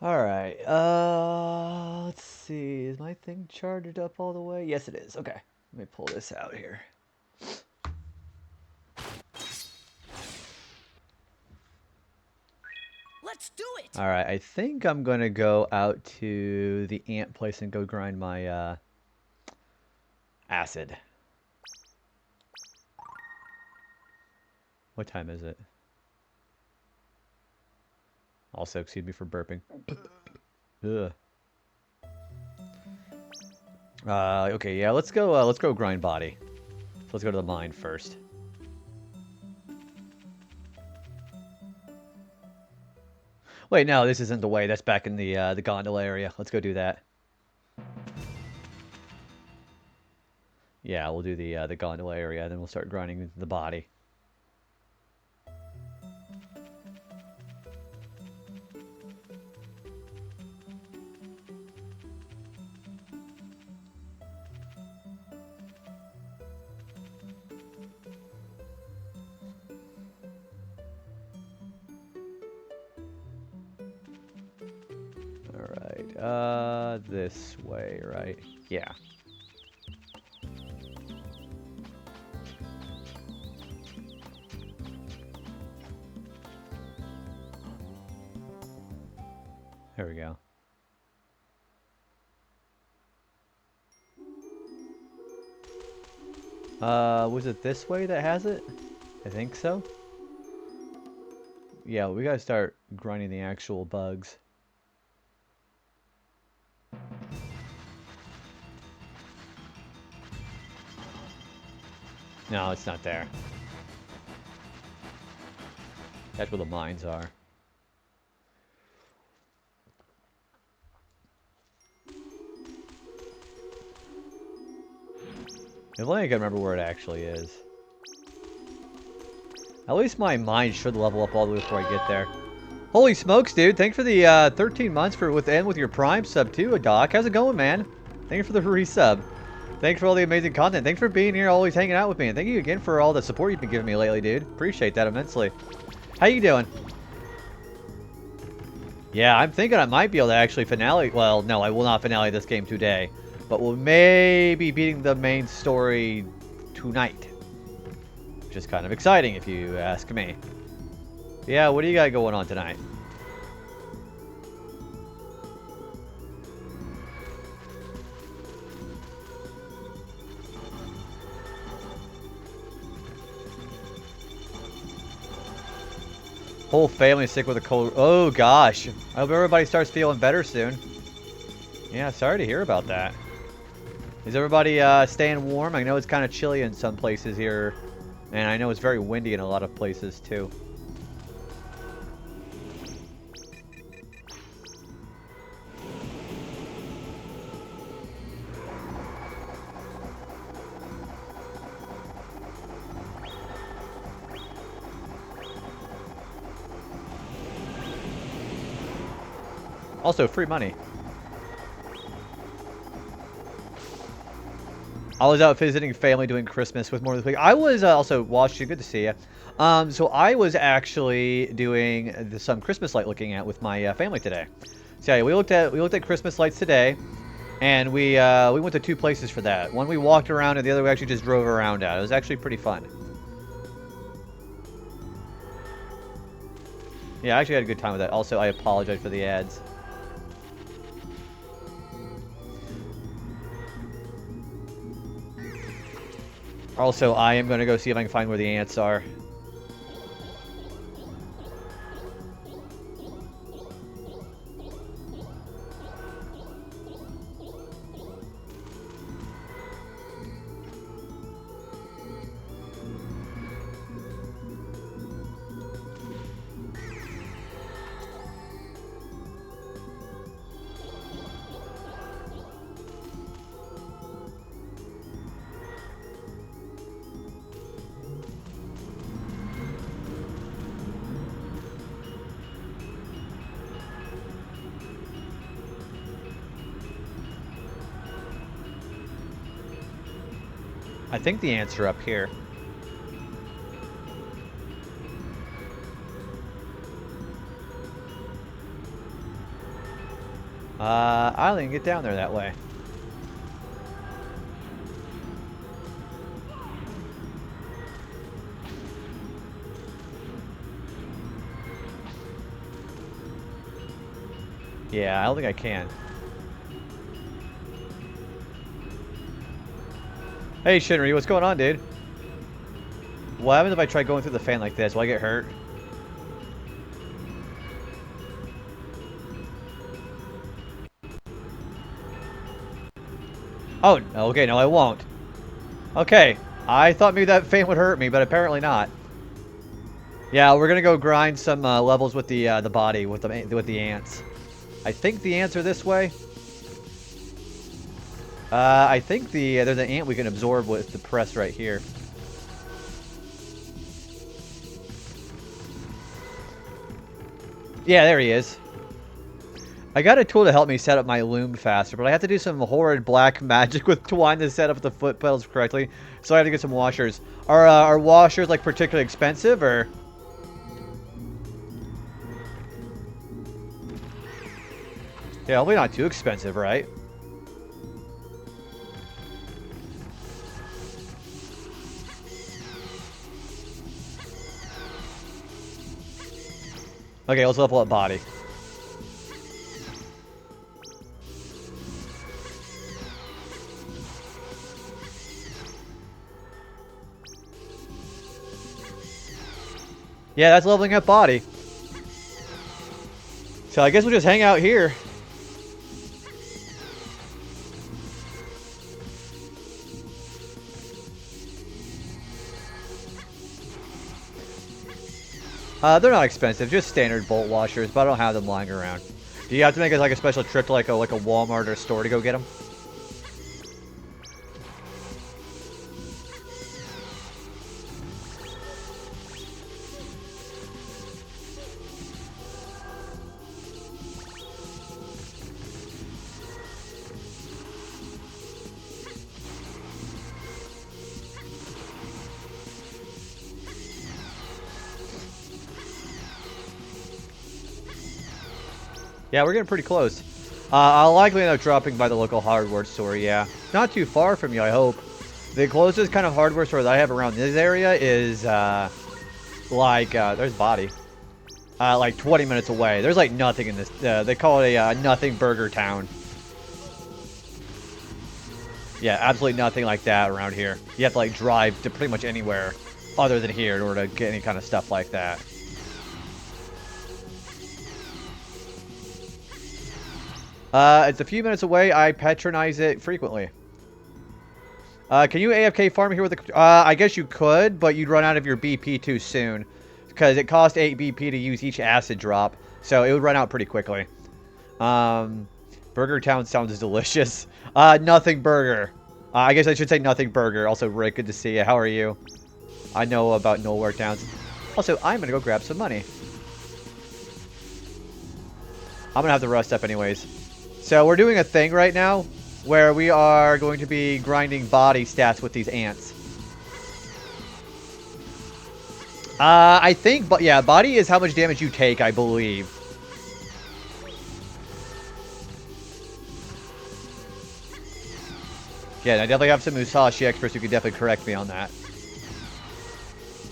Alright, let's see. Is my thing charged up all the way? Yes, it is. Okay. Let me pull this out here. Let's do it! Alright, I think I'm gonna go out to the ant place and go grind my, acid. What time is it? Also, excuse me for burping. Ugh. Okay, yeah, let's go grind body. So let's go to the mine first. Wait, no, this isn't the way. That's back in the gondola area. Let's go do that. Yeah, we'll do the gondola area, then we'll start grinding the body. Alright, this way, right? Yeah. There we go. Was it this way that has it? I think so. Yeah, we gotta start grinding the actual bugs. No, it's not there. That's where the mines are. If only I can remember where it actually is. At least my mind should level up all the way before I get there. Holy smokes, dude. Thanks for the 13 months with your Prime sub too, Doc. How's it going, man? Thank you for the resub. Thanks for all the amazing content. Thanks for being here, always hanging out with me. And thank you again for all the support you've been giving me lately, dude. Appreciate that immensely. How you doing? Yeah, I'm thinking I might be able to actually finale... Well, no, I will not finale this game today. But we'll maybe beating the main story tonight. Which is kind of exciting, if you ask me. Yeah, what do you got going on tonight? Whole family sick with a cold. Oh gosh. I hope everybody starts feeling better soon. Yeah, sorry to hear about that. Is everybody staying warm? I know it's kind of chilly in some places here. And I know it's very windy in a lot of places too. Also, free money. I was out visiting family doing Christmas with more than week. I was also watching. Good to see you. So I was actually doing some Christmas light looking at with my family today. So yeah, we looked at Christmas lights today, and we went to two places for that. One we walked around, and the other we actually just drove around at. It was actually pretty fun. Yeah, I actually had a good time with that. Also, I apologize for the ads. Also, I am going to go see if I can find where the ants are. I think the ants are up here. I don't even get down there that way. Yeah, I don't think I can. Hey, Shinry, what's going on, dude? What happens if I try going through the fan like this? Will I get hurt? Oh, okay, no, I won't. Okay, I thought maybe that fan would hurt me, but apparently not. Yeah, we're gonna go grind some levels with the body with the ants. I think the ants are this way. I think there's an ant we can absorb with the press right here. Yeah, there he is. I got a tool to help me set up my loom faster, but I have to do some horrid black magic with twine to set up the foot pedals correctly. So I have to get some washers. Are washers like particularly expensive or? Yeah, hopefully not too expensive, right? Okay, let's level up body. Yeah, that's leveling up body. So I guess we'll just hang out here. They're not expensive, just standard bolt washers, but I don't have them lying around. Do you have to make like a special trip to like a Walmart or store to go get them? Yeah, we're getting pretty close. I'll likely end up dropping by the local hardware store, yeah. Not too far from you, I hope. The closest kind of hardware store that I have around this area is, there's Body. Like 20 minutes away. There's like nothing in this, they call it a nothing burger town. Yeah, absolutely nothing like that around here. You have to like drive to pretty much anywhere other than here in order to get any kind of stuff like that. It's a few minutes away. I patronize it frequently. Can you AFK farm here with the... I guess you could, but you'd run out of your BP too soon. Because it costs 8 BP to use each acid drop. So it would run out pretty quickly. Burger Town sounds delicious. Nothing Burger. I guess I should say Nothing Burger. Also, Rick, good to see you. How are you? I know about Nowhere Towns. Also, I'm going to go grab some money. I'm going to have to rust up anyways. So we're doing a thing right now where we are going to be grinding body stats with these ants. I think, but yeah, body is how much damage you take, I believe. Yeah, I definitely have some Musashi experts who can definitely correct me on that.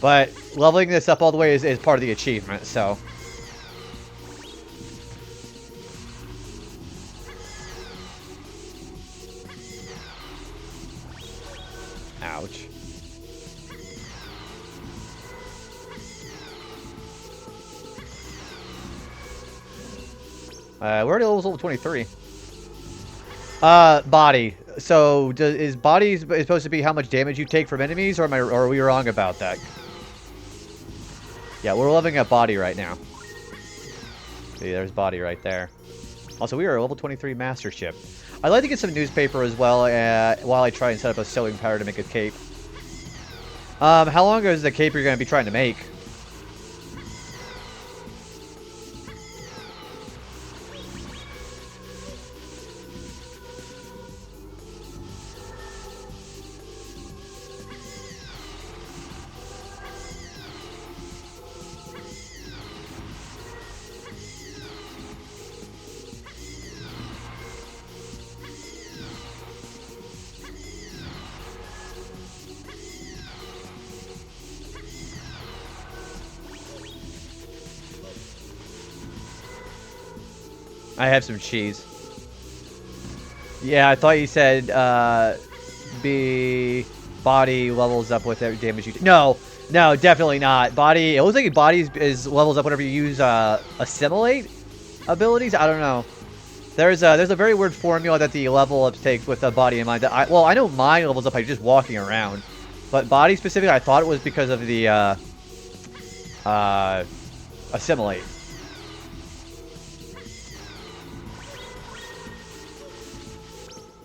But leveling this up all the way is part of the achievement, so... Ouch. We're already level 23. Body. So, is body supposed to be how much damage you take from enemies, or are we wrong about that? Yeah, we're leveling up body right now. See, there's body right there. Also, we are a level 23 mastership. I'd like to get some newspaper as well while I try and set up a sewing powder to make a cape. How long is the cape you're going to be trying to make? I have some cheese. Yeah, I thought you said body levels up with every damage you do. No, no, definitely not. Body, it looks like body is levels up whenever you use assimilate abilities. I don't know. There's a very weird formula that the level ups takes with the body in mind. That well, I know mine levels up by just walking around, but body specifically, I thought it was because of the assimilate.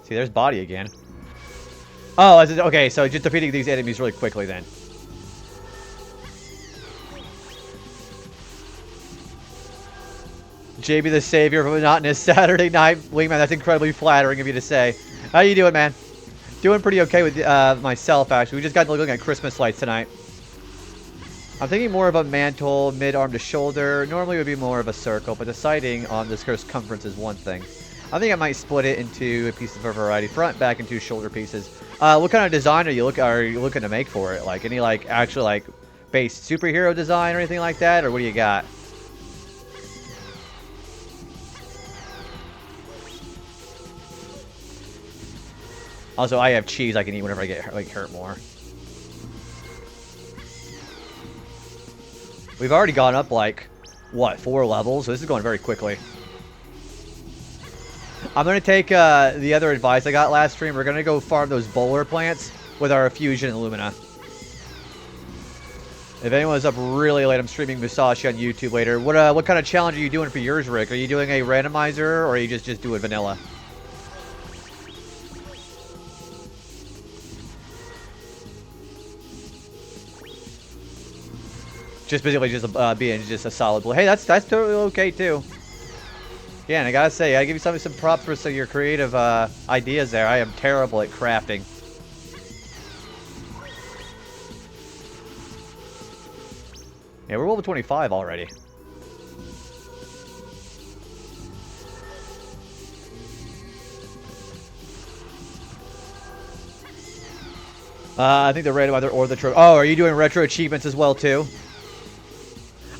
See, there's body again. Oh, okay, so just defeating these enemies really quickly then. JB the savior of a monotonous Saturday night. Wingman, that's incredibly flattering of you to say. How you doing, man? Doing pretty okay with myself, actually. We just got looking at Christmas lights tonight. I'm thinking more of a mantle, mid-arm to shoulder. Normally it would be more of a circle, but deciding on the circumference is one thing. I think I might split it into pieces of a variety. Front, back, and 2 shoulder pieces. What kind of design are you looking to make for it? Like any actual base superhero design or anything like that, or what do you got? Also, I have cheese I can eat whenever I get hurt more. We've already gone up what, 4 levels? So this is going very quickly. I'm going to take the other advice I got last stream. We're going to go farm those bowler plants with our fusion and Lumina. If anyone's up really late, I'm streaming Musashi on YouTube later. What kind of challenge are you doing for yours, Rick? Are you doing a randomizer, or are you just doing vanilla? Just basically just being just a solid blue. Hey, that's totally okay too. Yeah, and I gotta say, I give you some props for your creative ideas there. I am terrible at crafting. Yeah, we're level 25 already. I think the randomizer or the trophy. Oh, are you doing retro achievements as well too?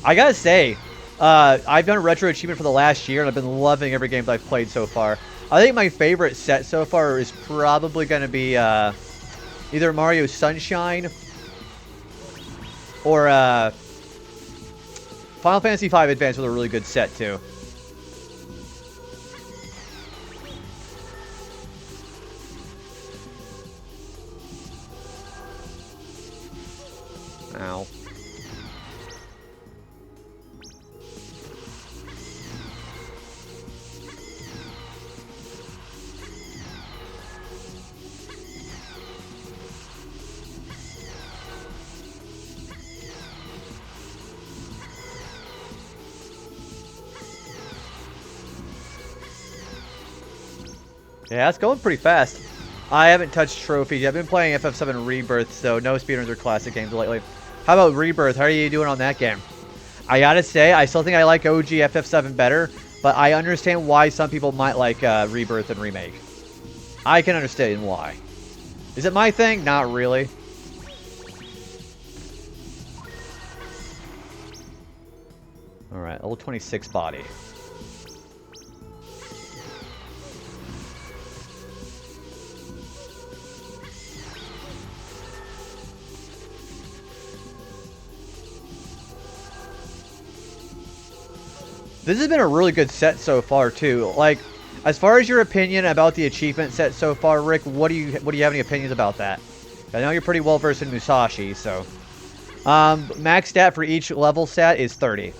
I gotta say, I've done retro achievement for the last year, and I've been loving every game that I've played so far. I think my favorite set so far is probably going to be either Mario Sunshine or Final Fantasy V Advance was a really good set too. Ow. Yeah, it's going pretty fast. I haven't touched trophies. I've been playing FF7 Rebirth, so no speedruns or classic games lately. How about Rebirth? How are you doing on that game? I gotta say, I still think I like OG FF7 better, but I understand why some people might like Rebirth and Remake. I can understand why. Is it my thing? Not really. Alright, level 26 body. This has been a really good set so far too. Like, as far as your opinion about the achievement set so far, Rick, what do you have any opinions about that? I know you're pretty well versed in Musashi, so max stat for each level stat is 30.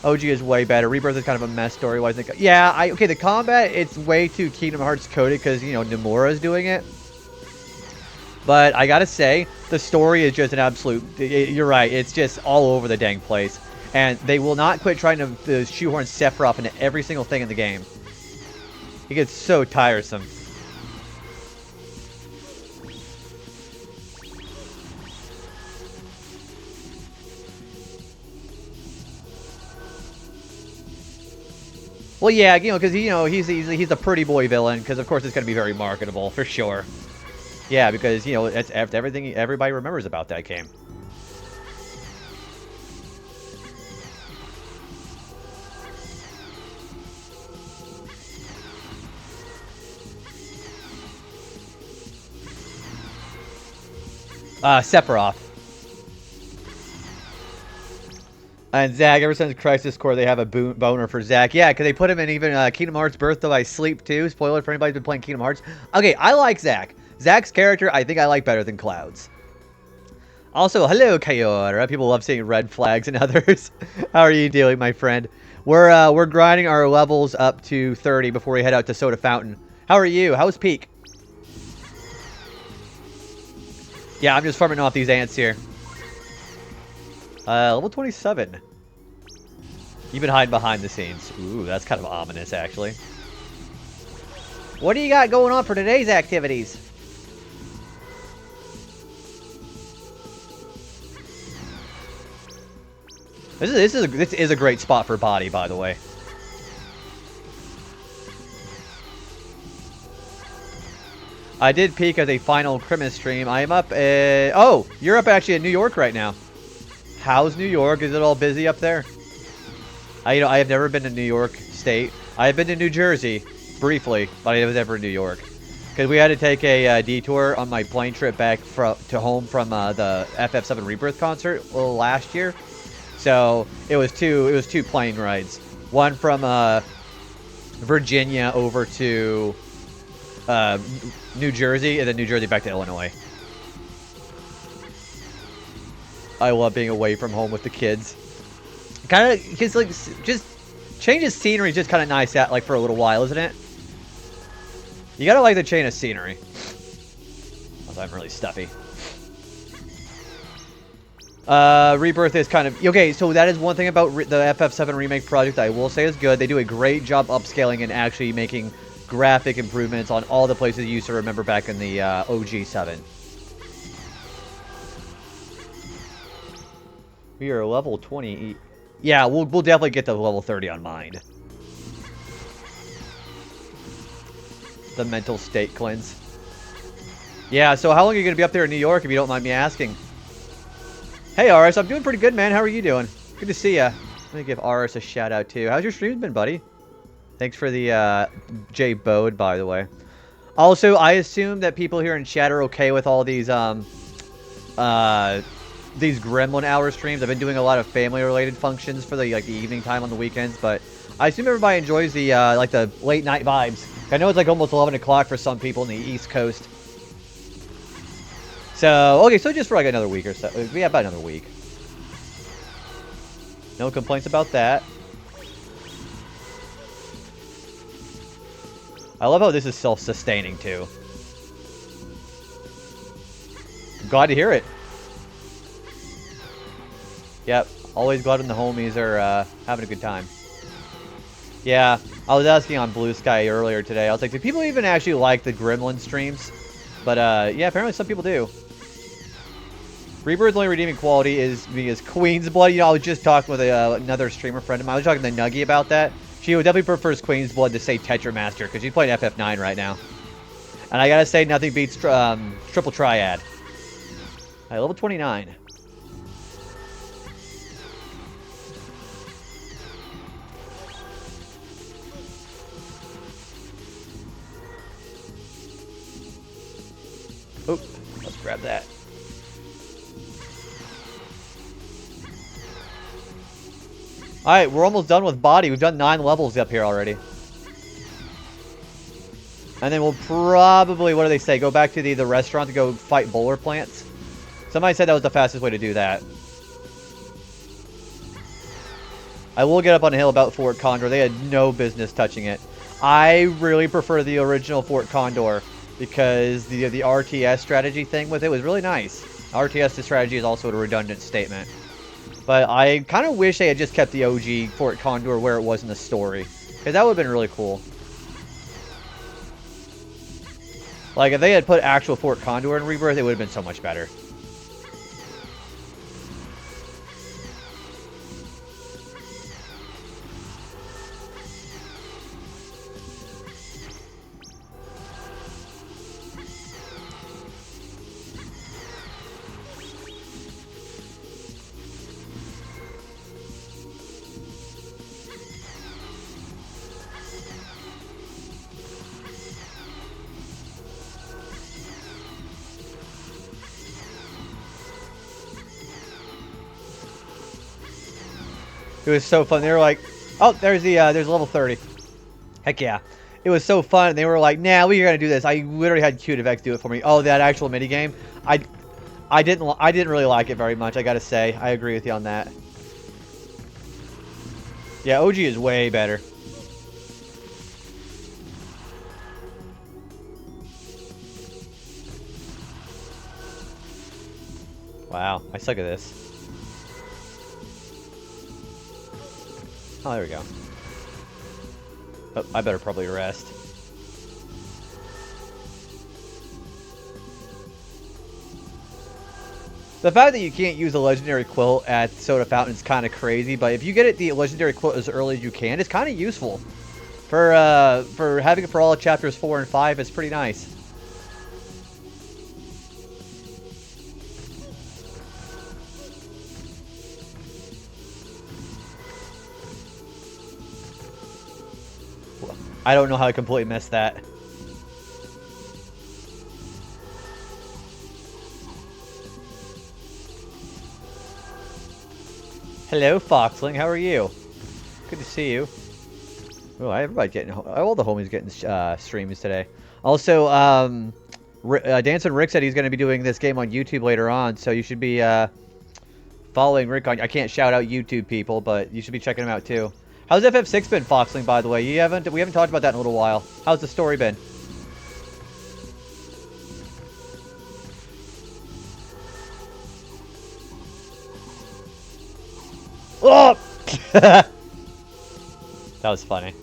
OG is way better. Rebirth is kind of a mess story-wise. Yeah, okay, the combat, it's way too Kingdom Hearts coded because, you know, Nomura's doing it. But I gotta say, the story is just an absolute... You're right, it's just all over the dang place. And they will not quit trying to shoehorn Sephiroth into every single thing in the game. It gets so tiresome. Well, yeah, you know, because he's a pretty boy villain. Because of course it's going to be very marketable for sure. Yeah, because you know that's everything everybody remembers about that game. Sephiroth. And Zach, ever since Crisis Core, they have a boner for Zach. Yeah, because they put him in even Kingdom Hearts Birth Though I Sleep too. Spoiler for anybody who's been playing Kingdom Hearts. Okay, I like Zach. Zach's character, I think I like better than Cloud's. Also, hello, Kaora. People love seeing red flags and others. How are you doing, my friend? We're grinding our levels up to 30 before we head out to Soda Fountain. How are you? How's Peak? Yeah, I'm just farming off these ants here. Level 27. You've been hiding behind the scenes. Ooh, that's kind of ominous, actually. What do you got going on for today's activities? This is a great spot for body, by the way. I did peek as a final Christmas stream. I am up. Oh, you're up actually in New York right now. How's New York? Is it all busy up there? I have never been to New York State. I have been to New Jersey briefly, but I was never in New York because we had to take a detour on my plane trip back to home from the FF7 Rebirth concert last year. So it was two plane rides. One from Virginia over to New Jersey, and then New Jersey back to Illinois. I love being away from home with the kids. Kind of, because like, just change of scenery is just kind of nice like for a little while, isn't it? You gotta like the change of scenery. Although I'm really stuffy. Rebirth is kind of... Okay, so that is one thing about the FF7 Remake project that I will say is good. They do a great job upscaling and actually making graphic improvements on all the places you used to remember back in the OG7. We are level 20. Yeah, we'll definitely get to level 30 on mine. The mental state cleanse. Yeah, so how long are you going to be up there in New York, if you don't mind me asking? Hey, RS, I'm doing pretty good, man. How are you doing? Good to see ya. Let me give RS a shout-out, too. How's your stream been, buddy? Thanks for the J Bode, by the way. Also, I assume that people here in chat are okay with all these Gremlin Hour streams. I've been doing a lot of family-related functions for the evening time on the weekends, but I assume everybody enjoys the the late-night vibes. I know it's like almost 11 o'clock for some people in the East Coast. So, okay, so just for like another week or so. Yeah, about another week. No complaints about that. I love how this is self-sustaining, too. I'm glad to hear it. Yep, always glad when the homies are having a good time. Yeah, I was asking on Blue Sky earlier today. I was like, do people even actually like the Gremlin streams? But, yeah, apparently some people do. Rebirth's only redeeming quality is Queen's Blood. You know, I was just talking with another streamer friend of mine. I was talking to Nuggy about that. She definitely prefers Queen's Blood to, say, Tetramaster, because she's playing FF9 right now. And I gotta say, nothing beats Triple Triad. Alright, level 29. Oop, let's grab that. Alright, we're almost done with body. We've done 9 levels up here already. And then we'll probably, what do they say, go back to the restaurant to go fight bowler plants? Somebody said that was the fastest way to do that. I will get up on a hill about Fort Condor. They had no business touching it. I really prefer the original Fort Condor because the RTS strategy thing with it was really nice. RTS strategy is also a redundant statement. But I kind of wish they had just kept the OG Fort Condor where it was in the story. Because that would have been really cool. Like, if they had put actual Fort Condor in Rebirth, it would have been so much better. It was so fun. They were like, oh, there's level 30. Heck yeah. It was so fun. They were like, nah, we're gonna do this. I literally had Q to Vex do it for me. Oh, that actual minigame. I didn't really like it very much, I gotta say. I agree with you on that. Yeah, OG is way better. Wow, I suck at this. Oh, there we go. Oh, I better probably rest. The fact that you can't use a legendary quilt at Soda Fountain is kind of crazy, but if you get the legendary quilt as early as you can, it's kind of useful. For having it for all of chapters 4 and 5, it's pretty nice. I don't know how I completely missed that. Hello, Foxling. How are you? Good to see you. Oh, everybody getting all the homies getting streams today. Also, Dancing Rick said he's going to be doing this game on YouTube later on, so you should be following Rick on. I can't shout out YouTube people, but you should be checking him out too. How's FF6 been, Foxling? By the way, we haven't talked about that in a little while. How's the story been? Oh! That was funny.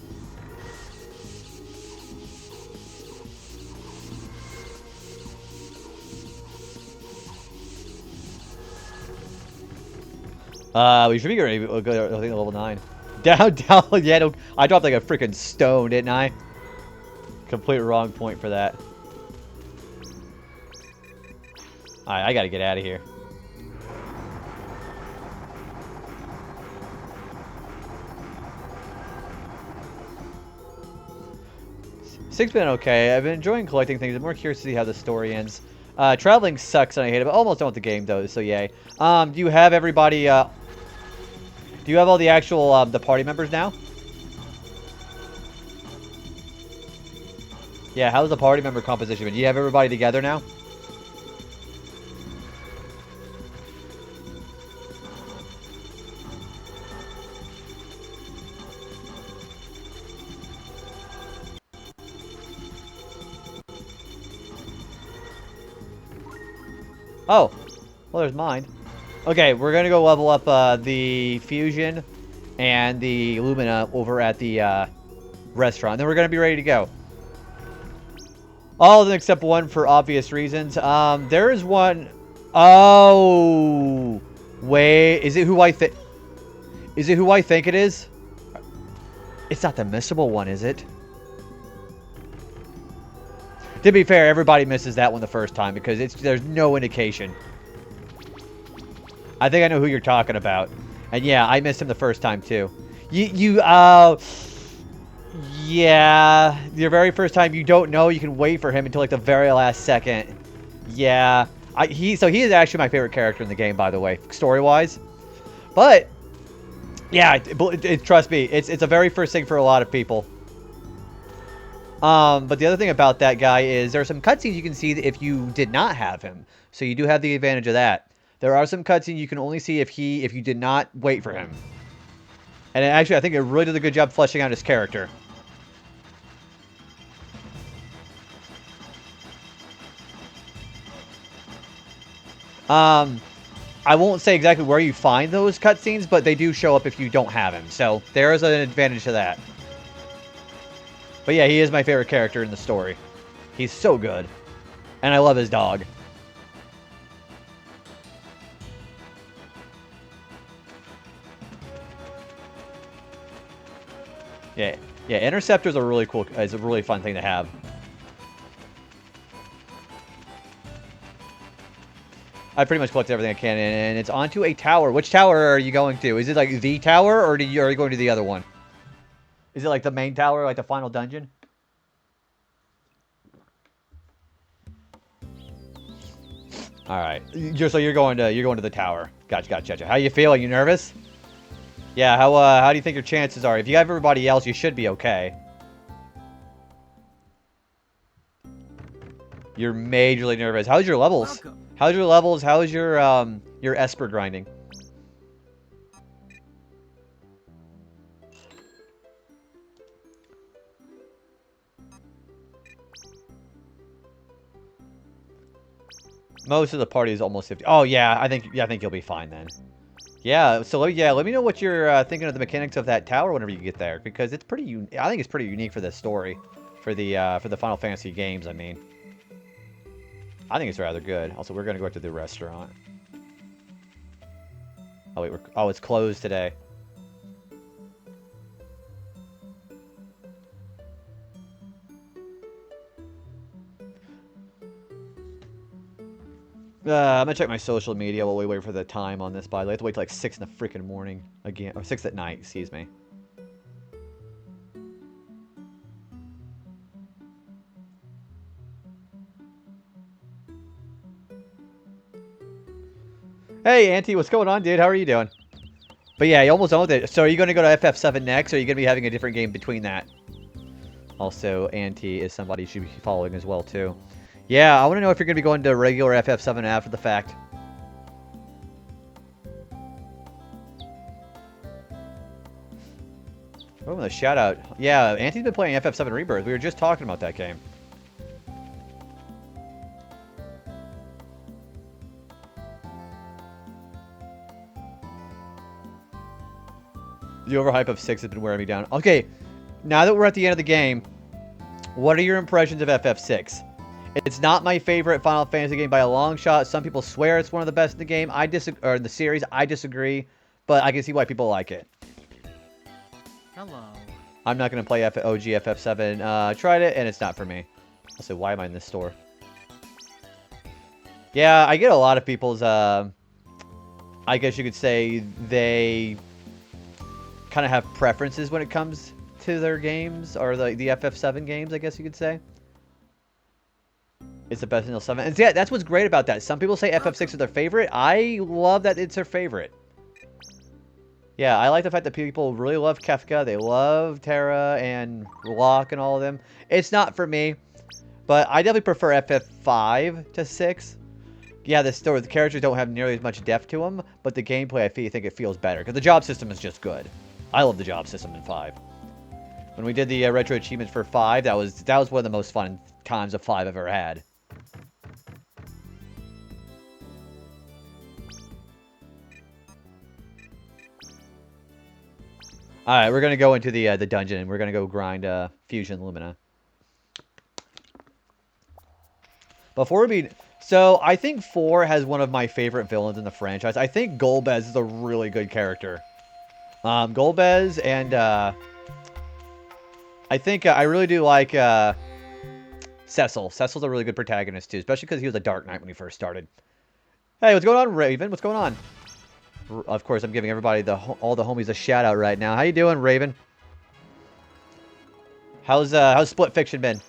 We should be ready to go, I think, level 9. Down, yeah, I dropped like a freaking stone, didn't I? Complete wrong point for that. Alright, I gotta get out of here. Six been okay. I've been enjoying collecting things. I'm more curious to see how the story ends. Traveling sucks and I hate it, but almost done with the game though, so yay. Do you have everybody, do you have all the actual, the party members now? Yeah, how's the party member composition been? Do you have everybody together now? Oh, well, there's mine. Okay, we're gonna go level up the Fusion and the Lumina over at the restaurant. Then we're gonna be ready to go. All of them except one for obvious reasons. There is one. Oh, wait, is it who I think? Is it who I think it is? It's not the missable one, is it? To be fair, everybody misses that one the first time because there's no indication. I think I know who you're talking about. And yeah, I missed him the first time too. Yeah, your very first time you don't know, you can wait for him until like the very last second. Yeah, he is actually my favorite character in the game, by the way, story-wise. But yeah, trust me, it's a very first thing for a lot of people. But the other thing about that guy is there are some cutscenes you can see if you did not have him. So you do have the advantage of that. There are some cutscenes you can only see if you did not wait for him. And actually, I think it really did a good job fleshing out his character. I won't say exactly where you find those cutscenes, but they do show up if you don't have him. So there is an advantage to that. But yeah, he is my favorite character in the story. He's so good. And I love his dog. Yeah, Interceptor's a really cool, is a really fun thing to have. I pretty much collected everything I can, and it's onto a tower. Which tower are you going to? Is it like the tower, or are you going to the other one? Is it like the main tower, like the final dungeon? All right. So you're going to the tower. Gotcha. How you feeling? You nervous? Yeah, how do you think your chances are? If you have everybody else, you should be okay. You're majorly nervous. How's your levels? How's your levels? How's your Esper grinding? Most of the party is almost 50. Oh yeah, I think you'll be fine then. Yeah, so let me know what you're thinking of the mechanics of that tower whenever you get there, because it's pretty. I think it's pretty unique for this story, for the Final Fantasy games. I mean, I think it's rather good. Also, we're gonna go to the restaurant. Oh wait, it's closed today. I'm gonna check my social media while we wait for the time on this. By the way, I have to wait till like 6 in the freaking morning again, or 6 at night. Excuse me. Hey, Auntie, what's going on, dude? How are you doing? But yeah, you almost done with it. So are you gonna go to FF7 next, or are you gonna be having a different game between that? Also, Auntie is somebody you should be following as well too. Yeah, I want to know if you're gonna be going to regular FF7 after the fact. Oh, the shout out. Yeah, Auntie's been playing FF7 Rebirth. We were just talking about that game. The overhype of 6 has been wearing me down. Okay, now that we're at the end of the game, what are your impressions of FF6? It's not my favorite Final Fantasy game by a long shot. Some people swear it's one of the best in the game. Or in the series. I disagree, but I can see why people like it. Hello. I'm not going to play OG FF7. I tried it, and it's not for me. Also, why am I in this store? Yeah, I get a lot of people's, I guess you could say they kind of have preferences when it comes to their games, or the FF7 games, I guess you could say. It's the best in 7. And yeah, that's what's great about that. Some people say FF6 is their favorite. I love that it's their favorite. Yeah, I like the fact that people really love Kefka. They love Terra and Locke and all of them. It's not for me, but I definitely prefer FF5 to 6. Yeah, the characters don't have nearly as much depth to them, but the gameplay, I think it feels better, because the job system is just good. I love the job system in 5. When we did the retro achievements for 5, that was one of the most fun times of 5 I've ever had. All right, we're gonna go into the dungeon, and we're gonna go grind Fusion Lumina. Before we so I think 4 has one of my favorite villains in the franchise. I think Golbez is a really good character. Golbez and I think I really do like Cecil. Cecil's a really good protagonist too, especially because he was a Dark Knight when he first started. Hey, what's going on, Raven? What's going on? Of course, I'm giving everybody all the homies a shout out right now. How you doing, Raven? How's Split Fiction been?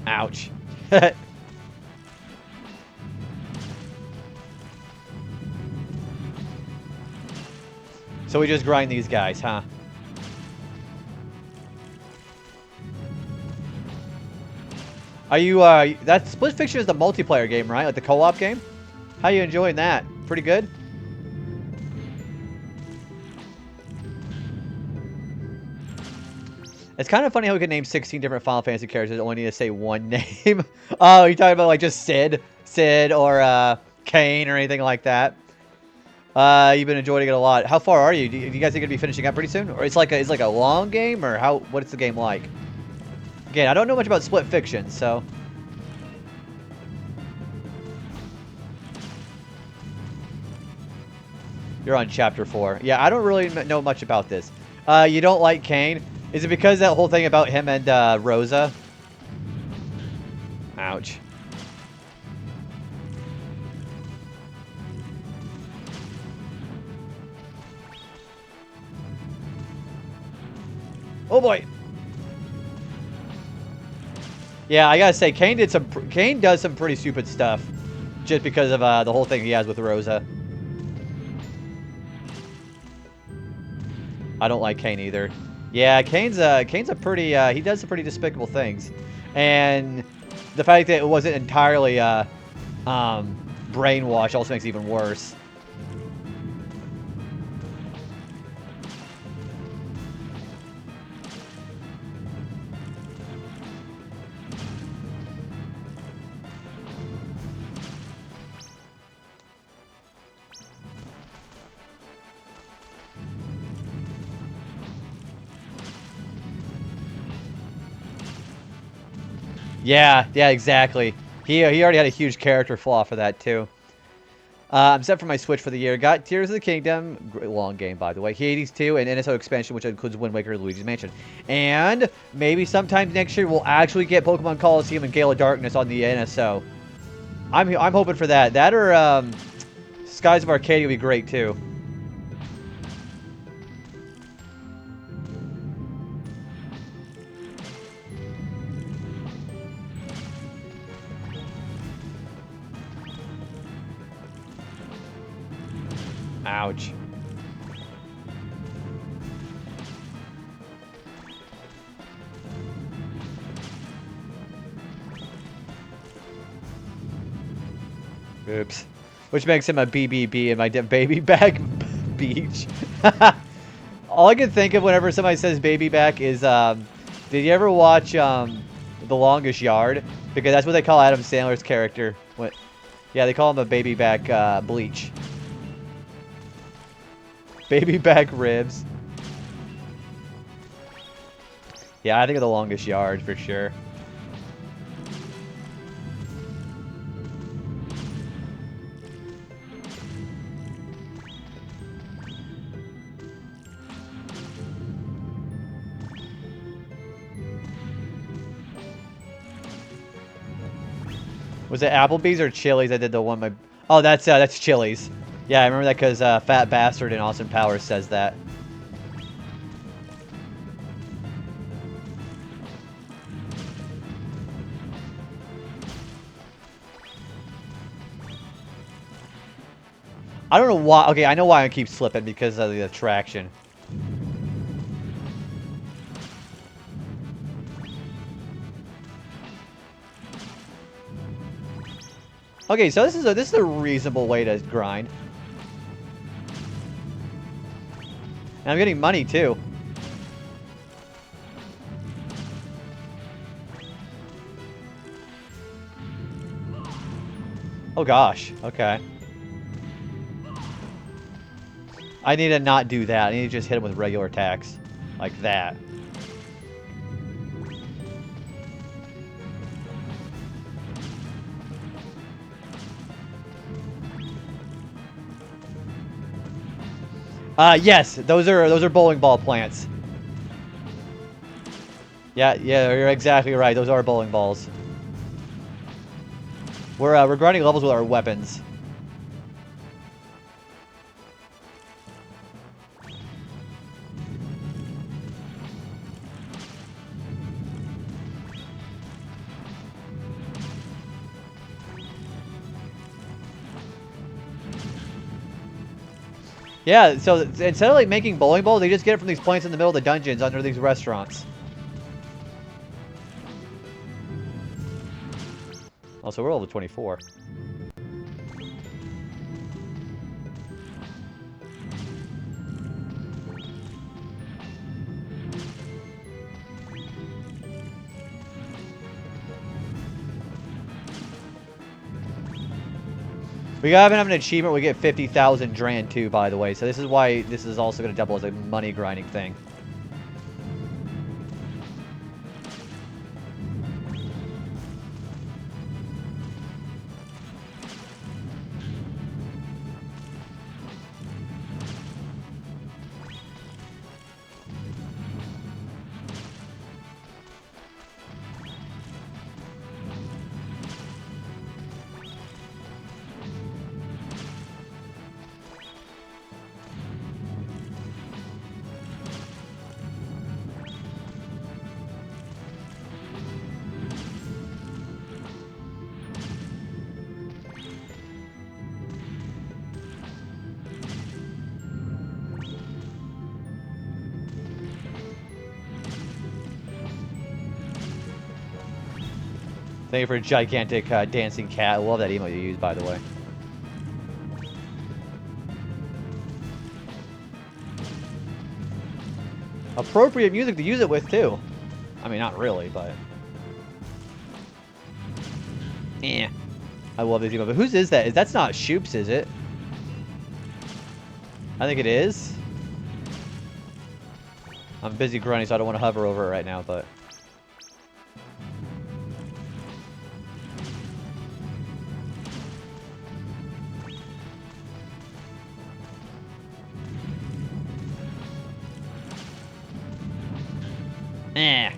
Ouch. So we just grind these guys, huh? Are you, that Split Fiction is the multiplayer game, right? Like the co-op game? How you enjoying that? Pretty good? It's kind of funny how we could name 16 different Final Fantasy characters and only need to say one name. Oh, you're talking about like just Sid or Kane or anything like that. You've been enjoying it a lot. How far are you? Do you guys think you're gonna be finishing up pretty soon, or it's like a long game, or what is the game like? Again, I don't know much about Split Fiction, so. You're on chapter 4. Yeah, I don't really know much about this. You don't like Kane? Is it because that whole thing about him and Rosa? Ouch. Oh boy. Yeah, I gotta say, Kane does some pretty stupid stuff, just because of the whole thing he has with Rosa. I don't like Kane either. Yeah, Kane's a pretty he does some pretty despicable things, and the fact that it wasn't entirely brainwash also makes it even worse. Yeah, exactly. He already had a huge character flaw for that too. I'm set for my Switch for the year. Got Tears of the Kingdom, long game by the way, Hades 2, and NSO expansion, which includes Wind Waker and Luigi's Mansion. And maybe sometime next year we'll actually get Pokemon Coliseum and Gale of Darkness on the NSO. I'm hoping for that. That or Skies of Arcadia would be great too. Ouch. Oops. Which makes him a BBB in my baby back beach. All I can think of whenever somebody says baby back is, did you ever watch The Longest Yard? Because that's what they call Adam Sandler's character. What? Yeah, they call him a baby back bleach. Baby back ribs. Yeah, I think of The Longest Yard for sure. Was it Applebee's or Chili's? I did the one. Oh, that's Chili's. Yeah, I remember that because Fat Bastard in Austin Powers says that. I don't know why. Okay, I know why I keep slipping because of the attraction. Okay, so this is a reasonable way to grind. And I'm getting money too. Oh gosh. Okay. I need to not do that. I need to just hit him with regular attacks. Like that. Yes, those are bowling ball plants. Yeah, you're exactly right. Those are bowling balls. We're grinding levels with our weapons. Yeah, so instead of like making bowling balls, they just get it from these plants in the middle of the dungeons under these restaurants. Also, we're level 24. We have an achievement. We get 50,000 Dran too, by the way. So this is why this is also going to double as a money grinding thing. Thank you for a gigantic dancing cat. I love that emote you use, by the way. Appropriate music to use it with, too. I mean, not really, but... Eh. I love this emote. But whose is that? That's not Shoop's, is it? I think it is. I'm busy grunting, so I don't want to hover over it right now, but... Eh.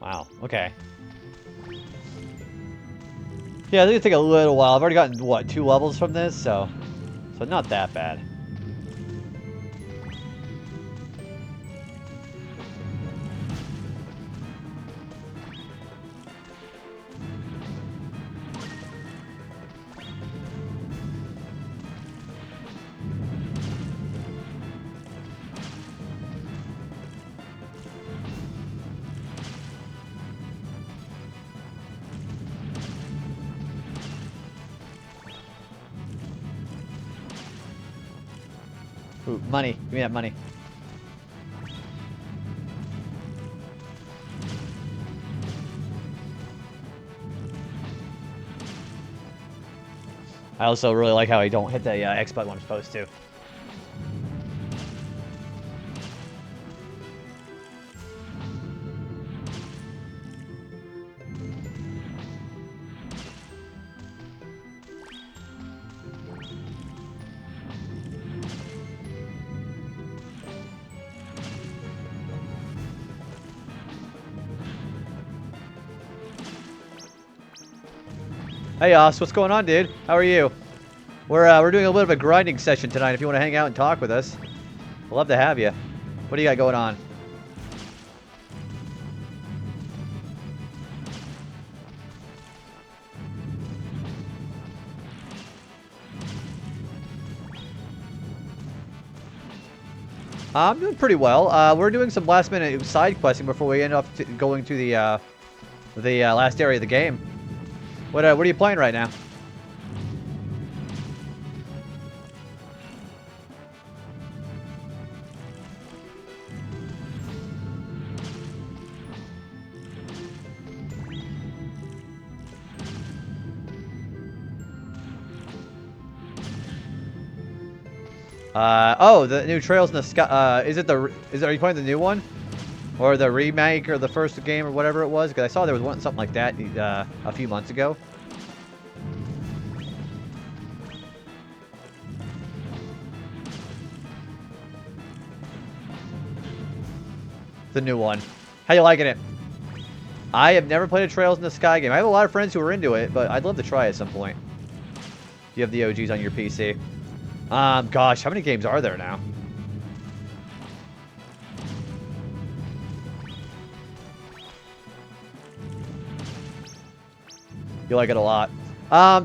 Wow, okay. Yeah, I think it'll take a little while. I've already gotten, what, 2 levels from this, so not that bad. Ooh, money. Give me that money. I also really like how I don't hit the X button when I'm supposed to. Hey, Os, what's going on, dude? How are you? We're doing a little bit of a grinding session tonight. If you want to hang out and talk with us, I'd love to have you. What do you got going on? I'm doing pretty well. We're doing some last-minute side questing before we end up going to the last area of the game. What are you playing right now? Oh, the new Trails in the Sky. Are you playing the new one? Or the remake, or the first game, or whatever it was? Because I saw there was something like that a few months ago. The new one. How you liking it? I have never played a Trails in the Sky game. I have a lot of friends who are into it, but I'd love to try it at some point. You have the OGs on your PC. Gosh, how many games are there now? You like it a lot.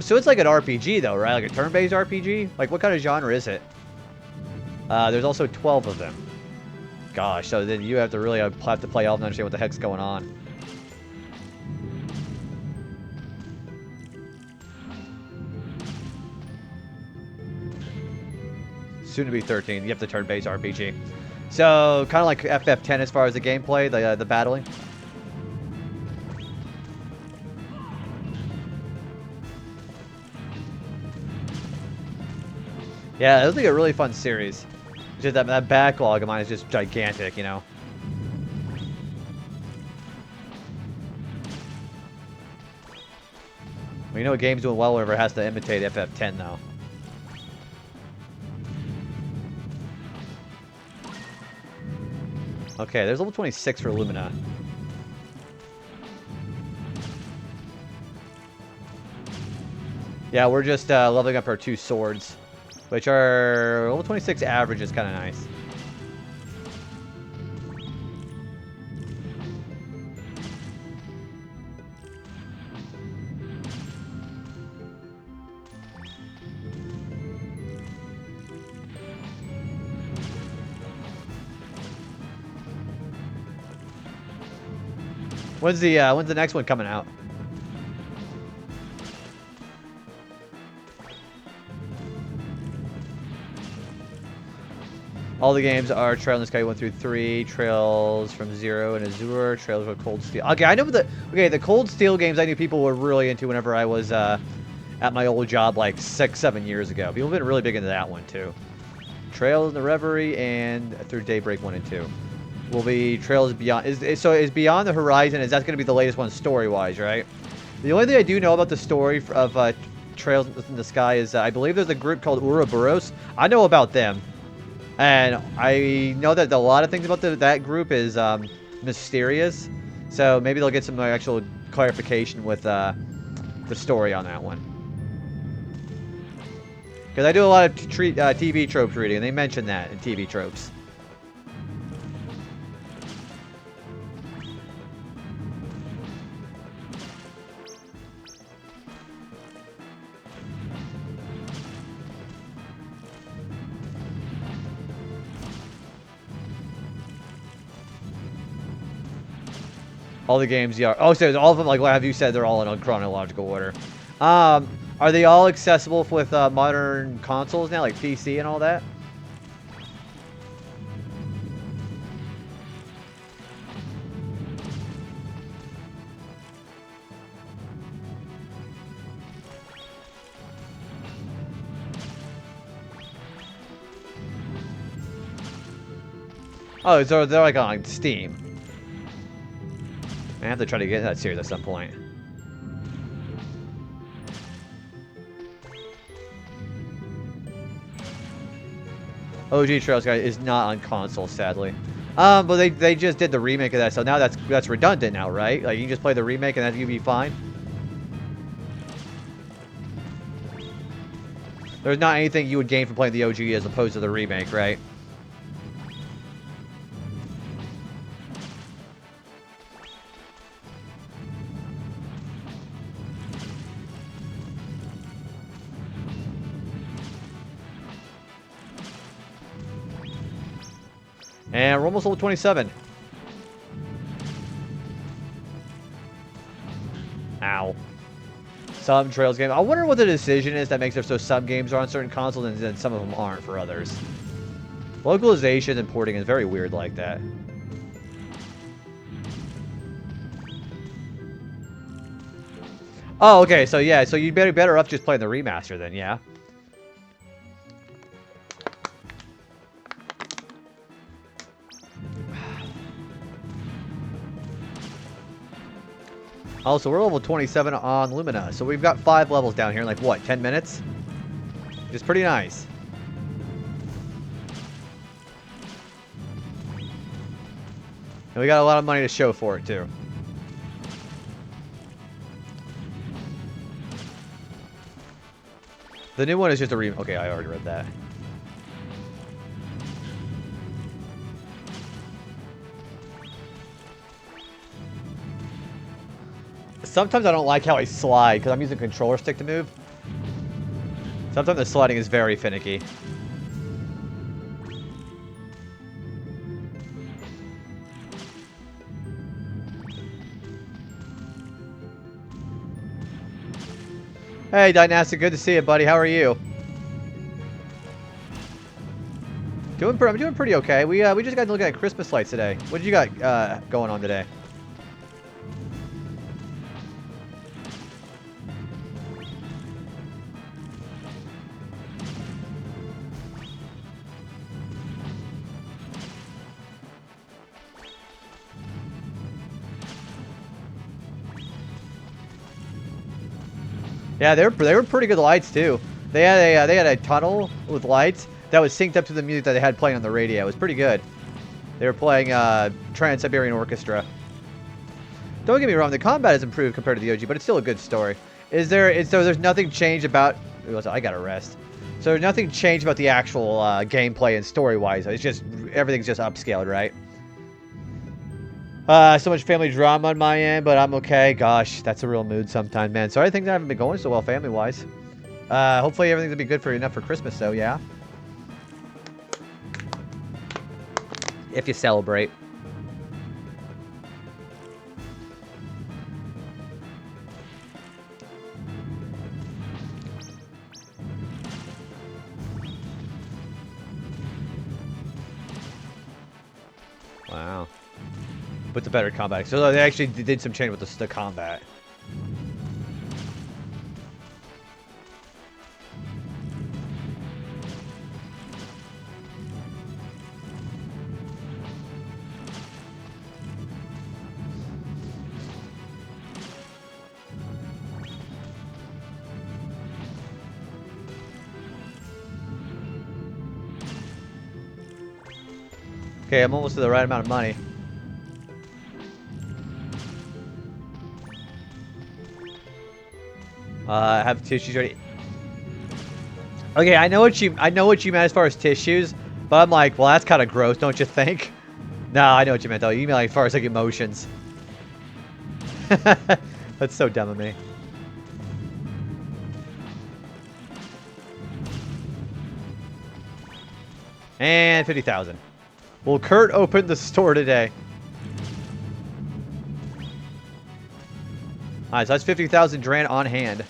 So it's like an RPG though, right? Like a turn-based RPG? Like what kind of genre is it? There's also 12 of them. Gosh, so then you have to really have to play all of them to understand what the heck's going on. Soon to be 13. You have the turn-based RPG. So kind of like FF10 as far as the gameplay, the battling. Yeah, it looks like a really fun series. Just that backlog of mine is just gigantic, you know. Well, you know a game's doing well whenever it has to imitate FF10 though. Okay, there's level 26 for Lumina. Yeah, we're just leveling up our 2 swords, which are level 26 average is kind of nice. When's the next one coming out? All the games are Trail in the Sky 1 through 3, Trails from Zero and Azure, Trails of Cold Steel. Okay, I know the Cold Steel games I knew people were really into whenever I was at my old job like 6-7 years ago. People have been really big into that one too. Trails in the Reverie and Through Daybreak 1 and 2. Will be Trails Beyond. Is Beyond the Horizon, is that going to be the latest one story-wise, right? The only thing I do know about the story of Trails in the Sky is I believe there's a group called Ouroboros. I know about them. And I know that a lot of things about that group is mysterious. So maybe they'll get some actual clarification with the story on that one. Because I do a lot of TV tropes reading, and they mention that in TV tropes. All the games, yeah. Oh, so all of them, like what have you said, they're all in chronological order. Are they all accessible with modern consoles now, like PC and all that? Oh, so they're like on Steam. I have to try to get that series at some point. OG Trails Guy is not on console, sadly. But they just did the remake of that, so now that's redundant now, right? Like you can just play the remake and that you'll be fine. There's not anything you would gain from playing the OG as opposed to the remake, right? And we're almost level 27. Ow. Some Trails game. I wonder what the decision is that makes it so some games are on certain consoles and then some of them aren't for others. Localization and porting is very weird like that. Oh, okay. So yeah, so you'd better off just playing the remaster then, yeah. Also, we're level 27 on Lumina, so we've got 5 levels down here in like, what, 10 minutes? Which is pretty nice. And we got a lot of money to show for it, too. The new one is just a okay, I already read that. Sometimes I don't like how I slide, because I'm using a controller stick to move. Sometimes the sliding is very finicky. Hey, Dynastic, good to see you, buddy. How are you? I'm doing pretty okay. We just got to look at Christmas lights today. What did you got going on today? Yeah, they were pretty good lights too. They had a tunnel with lights that was synced up to the music that they had playing on the radio. It was pretty good. They were playing Trans-Siberian Orchestra. Don't get me wrong, the combat has improved compared to the OG, but it's still a good story. So there's nothing changed about... I gotta rest. So there's nothing changed about the actual gameplay and story-wise. It's just, everything's just upscaled, right? So much family drama on my end, but I'm okay. Gosh, that's a real mood sometimes, man. Sorry things haven't been going so well family-wise. Hopefully everything's gonna be good for enough for Christmas, though, yeah? If you celebrate. Wow. With the better combat. So they actually did some change with the combat. Okay, I'm almost to the right amount of money. I have tissues ready. Okay, I know what you meant as far as tissues, but I'm like, well, that's kind of gross, don't you think? No, I know what you meant though. You mean like as far as like emotions. That's so dumb of me. And 50,000. Will Kurt open the store today? Alright, so that's 50,000 Dran on hand.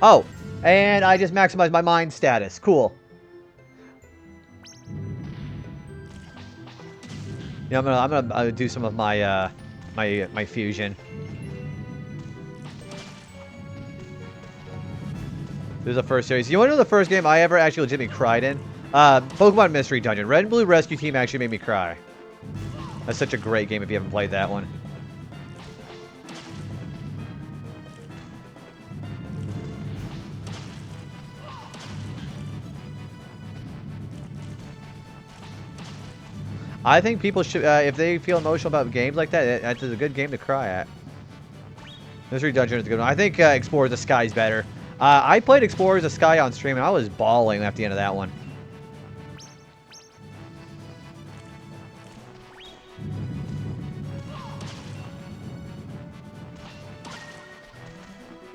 Oh, and I just maximized my mind status. Cool. Yeah, I'm gonna do some of my my fusion. This is the first series. You want to know the first game I ever actually legitimately cried in? Pokemon Mystery Dungeon. Red and Blue Rescue Team actually made me cry. That's such a great game if you haven't played that one. I think people should, if they feel emotional about games like that, that's a good game to cry at. Mystery Dungeon is a good one. I think Explorers of Sky is better. I played Explorers of Sky on stream, and I was bawling at the end of that one.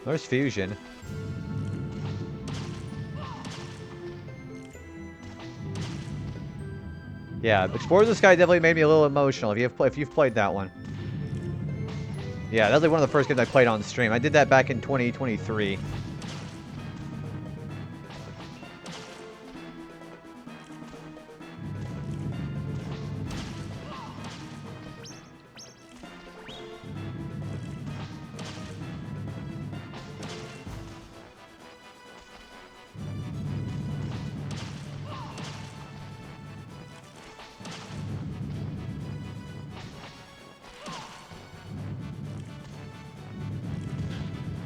There's Fusion. Yeah, Explorers of the Sky definitely made me a little emotional if you've played that one. Yeah, that's like one of the first games I played on stream. I did that back in 2023.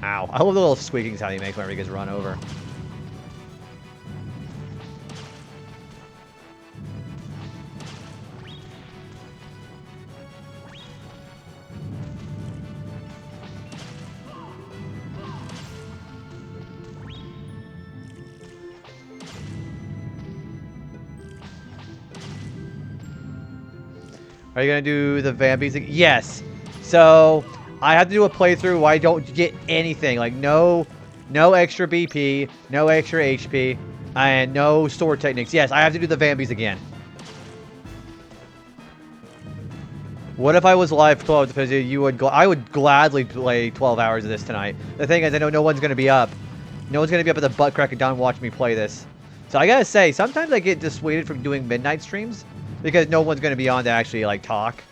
Ow. I love the little squeaking sound he makes whenever he gets run over. Are you going to do the Vampies again? Yes. So... I have to do a playthrough where I don't get anything. Like, no extra BP, no extra HP, and no sword techniques. Yes, I have to do the Vampies again. What if I was live for 12 hours? I would gladly play 12 hours of this tonight. The thing is, I know no one's going to be up. No one's going to be up at the butt crack of dawn watching me play this. So I gotta say, sometimes I get dissuaded from doing midnight streams because no one's going to be on to actually, like, talk.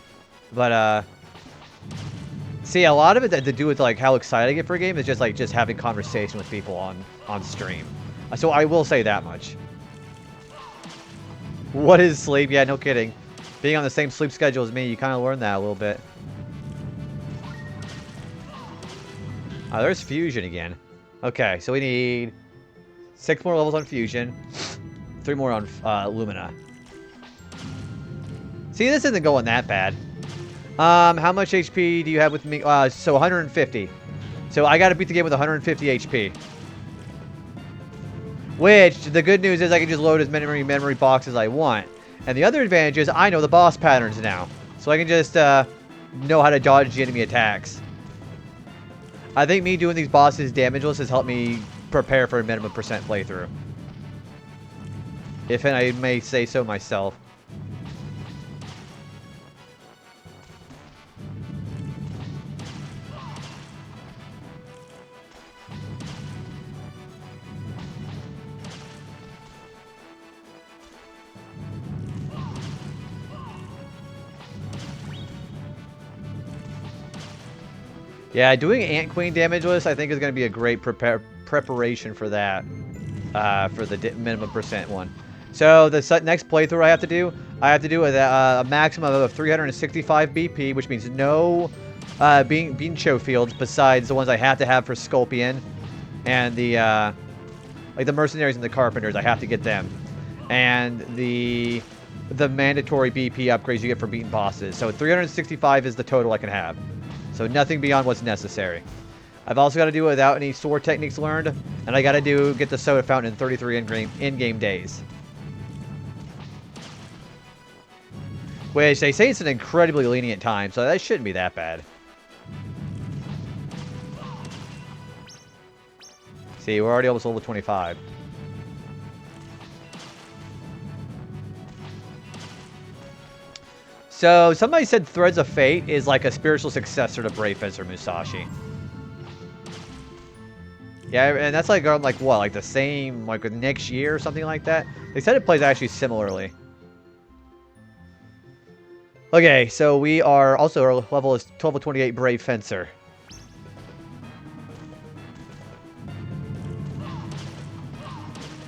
But, See, a lot of it to do with like how excited I get for a game is just like having conversation with people on stream. So I will say that much. What is sleep? Yeah, no kidding. Being on the same sleep schedule as me, you kind of learn that a little bit. There's fusion again. Okay, so we need 6 more levels on fusion, 3 more on Lumina. See, this isn't going that bad. How much HP do you have with me? So 150. So I got to beat the game with 150 HP. Which, the good news is I can just load as many memory boxes as I want. And the other advantage is I know the boss patterns now. So I can just know how to dodge the enemy attacks. I think me doing these bosses damageless has helped me prepare for a minimum percent playthrough. If I may say so myself. Yeah, doing Ant Queen damageless I think is going to be a great preparation for that. For the minimum percent one. So the next playthrough I have to do with a maximum of 365 BP, which means no bean show fields besides the ones I have to have for Scorpion and the like the mercenaries and the carpenters. I have to get them, and the mandatory BP upgrades you get for beating bosses. So 365 is the total I can have. So nothing beyond what's necessary. I've also got to do it without any sword techniques learned, and I got to get the soda fountain in 33 in-game days. Which they say it's an incredibly lenient time, so that shouldn't be that bad. See, we're already almost level 25. So, somebody said Threads of Fate is like a spiritual successor to Brave Fencer Musashi. Yeah, and that's like what, like the same, like next year or something like that? They said it plays actually similarly. Okay, so we are also, our level is 1228 Brave Fencer.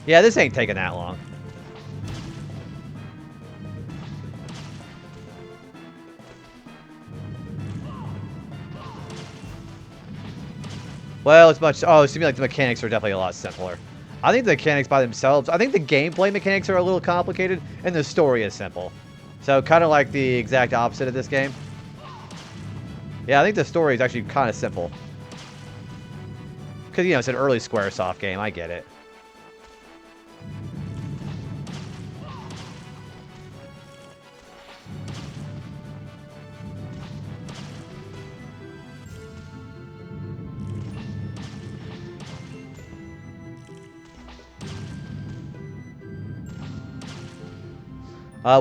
Yeah, this ain't taking that long. Well, it's much... Oh, it seems like the mechanics are definitely a lot simpler. I think the mechanics by themselves... I think the gameplay mechanics are a little complicated, and the story is simple. So, kind of like the exact opposite of this game. Yeah, I think the story is actually kind of simple. Because, you know, it's an early Squaresoft game. I get it.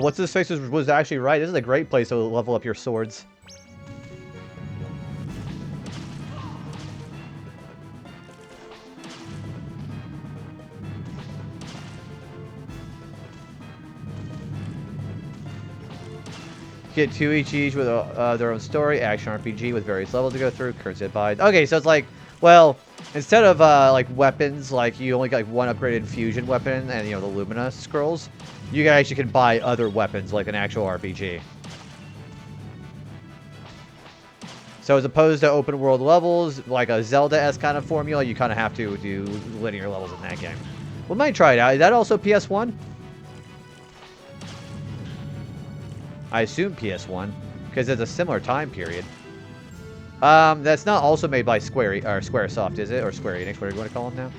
What's this face was actually right. This is a great place to level up your swords. Get 2 each with their own story, action RPG with various levels to go through, currency buys. Okay, so it's like, well, instead of like weapons, like you only got like one upgraded fusion weapon and, you know, the Lumina scrolls, you guys actually can buy other weapons like an actual RPG. So as opposed to open world levels, like a Zelda-esque kind of formula, you kind of have to do linear levels in that game. We might try it out. Is that also PS1? I assume PS1, because it's a similar time period. That's not also made by Squaresoft, is it? Or Square Enix, whatever you want to call them now.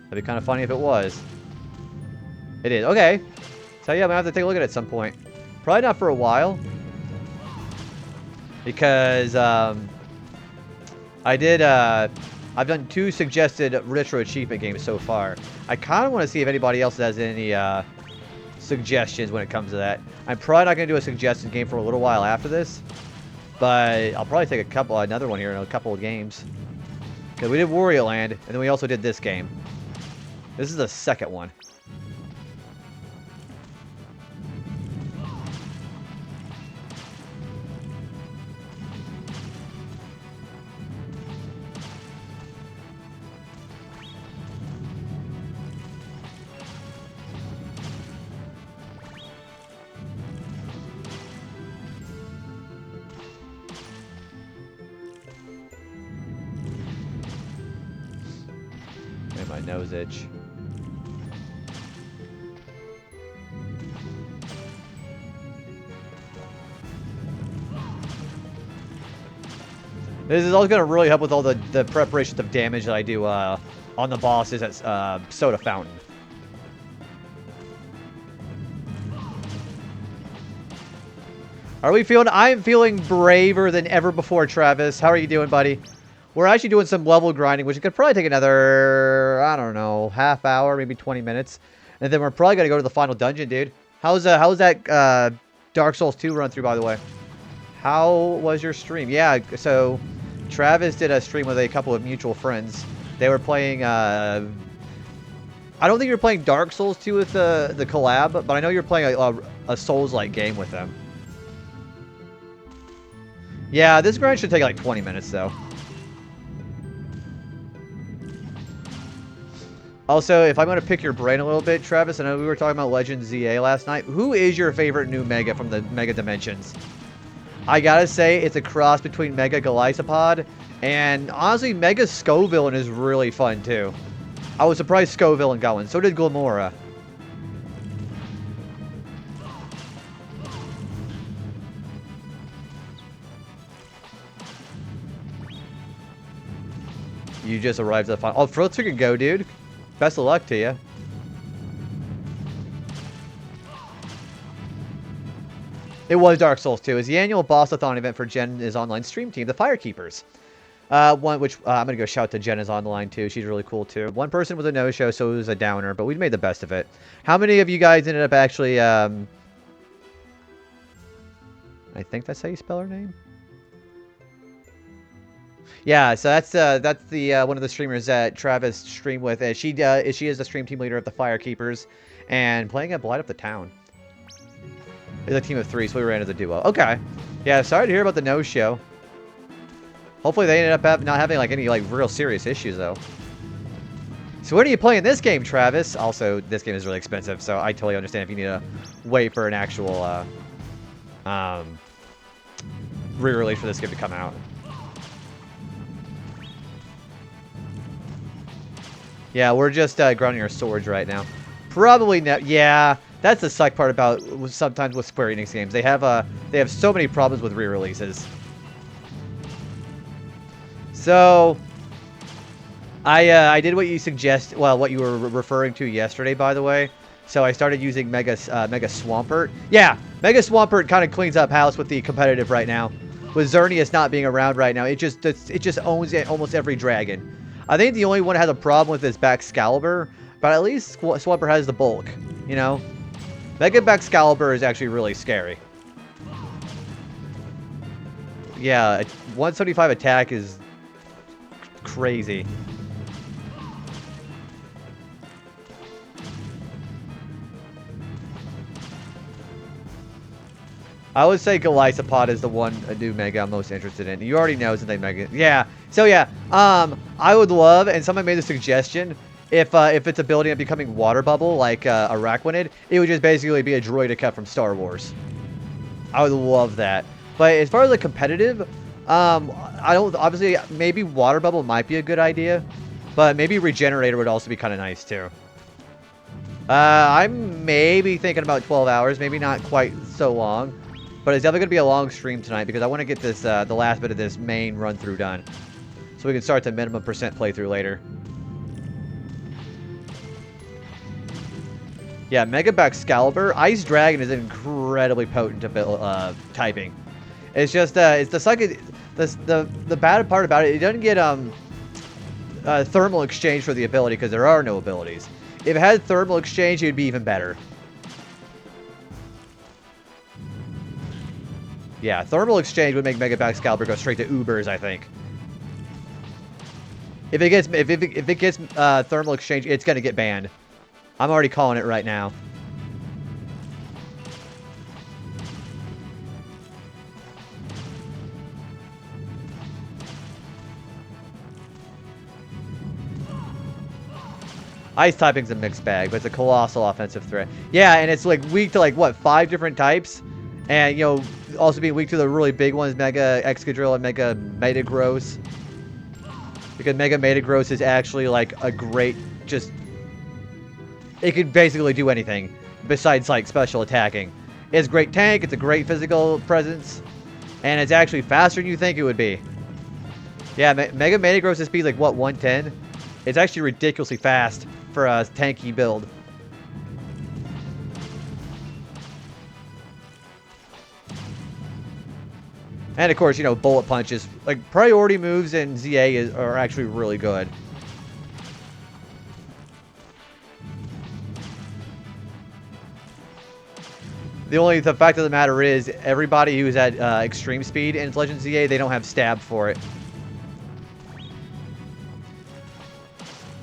That'd be kind of funny if it was. It is. Okay. So yeah, I'm going to have to take a look at it at some point. Probably not for a while. Because, I've done 2 suggested retro achievement games so far. I kind of want to see if anybody else has any, suggestions when it comes to that. I'm probably not going to do a suggested game for a little while after this. But I'll probably take another one here in a couple of games. Because we did Wario Land, and then we also did this game. This is the second one. My nose itch. This is also going to really help with all the preparations of damage that I do on the bosses at Soda Fountain. Are we feeling... I'm feeling braver than ever before, Travis. How are you doing, buddy? We're actually doing some level grinding, which could probably take another, I don't know, half hour, maybe 20 minutes. And then we're probably going to go to the final dungeon, dude. How's that Dark Souls 2 run through, by the way? How was your stream? Yeah, so Travis did a stream with a couple of mutual friends. They were playing, I don't think you were playing Dark Souls 2 with the collab, but I know you're playing a Souls-like game with them. Yeah, this grind should take like 20 minutes, though. Also, if I'm going to pick your brain a little bit, Travis, I know we were talking about Legend ZA last night. Who is your favorite new Mega from the Mega Dimensions? I gotta say, it's a cross between Mega Galisopod and, honestly, Mega Scovillain is really fun, too. I was surprised Scovillain got one. So did Glamora. You just arrived at the final... Oh, let's freaking go, dude. Best of luck to you. It was Dark Souls 2. It's the annual Bossathon event for Jen's online stream team, the Firekeepers. One which I'm going to go shout to Jenna's online, too. She's really cool, too. One person was a no-show, so it was a downer, but we made the best of it. How many of you guys ended up actually... I think that's how you spell her name? Yeah, so that's the one of the streamers that Travis streamed with. She is the stream team leader of the Firekeepers, and playing at Blight Up the Town. It's a team of 3, so we ran as a duo. Okay, yeah. Sorry to hear about the no-show. Hopefully they ended up not having like any like real serious issues though. So when are you playing this game, Travis? Also, this game is really expensive, so I totally understand if you need to wait for an actual re-release for this game to come out. Yeah, we're just grounding our swords right now. Probably not. Yeah, that's the suck part about sometimes with Square Enix games. They have so many problems with re-releases. So, I did what you suggest. Well, what you were referring to yesterday, by the way. So I started using Mega Swampert. Yeah, Mega Swampert kind of cleans up house with the competitive right now. With Xerneas not being around right now, it just owns almost every dragon. I think the only one that has a problem with is Baxcalibur, but at least Swampert has the bulk, you know? Mega Baxcalibur is actually really scary. Yeah, 175 attack is crazy. I would say Galisopod is the one new Mega I'm most interested in. You already know, isn't they, Mega? Yeah. So yeah, I would love, and someone made a suggestion, if its ability of becoming water bubble like Araquanid, it would just basically be a droidica from Star Wars. I would love that. But as far as the competitive, I don't obviously maybe water bubble might be a good idea, but maybe Regenerator would also be kind of nice too. I'm maybe thinking about 12 hours, maybe not quite so long. But it's definitely going to be a long stream tonight because I want to get this the last bit of this main run-through done. So we can start the minimum % playthrough later. Yeah, Mega Baxcalibur. Ice Dragon is incredibly potent typing. It's just, it's the bad part about it, it doesn't get thermal exchange for the ability because there are no abilities. If it had thermal exchange, it would be even better. Yeah, thermal exchange would make Mega Baxcalibur go straight to Ubers, I think. If it gets thermal exchange, it's gonna get banned. I'm already calling it right now. Ice typing's a mixed bag, but it's a colossal offensive threat. Yeah, and it's like weak to like what, 5 different types, and you know, also being weak to the really big ones, Mega Excadrill and Mega Metagross. Because Mega Metagross is actually like a great just... It could basically do anything besides, like, special attacking. It's a great tank, it's a great physical presence, and it's actually faster than you think it would be. Yeah, Mega Metagross' speed like, what, 110? It's actually ridiculously fast for a tanky build. And of course, you know, bullet punches. Like, priority moves in ZA are actually really good. The fact of the matter is, everybody who's at extreme speed in Legend ZA, they don't have stab for it.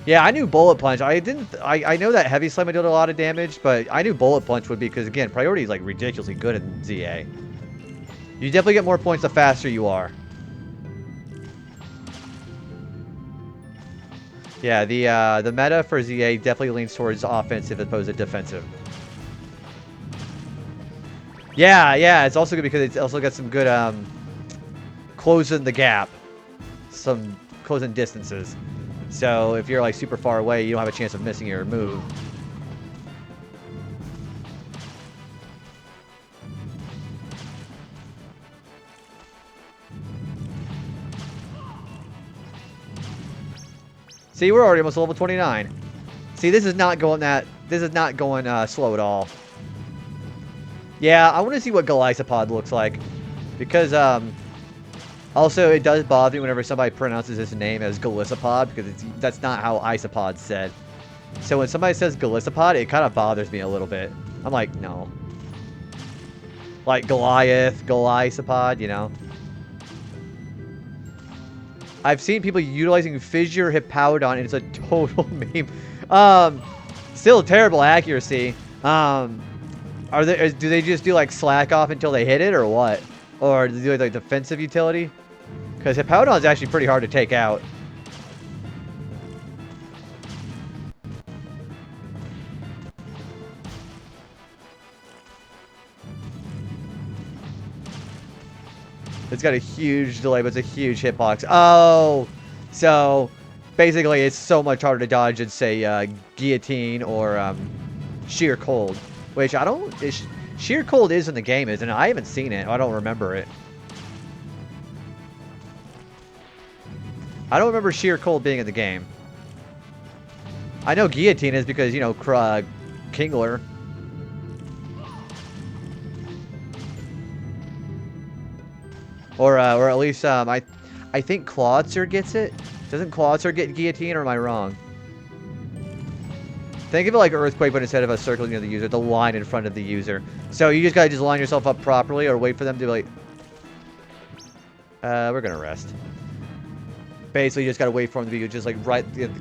Yeah, I knew Bullet Punch. I know that Heavy Slam did a lot of damage, but I knew Bullet Punch would be, because again, priority is like ridiculously good in ZA. You definitely get more points the faster you are. Yeah, the meta for ZA definitely leans towards offensive as opposed to defensive. Yeah, it's also good because it's also got some good closing the gap, some closing distances. So if you're like super far away, you don't have a chance of missing your move. See, we're already almost level 29. See, this is not going slow at all. Yeah, I want to see what Golisopod looks like, because also it does bother me whenever somebody pronounces his name as Golisopod, because that's not how Isopod's said. So when somebody says Golisopod, it kind of bothers me a little bit. I'm like, no. Like Goliath, Golisopod, you know. I've seen people utilizing Fissure Hippowdon, and it's a total meme. Still terrible accuracy. Do they just do like slack off until they hit it, or what? Or do they do like defensive utility? Because Hippowdon is actually pretty hard to take out. It's got a huge delay, but it's a huge hitbox. Oh, so basically it's so much harder to dodge than say Guillotine or Sheer Cold, which I don't. Sheer Cold is in the game, isn't it? I haven't seen it. I don't remember it. I don't remember Sheer Cold being in the game. I know Guillotine is because, you know, Kingler. Or at least, I think Clawitzer gets it. Doesn't Clawitzer get Guillotine, or am I wrong? Think of it like Earthquake, but instead of a circle near the user, the line in front of the user. So you just gotta line yourself up properly, or wait for them to like... we're gonna rest. Basically, you just gotta wait for them to be just like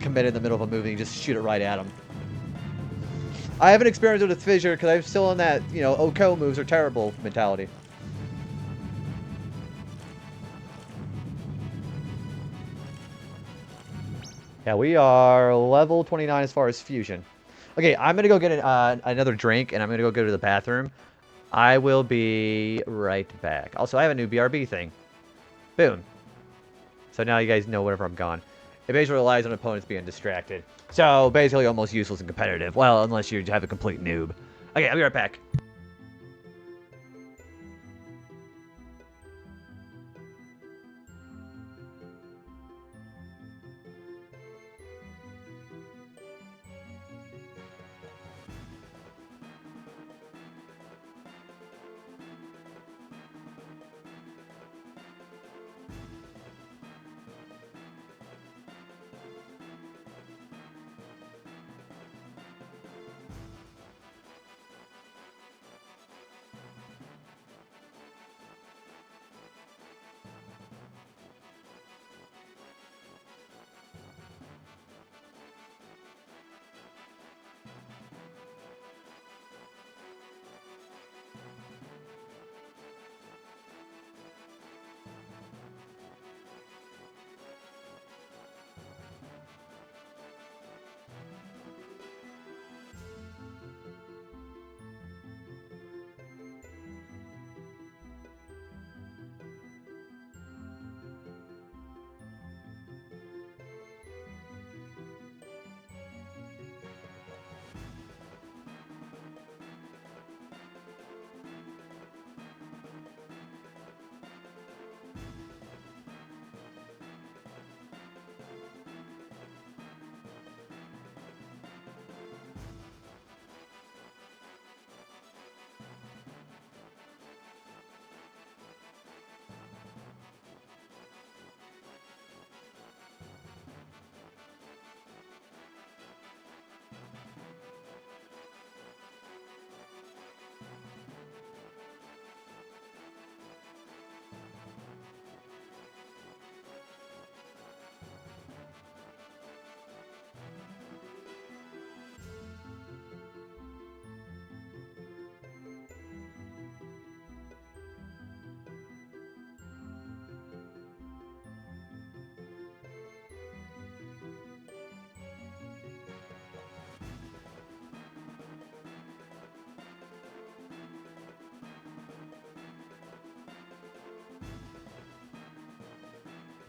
commit in the middle of a move, and you just shoot it right at them. I haven't experimented with Fissure, because I'm still in that, you know, Oko moves are terrible mentality. Yeah, we are level 29 as far as fusion. Okay, I'm gonna go get another drink, and I'm gonna go to the bathroom. I will be right back. Also, I have a new BRB thing. Boom. So now you guys know whenever I'm gone. It basically relies on opponents being distracted. So basically almost useless and competitive. Well, unless you have a complete noob. Okay, I'll be right back.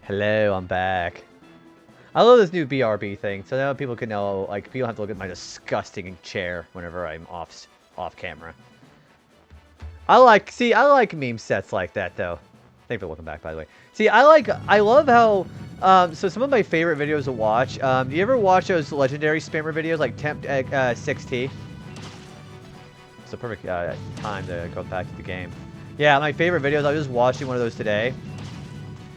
Hello, I'm back. I love this new BRB thing, so now people can know, like, people don't have to look at my disgusting chair whenever I'm off camera. I like meme sets like that, though. Thanks for welcome back, by the way. See, I love how, so some of my favorite videos to watch, do you ever watch those legendary spammer videos, like Temp 6T? It's a perfect time to go back to the game. Yeah, my favorite videos, I was just watching one of those today.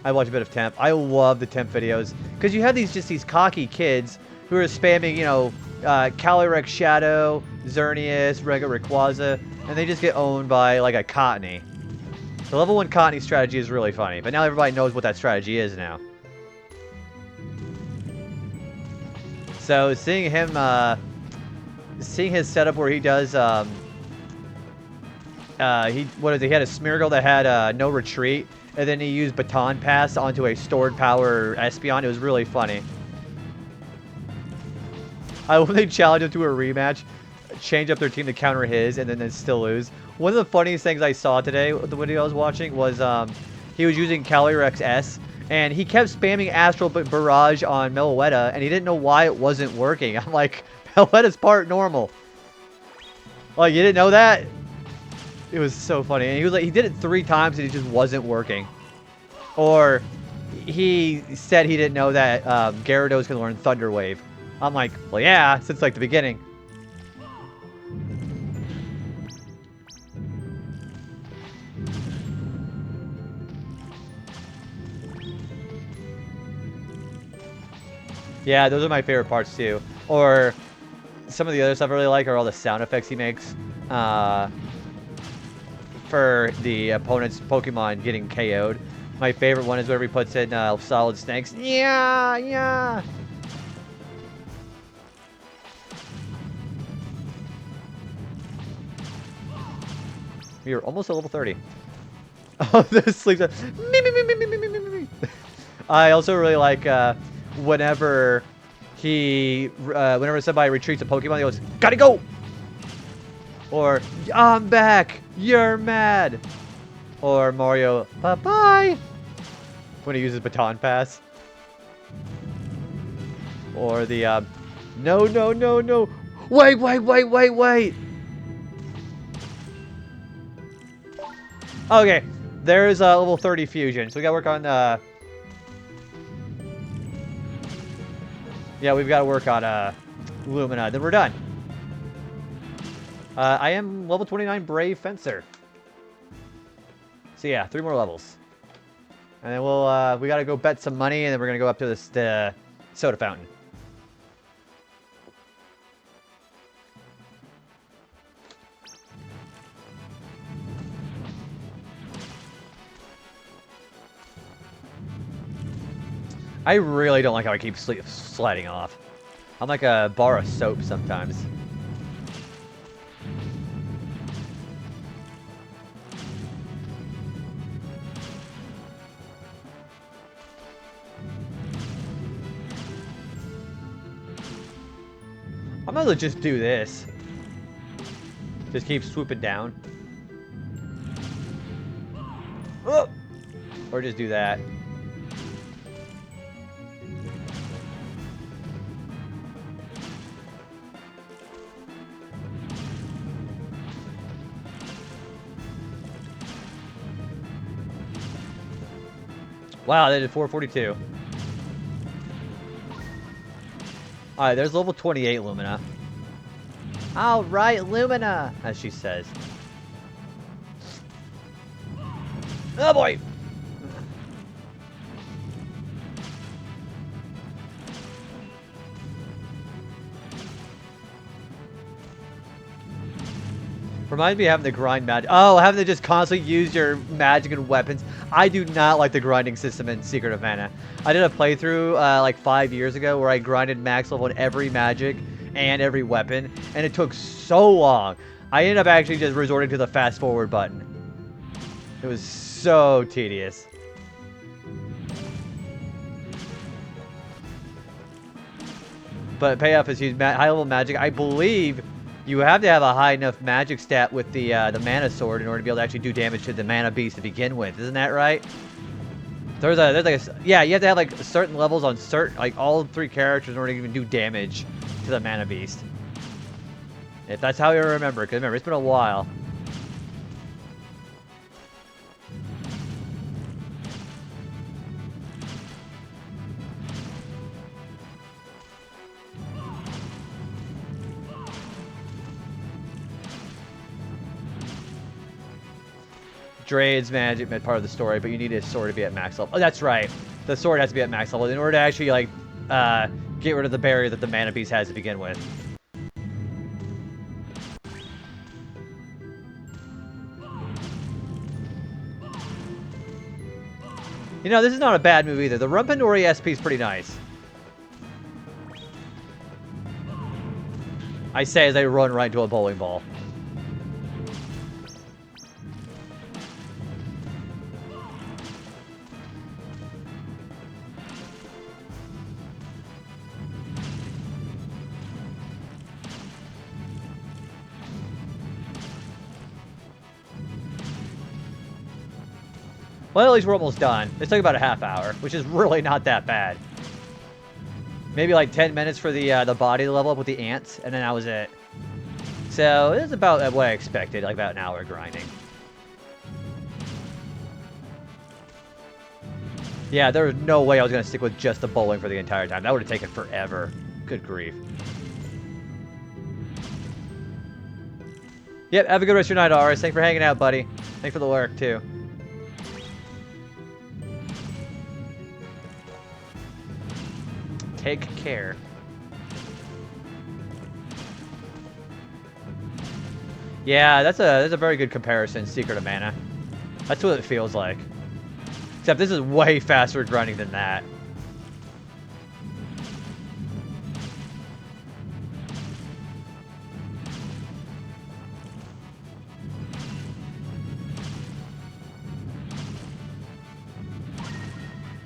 I watch a bit of Temp. I love the Temp videos because you have these cocky kids who are spamming, you know, Calyrex Shadow, Xerneas, Rega Rayquaza, and they just get owned by like a Cottony. The level 1 Cottony strategy is really funny, but now everybody knows what that strategy is now. So seeing him, seeing his setup where he does, he had a Smeargle that had no retreat. And then he used Baton Pass onto a stored power Espeon. It was really funny. I love they challenge him to a rematch, change up their team to counter his, and then still lose. One of the funniest things I saw today, the video I was watching, was he was using Calyrex S, and he kept spamming Astral Barrage on Meloetta, and he didn't know why it wasn't working. I'm like, Meloetta's part normal. Like, you didn't know that? It was so funny. And he was like, he did it 3 times and it just wasn't working. Or he said he didn't know that Gyarados can learn Thunder Wave. I'm like, well, yeah, since like the beginning. Yeah, those are my favorite parts too. Or some of the other stuff I really like are all the sound effects he makes. For the opponent's Pokemon getting KO'd. My favorite one is where he puts in Solid Snakes. Yeah, yeah. You're almost at level 30. Oh, this sleeps. Me. I also really like whenever somebody retreats a Pokemon, he goes, "Gotta go!" Or, "I'm back! You're mad!" Or Mario, "Bye-bye!" when he uses Baton Pass. Or the, No! Wait! Okay, there's level 30 Fusion, so we gotta work on, yeah, we've gotta work on, Lumina, then we're done. I am level 29 Brave Fencer. So yeah, 3 more levels. And then we gotta go bet some money, and then we're gonna go up to the soda fountain. I really don't like how I keep sliding off. I'm like a bar of soap sometimes. I might as well just do this. Just keep swooping down. Oh! Or just do that. Wow, they did 442. Alright, there's level 28 Lumina. Alright, Lumina, as she says. Oh boy! Reminds me of having to grind magic. Oh, having to just constantly use your magic and weapons. I do not like the grinding system in Secret of Mana. I did a playthrough like 5 years ago where I grinded max level on every magic and every weapon, and it took so long. I ended up actually just resorting to the fast forward button. It was so tedious. But payoff is huge. High level magic. I believe you have to have a high enough magic stat with the mana sword in order to be able to actually do damage to the mana beast to begin with. Isn't that right? There's like yeah, you have to have like certain levels on certain, like all 3 characters in order to even do damage to the mana beast. If that's how you remember, because remember, it's been a while. Drade's magic meant part of the story, but you need his sword to be at max level. Oh, that's right. The sword has to be at max level in order to actually, like, get rid of the barrier that the mana beast has to begin with. You know, this is not a bad move either. The Rumpandori SP is pretty nice. I say as I run right into a bowling ball. Well, at least we're almost done. It took about a half hour, which is really not that bad. Maybe like 10 minutes for the body to level up with the ants, and then that was it. So it was about what I expected, like about an hour grinding. Yeah, there was no way I was going to stick with just the bowling for the entire time. That would have taken forever. Good grief. Yep, have a good rest of your night, Aris. Thanks for hanging out, buddy. Thanks for the lurk, too. Take care. Yeah, that's a very good comparison, Secret of Mana. That's what it feels like. Except this is way faster grinding than that.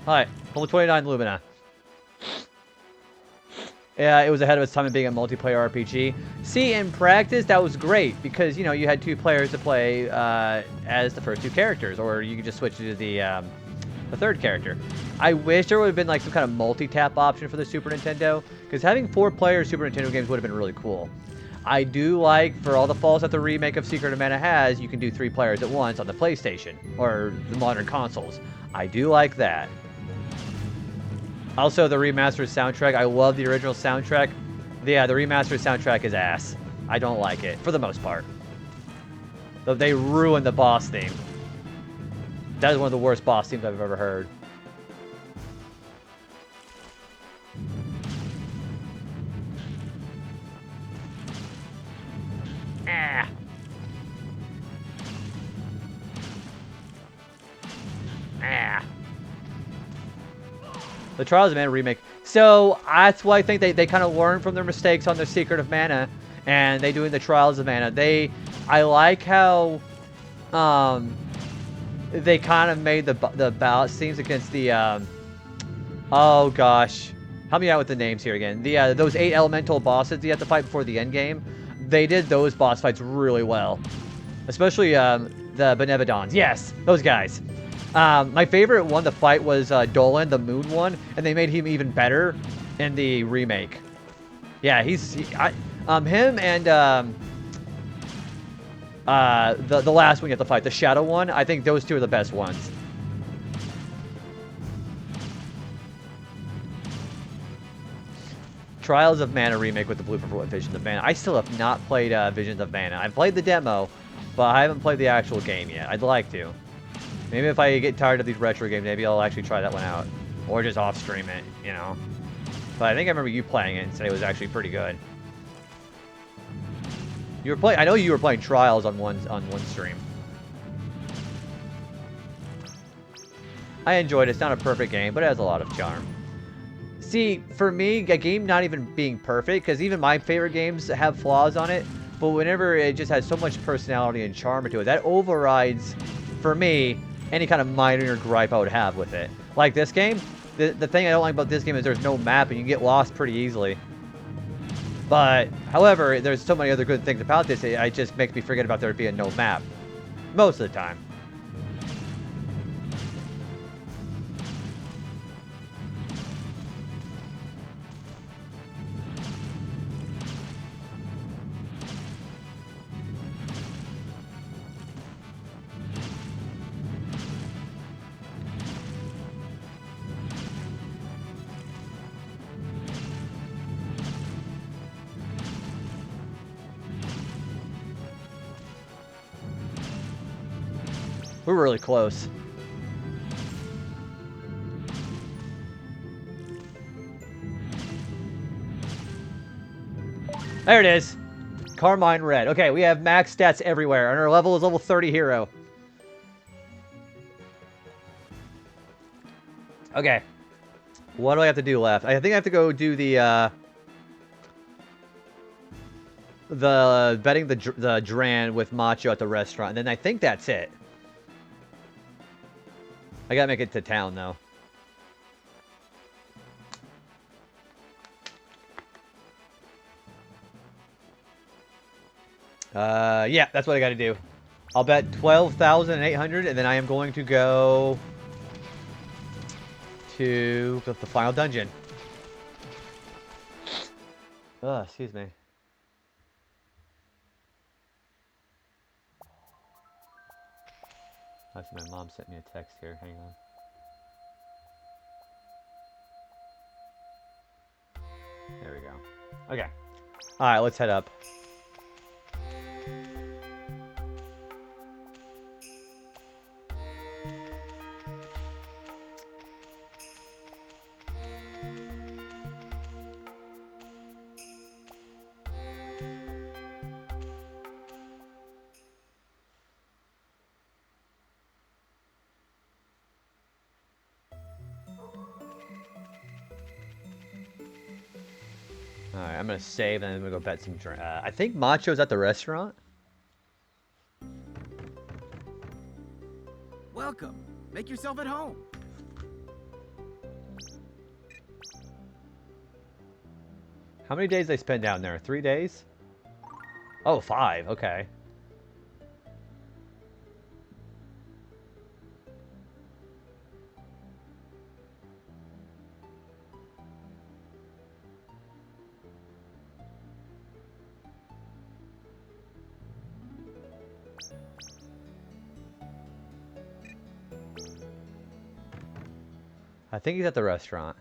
Alright, level 29 Lumina. Yeah, it was ahead of its time in being a multiplayer RPG. See, in practice, that was great because, you know, you had 2 players to play as the first 2 characters, or you could just switch to the 3rd character. I wish there would have been like some kind of multi-tap option for the Super Nintendo, because having 4-player Super Nintendo games would have been really cool. I do like, for all the faults that the remake of Secret of Mana has, you can do 3 players at once on the PlayStation, or the modern consoles. I do like that. Also, the remastered soundtrack. I love the original soundtrack. Yeah, the remastered soundtrack is ass. I don't like it, for the most part. Though they ruined the boss theme. That is one of the worst boss themes I've ever heard. Ah. Ah. The Trials of Mana remake. So that's why I think they kind of learned from their mistakes on their Secret of Mana, and they doing the Trials of Mana. I like how they kind of made the ballot scenes against the oh gosh, help me out with the names here again. The those 8 elemental bosses you have to fight before the end game. They did those boss fights really well, especially the Benevodons. Yes, those guys. My favorite one to fight was Dolan, the moon one, and they made him even better in the remake. Yeah, him and the last one you have to fight, the Shadow one. I think those 2 are the best ones. Trials of Mana remake with the blueprint for Visions of Mana. I still have not played Visions of Mana. I've played the demo, but I haven't played the actual game yet. I'd like to. Maybe if I get tired of these retro games, maybe I'll actually try that one out. Or just off-stream it, you know. But I think I remember you playing it and said it was actually pretty good. I know you were playing Trials on one stream. I enjoyed it. It's not a perfect game, but it has a lot of charm. See, for me, a game not even being perfect, because even my favorite games have flaws on it, but whenever it just has so much personality and charm to it, that overrides, for me, any kind of minor gripe I would have with it. Like this game, the thing I don't like about this game is there's no map and you can get lost pretty easily. But, however, there's so many other good things about this, it just makes me forget about there being no map. Most of the time. We're really close. There it is. Carmine Red. Okay, we have max stats everywhere, and our level is level 30 hero. Okay. What do I have to do left? I think I have to go do the betting the Dran with Macho at the restaurant, and then I think that's it. I gotta make it to town, though. Yeah, that's what I gotta do. I'll bet 12,800, and then I am going to go to the final dungeon. Excuse me. I see my mom sent me a text here. Hang on. There we go. Okay. Alright, let's head up. Alright, I'm gonna save and then I'm gonna go bet some drink. I think Macho's at the restaurant. Welcome. Make yourself at home. How many days they spend down there? 3 days? Oh, 5. Okay. I think he's at the restaurant.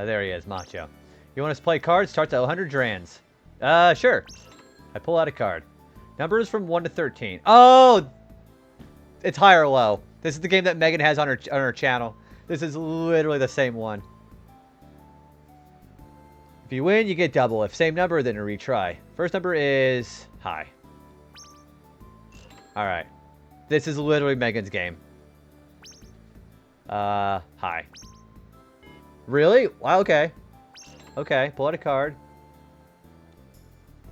There he is, Macho. You want us to play cards? Starts at 100 Drans. Sure. I pull out a card. Numbers from 1 to 13. Oh! It's high or low. This is the game that Megan has on her channel. This is literally the same one. If you win, you get double. If same number, then a retry. First number is high. Alright. This is literally Megan's game. High. Really? Wow, okay. Okay, pull out a card.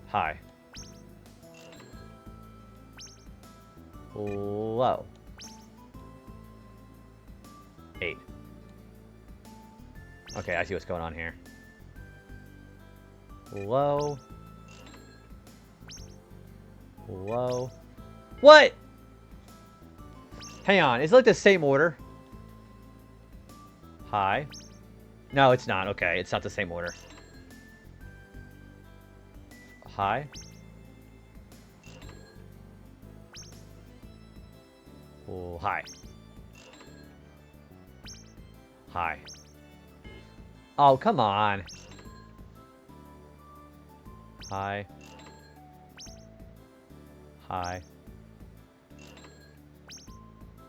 High. Low. 8. Okay, I see what's going on here. Low. Low. What? Hang on, is it like the same order? High. No, it's not. Okay, it's not the same order. High. Oh, high. High. Oh, come on. High. High.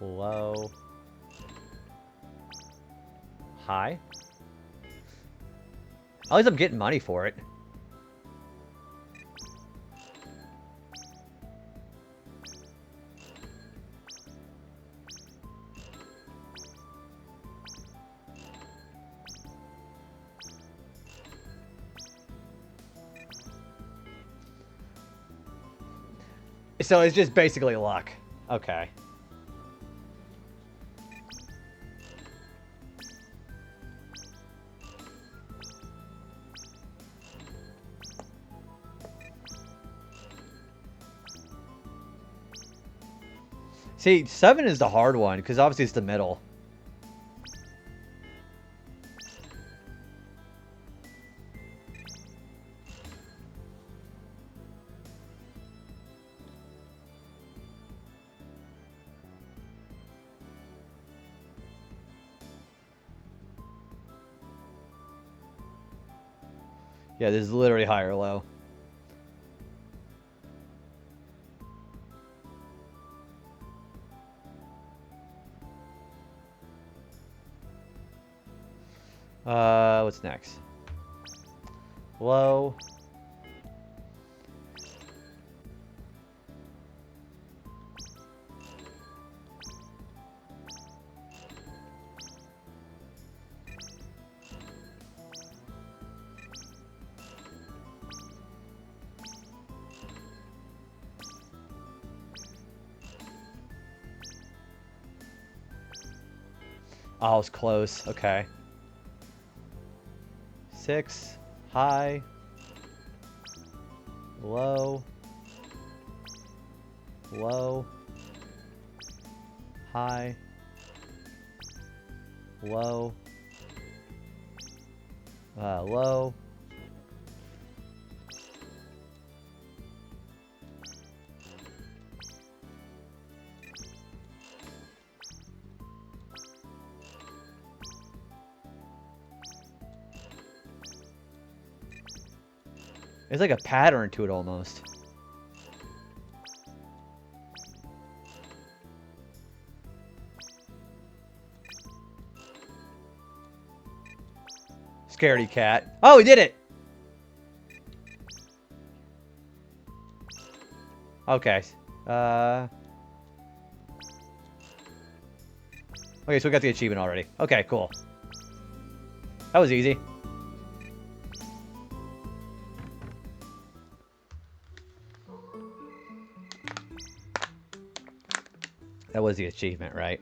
Low. High. At least I'm getting money for it. So it's just basically luck. Okay. See, 7 is the hard one, because obviously it's the middle. Yeah, this is literally high or low. What's next? Low. Oh, it's close. Okay. 6. High. Low. Low. High. Low. Low. There's like a pattern to it almost. Scaredy cat. Oh, we did it! Okay. Okay, so we got the achievement already. Okay, cool. That was easy. That was the achievement, right?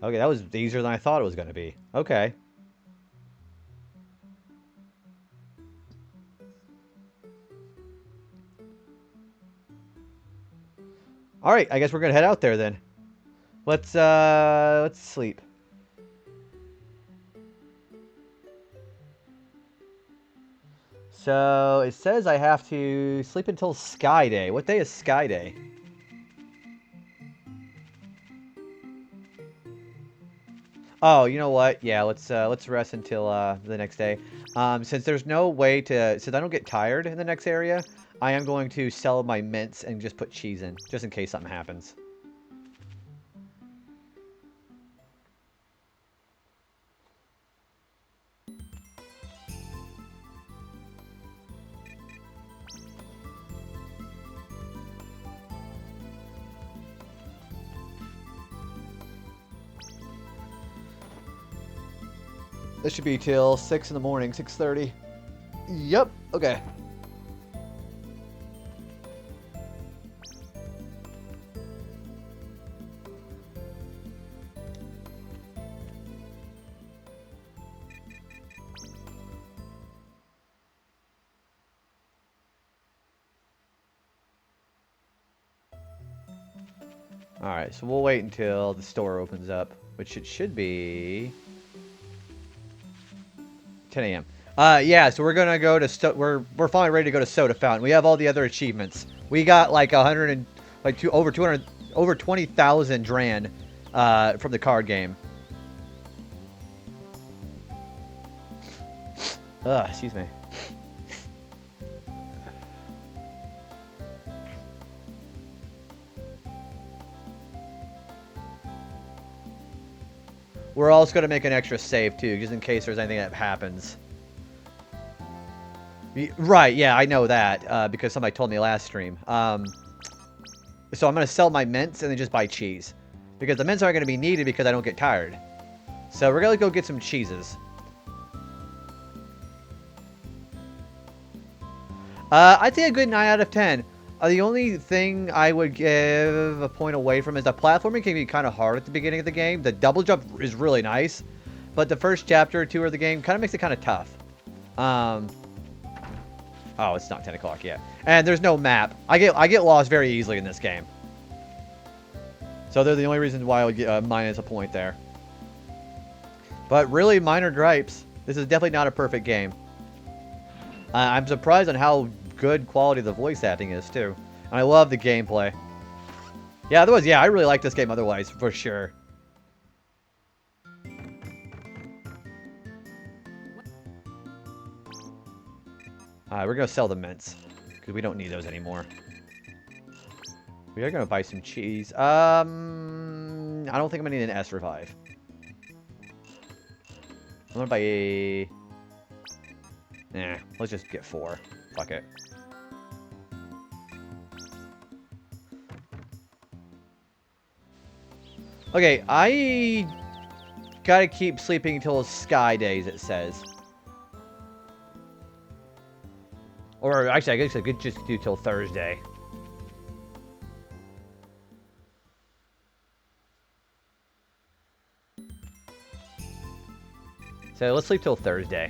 Okay, that was easier than I thought it was going to be. Okay. All right, I guess we're going to head out there then. Let's sleep. So, it says I have to sleep until Sky Day. What day is Sky Day? Oh, you know what? Yeah, let's rest until the next day. Since there's no way to, since I don't get tired in the next area, I am going to sell my mints and just put cheese in, just in case something happens. This should be till 6 in the morning, 6:30. Yep, okay. Alright, so we'll wait until the store opens up, which it should be 10 a.m. Yeah, so we're gonna go to we're finally ready to go to Soda Fountain. We have all the other achievements. We got like 100 and like over 200 over 20,000 Dran from the card game. Excuse me. We're also going to make an extra save, too, just in case there's anything that happens. Right, yeah, I know that, because somebody told me last stream. So I'm going to sell my mints and then just buy cheese. Because the mints aren't going to be needed because I don't get tired. So we're going to go get some cheeses. I'd say a good 9 out of 10. The only thing I would give a point away from is the platforming can be kind of hard at the beginning of the game. The double jump is really nice, but the first chapter or two of the game kind of makes it kind of tough. Oh, it's not 10 o'clock yet. And there's no map. I get lost very easily in this game. So they're the only reasons why I would get minus a point there. But really minor gripes. This is definitely not a perfect game. I'm surprised on how good quality the voice acting is too. And I love the gameplay. Yeah, otherwise, yeah, I really like this game otherwise, for sure. Alright, we're gonna sell the mints. Because we don't need those anymore. We are gonna buy some cheese. I don't think I'm gonna need an S revive. I'm gonna buy a... Nah, let's just get 4. Fuck it. Okay, I gotta keep sleeping until Sky Days, it says. Or actually, I guess I could just do till Thursday. So let's sleep till Thursday.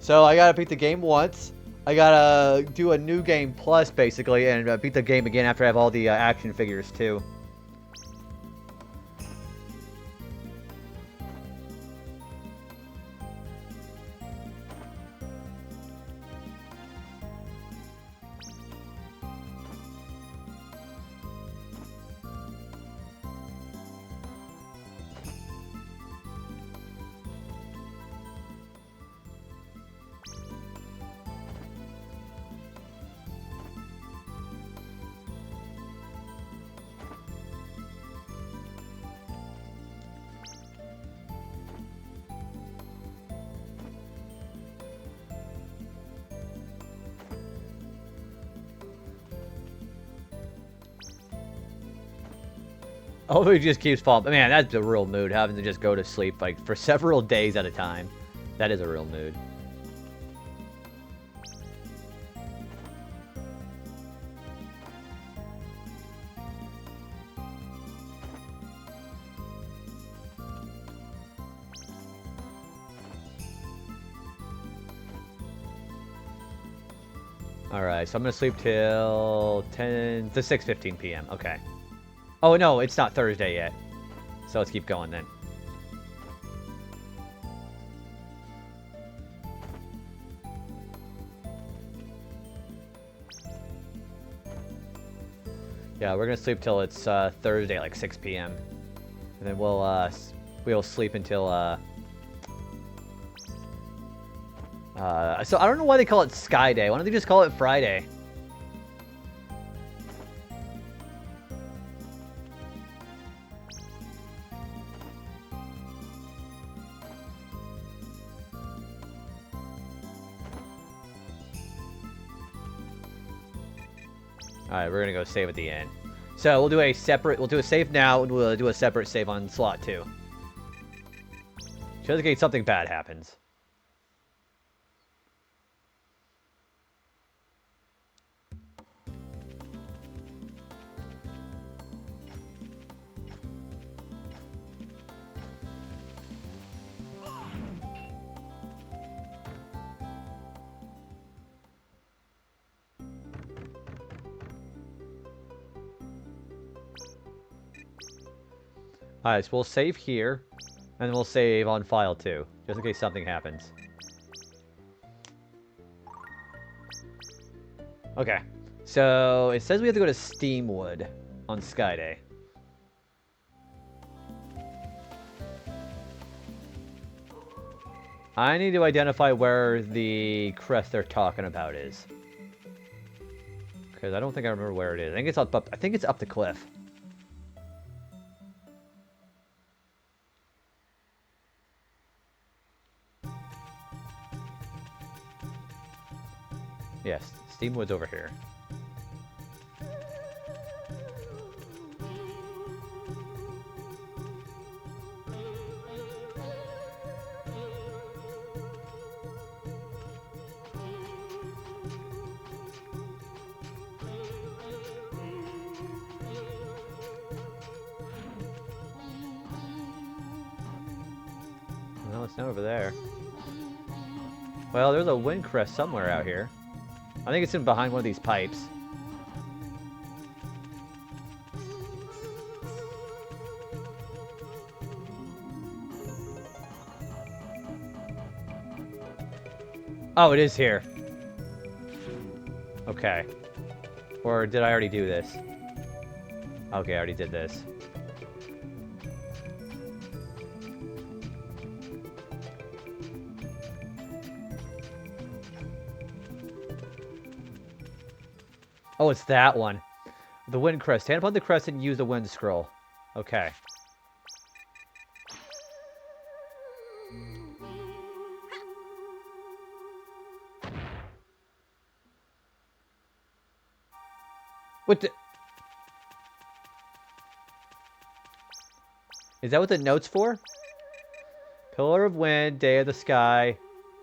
So I gotta beat the game once. I gotta do a new game plus, basically, and beat the game again after I have all the action figures, too. Oh, it just keeps falling. Man, that's a real mood, having to just go to sleep like for several days at a time. That is a real mood. Alright, so I'm gonna sleep till 6:15 p.m. Okay. Oh, no, it's not Thursday yet. So let's keep going then. Yeah, we're gonna sleep till it's Thursday, like 6 p.m. And then we'll sleep until so I don't know why they call it Sky Day. Why don't they just call it Friday? Alright, we're gonna go save at the end. So we'll do a save now, and we'll do a separate save on slot 2. Just in case something bad happens. Alright, so we'll save here, and then we'll save on file 2, just in case something happens. Okay, so it says we have to go to Steamwood on Skyday. I need to identify where the crest they're talking about is. Because I don't think I remember where it is. I think it's up the cliff. Yes, Steamwood's over here. No, it's not over there. Well, there's a wind crest somewhere out here. I think it's in behind one of these pipes. Oh, it is here. Okay. Or did I already do this? Okay, I already did this. Oh, it's that one. The wind crest. Stand upon the crest and use the wind scroll. Okay. What the... Is that what the note's for? Pillar of wind, day of the sky,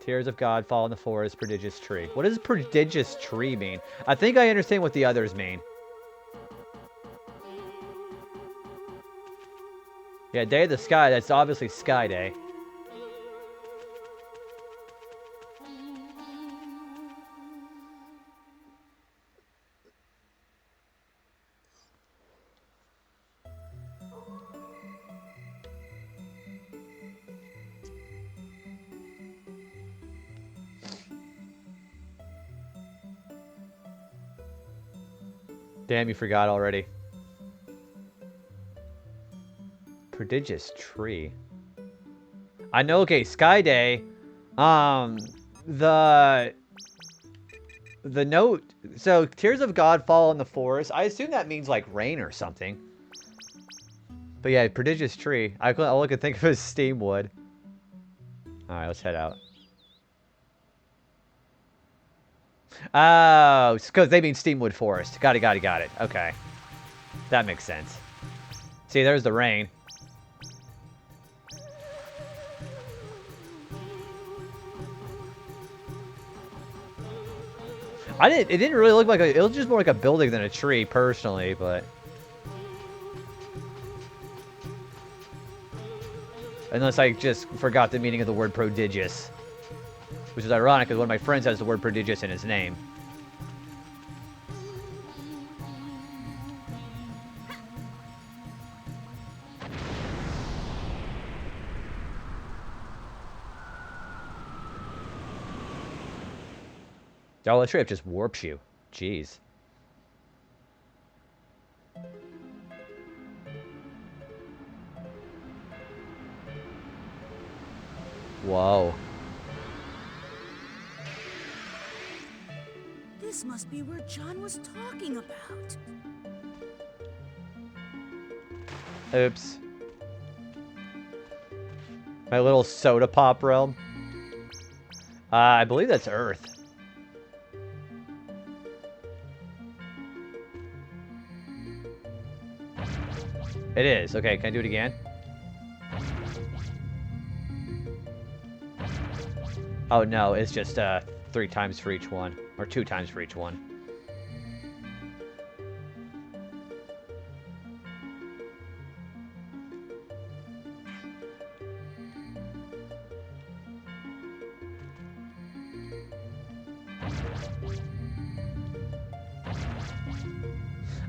tears of God fall in the forest, prodigious tree. What does prodigious tree mean? I think I understand what the others mean. Yeah, day of the sky, that's obviously sky day. Damn, you forgot already. Prodigious tree. I know, okay, Sky Day. The note, so tears of God fall in the forest. I assume that means like rain or something. But yeah, prodigious tree. All I could think of is steam wood. All right, let's head out. Oh, because they mean Steamwood Forest. Got it. Okay. That makes sense. See, there's the rain. It didn't really look like it was just more like a building than a tree, personally, but... Unless I just forgot the meaning of the word prodigious. Which is ironic, because one of my friends has the word prodigious in his name. Oh, the trip just warps you. Jeez. Whoa. This must be where John was talking about. Oops. My little soda pop realm. I believe that's Earth. It is. Okay, can I do it again? Oh, no, it's just 3 times for each one. Or 2 times for each one.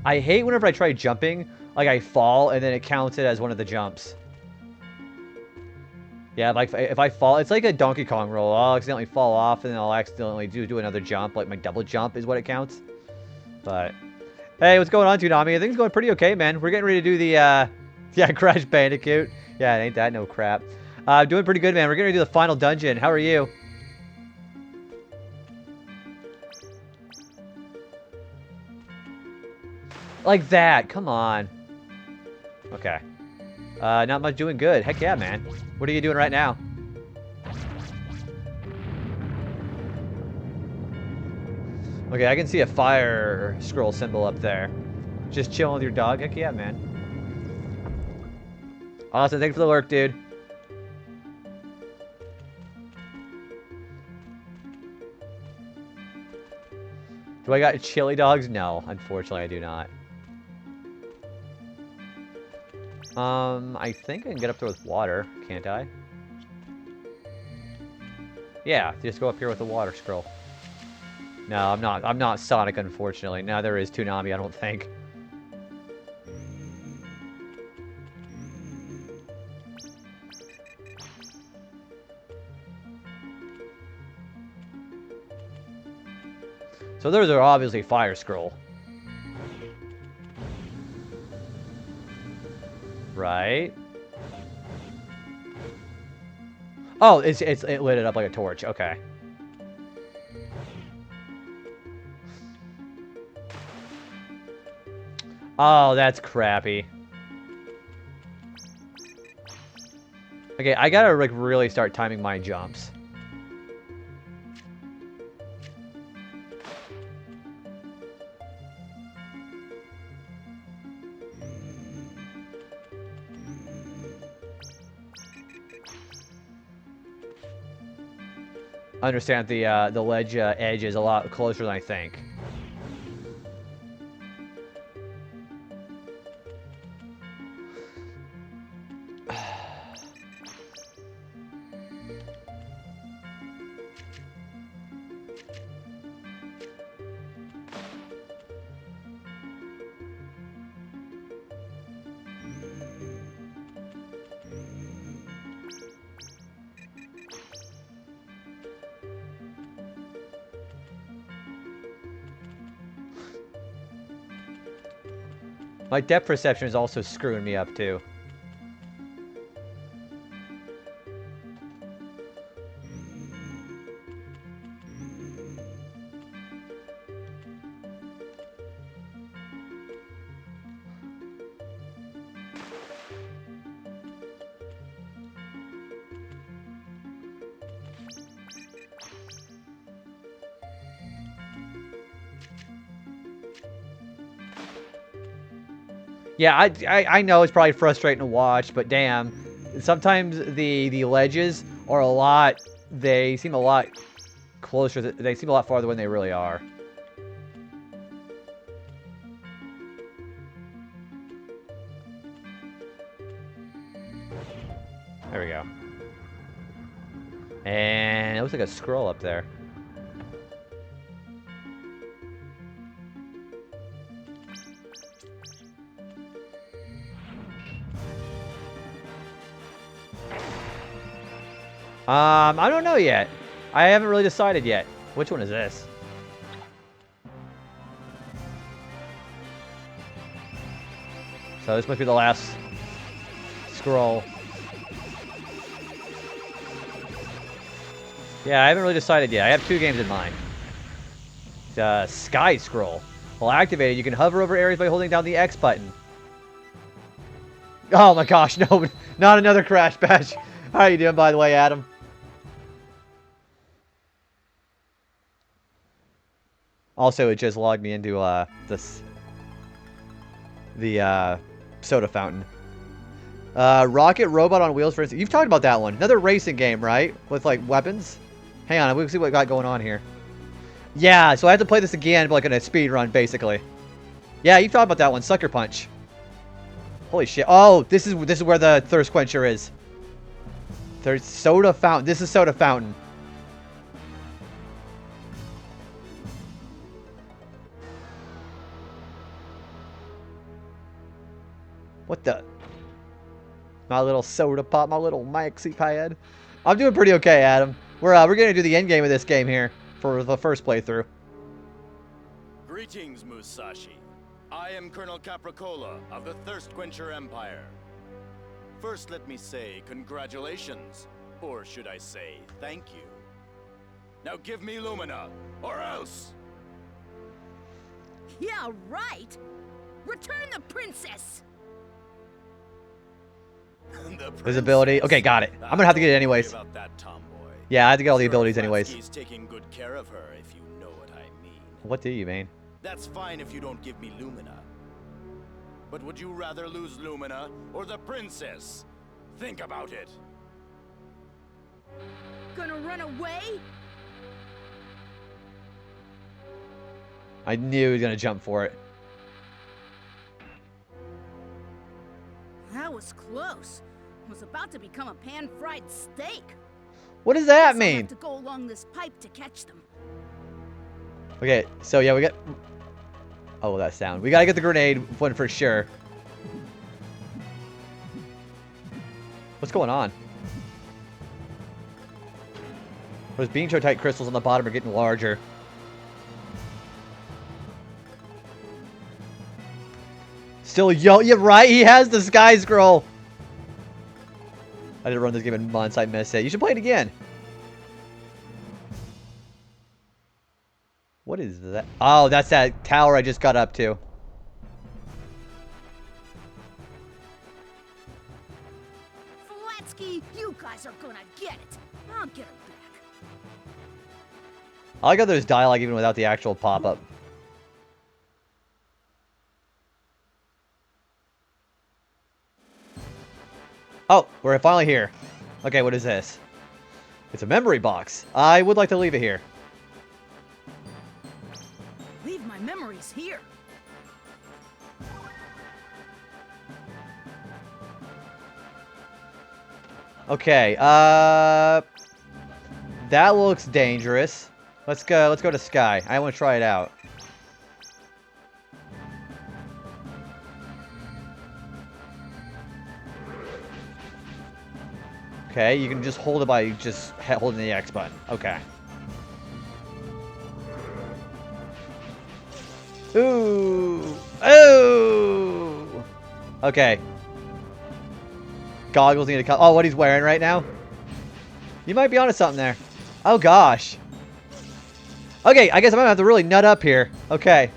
I hate whenever I try jumping, like I fall, and then it counts it as one of the jumps. Yeah, like if I fall, it's like a Donkey Kong roll. I'll accidentally fall off, and then I'll accidentally do another jump. Like my double jump is what it counts. But hey, what's going on, Toonami? I think it's going pretty okay, man. We're getting ready to do the yeah, Crash Bandicoot. Yeah, it ain't that no crap. Doing pretty good, man. We're getting ready to do the final dungeon. How are you? Like that. Come on. Okay. Not much doing good. Heck yeah, man. What are you doing right now? Okay, I can see a fire scroll symbol up there. Just chilling with your dog? Heck yeah, man. Awesome. Thanks for the lurk, dude. Do I got chili dogs? No, unfortunately I do not. I think I can get up there with water, can't I? Yeah, just go up here with the water scroll. No, I'm not Sonic, unfortunately. Neither is Toonami, I don't think. So those are obviously fire scroll. Right? Oh, it lit it up like a torch. Okay. Oh, that's crappy. Okay, I gotta like really start timing my jumps. I understand the ledge edge is a lot closer than I think. My depth perception is also screwing me up too. Yeah, I know it's probably frustrating to watch, but damn, sometimes the ledges are a lot. They seem a lot closer. They seem a lot farther than they really are. There we go. And it looks like a scroll up there. I don't know yet. I haven't really decided yet. Which one is this? So this must be the last scroll. Yeah, I haven't really decided yet. I have 2 games in mind. The Sky Scroll. While activated, you can hover over areas by holding down the X button. Oh my gosh, no, not another crash patch. How you doing, by the way, Adam? Also, it just logged me into the soda fountain. Rocket Robot on Wheels, for instance. You've talked about that one. Another racing game, right? With, like, weapons? Hang on, we'll see what we got going on here. Yeah, so I have to play this again, like in a speed run, basically. Yeah, you've talked about that one. Sucker Punch. Holy shit. Oh, this is where the Thirst Quencher is. There's Soda Fountain. This is Soda Fountain. What the? My little soda pop, my little maxi pad. I'm doing pretty okay, Adam. We're gonna do the end game of this game here for the first playthrough. Greetings, Musashi. I am Colonel Capricola of the Thirst Quencher Empire. First, let me say congratulations, or should I say thank you. Now give me Lumina, or else! Yeah, right. Return the princess. Visibility. Okay, got it. I'm gonna have to get it anyways. About that tomboy. Yeah, I have to get all the abilities anyways. He's taking good care of her, if you know what I mean. What do you mean? That's fine if you don't give me Lumina. But would you rather lose Lumina or the princess? Think about it. Gonna run away? I knew he was gonna jump for it. That was close. Was about to become a pan-fried steak. What does that Guess I'll mean? have to go along this pipe to catch them. Okay, so yeah, we got... Oh, that sound. We gotta get the grenade one for sure. What's going on? Those bean tight crystals on the bottom are getting larger. Still yo, yeah, right? He has the Sky Scroll. I didn't run this game in months. I miss it. You should play it again. What is that? Oh, that's that tower I just got up to. Fletsky, you guys are gonna get it. I'll get her back. I like how there's dialogue even without the actual pop-up. Oh, we're finally here. Okay, what is this? It's a memory box. I would like to leave it here. Leave my memories here. Okay, that looks dangerous. Let's go to Sky. I want to try it out. Okay, you can just hold it by just holding the X button. Okay. Ooh! Ooh! Okay. Goggles need to come. Oh, what he's wearing right now? You might be onto something there. Oh, gosh. Okay, I guess I'm gonna have to really nut up here. Okay.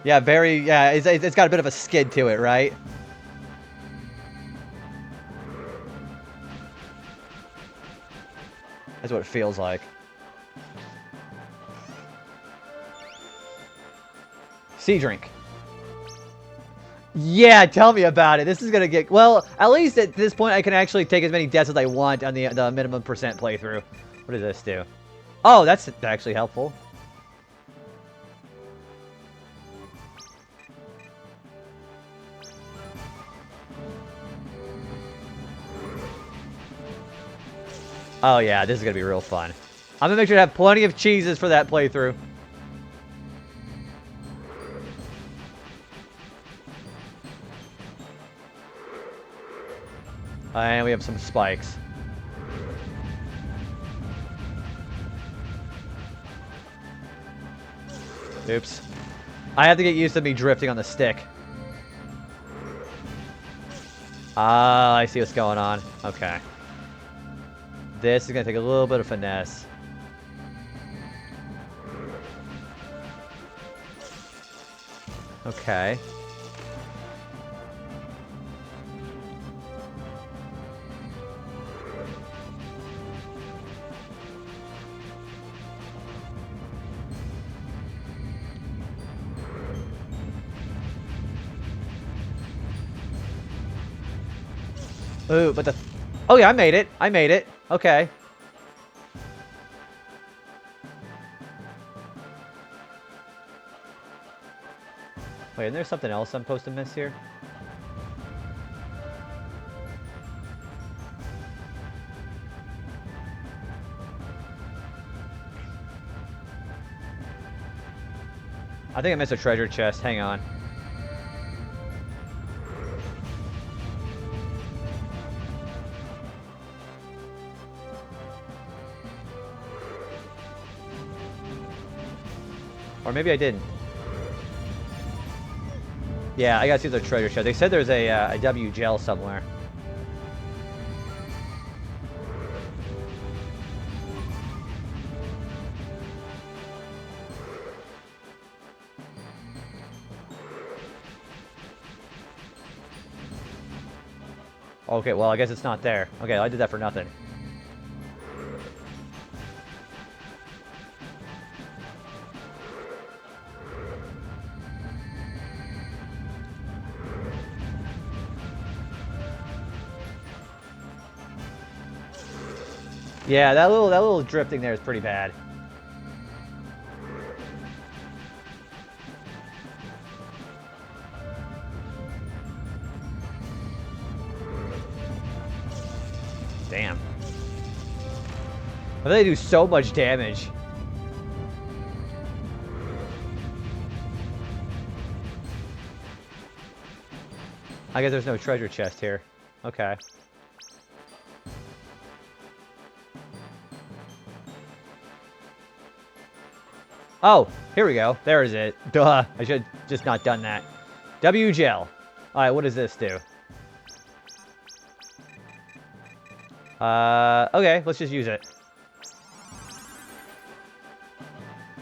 Yeah, yeah, it's got a bit of a skid to it, right? That's what it feels like. Sea drink. Yeah, tell me about it. This is gonna get... Well, at least at this point, I can actually take as many deaths as I want on the minimum percent playthrough. What does this do? Oh, that's actually helpful. Oh yeah, this is gonna be real fun. I'm gonna make sure to have plenty of cheeses for that playthrough. And we have some spikes. Oops. I have to get used to me drifting on the stick. Ah, I see what's going on. Okay. This is going to take a little bit of finesse. Okay. Ooh, but the... Oh yeah, I made it. I made it. Okay. Wait, isn't there something else I'm supposed to miss here? I think I missed a treasure chest. Hang on. Or maybe I didn't. Yeah, I gotta see the treasure chest. They said there's a W gel somewhere. Okay, well, I guess it's not there. Okay, I did that for nothing. Yeah, that little drifting there is pretty bad. Damn. I think they do so much damage. I guess there's no treasure chest here. Okay. Oh, here we go. There is it. Duh. I should have just not done that. W gel. Alright, what does this do? Okay, let's just use it.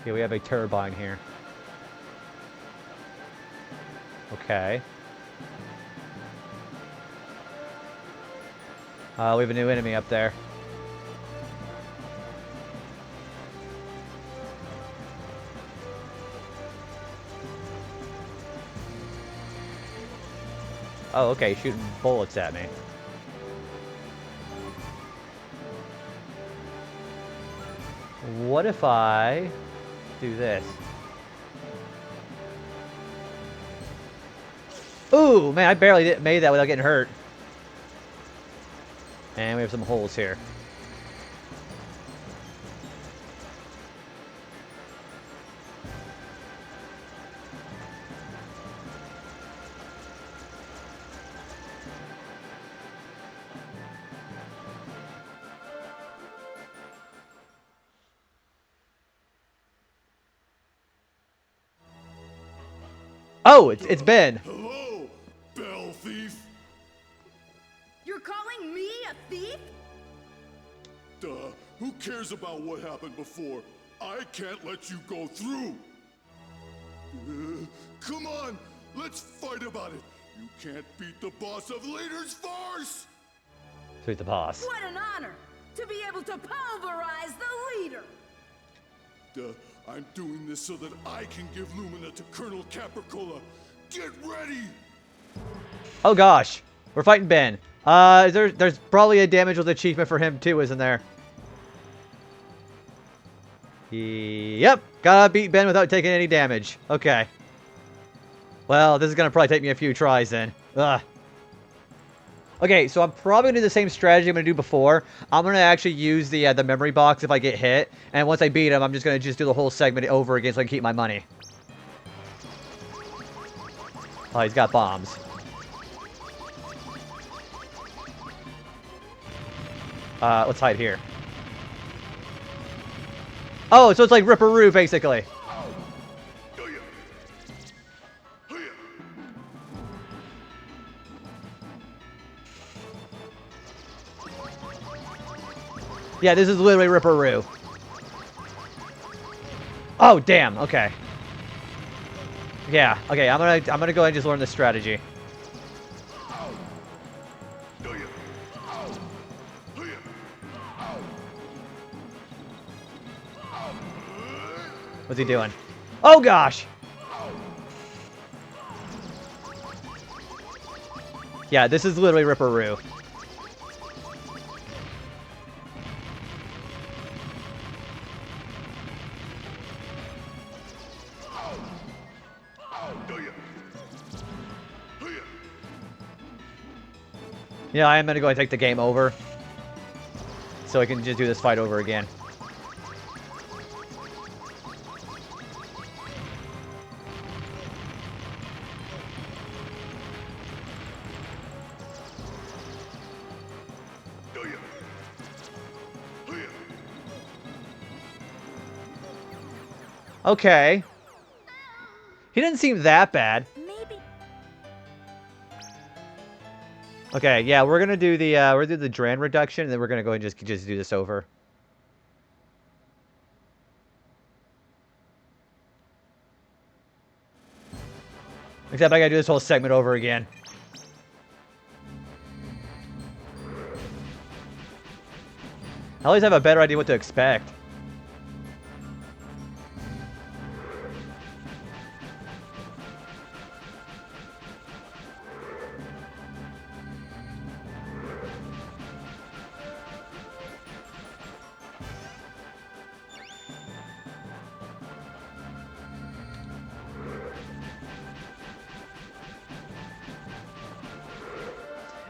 Okay, we have a turbine here. Okay. We have a new enemy up there. Oh, okay, shooting bullets at me. What if I do this? Ooh, man, I barely made that without getting hurt. And we have some holes here. Oh, it's Ben. Hello, bell thief. You're calling me a thief? Duh, who cares about what happened before? I can't let you go through. Come on, let's fight about it. You can't beat the boss of Leader's Farce. Who's the boss? What an honor to be able to pulverize the leader. Duh, I'm doing this so that I can give Lumina to Colonel Capricola. Get ready! Oh gosh, we're fighting Ben. There's probably a damage with achievement for him too, isn't there? Yep, gotta beat Ben without taking any damage. Okay. Well, this is gonna probably take me a few tries then. Ugh. Okay, so I'm probably gonna do the same strategy I'm gonna do before. I'm gonna actually use the memory box if I get hit, and once I beat him, I'm just gonna do the whole segment over again so I can keep my money. Oh, he's got bombs. Let's hide here. Oh, so it's like Ripperoo, basically. Yeah, this is literally Ripperoo. Oh, damn. Okay. Yeah. Okay. I'm gonna go ahead and just learn this strategy. What's he doing? Oh gosh. Yeah, this is literally Ripperoo. Yeah, I am gonna go and take the game over, so I can just do this fight over again. Okay. He didn't seem that bad. Maybe. Okay, yeah, we're gonna do the Dran reduction, and then we're gonna go and just do this over. Except I gotta do this whole segment over again. I always have a better idea what to expect.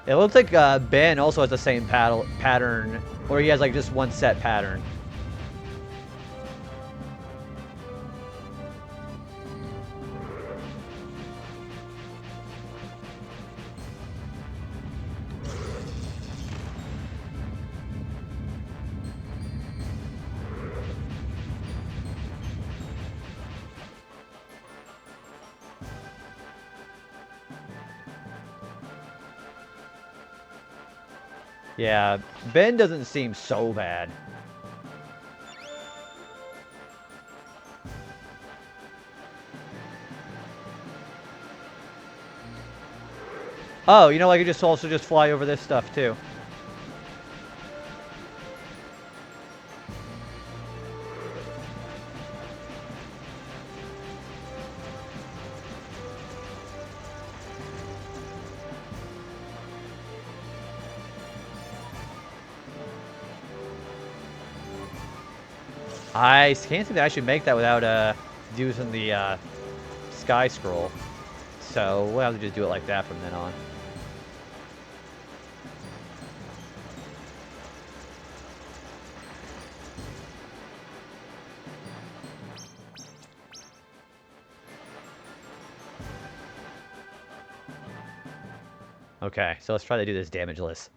It looks like Ben also has the same pattern, or he has like just one set pattern. Yeah, Ben doesn't seem so bad. Oh, you know, I could just also just fly over this stuff too. I can't see that I should make that without using the sky scroll. So we'll have to just do it like that from then on. Okay, so let's try to do this damageless.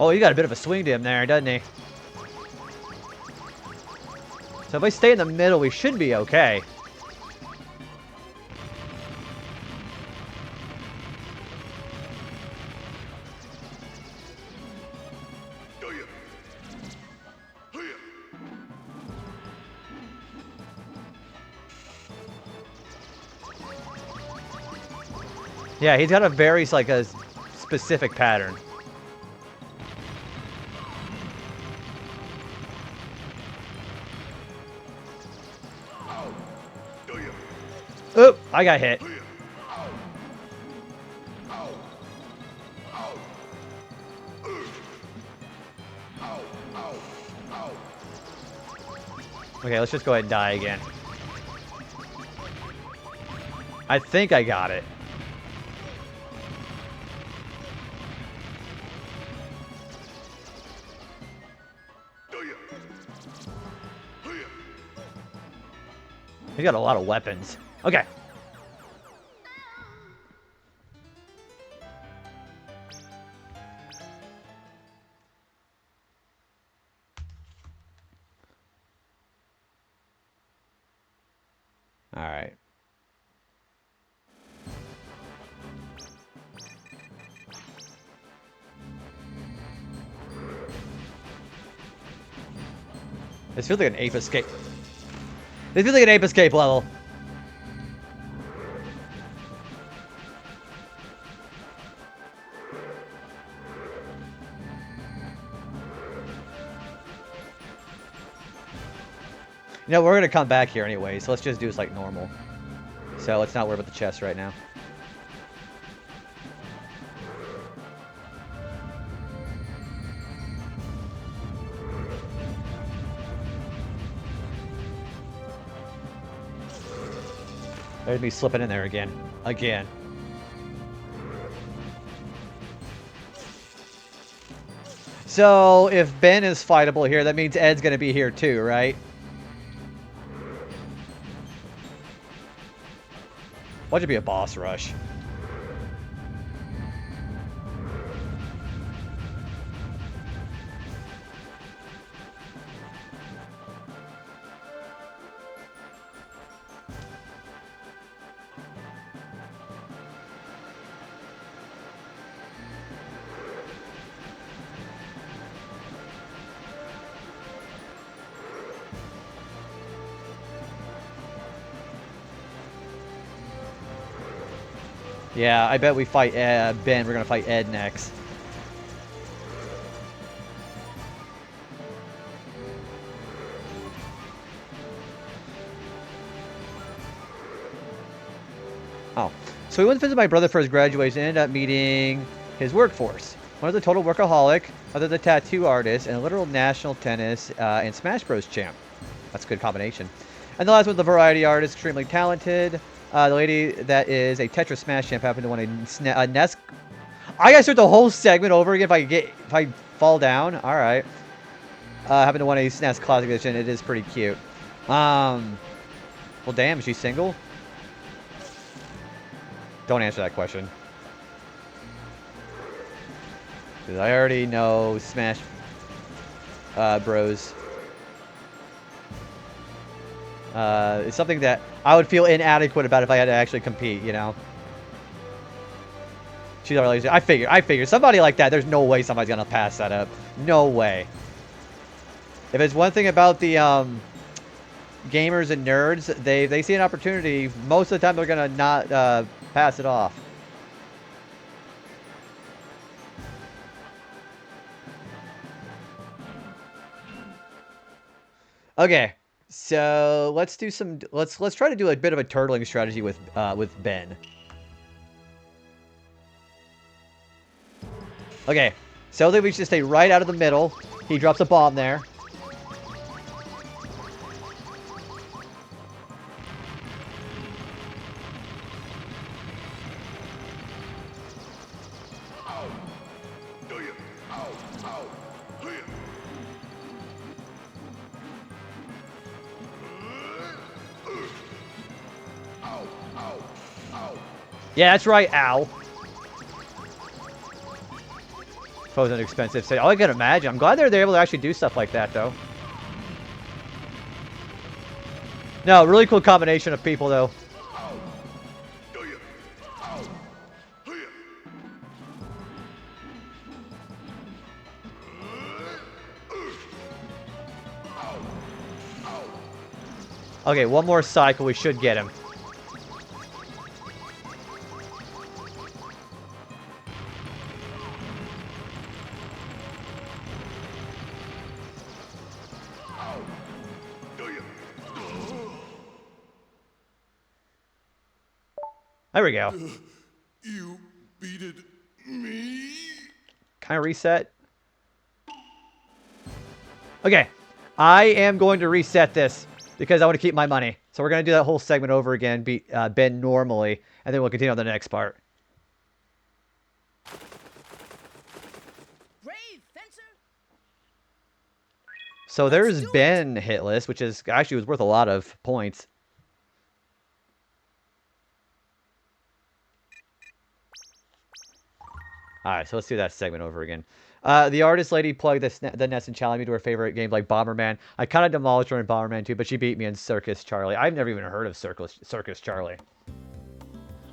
Oh, he got a bit of a swing to him there, doesn't he? So if we stay in the middle, we should be okay. Yeah, he's got a very, like, a specific pattern. Oop, I got hit. Okay, let's just go ahead and die again. I think I got it. He's got a lot of weapons. Okay. All right. This feels like an ape escape. This feels like an ape escape level. You know, we're going to come back here anyway, so let's just do this like normal. So let's not worry about the chest right now. There's me slipping in there again. Again. So, if Ben is fightable here, that means Ed's going to be here too, right? Why'd it be a boss rush? Yeah, I bet we fight Ben. We're going to fight Ed next. Oh. So we went to visit my brother for his graduation and ended up meeting his workforce. One is a total workaholic, other the tattoo artist, and a literal national tennis and Smash Bros champ. That's a good combination. And the last one's the variety artist, extremely talented. The lady that is a Tetris Smash champ happened to want a NES. I gotta start the whole segment over again if I fall down. All right. Happened to one of these SNES Classic Edition. It is pretty cute. Well, damn, is she single? Don't answer that question. Because I already know Smash Bros. It's something that I would feel inadequate about if I had to actually compete, you know? She's already. I figure somebody like that. There's no way somebody's gonna pass that up. No way. If it's one thing about the gamers and nerds, they see an opportunity. Most of the time, they're gonna not pass it off. Okay, so let's do some. Let's try to do a bit of a turtling strategy with Ben. Okay, so then we should stay right out of the middle. He drops a bomb there. Yeah, that's right, ow. Suppose an expensive city. Oh, I can imagine. I'm glad they're able to actually do stuff like that, though. No, really cool combination of people, though. Okay, one more cycle. We should get him. There we go. You beated me? Can I reset? Okay. I am going to reset this because I want to keep my money. So we're going to do that whole segment over again, beat Ben normally, and then we'll continue on the next part. Brave fencer. So there's Ben hitless, which is actually was worth a lot of points. Alright, so let's do that segment over again. The artist lady plugged the NES and challenged me to her favorite game like Bomberman. I kind of demolished her in Bomberman 2, but she beat me in Circus Charlie. I've never even heard of Circus Charlie.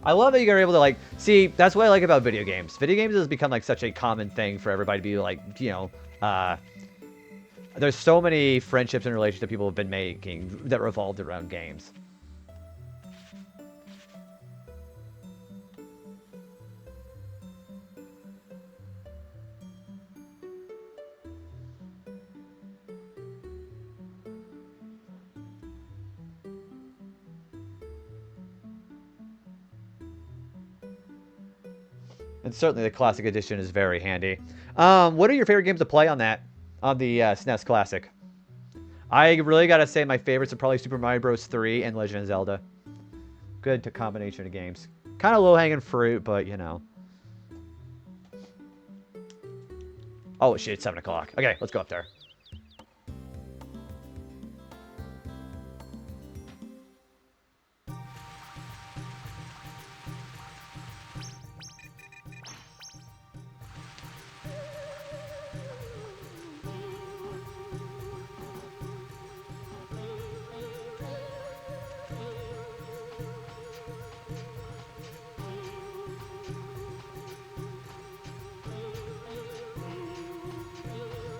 I love that you are able to, like, see, that's what I like about video games. Video games has become, like, such a common thing for everybody to be, like, you know, there's so many friendships and relationships people have been making that revolved around games. And certainly the Classic Edition is very handy. What are your favorite games to play on that? On the SNES Classic? I really gotta say my favorites are probably Super Mario Bros. 3 and Legend of Zelda. Good combination of games. Kind of low-hanging fruit, but you know. Oh shit, it's 7 o'clock. Okay, let's go up there.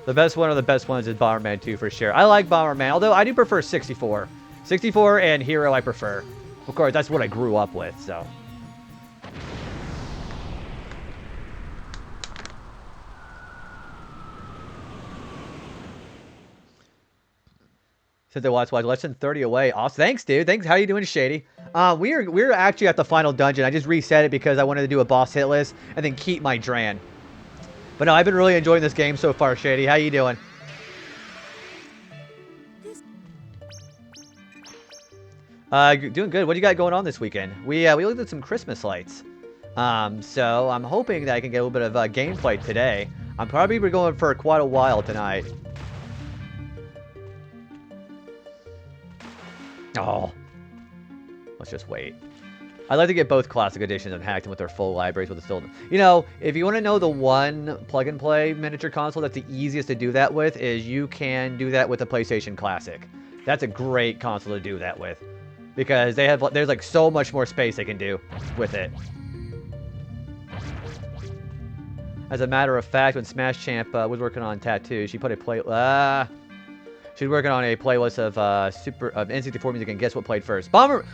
The best one of the best ones is Bomberman 2 for sure. I like Bomberman, although I do prefer 64. 64 and Hero I prefer. Of course, that's what I grew up with, so. Since I watched less than 30 away. Awesome. Thanks, dude. Thanks. How you doing, Shady? We're actually at the final dungeon. I just reset it because I wanted to do a boss hit list and then keep my Dran. But no, I've been really enjoying this game so far, Shady. How you doing? Doing good. What do you got going on this weekend? We looked at some Christmas lights. So I'm hoping that I can get a little bit of gameplay today. I'm probably going for quite a while tonight. Oh. Let's just wait. I'd like to get both classic editions and hack them with their full libraries with the still. You know, if you want to know the one plug and play miniature console that's the easiest to do that with, is you can do that with the PlayStation Classic. That's a great console to do that with, because there's like so much more space they can do with it. As a matter of fact, when Smash Champ was working on Tattoo, she put a she's working on a playlist of N64 music, and guess what played first? Bomber.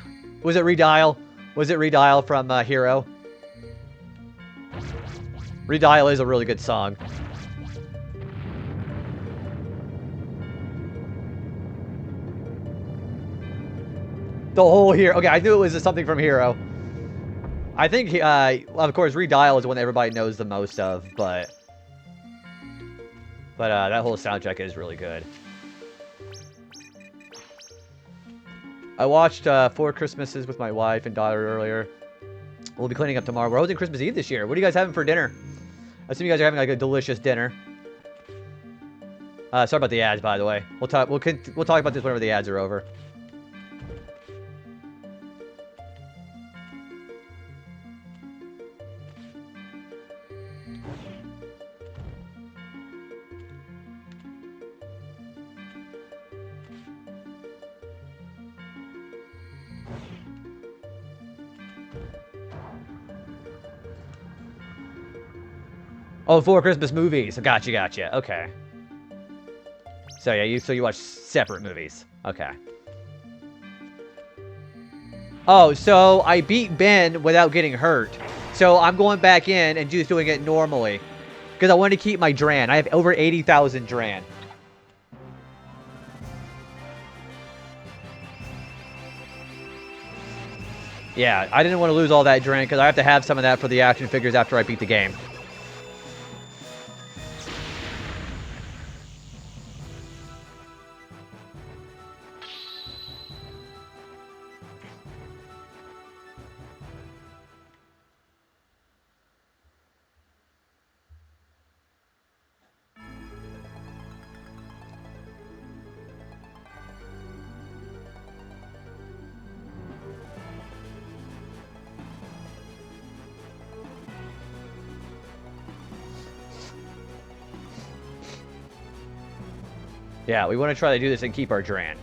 Was it Redial? Was it Redial from Hero? Redial is a really good song. The whole Hero. Okay, I knew it was something from Hero. I think, of course, Redial is the one that everybody knows the most of, but that whole soundtrack is really good. I watched 4 Christmases with my wife and daughter earlier. We'll be cleaning up tomorrow. We're hosting Christmas Eve this year. What are you guys having for dinner? I assume you guys are having like a delicious dinner. Sorry about the ads, by the way. We'll talk about this whenever the ads are over. Oh, 4 Christmas movies. Gotcha. Okay. So yeah, you watch separate movies. Okay. Oh, so I beat Ben without getting hurt. So I'm going back in and just doing it normally, because I want to keep my Dran. I have over 80,000 Dran. Yeah, I didn't want to lose all that Dran because I have to have some of that for the action figures after I beat the game. Yeah, we want to try to do this and keep our Dran.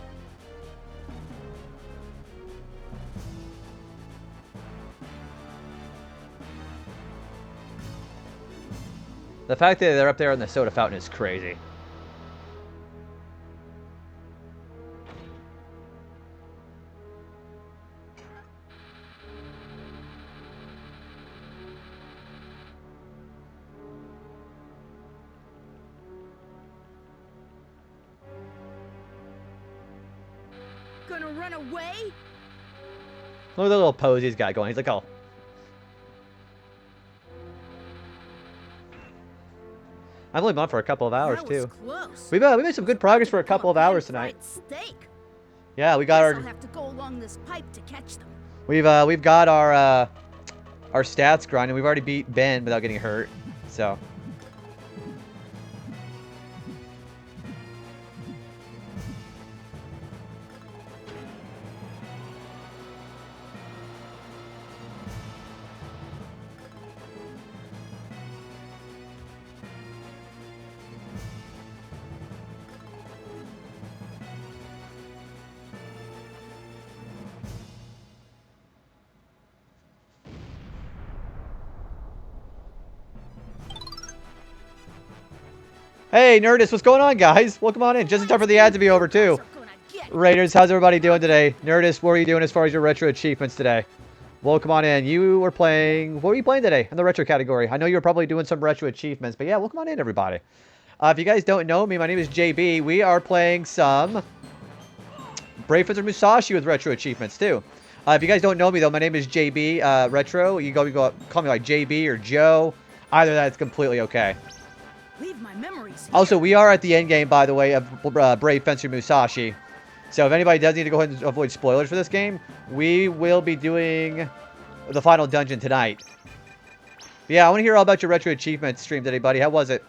The fact that they're up there in the soda fountain is crazy. Gonna run away? Look at the little pose he's got going. He's like, oh. I've only been on for a couple of hours, That was too. Close. We made some good progress for a couple of hours tonight. Steak. Yeah, we got Guess I'll our... have to go along this pipe to catch them. We've got our stats grinding. We've already beat Ben without getting hurt, so... Hey, Nerdist, what's going on, guys? Welcome on in. Just in time for the ads to be over, too. Raiders, how's everybody doing today? Nerdist, what are you doing as far as your retro achievements today? Welcome on in. You were playing... What were you playing today in the retro category? I know you were probably doing some retro achievements, but yeah, welcome on in, everybody. If you guys don't know me, my name is JB. We are playing some Brave Fencer Musashi with retro achievements, too. If you guys don't know me, though, my name is JB Retro. You go call me like JB or Joe. Either that, it's completely okay. Leave my memories here. Also, we are at the end game, by the way, of Brave Fencer Musashi. So if anybody does need to go ahead and avoid spoilers for this game, we will be doing the final dungeon tonight. Yeah, I want to hear all about your Retro Achievements stream today, buddy. How was it?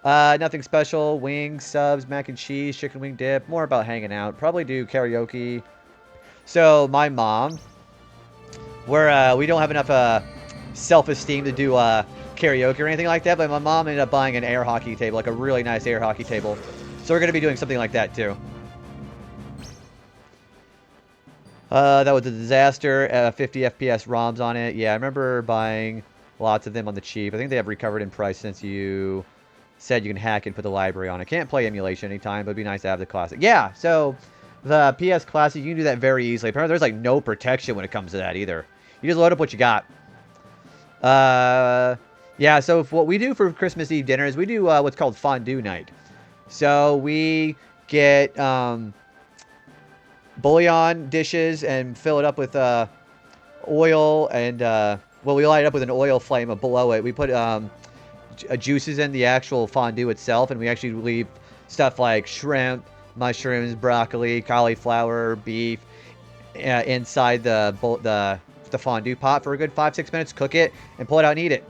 Nothing special. Wings, subs, mac and cheese, chicken wing dip. More about hanging out. Probably do karaoke. So, my mom, we don't have enough self-esteem to do karaoke or anything like that, but my mom ended up buying an air hockey table, like a really nice air hockey table. So we're going to be doing something like that, too. That was a disaster. 50 FPS ROMs on it. Yeah, I remember buying lots of them on the cheap. I think they have recovered in price since you said you can hack and put the library on it. Can't play emulation anytime, but it'd be nice to have the classic. Yeah, so the PS Classic, you can do that very easily. Apparently, there's like no protection when it comes to that either. You just load up what you got. Yeah, so what we do for Christmas Eve dinner is we do what's called fondue night. So we get bouillon dishes and fill it up with oil and well, we light it up with an oil flame below it. We put juices in the actual fondue itself, and we actually leave stuff like shrimp, mushrooms, broccoli, cauliflower, beef inside the fondue pot for a good 5-6 minutes. Cook it and pull it out and eat it.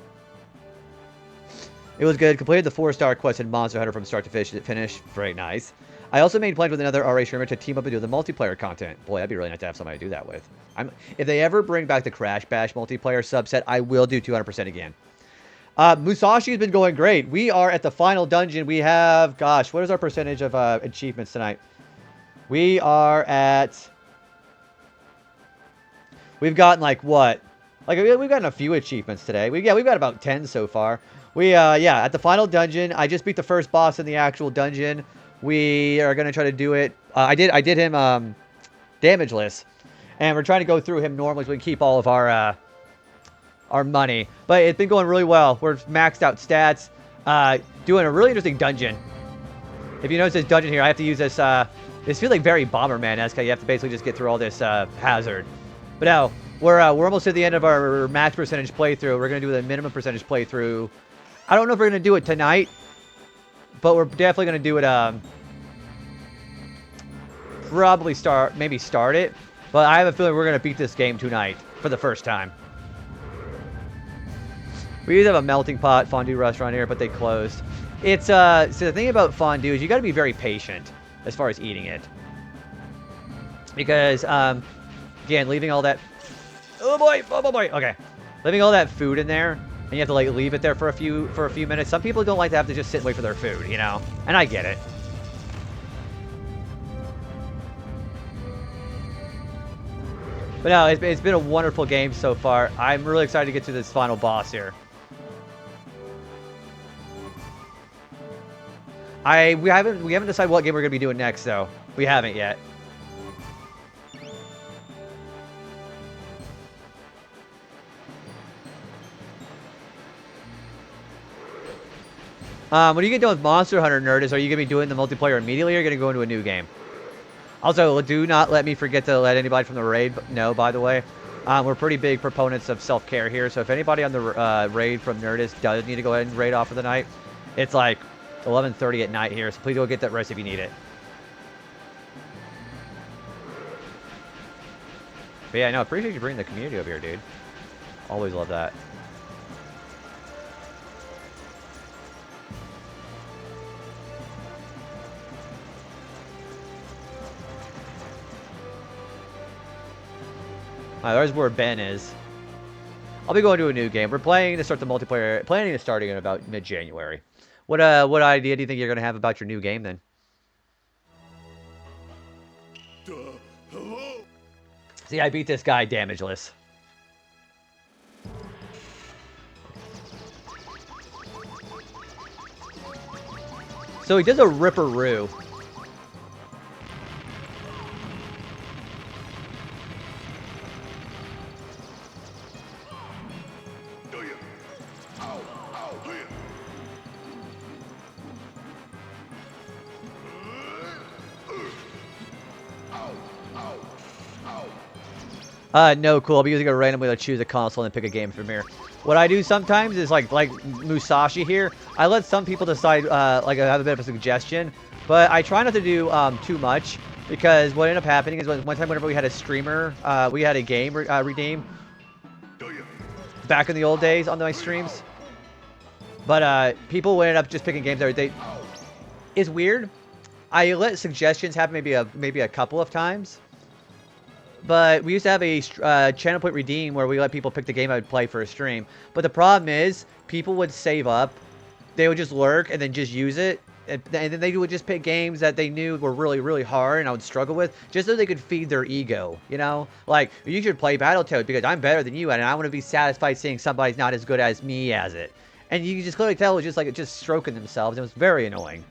It was good. Completed the 4-star quest in Monster Hunter from start to finish. Very nice. I also made plans with another RA streamer to team up and do the multiplayer content. Boy, that'd be really nice to have somebody to do that with. If they ever bring back the Crash Bash multiplayer subset, I will do 200% again. Musashi has been going great. We are at the final dungeon. We have, gosh, what is our percentage of achievements tonight? We are at... We've gotten like what? Like we've gotten a few achievements today. We've got about 10 so far. Yeah, at the final dungeon. I just beat the first boss in the actual dungeon. We are gonna try to do it. I did him damageless, and we're trying to go through him normally so we can keep all of our money. But it's been going really well. We're maxed out stats. Doing a really interesting dungeon. If you notice this dungeon here, I have to use this. This feels like very Bomberman-esque. You have to basically just get through all this hazard. But no, we're almost at the end of our max percentage playthrough. We're gonna do the minimum percentage playthrough. I don't know if we're gonna do it tonight, but we're definitely gonna do it. Probably start it. But I have a feeling we're gonna beat this game tonight for the first time. We used to have a melting pot fondue restaurant here, but they closed. It's so the thing about fondue is you got to be very patient as far as eating it, because again, leaving all that. Oh boy! Okay, leaving all that food in there. And you have to like leave it there for a few minutes. Some people don't like to have to just sit and wait for their food, you know? And I get it. But no, it's been a wonderful game so far. I'm really excited to get to this final boss here. We haven't decided what game we're gonna be doing next though. We haven't yet. When you get done with Monster Hunter, Nerdist, are you going to be doing the multiplayer immediately, or are you going to go into a new game? Also, do not let me forget to let anybody from the raid know, by the way. We're pretty big proponents of self-care here, so if anybody on the raid from Nerdist does need to go ahead and raid off for the night, it's like 11:30 at night here, so please go get that rest if you need it. But yeah, no, I appreciate you bringing the community over here, dude. Always love that. There's where Ben is. I'll be going to a new game. We're planning to start the multiplayer. Planning to start it in about mid-January. What idea do you think you're gonna have about your new game then? Hello? See, I beat this guy damageless. So he does a ripperoo. No, cool. I'll be using a random way to choose a console and pick a game from here. What I do sometimes is like Musashi here. I let some people decide, like I have a bit of a suggestion, but I try not to do too much, because what ended up happening is one time whenever we had a streamer, we had a game redeem. back in the old days on my streams. But people ended up just picking games that they. It's weird. I let suggestions happen maybe a couple of times. But we used to have a channel point redeem where we let people pick the game I would play for a stream. But the problem is, people would save up, they would just lurk and then just use it. And then they would just pick games that they knew were really, really hard and I would struggle with, just so they could feed their ego, you know? Like, you should play Battletoads because I'm better than you at it, and I want to be satisfied seeing somebody's not as good as me as it. And you can just clearly tell it was just like just stroking themselves. It was very annoying.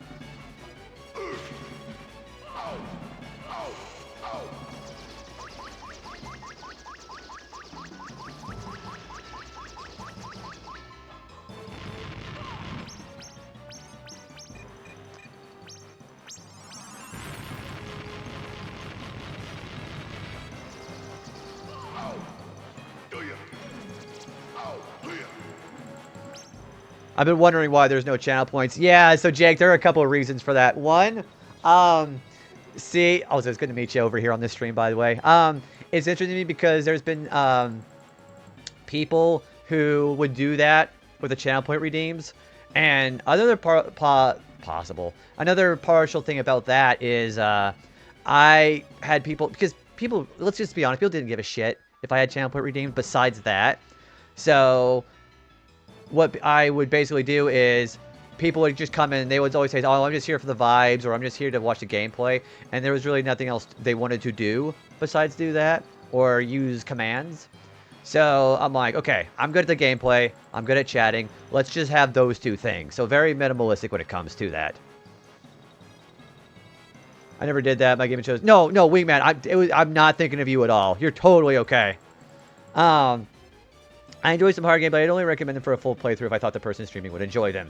I've been wondering why there's no channel points. Yeah, so Jake, there are a couple of reasons for that. One, see, oh, so it's good to meet you over here on this stream, by the way. It's interesting to me because there's been people who would do that with the channel point redeems, and another another partial thing about that is I had people, because people, let's just be honest, people didn't give a shit if I had channel point redeemed besides that. So what I would basically do is people would just come in and they would always say, oh, I'm just here for the vibes, or I'm just here to watch the gameplay. And there was really nothing else they wanted to do besides do that or use commands. So I'm like, okay, I'm good at the gameplay. I'm good at chatting. Let's just have those two things. So very minimalistic when it comes to that. I never did that. My game shows. No, Wingman. I'm not thinking of you at all. You're totally okay. I enjoy some hard games, but I'd only recommend them for a full playthrough if I thought the person streaming would enjoy them.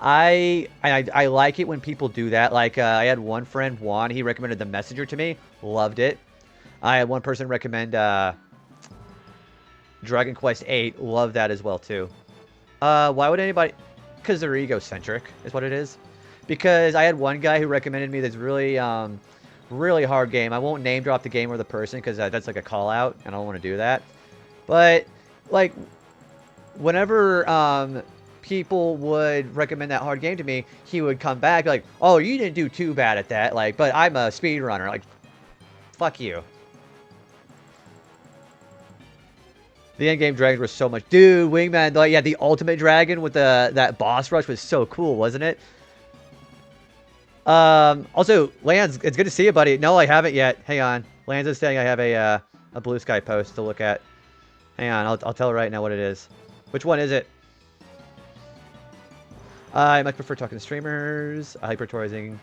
I like it when people do that. Like, I had one friend, Juan, he recommended The Messenger to me. Loved it. I had one person recommend Dragon Quest VIII. Loved that as well, too. Why would anybody... Because they're egocentric, is what it is. Because I had one guy who recommended me this really, really hard game. I won't name drop the game or the person, because that's like a call-out, and I don't want to do that. But... like, whenever people would recommend that hard game to me, he would come back like, oh, you didn't do too bad at that, like, but I'm a speedrunner. Like, fuck you. The endgame dragons were so much... Dude, Wingman, like, yeah, the ultimate dragon with that boss rush was so cool, wasn't it? Also, Lance, it's good to see you, buddy. No, I haven't yet. Hang on. Lance is saying I have a Blue Sky post to look at. Hang on, I'll tell her right now what it is. Which one is it? I much prefer talking to streamers. Hypertourism.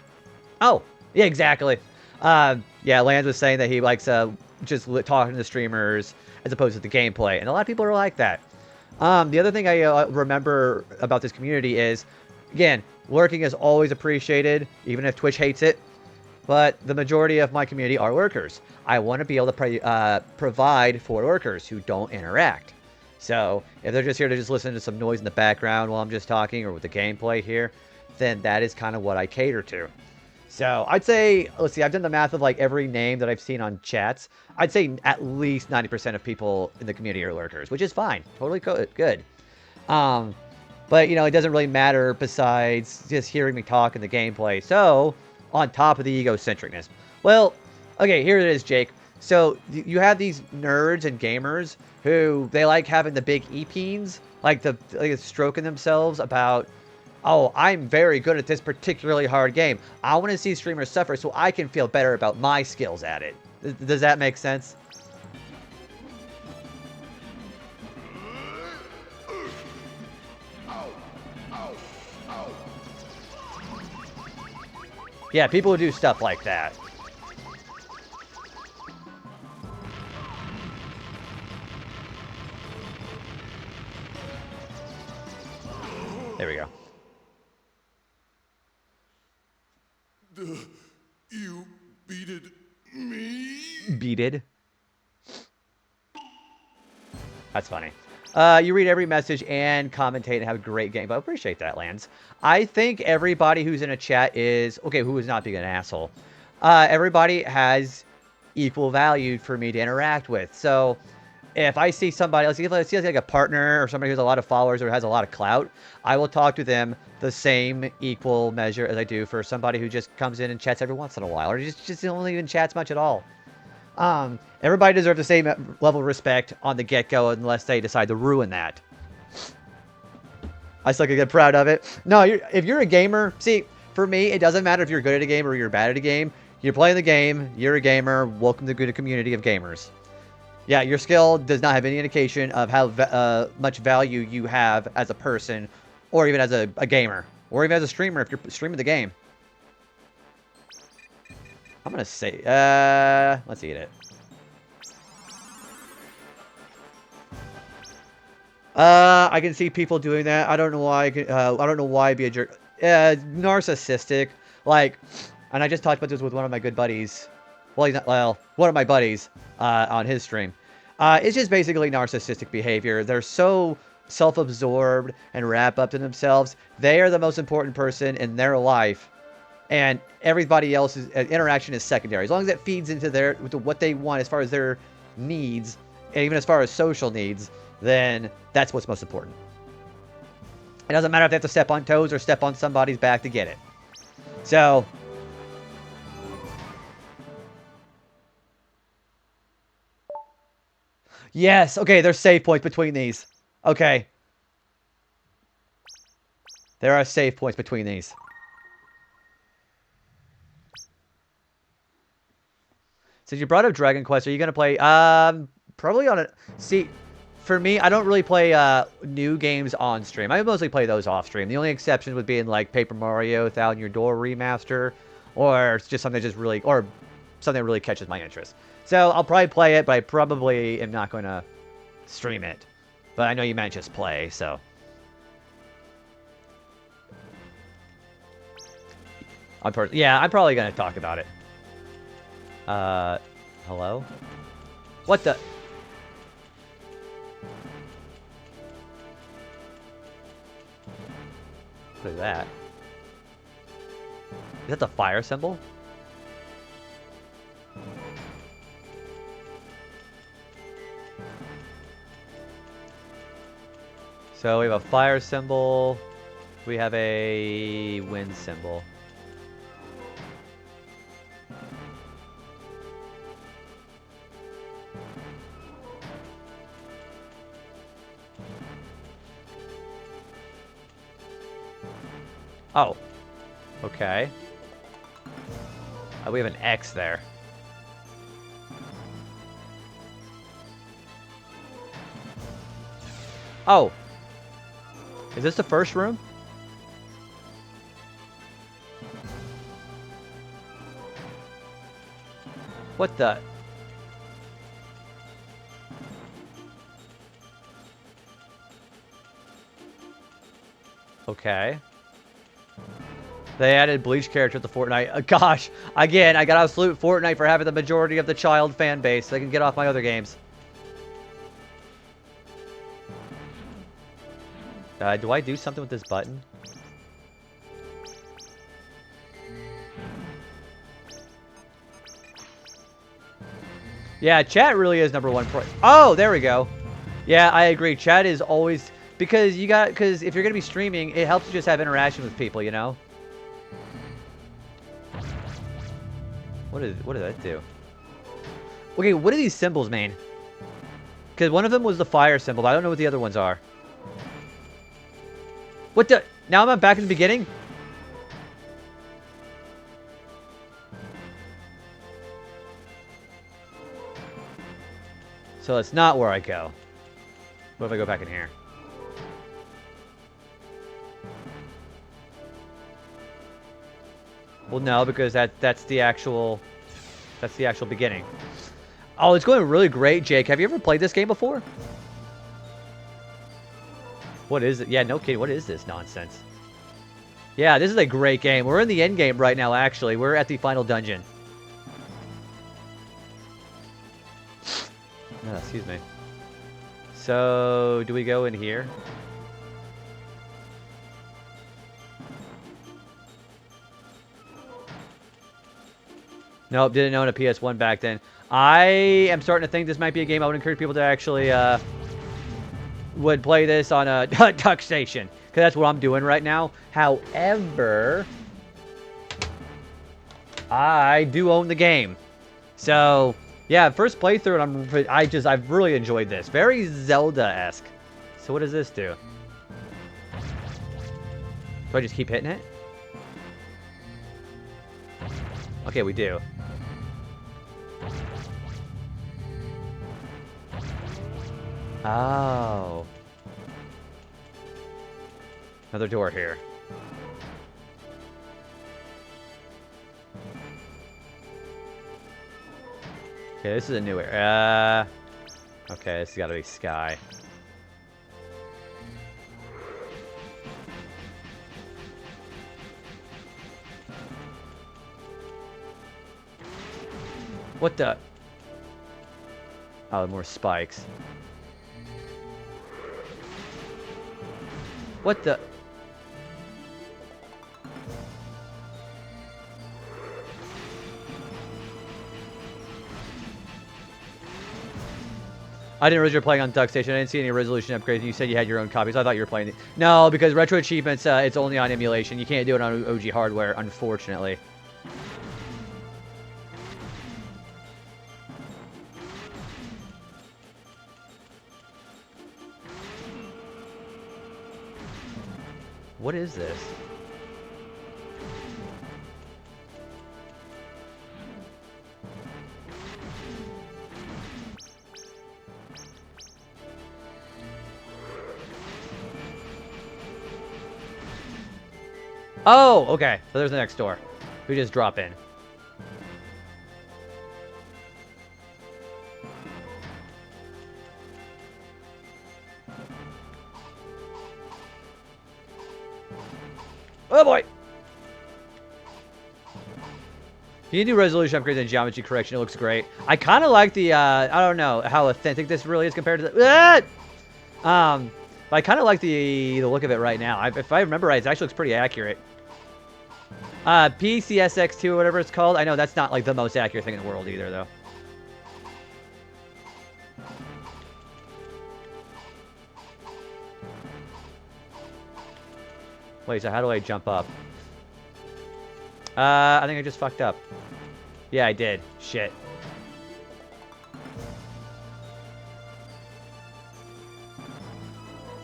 Oh, yeah, exactly. Yeah, Lance was saying that he likes just talking to streamers as opposed to the gameplay, and a lot of people are like that. The other thing I remember about this community is, again, lurking is always appreciated, even if Twitch hates it. But the majority of my community are lurkers. I want to be able to provide for lurkers who don't interact. So if they're just here to just listen to some noise in the background while I'm just talking or with the gameplay here, then that is kind of what I cater to. So I'd say, let's see, I've done the math of like every name that I've seen on chats. I'd say at least 90% of people in the community are lurkers, which is fine. Totally good. But, you know, it doesn't really matter besides just hearing me talk in the gameplay. So... on top of the egocentricness. Well, okay, here it is, Jake. So, you have these nerds and gamers who, they like having the big EPs, like stroking themselves about, oh, I'm very good at this particularly hard game. I want to see streamers suffer so I can feel better about my skills at it. Does that make sense? Yeah, people who do stuff like that. There we go. You beated me? Beated? That's funny. You read every message and commentate and have a great game. But I appreciate that, Lance. I think everybody who's in a chat is... okay, who is not being an asshole? Everybody has equal value for me to interact with. So, if I see somebody, let's see like a partner or somebody who has a lot of followers or has a lot of clout, I will talk to them the same equal measure as I do for somebody who just comes in and chats every once in a while, or just don't even chats much at all. Everybody deserves the same level of respect on the get-go unless they decide to ruin that. I still can get proud of it. No, if you're a gamer, see, for me, it doesn't matter if you're good at a game or you're bad at a game. You're playing the game, you're a gamer, welcome to the community of gamers. Yeah, your skill does not have any indication of how much value you have as a person, or even as a gamer, or even as a streamer if you're streaming the game. I'm gonna say, let's eat it. I can see people doing that. I don't know why. I don't know why I'd be a jerk. Narcissistic, like, and I just talked about this with one of my good buddies. Well, he's not. Well, one of my buddies on his stream. It's just basically narcissistic behavior. They're so self-absorbed and wrap up in themselves. They are the most important person in their life, and everybody else's interaction is secondary. As long as it feeds into what they want as far as their needs, and even as far as social needs, then that's what's most important. It doesn't matter if they have to step on toes or step on somebody's back to get it. So, yes, okay, there's save points between these. Okay. There are save points between these. Since you brought up Dragon Quest, are you going to play, probably on a, see, for me, I don't really play new games on stream. I mostly play those off stream. The only exception would be in like Paper Mario Thousand Year Door Remaster, or it's just something or something that really catches my interest. So I'll probably play it, but I probably am not going to stream it. But I know you meant just play, so. I'm probably going to talk about it. Hello? What the? What is that? Is that the fire symbol? So we have a fire symbol. We have a wind symbol. Oh. Okay. We have an X there. Oh. Is this the first room? What the? Okay. They added Bleach character to Fortnite. Gosh, again, I gotta salute Fortnite for having the majority of the child fan base. They can get off my other games. Do I do something with this button? Yeah, chat really is #1 pro. Oh, there we go. Yeah, I agree. Chat is always, because if you're gonna be streaming, it helps you just have interaction with people, you know. What did that do? Okay, what do these symbols mean? Because one of them was the fire symbol, but I don't know what the other ones are. What the? Now I'm back in the beginning? So that's not where I go. What if I go back in here? Well, no, because that's the actual beginning. Oh, it's going really great, Jake. Have you ever played this game before? What is it? Yeah, no kidding. What is this nonsense? Yeah, this is a great game. We're in the end game right now, actually. We're at the final dungeon. Oh, excuse me. So, do we go in here? Nope, didn't own a PS1 back then. I am starting to think this might be a game I would encourage people to actually would play this on a Duck Station, because that's what I'm doing right now. However, I do own the game, so yeah, first playthrough, and I've really enjoyed this. Very Zelda-esque. So what does this do? Do I just keep hitting it? Okay, we do. Oh. Another door here. Okay, this is a new area. Okay, this has got to be Sky. What the? Oh, more spikes. What the? I didn't realize you were playing on Duck Station. I didn't see any resolution upgrades. You said you had your own copies. I thought you were playing it. No, because Retro Achievements, it's only on emulation. You can't do it on OG hardware, unfortunately. What is this? Oh, okay. So there's the next door. We just drop in. Oh boy! You can do resolution upgrades and geometry correction. It looks great. I kind of like the, I don't know how authentic this really is compared to the, but I kind of like the look of it right now. If I remember right, it actually looks pretty accurate. PCSX2 or whatever it's called. I know that's not like the most accurate thing in the world either, though. Wait, so how do I jump up? I think I just fucked up. Yeah, I did. Shit.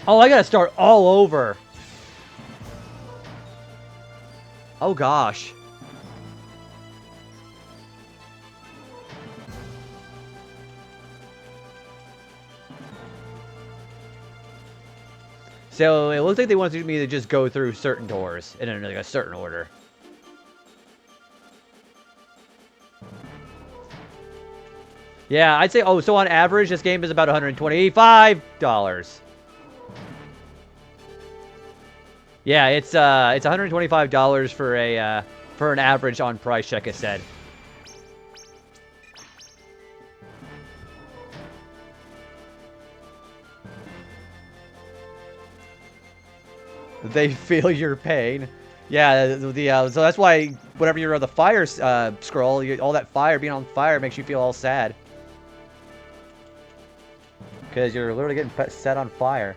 Oh, I gotta start all over. Oh, gosh. So, it looks like they wanted me to just go through certain doors in like a certain order. Yeah, I'd say, oh, so on average, this game is about $125. Yeah, it's $125 for an average on price check, it said. They feel your pain. Yeah, so that's why whenever you're on the fire scroll, all that fire, being on fire makes you feel all sad. Because you're literally getting set on fire.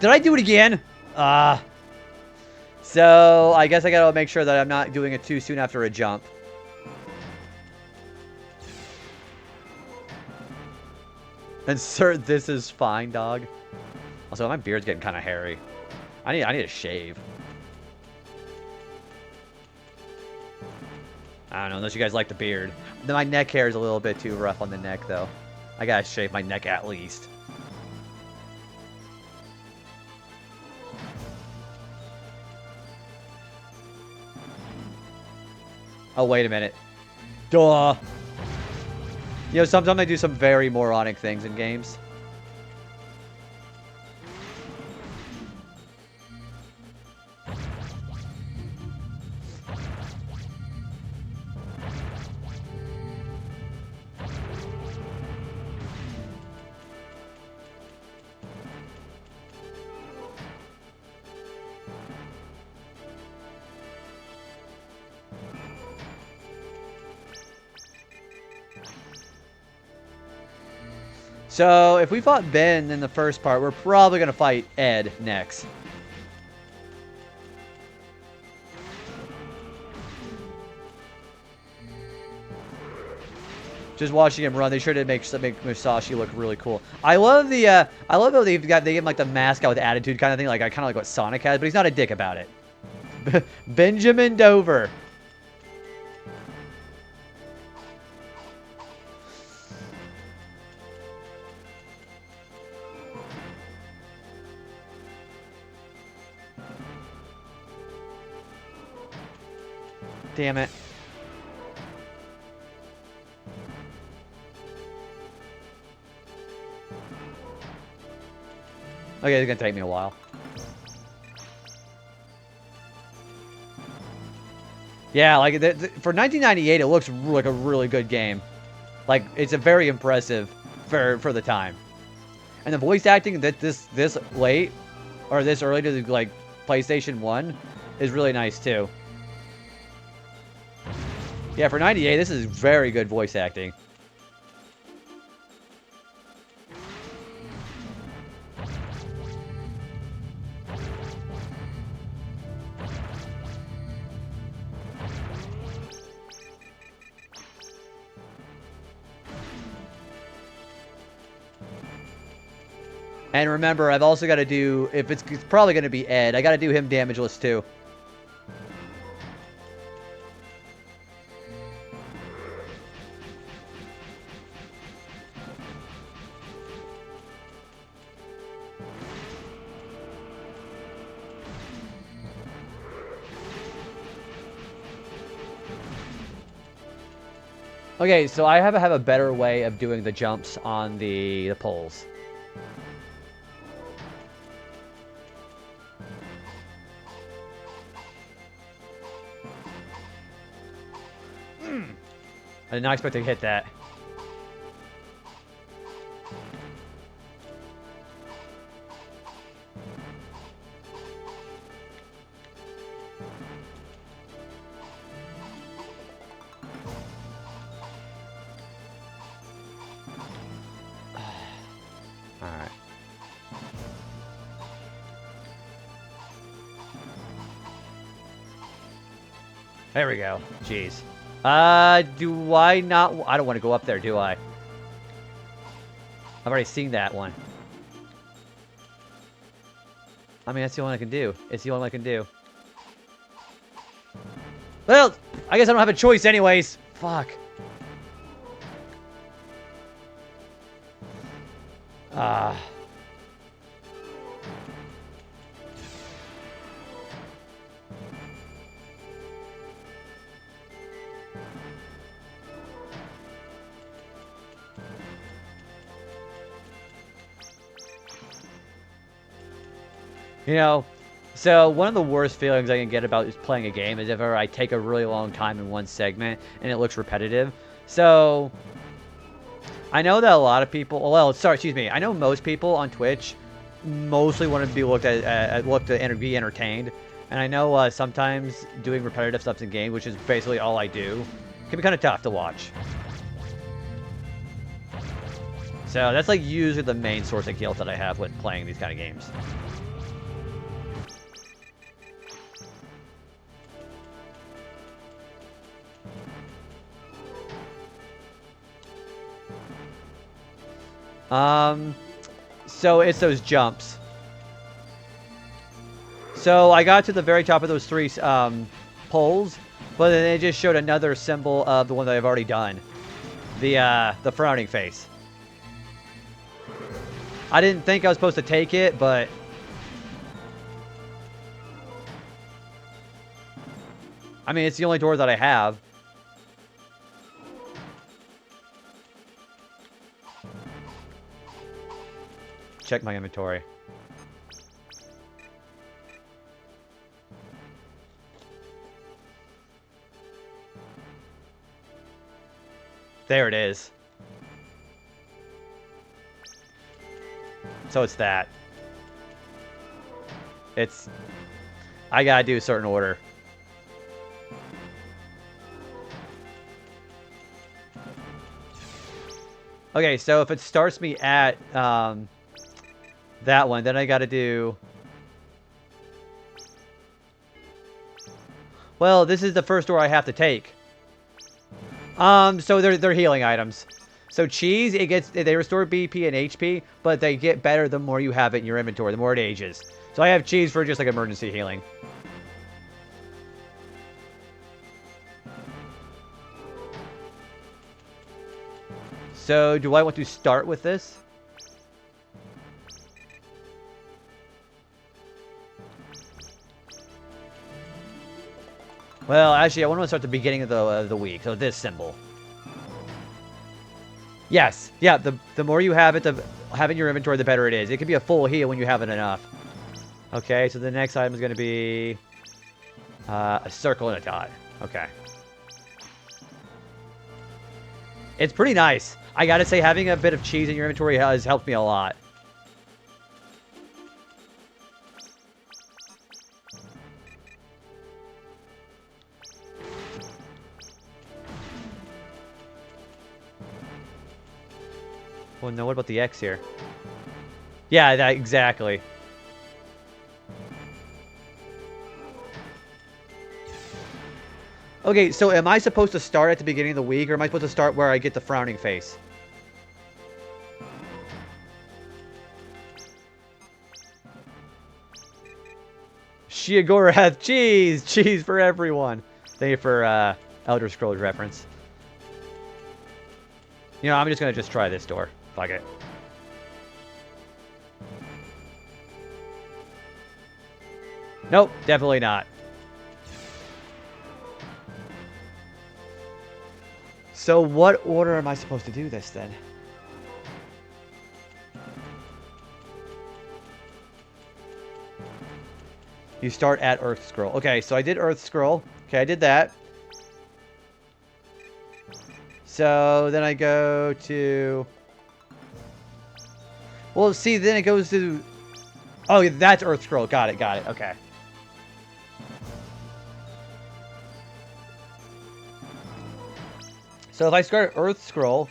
Did I do it again? So I guess I gotta make sure that I'm not doing it too soon after a jump. Insert this is fine, dog. Also, my beard's getting kind of hairy. I need a shave. I don't know, unless you guys like the beard. My neck hair is a little bit too rough on the neck, though. I gotta shave my neck at least. Oh, wait a minute. Duh. You know, sometimes I do some very moronic things in games. So, if we fought Ben in the first part, we're probably going to fight Ed next. Just watching him run, they sure did make Musashi look really cool. I love the, I love how they give him like the mascot with attitude kind of thing, like kind of like what Sonic has, but he's not a dick about it. Benjamin Dover. Damn it. Okay, it's gonna take me a while. Yeah, like for 1998, it looks like a really good game. Like it's a very impressive for the time. And the voice acting that this late or this early to the like PlayStation 1 is really nice too. Yeah, for 98, this is very good voice acting. And remember, I've also got to do, if it's probably going to be Ed, I got to do him damageless too. Okay, so I have a better way of doing the jumps on the poles. I did not expect to hit that. Alright. There we go. Jeez. Do I not... I don't want to go up there, do I? I've already seen that one. I mean, that's the only one I can do. It's the only one I can do. Well, I guess I don't have a choice anyways. Fuck. You know, so one of the worst feelings I can get about just playing a game is if I take a really long time in one segment and it looks repetitive. So, I know that a lot of people, well, sorry, excuse me, I know most people on Twitch mostly want to be looked at, be entertained. And I know sometimes doing repetitive stuff in game, which is basically all I do, can be kind of tough to watch. So that's like usually the main source of guilt that I have with playing these kind of games. So it's those jumps. So I got to the very top of those three poles, but then they just showed another symbol of the one that I've already done. The frowning face. I didn't think I was supposed to take it, but I mean, it's the only door that I have. Check my inventory. There it is. So it's that. It's... I gotta do a certain order. Okay, so if it starts me at that one, then I gotta do... Well, this is the first door I have to take. So they're healing items. So cheese, they restore BP and HP, but they get better the more you have it in your inventory, the more it ages. So I have cheese for just like emergency healing. So do I want to start with this? Well, actually, I want to start at the beginning of the week. So this symbol. Yes. Yeah, the more you have it, have in your inventory, the better it is. It could be a full heal when you have it enough. Okay, so the next item is going to be a circle and a dot. Okay. It's pretty nice. I gotta say, having a bit of cheese in your inventory has helped me a lot. Well, no, what about the X here? Yeah, that exactly. Okay, so am I supposed to start at the beginning of the week, or am I supposed to start where I get the frowning face? Shiagorath, cheese! Cheese for everyone! Thank you for, Elder Scrolls reference. You know, I'm just gonna try this door. Fuck it. Nope, definitely not. So what order am I supposed to do this then? You start at Earth Scroll. Okay, so I did Earth Scroll. Okay, I did that. So then I go to... Well, see, then it goes to... Oh, that's Earth Scroll. Got it, got it. Okay. So if I start Earth Scroll,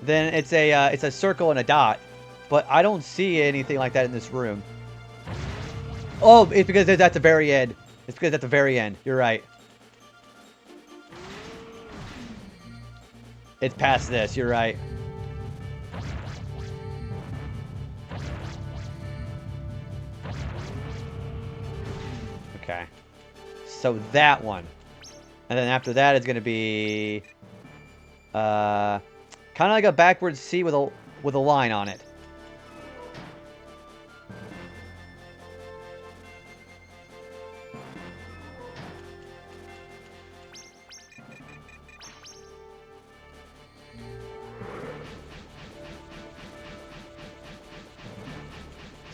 then it's a circle and a dot. But I don't see anything like that in this room. Oh, it's because it's at the very end. It's because it's at the very end. You're right. It's past this. You're right. Okay. So that one. And then after that it's going to be... kind of like a backwards C with a line on it.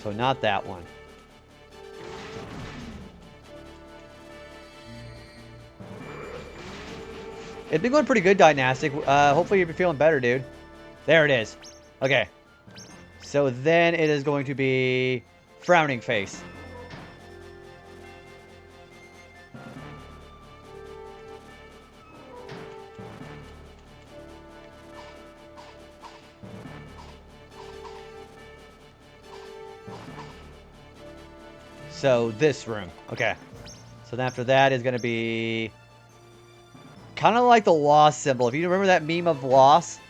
So not that one. It's been going pretty good, Dynastic. Hopefully you'll be feeling better, dude. There it is. Okay. So then it is going to be frowning face. So this room. Okay. So then after that is going to be kind of like the Lost symbol. If you remember that meme of Lost,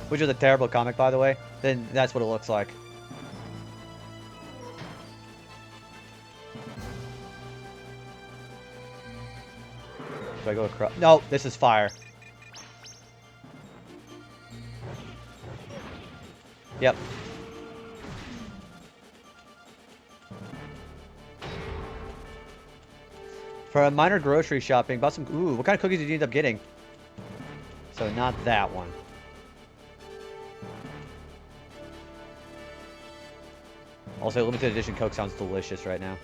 which is a terrible comic, by the way, then that's what it looks like. Do I go across? No, this is fire. Yep. For a minor grocery shopping, bought some... Ooh, what kind of cookies did you end up getting? So not that one. Also, limited edition Coke sounds delicious right now.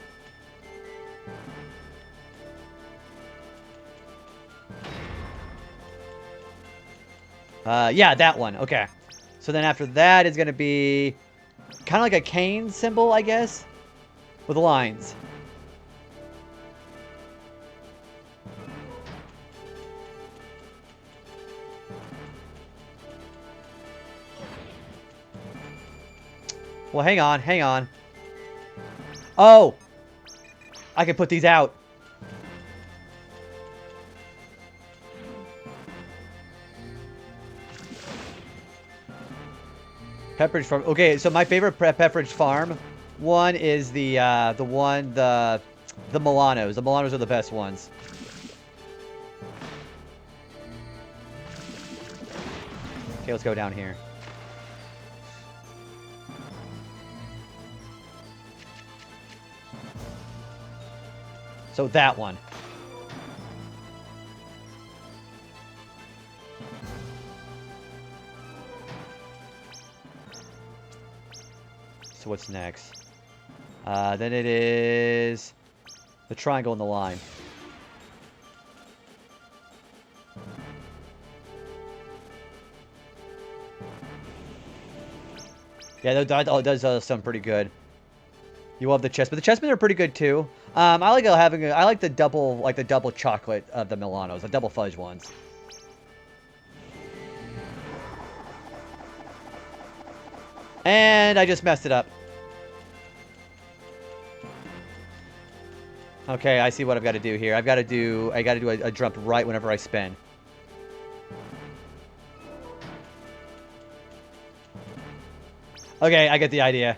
Yeah, that one. Okay. So then after that is going to be kind of like a cane symbol, I guess, with lines. Well, hang on, hang on. Oh! I can put these out. Pepperidge Farm. Okay, so my favorite Pepperidge Farm one is the Milanos. The Milanos are the best ones. Okay, let's go down here. So that one. So what's next? Then it is the triangle and the line. Yeah, that does sound pretty good. You love the chess, but the chessmen are pretty good too. I like I like the double chocolate of the Milanos, the double fudge ones. And I just messed it up. Okay, I see what I've got to do here. I got to do a jump right whenever I spin. Okay, I get the idea.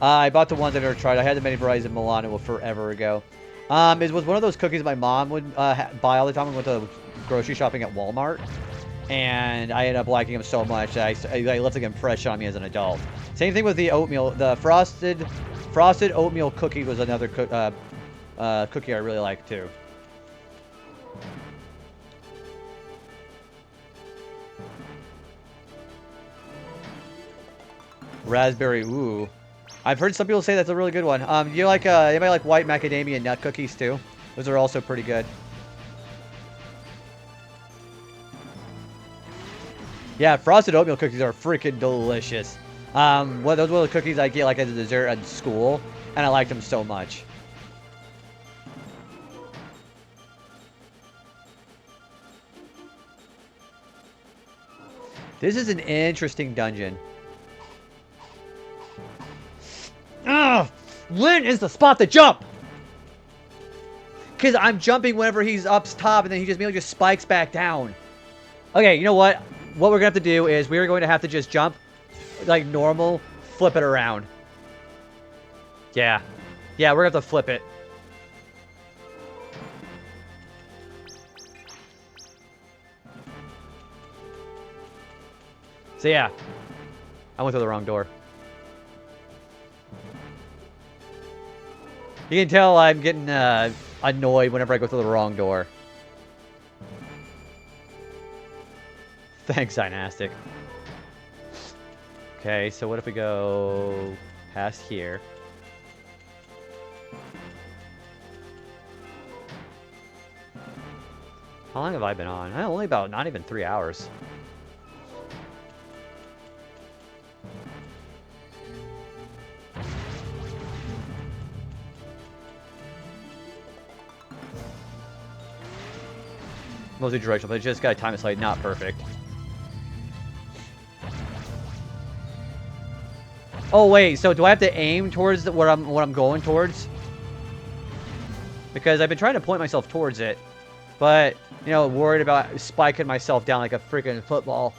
I bought the ones I've never tried. I had the many varieties of Milano forever ago. It was one of those cookies my mom would buy all the time when we went to grocery shopping at Walmart. And I ended up liking them so much that I left an impression on me as an adult. Same thing with the oatmeal. The frosted oatmeal cookie was another cookie I really liked too. Raspberry, ooh. I've heard some people say that's a really good one. You like anybody like white macadamia nut cookies too? Those are also pretty good. Yeah, frosted oatmeal cookies are freaking delicious. Well, those were the cookies I get like as a dessert at school, and I liked them so much. This is an interesting dungeon. Ugh! When is the spot to jump? Because I'm jumping whenever he's up top, and then he just immediately just spikes back down. Okay, you know what? What we're going to have to do is we're going to have to just jump like normal, flip it around. Yeah. Yeah, we're going to have to flip it. So yeah, I went through the wrong door. You can tell I'm getting annoyed whenever I go through the wrong door. Thanks, Dynastic. Okay, so what if we go past here? How long have I been on? Only about not even 3 hours. Mostly directional, but just gotta time it slightly not perfect. Oh wait, so do I have to aim towards what I'm going towards? Because I've been trying to point myself towards it, but you know, worried about spiking myself down like a freaking football.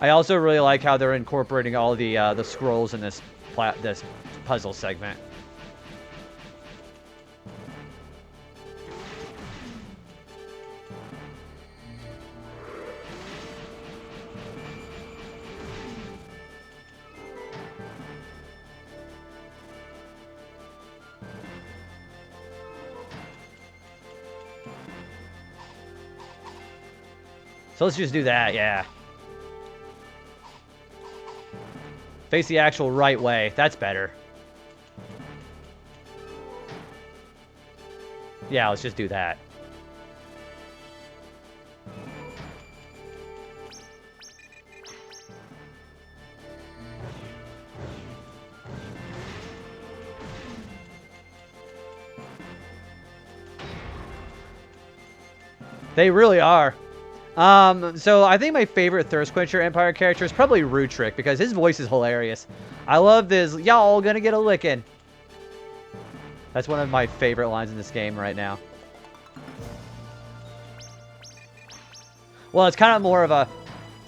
I also really like how they're incorporating all the scrolls in this puzzle segment. So let's just do that, yeah. Face the actual right way. That's better. Yeah, let's just do that. They really are. So I think my favorite Thirst Quencher Empire character is probably Rutrick because his voice is hilarious. I love this, y'all gonna get a licking. That's one of my favorite lines in this game right now. Well, it's kind of more of a...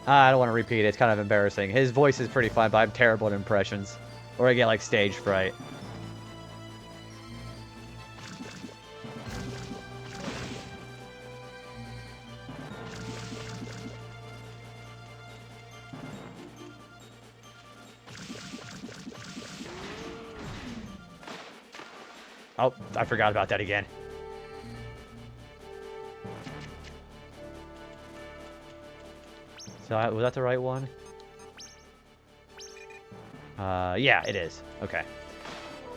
I don't want to repeat it. It's kind of embarrassing. His voice is pretty fun, but I'm terrible at impressions. Or I get, like, stage fright. Oh, I forgot about that again. So, was that the right one? Yeah, it is. Okay.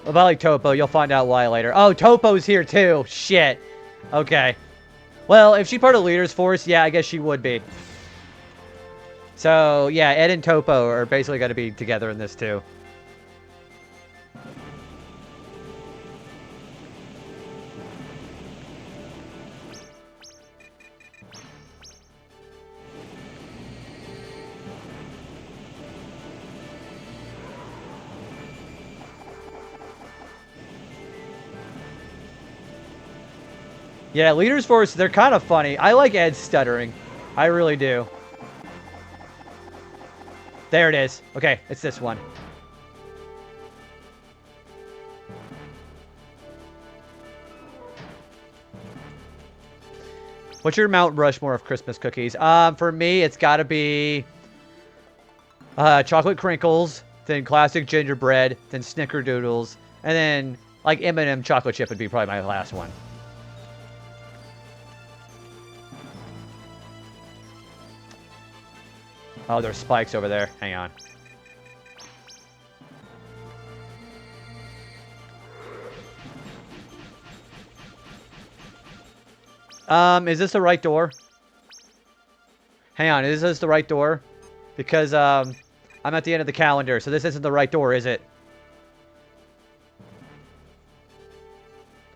If I like Topo, you'll find out why later. Oh, Topo's here too. Shit. Okay. Well, if she's part of the Leader's Force, yeah, I guess she would be. So, yeah, Ed and Topo are basically going to be together in this too. Yeah, Leader's Force, they're kind of funny. I like Ed's stuttering. I really do. There it is. Okay, it's this one. What's your Mount Rushmore of Christmas cookies? For me, it's got to be chocolate crinkles, then classic gingerbread, then snickerdoodles, and then like M&M chocolate chip would be probably my last one. Oh, there's spikes over there. Hang on. Is this the right door? Hang on, is this the right door? Because, I'm at the end of the calendar, so this isn't the right door, is it?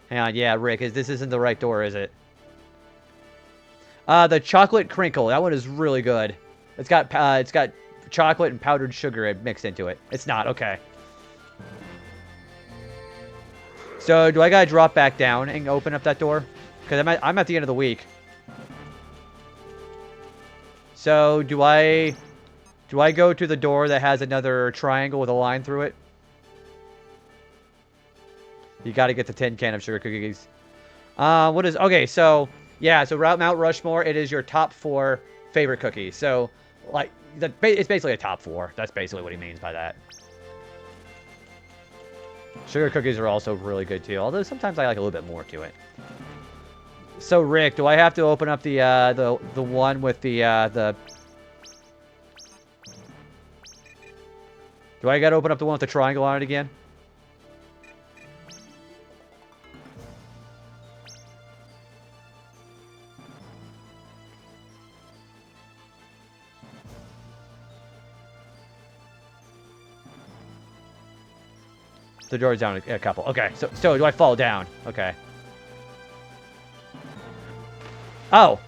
Hang on, yeah, Rick, this isn't the right door, is it? The chocolate crinkle, that one is really good. It's got chocolate and powdered sugar mixed into it. It's not, okay. So, do I gotta drop back down and open up that door? Because I'm at the end of the week. So, do I go to the door that has another triangle with a line through it? You gotta get the tin can of sugar cookies. Okay, so, yeah, so Mount Rushmore, it is your top 4 favorite cookies. So, like, it's basically a top 4. That's basically what he means by that. Sugar cookies are also really good, too. Although, sometimes I like a little bit more to it. So, Rick, do I have to open up the one with the... Do I gotta open up the one with the triangle on it again? The door's down a couple. Okay, so do I fall down? Okay. Oh!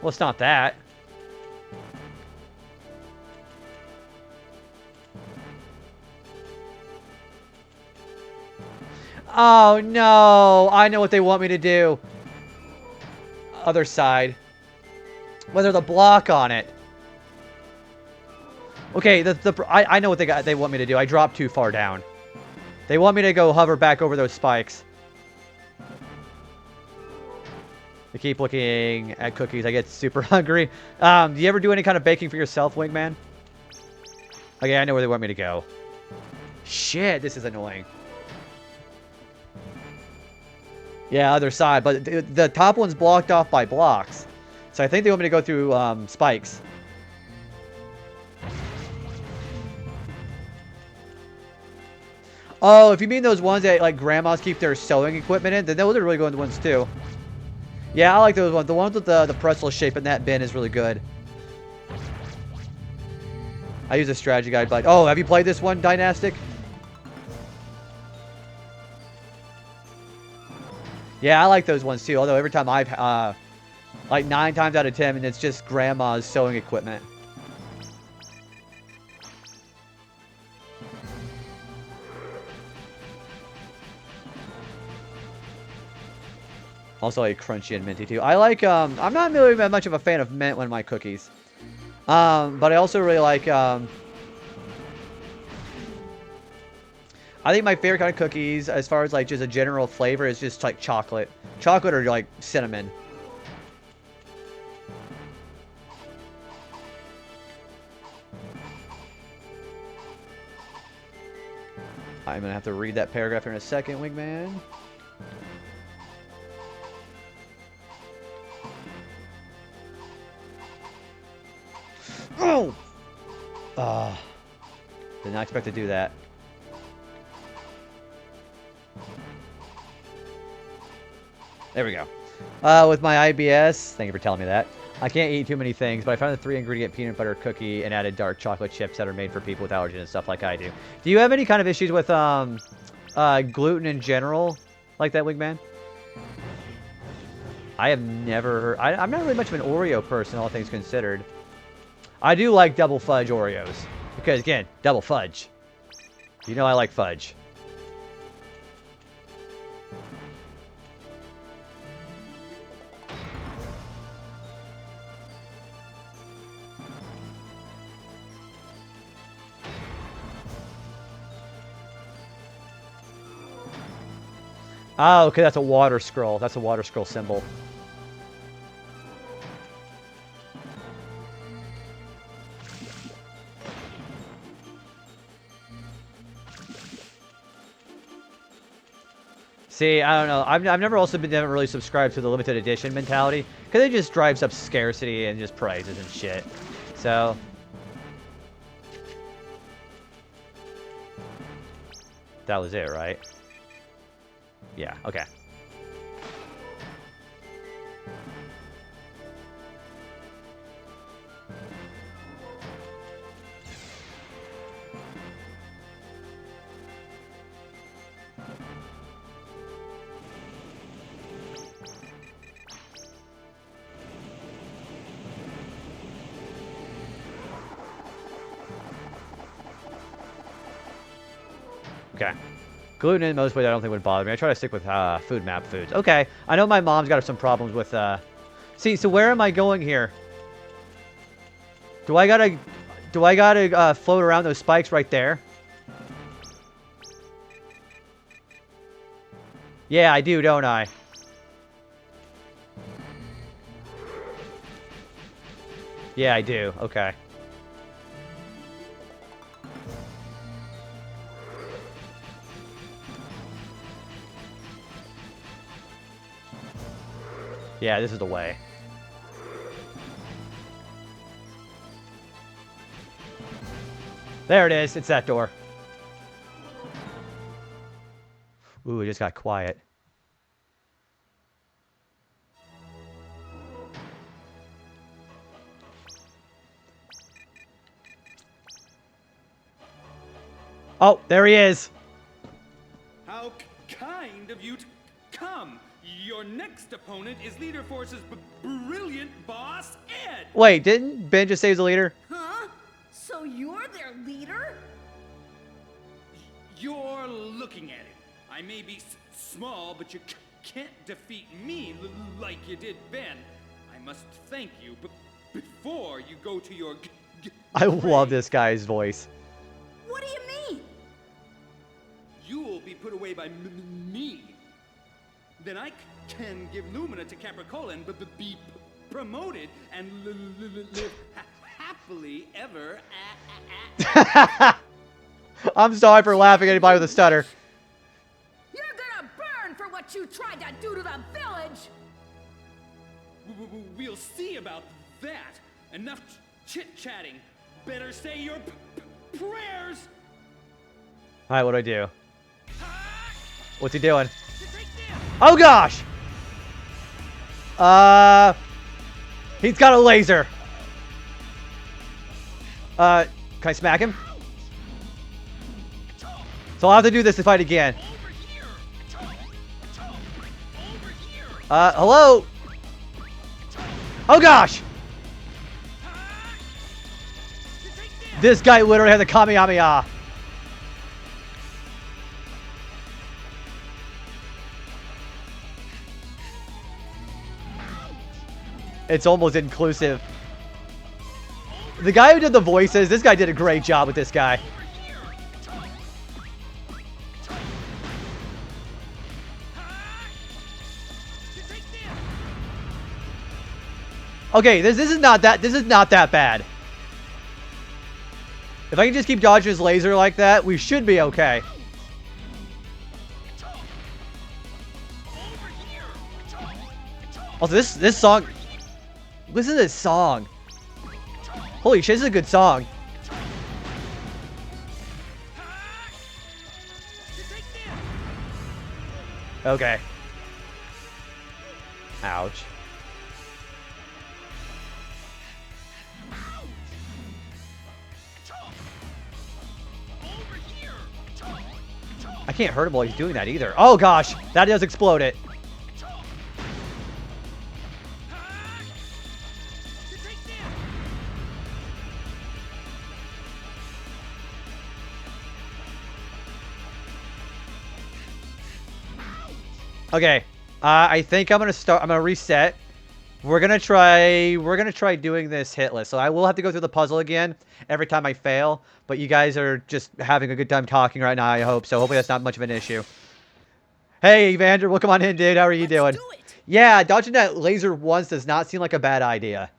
Well, it's not that. Oh, no! I know what they want me to do. Other side. Well, there's a block on it. Okay, I know what they want me to do. I dropped too far down. They want me to go hover back over those spikes. I keep looking at cookies. I get super hungry. Do you ever do any kind of baking for yourself, Wingman? Okay, I know where they want me to go. Shit, this is annoying. Yeah, other side. But the top one's blocked off by blocks. So I think they want me to go through spikes. Oh, if you mean those ones that like grandmas keep their sewing equipment in, then those are really good ones too. Yeah, I like those ones. The ones with the pretzel shape in that bin is really good. I use a strategy guide, but oh, have you played this one, Dynastic? Yeah, I like those ones too. Although every time I've like 9 times out of 10, and it's just grandma's sewing equipment. Also like crunchy and minty too. I like I'm not really that much of a fan of mint in my cookies. But I also really like I think my favorite kind of cookies, as far as like just a general flavor, is just like chocolate. Chocolate or like cinnamon. I'm gonna have to read that paragraph here in a second, Wingman. Oh! Did not expect to do that. There we go. With my IBS, thank you for telling me that. I can't eat too many things, but I found the 3-ingredient peanut butter cookie and added dark chocolate chips that are made for people with allergies and stuff like I do. Do you have any kind of issues with gluten in general, like that, Wingman? I have never heard... I'm not really much of an Oreo person, all things considered. I do like double fudge Oreos. Because, again, double fudge. You know I like fudge. Oh, okay, that's a water scroll. That's a water scroll symbol. See, I don't know. I've never also been never really subscribed to the limited edition mentality because it just drives up scarcity and just prices and shit. So that was it, right? Yeah. Okay. Okay. Gluten in most ways I don't think would bother me. I try to stick with food map foods. Okay. I know my mom's got some problems with See, so where am I going here? Do I gotta float around those spikes right there? Yeah, I do, don't I? Yeah, I do. Okay. Yeah, this is the way. There it is. It's that door. Ooh, it just got quiet. Oh, there he is. How kind of you to come. Your next opponent is Leader Force's brilliant boss, Ed. Wait, didn't Ben just say he's the leader? Huh? So you're their leader? You're looking at it. I may be small, but you can't defeat me like you did Ben. I must thank you, but before you go to your I love this guy's voice. What do you mean? You will be put away by me. Then I can give Lumina to Capricola and be promoted and live happily ever. I'm sorry for laughing at anybody with a stutter. You're gonna burn for what you tried to do to the village! We'll see about that. Enough chit-chatting. Better say your prayers. All right, what do I do? What's he doing? Oh gosh! He's got a laser. Can I smack him? So I'll have to do this to fight again. Hello? Oh gosh! This guy literally had the Kamehameha. It's almost inclusive. The guy who did the voices, this guy did a great job with this guy. Okay, this is not that bad. If I can just keep dodging his laser like that, we should be okay. Also, this song. Listen to this song. Holy shit, this is a good song. Okay. Ouch. I can't hurt him while he's doing that either. Oh gosh, that does explode it. Okay, I think I'm gonna reset. We're gonna try doing this hitless. So I will have to go through the puzzle again every time I fail. But you guys are just having a good time talking right now, I hope. So hopefully that's not much of an issue. Hey, Evander, welcome on in, dude. How are you doing? Do it. Yeah, dodging that laser once does not seem like a bad idea.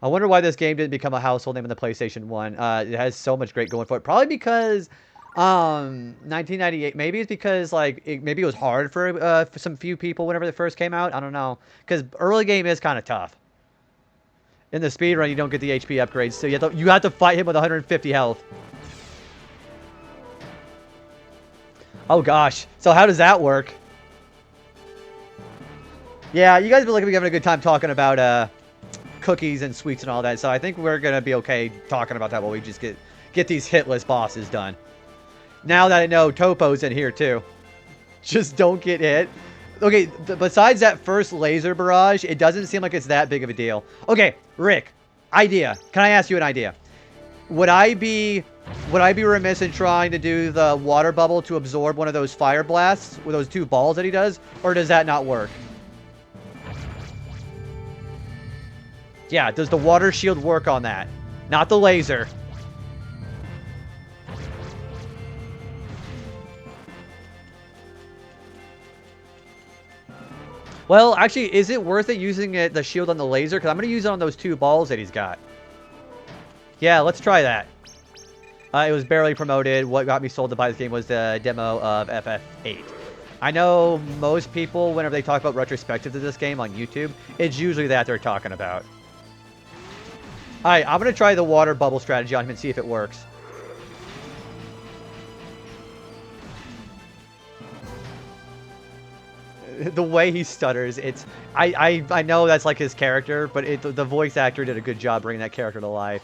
I wonder why this game didn't become a household name in the PlayStation 1. It has so much great going for it. Probably because 1998. Maybe it's because like maybe it was hard for some few people whenever it first came out. I don't know, because early game is kind of tough. In the speedrun, you don't get the HP upgrades, so you have to fight him with 150 health. Oh gosh, so how does that work? Yeah, you guys look like we're having a good time talking about cookies and sweets and all that. So I think we're gonna be okay talking about that while we just get these hitless bosses done. Now that I know Topo's in here too. Just don't get hit. Okay, besides that first laser barrage, it doesn't seem like it's that big of a deal. Okay, Rick, idea. Can I ask you an idea? Would I be remiss in trying to do the water bubble to absorb one of those fire blasts with those two balls that he does? Or does that not work? Yeah, does the water shield work on that? Not the laser. Well, actually, is it worth it using the shield on the laser? Because I'm going to use it on those two balls that he's got. Yeah, let's try that. It was barely promoted. What got me sold to buy this game was the demo of FF8. I know most people, whenever they talk about retrospective to this game on YouTube, it's usually that they're talking about. Alright, I'm going to try the water bubble strategy on him and see if it works. The way he stutters, it's... I know that's like his character, but the voice actor did a good job bringing that character to life.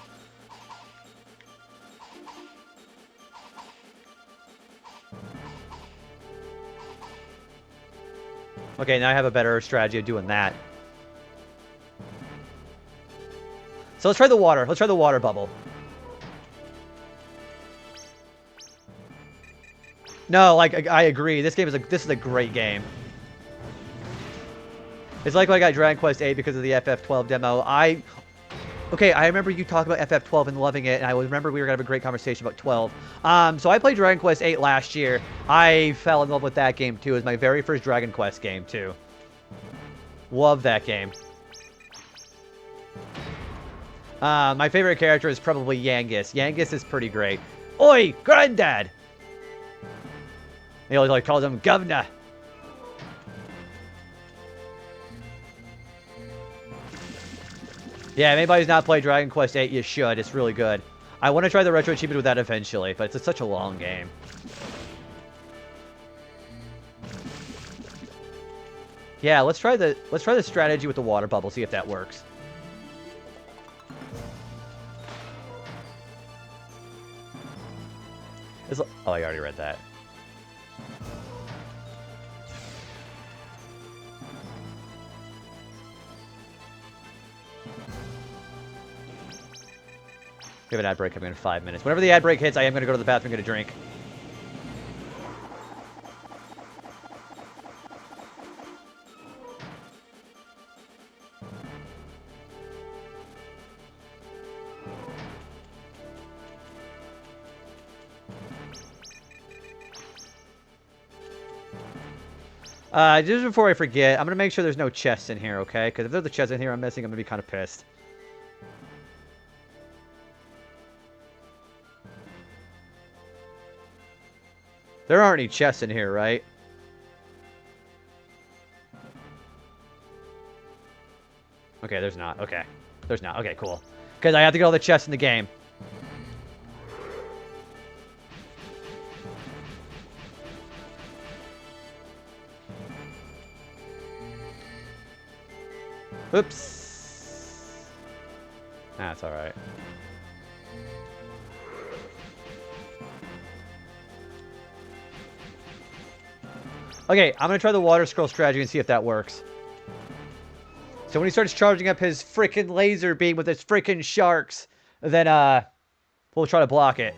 Okay, now I have a better strategy of doing that. So let's try the water. Let's try the water bubble. No, like, I agree. This is a great game. It's like when I got Dragon Quest 8 because of the FF12 demo. Okay, I remember you talking about FF12 and loving it, and I remember we were going to have a great conversation about 12. So I played Dragon Quest 8 last year. I fell in love with that game, too. It was my very first Dragon Quest game, too. Love that game. My favorite character is probably Yangus. Yangus is pretty great. Oi, Granddad! He always like calls him Governor. Yeah, if anybody's not played Dragon Quest 8, you should. It's really good. I want to try the retro achievement with that eventually, but it's such a long game. Yeah, let's try the strategy with the water bubble, see if that works. Oh, I already read that. We have an ad break coming in 5 minutes. Whenever the ad break hits, I am going to go to the bathroom and get a drink. Just before I forget, I'm going to make sure there's no chests in here, okay? Because if there's a chest in here I'm missing, I'm going to be kind of pissed. There aren't any chests in here, right? Okay, there's not. Okay. There's not. Okay, cool. Because I have to get all the chests in the game. Oops. That's alright. Okay, I'm going to try the water scroll strategy and see if that works. So when he starts charging up his freaking laser beam with his freaking sharks, then, we'll try to block it.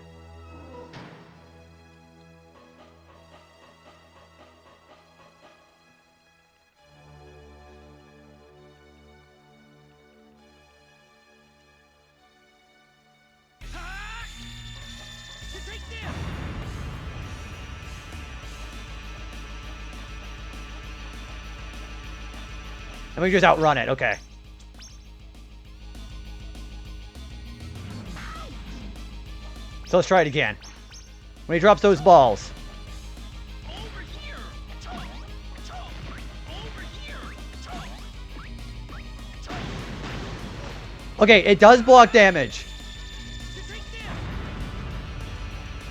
And we just outrun it. Okay. So let's try it again. When he drops those balls. Over here. Over here. Okay, it does block damage.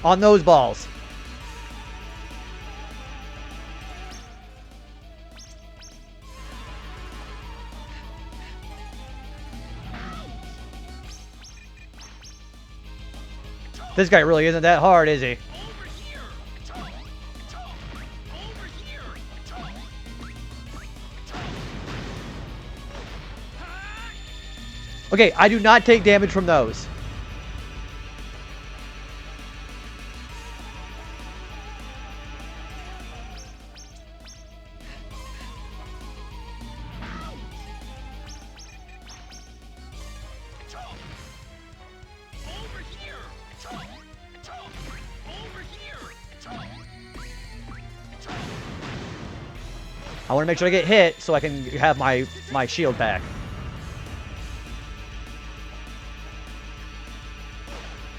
On those balls. This guy really isn't that hard, is he? Okay, I do not take damage from those. I want to make sure I get hit so I can have my shield back.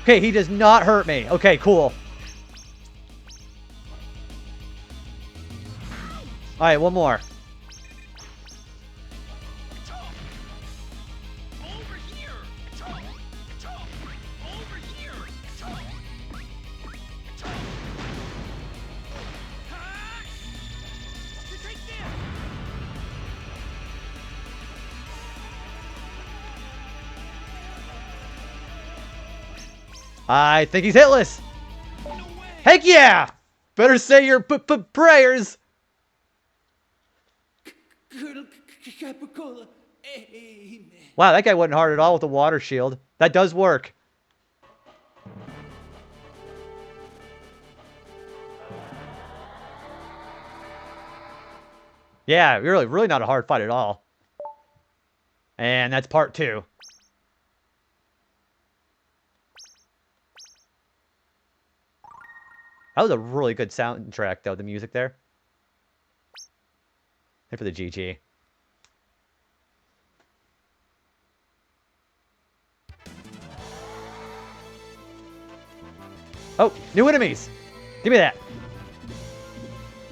Okay, he does not hurt me. Okay, cool. Alright, one more. I think he's hitless. Heck yeah! Better say your prayers. Colonel Capricola, amen. Wow, that guy wasn't hard at all with the water shield. That does work. Yeah, really not a hard fight at all. And that's part 2. That was a really good soundtrack, though, the music there. And for the GG. Oh, new enemies! Give me that.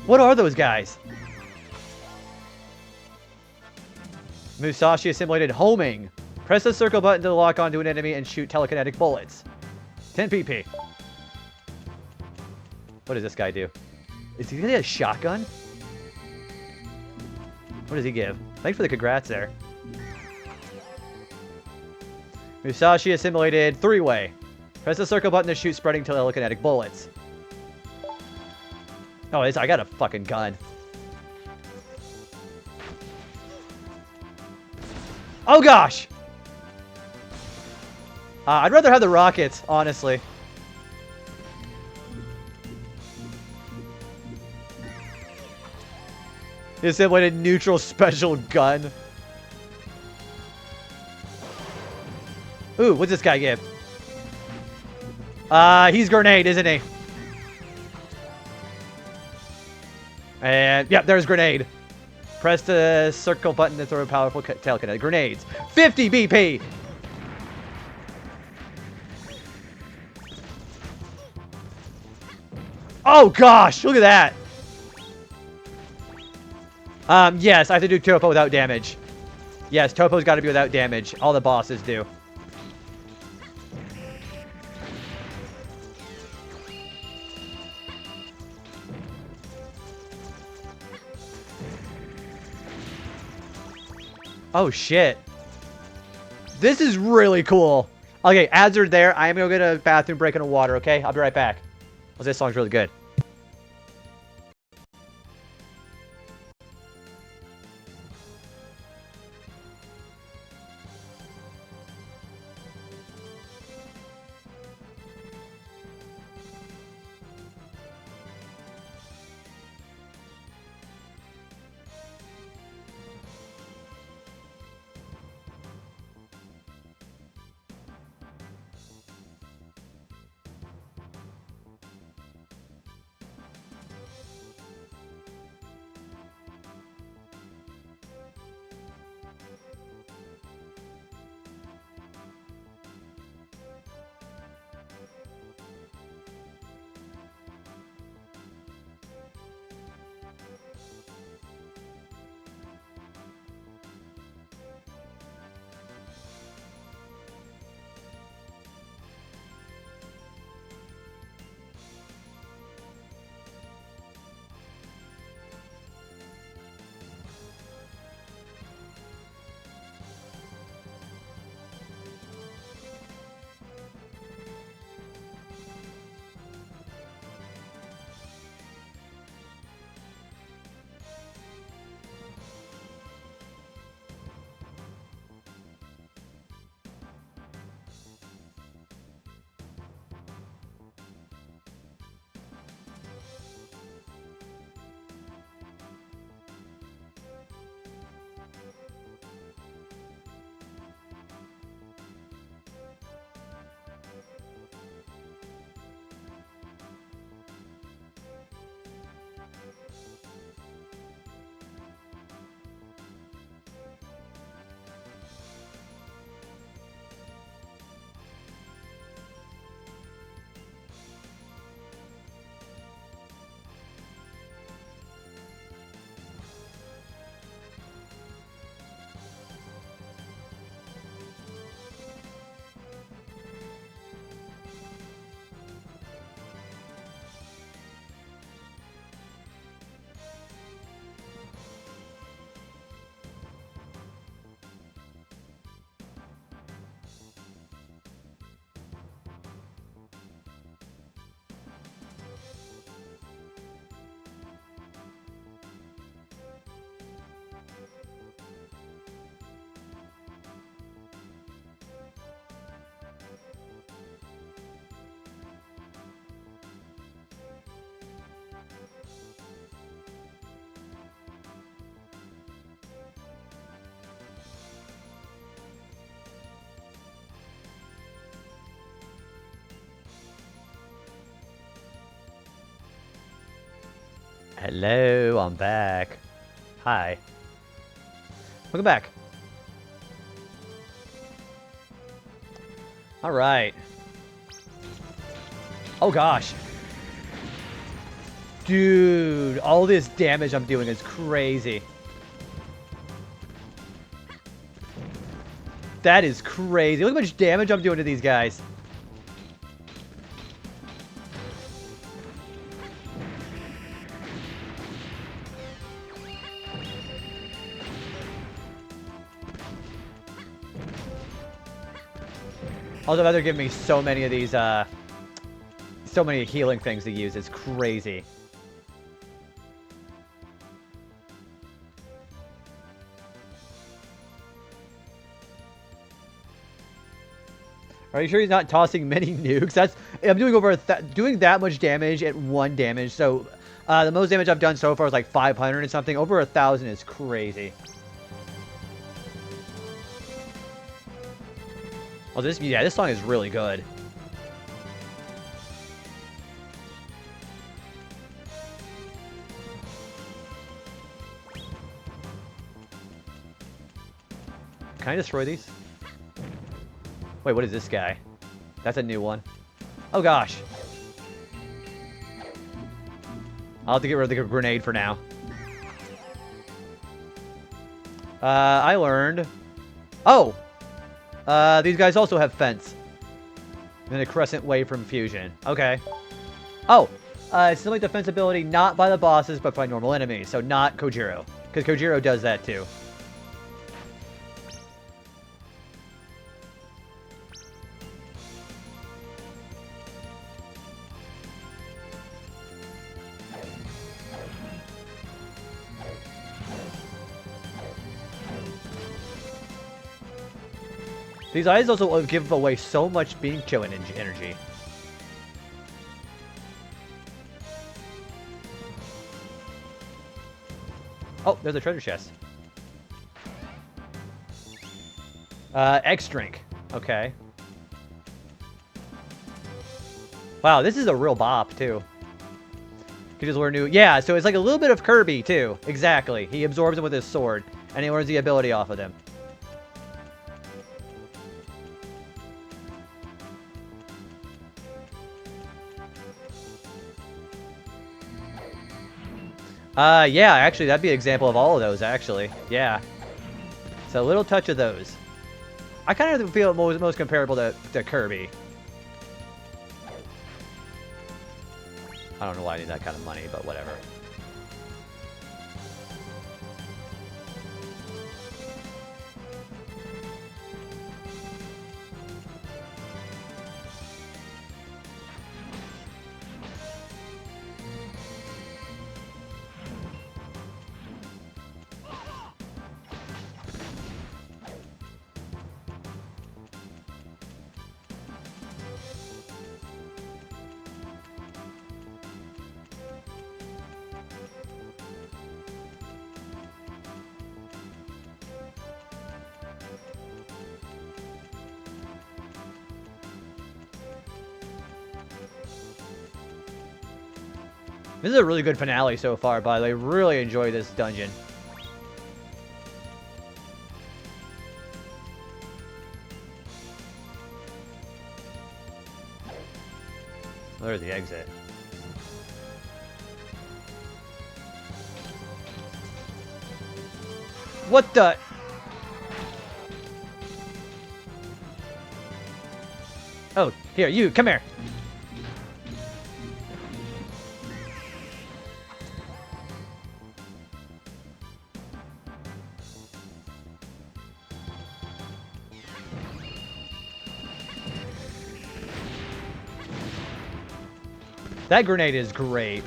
What are those guys? Musashi assimilated homing. Press the circle button to lock onto an enemy and shoot telekinetic bullets. 10 PP. What does this guy do? Is he gonna get a shotgun? What does he give? Thanks for the congrats there. Musashi assimilated 3-way. Press the circle button to shoot spreading telekinetic bullets. Oh, I got a fucking gun. Oh gosh! I'd rather have the rockets, honestly. Is it like a neutral special gun? Ooh, what's this guy give? He's grenade, isn't he? And, yep, there's grenade. Press the circle button to throw a powerful telekinetic grenades. 50 BP! Oh gosh, look at that! Yes, I have to do Topo without damage. Yes, Topo's got to be without damage. All the bosses do. Oh, shit. This is really cool. Okay, ads are there. I am going to go to the bathroom, break into water, okay? I'll be right back. Well, this song's really good. Hello, I'm back. Hi. Welcome back. Alright. Oh gosh. Dude, all this damage I'm doing is crazy. That is crazy. Look how much damage I'm doing to these guys. Also, they're giving me so many of these, so many healing things to use. It's crazy. Are you sure he's not tossing many nukes? I'm doing doing that much damage at 1 damage. So the most damage I've done so far is like 500 and something. Over 1,000 is crazy. Oh, this song is really good. Can I destroy these? Wait, what is this guy? That's a new one. Oh gosh. I'll have to get rid of the grenade for now. I learned. Oh! These guys also have fence. And a crescent wave from fusion. Okay. Oh! Stimulate defense ability not by the bosses, but by normal enemies. So not Kojiro. Because Kojiro does that too. These eyes also give away so much Bincho energy. Oh, there's a treasure chest. X drink. Okay. Wow, this is a real bop, too. Could just learn new... Yeah, so it's like a little bit of Kirby, too. Exactly. He absorbs him with his sword, and he learns the ability off of them. Yeah, actually, that'd be an example of all of those, actually. Yeah. So a little touch of those. I kind of feel most comparable to Kirby. I don't know why I need that kind of money, but whatever. This is a really good finale so far, by the way. Really enjoy this dungeon. There's the exit. What the? Oh, here, you, come here. That grenade is great.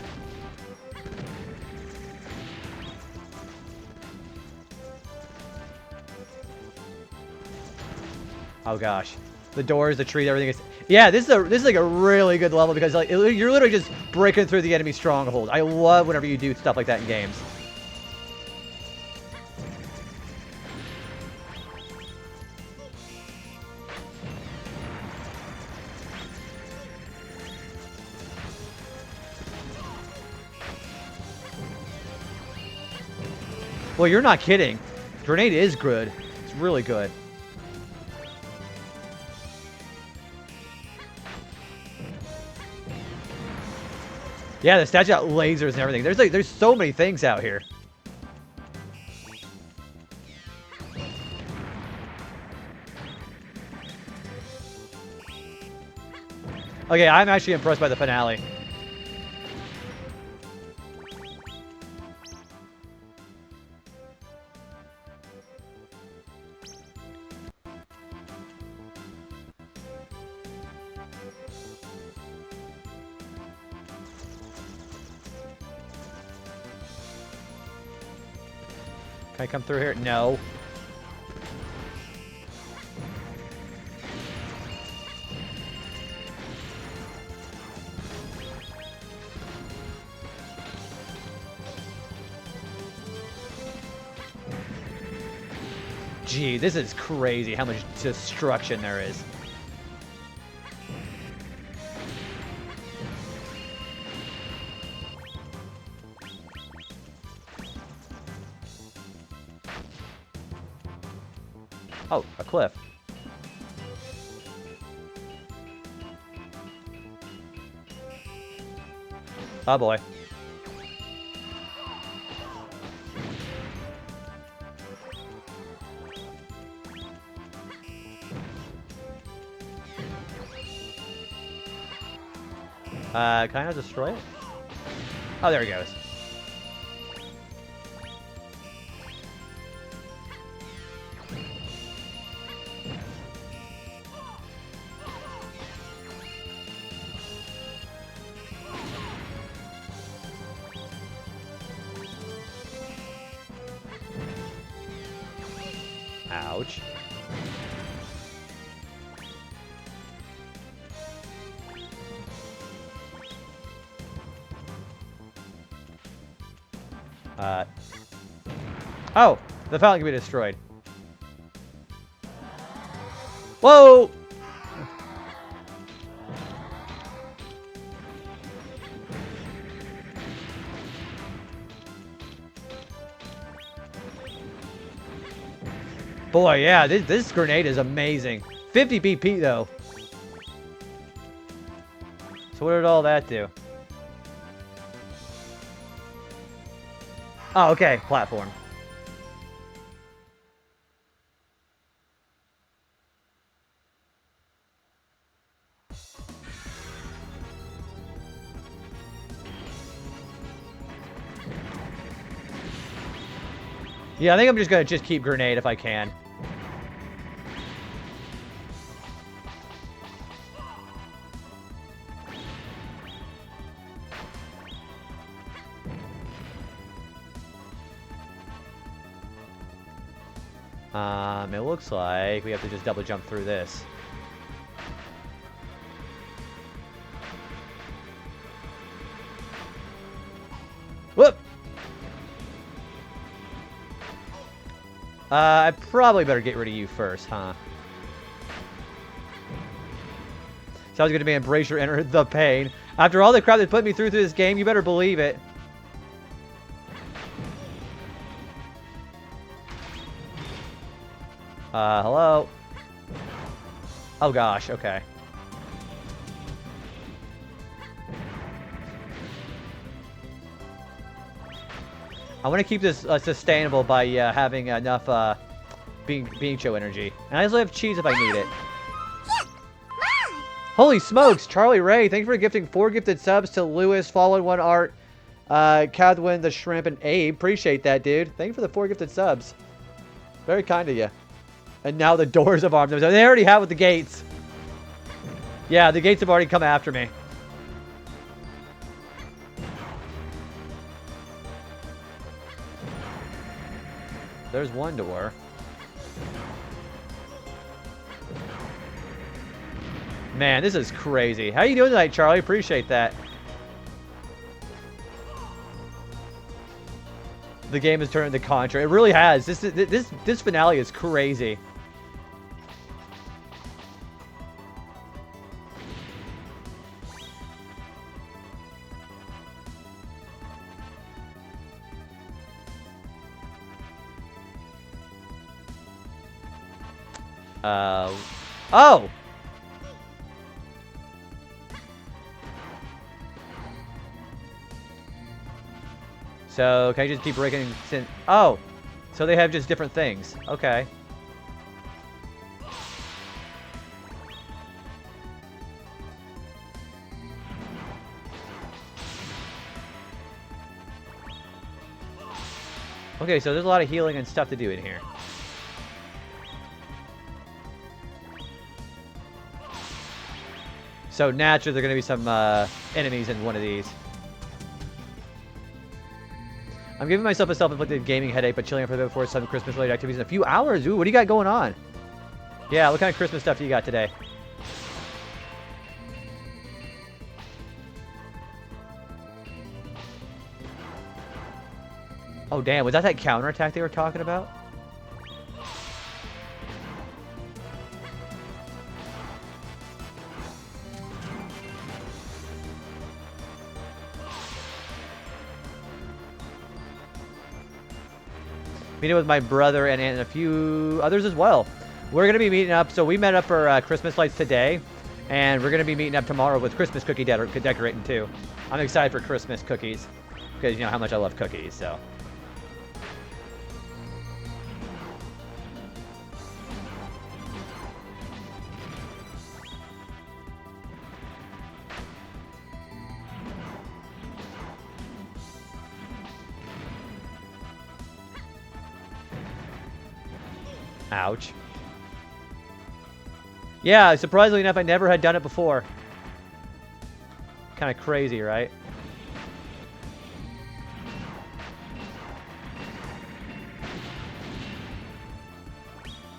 Oh gosh, the doors, the tree, everything is. Yeah, this is like a really good level because like you're literally just breaking through the enemy stronghold. I love whenever you do stuff like that in games. Well, you're not kidding. Grenade is good. It's really good. Yeah, the statue got lasers and everything. There's so many things out here. Okay, I'm actually impressed by the finale. Can I come through here? No. Gee, this is crazy how much destruction there is. Oh, a cliff. Oh boy. Can I not destroy it? Oh, there he goes. Ouch. Oh! The fountain can be destroyed. Whoa! Boy, yeah, this grenade is amazing. 50 BP, though. So what did all that do? Oh, okay. Platform. Yeah, I think I'm just gonna keep grenade if I can. It looks like we have to just double jump through this. Whoop! I probably better get rid of you first, huh? Sounds good to me. Embrace your inner the pain. After all the crap that put me through this game, you better believe it. Hello? Oh gosh, okay. I want to keep this sustainable by having enough being show energy. And I also have cheese if I need it. Holy smokes, Charlie Ray, thanks for gifting 4 gifted subs to Lewis, Fallen One Art, Cadwin, the Shrimp, and Abe. Appreciate that, dude. Thank you for the 4 gifted subs. Very kind of you. And now the doors have armed themselves. They already have with the gates. Yeah, the gates have already come after me. There's one door. Man, this is crazy. How you doing tonight, Charlie? Appreciate that. The game has turned into Contra. It really has. This finale is crazy. Oh! So, can I just keep breaking... Oh! So they have just different things. Okay. Okay, so there's a lot of healing and stuff to do in here. So naturally, there are going to be some enemies in one of these. I'm giving myself a self-inflicted gaming headache, but chilling for a bit before some Christmas-related activities in a few hours. Ooh, what do you got going on? Yeah, what kind of Christmas stuff do you got today? Oh, damn. Was that counterattack they were talking about? Meeting with my brother and a few others as well. We're going to be meeting up. So we met up for Christmas lights today. And we're going to be meeting up tomorrow with Christmas cookie decorating too. I'm excited for Christmas cookies. Because you know how much I love cookies, so. Ouch. Yeah, surprisingly enough, I never had done it before. Kind of crazy, right?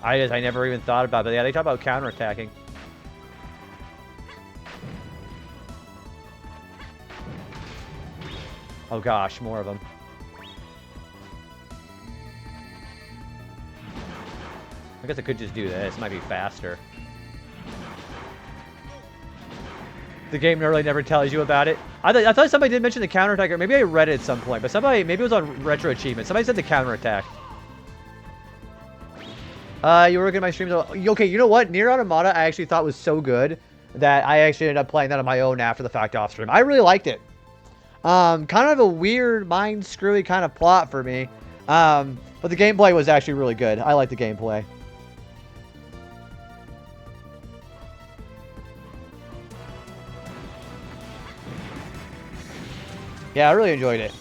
I never even thought about it. Yeah, they talk about counterattacking. Oh gosh, more of them. I guess I could just do this. It might be faster. The game really never tells you about it. I thought somebody did mention the counterattack, or maybe I read it at some point, but somebody, maybe it was on RetroAchievements. Somebody said the counterattack. You were looking at my stream. Okay, you know what? Nier Automata I actually thought was so good that I actually ended up playing that on my own after the fact off stream. I really liked it. Kind of a weird, mind-screwy kind of plot for me. But the gameplay was actually really good. I like the gameplay. Yeah, I really enjoyed it.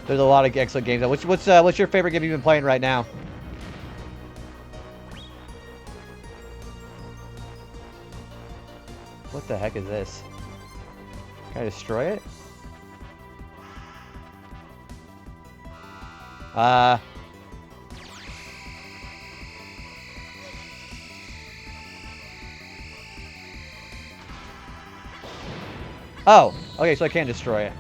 There's a lot of excellent games. What's your favorite game you've been playing right now? What the heck is this? Can I destroy it? Oh, okay, so I can destroy it.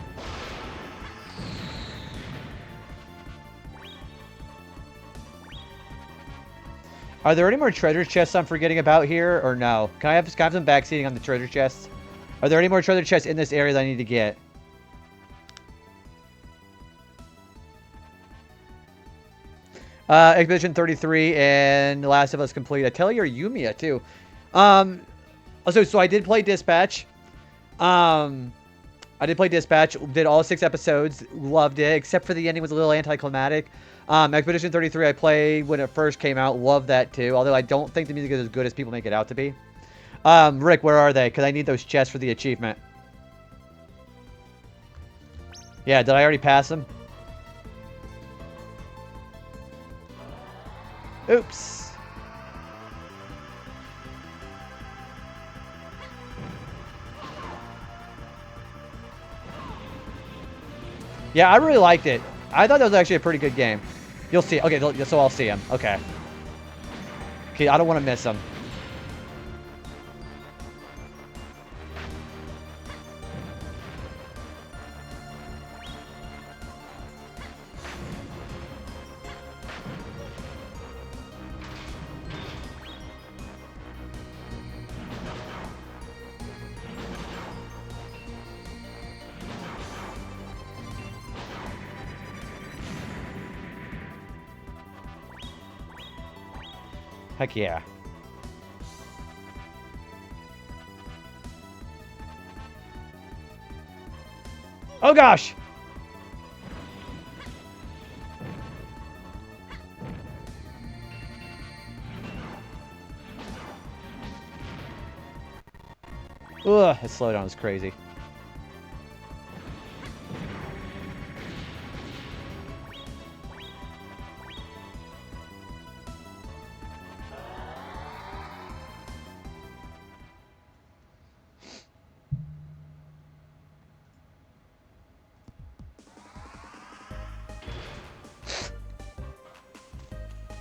Are there any more treasure chests I'm forgetting about here, or no? Can I have some backseating on the treasure chests? Are there any more treasure chests in this area that I need to get? Expedition 33 and The Last of Us Complete. Atelier Yumiya, too. So I did play Dispatch. I did play Dispatch. Did all 6 episodes. Loved it, except for the ending was a little anticlimactic. Expedition 33 I played when it first came out. Loved that, too. Although I don't think the music is as good as people make it out to be. Rick, where are they? Because I need those chests for the achievement. Yeah, did I already pass them? Oops. Yeah, I really liked it. I thought that was actually a pretty good game. You'll see. Okay, so I'll see him. Okay. Okay, I don't want to miss him. Heck yeah. Oh gosh! Ugh, his slowdown is crazy.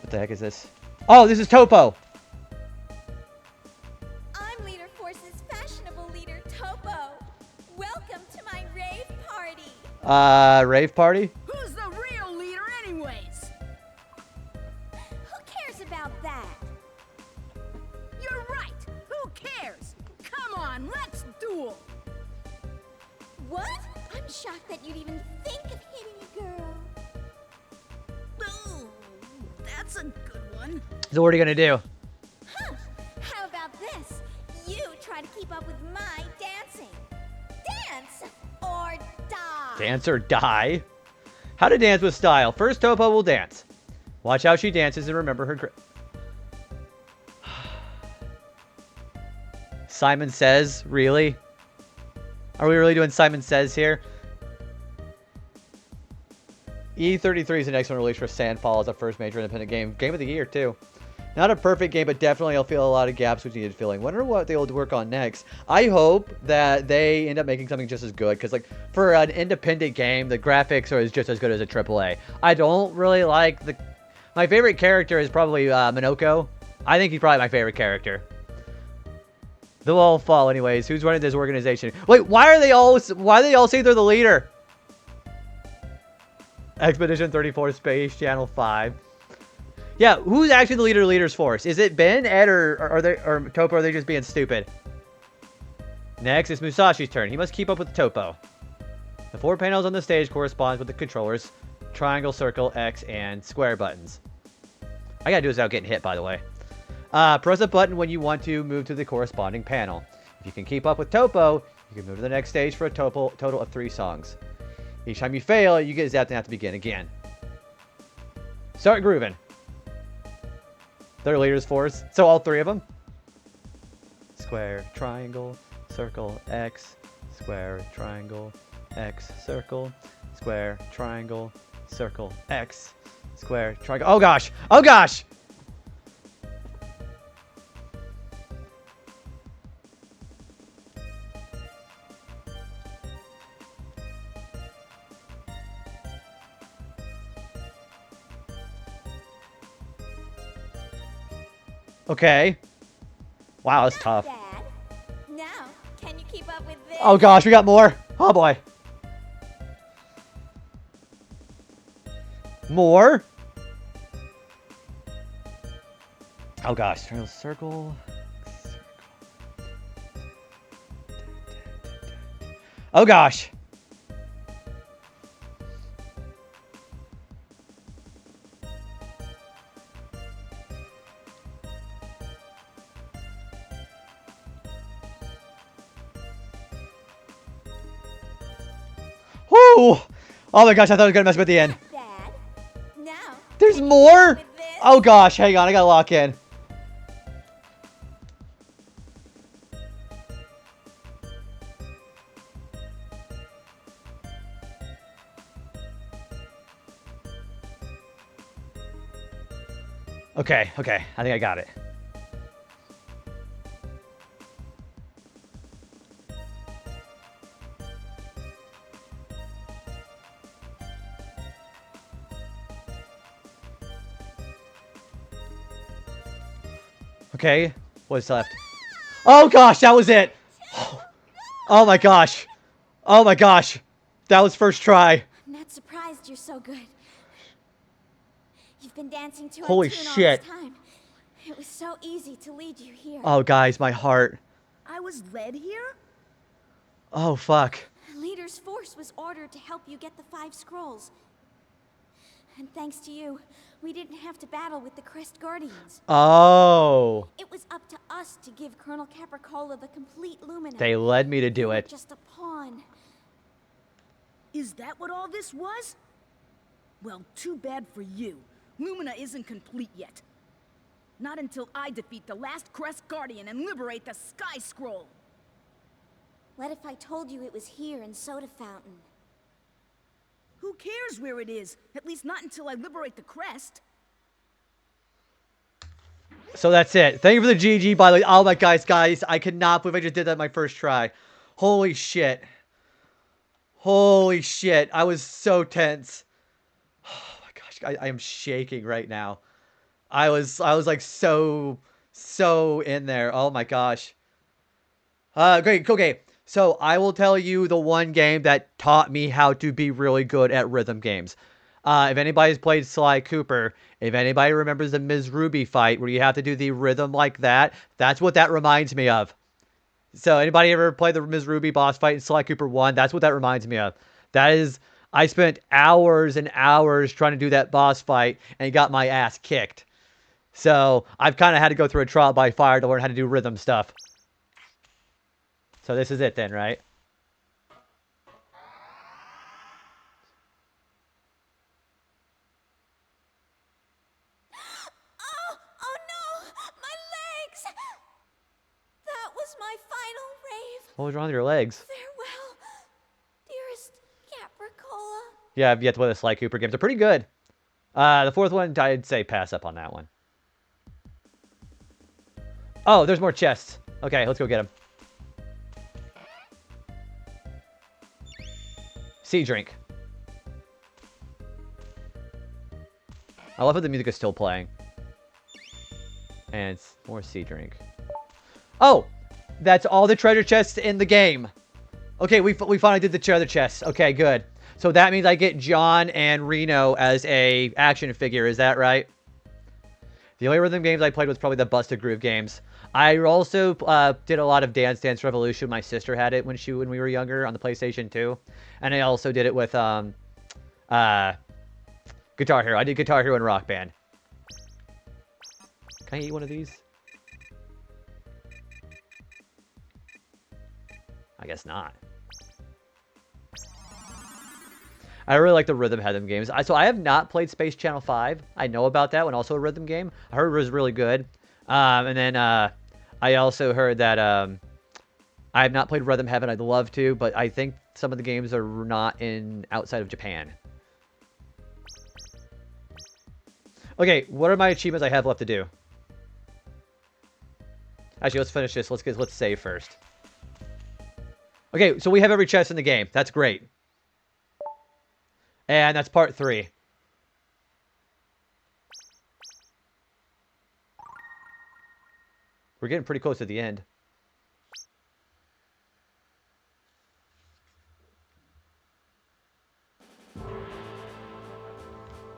What the heck is this? Oh, this is Topo. I'm Leader Force's fashionable leader, Topo. Welcome to my rave party. Rave party? Who's the real leader anyways? Who cares about that? You're right. Who cares? Come on, let's duel. What? I'm shocked that you'd even think of hitting a girl. Oh, that's a good one. So what are you gonna do? Huh. How about this? You try to keep up with my dancing. Dance or die. Dance or die? How to dance with style. First, Topo will dance. Watch how she dances and remember her. Simon Says? Really? Are we really doing Simon Says here? E33 is the next one released for Sandfall as a first major independent game. Game of the year, too. Not a perfect game, but definitely I'll feel a lot of gaps which needed filling. Wonder what they'll work on next. I hope that they end up making something just as good, because like for an independent game, the graphics are just as good as a AAA. I don't really like the... My favorite character is probably Minoko. I think he's probably my favorite character. They'll all fall anyways. Who's running this organization? Wait, why do they all say they're the leader? Expedition 34 Space Channel 5. Yeah, who's actually the leader of Leader's Force? Is it Ben, Ed, or Topo? Or are they just being stupid? Next is Musashi's turn. He must keep up with Topo. The 4 panels on the stage correspond with the controllers: triangle, circle, X, and square buttons. I gotta do this without getting hit, by the way. Press a button when you want to move to the corresponding panel. If you can keep up with Topo, you can move to the next stage for a total of 3 songs. Each time you fail, you get zapped and have to begin again. Start grooving. They're Leader's Force. So all 3 of them? Square, triangle, circle, X, square, triangle, X, circle, square, triangle, circle, X, square, triangle. Oh gosh! Oh gosh! Okay. Wow, that's tough. Dad. Now, can you keep up with this? Oh gosh, we got more. Oh boy. More? Oh gosh. Circle. Oh gosh. Whoo! Oh my gosh, I thought I was gonna mess with the end. Dad. Now. There's can you more? keep up with this? Oh gosh, hang on, I gotta lock in. Okay, I think I got it. Okay, what's left? Oh gosh, that was it! Oh my gosh. Oh my gosh. That was first try. I'm not surprised you're so good. You've been dancing to our Holy tune shit. all this time. It was so easy to lead you here. Oh guys, my heart. I was led here? Oh fuck. Leader's Force was ordered to help you get the 5 scrolls. And thanks to you, we didn't have to battle with the Crest Guardians. Oh. It was up to us to give Colonel Capricola the complete Lumina. They led me to You do were it. just a pawn. Is that what all this was? Well, too bad for you. Lumina isn't complete yet. Not until I defeat the last Crest Guardian and liberate the Sky Scroll. What if I told you it was here in Soda Fountain? Who cares where it is? At least not until I liberate the Crest. So that's it. Thank you for the GG, by the way. Oh my guys, I could not believe I just did that my first try. Holy shit. Holy shit. I was so tense. Oh my gosh, I am shaking right now. I was like so in there. Oh my gosh. Great. Okay. So I will tell you the one game that taught me how to be really good at rhythm games. If anybody's played Sly Cooper, if anybody remembers the Ms. Ruby fight where you have to do the rhythm like that, that's what that reminds me of. So anybody ever played the Ms. Ruby boss fight in Sly Cooper 1? That's what that reminds me of. That is, I spent hours and hours trying to do that boss fight and got my ass kicked. So I've kind of had to go through a trial by fire to learn how to do rhythm stuff. So this is it then, right? Oh no! My legs! That was my final rave. What was wrong with your legs? Farewell, dearest Capricola. Yeah, I've yet to play the Sly Cooper games. They're pretty good. The fourth one, I'd say pass up on that one. Oh, there's more chests. Okay, let's go get them. Sea drink. I love how the music is still playing. And it's more sea drink. Oh! That's all the treasure chests in the game. Okay, we finally did the treasure chests. Okay, good. So that means I get John and Reno as a action figure. Is that right? The only rhythm games I played was probably the Busted Groove games. I also did a lot of Dance Dance Revolution. My sister had it when we were younger on the PlayStation 2. And I also did it with Guitar Hero. I did Guitar Hero and Rock Band. Can I eat one of these? I guess not. I really like the rhythm head'em games. So I have not played Space Channel 5. I know about that one, also a rhythm game. I heard it was really good. And then I also heard that I have not played Rhythm Heaven. I'd love to, but I think some of the games are not outside of Japan. Okay, what are my achievements I have left to do? Actually, let's finish this. Let's save first. Okay, so we have every chest in the game. That's great. And that's part 3. We're getting pretty close to the end.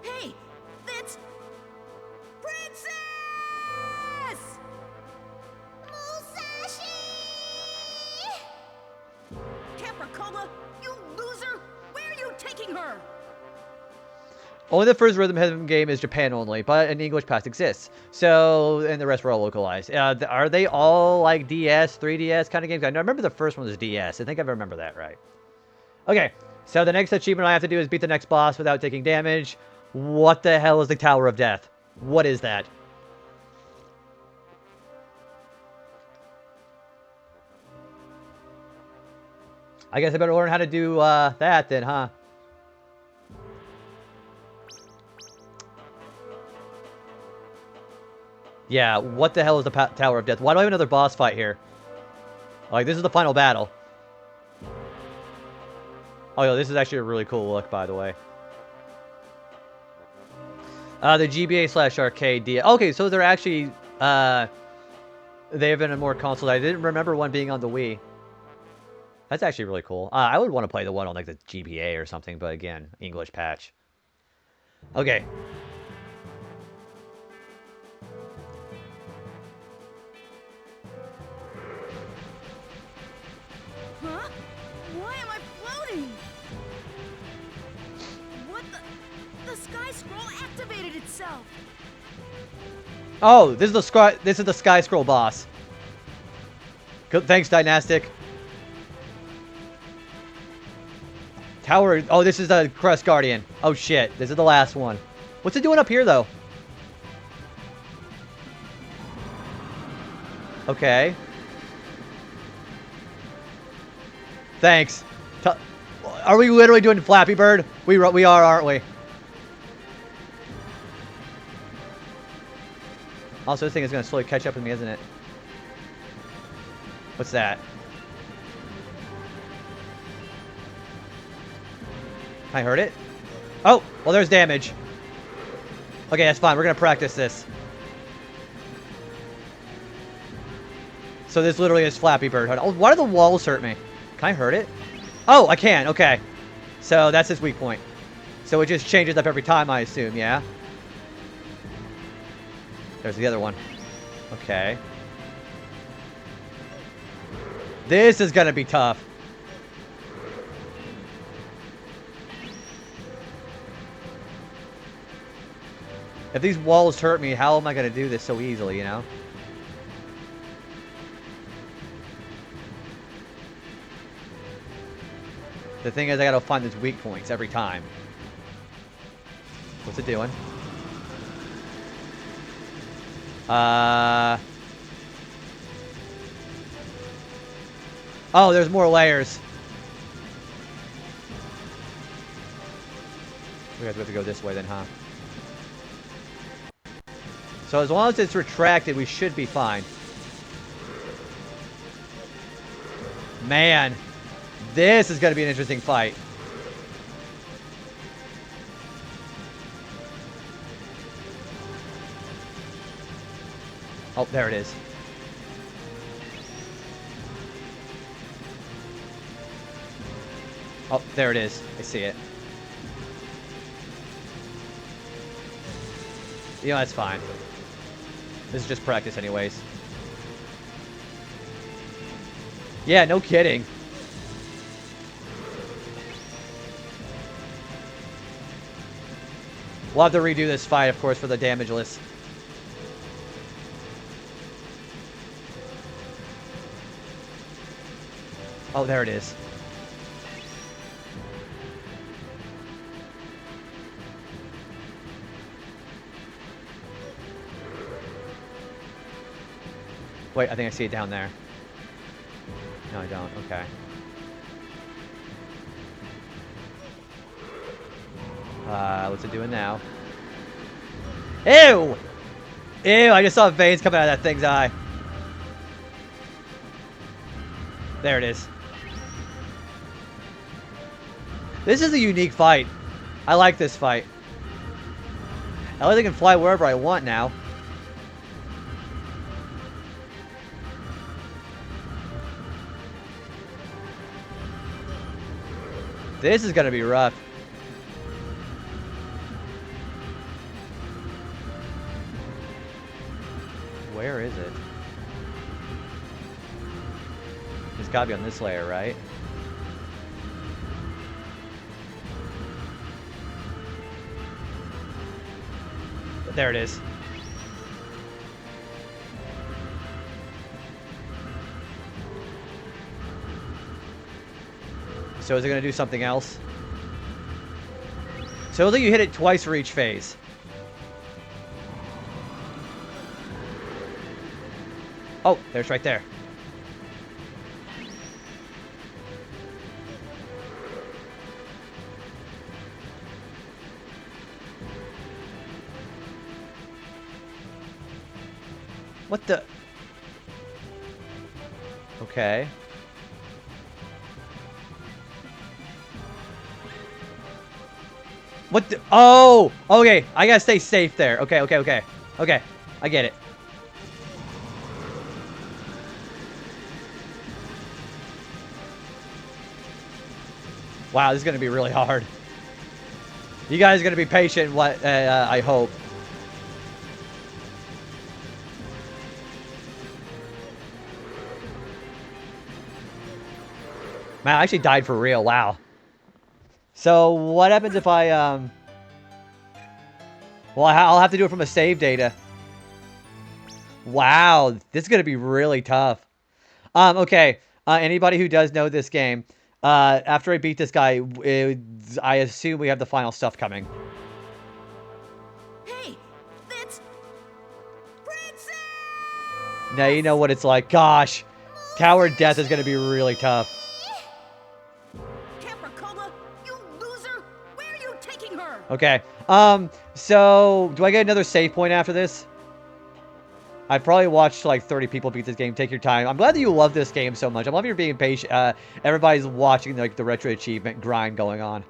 Hey, that's Princess! Musashi! Capricola, you loser! Where are you taking her? Only the first Rhythm Heaven game is Japan only, but an English pass exists. So, and the rest were all localized. Are they all like DS, 3DS kind of games? I remember the first one was DS. I think I remember that right. Okay, so the next achievement I have to do is beat the next boss without taking damage. What the hell is the Tower of Death? What is that? I guess I better learn how to do that then, huh? Yeah, what the hell is the Tower of Death? Why do I have another boss fight here? Like, this is the final battle. Oh, yeah, this is actually a really cool look, by the way. The GBA/arcade DS. Okay, so they're actually, they have been in more consoles. I didn't remember one being on the Wii. That's actually really cool. I would want to play the one on, like, the GBA or something, but again, English patch. Okay. Huh? Why am I floating? What the Sky Scroll activated itself. Oh, this is the Sky Scroll boss. Good, thanks, Dynastic. Tower. Oh, this is the Crest Guardian. Oh shit, this is the last one. What's it doing up here though? Okay. Thanks. Are we literally doing Flappy Bird? We are, aren't we? Also, this thing is going to slowly catch up with me, isn't it? What's that? I heard it. Oh, well, there's damage. Okay, that's fine. We're going to practice this. So this literally is Flappy Bird. Oh, why do the walls hurt me? Can I hurt it? Oh, I can. Okay. So that's his weak point. So it just changes up every time, I assume, yeah? There's the other one. Okay. This is gonna be tough. If these walls hurt me, how am I gonna do this so easily, you know? The thing is, I gotta find these weak points every time. What's it doing? Oh, there's more layers. We have to go this way then, huh? So as long as it's retracted, we should be fine. Man, this is going to be an interesting fight. Oh, there it is. Oh, there it is. I see it. You know, that's fine. This is just practice anyways. Yeah, no kidding. We'll have to redo this fight, of course, for the damage list. Oh, there it is. Wait, I think I see it down there. No, I don't. Okay. What's it doing now? Ew! Ew, I just saw veins coming out of that thing's eye. There it is. This is a unique fight. I like this fight. At least I can fly wherever I want now. This is gonna be rough. Where is it? It's gotta be on this layer, right? There it is. So is it going to do something else? So it'll let you hit it twice for each phase. Oh, there's right there. What the? Okay. What the? Oh! Okay, I gotta stay safe there. Okay, okay, okay. Okay, I get it. Wow, this is gonna be really hard. You guys are gonna be patient, what I hope. Man, I actually died for real. Wow. So, what happens if I, well, I'll have to do it from a save data. Wow, this is going to be really tough. Okay, anybody who does know this game, after I beat this guy, I assume we have the final stuff coming. Hey, that's... Princess! Now you know what it's like. Gosh, Tower of Death is going to be really tough. Okay. So, do I get another save point after this? I've probably watched like 30 people beat this game. Take your time. I'm glad that you love this game so much. I'm glad you're being patient. Everybody's watching like the retro achievement grind going on.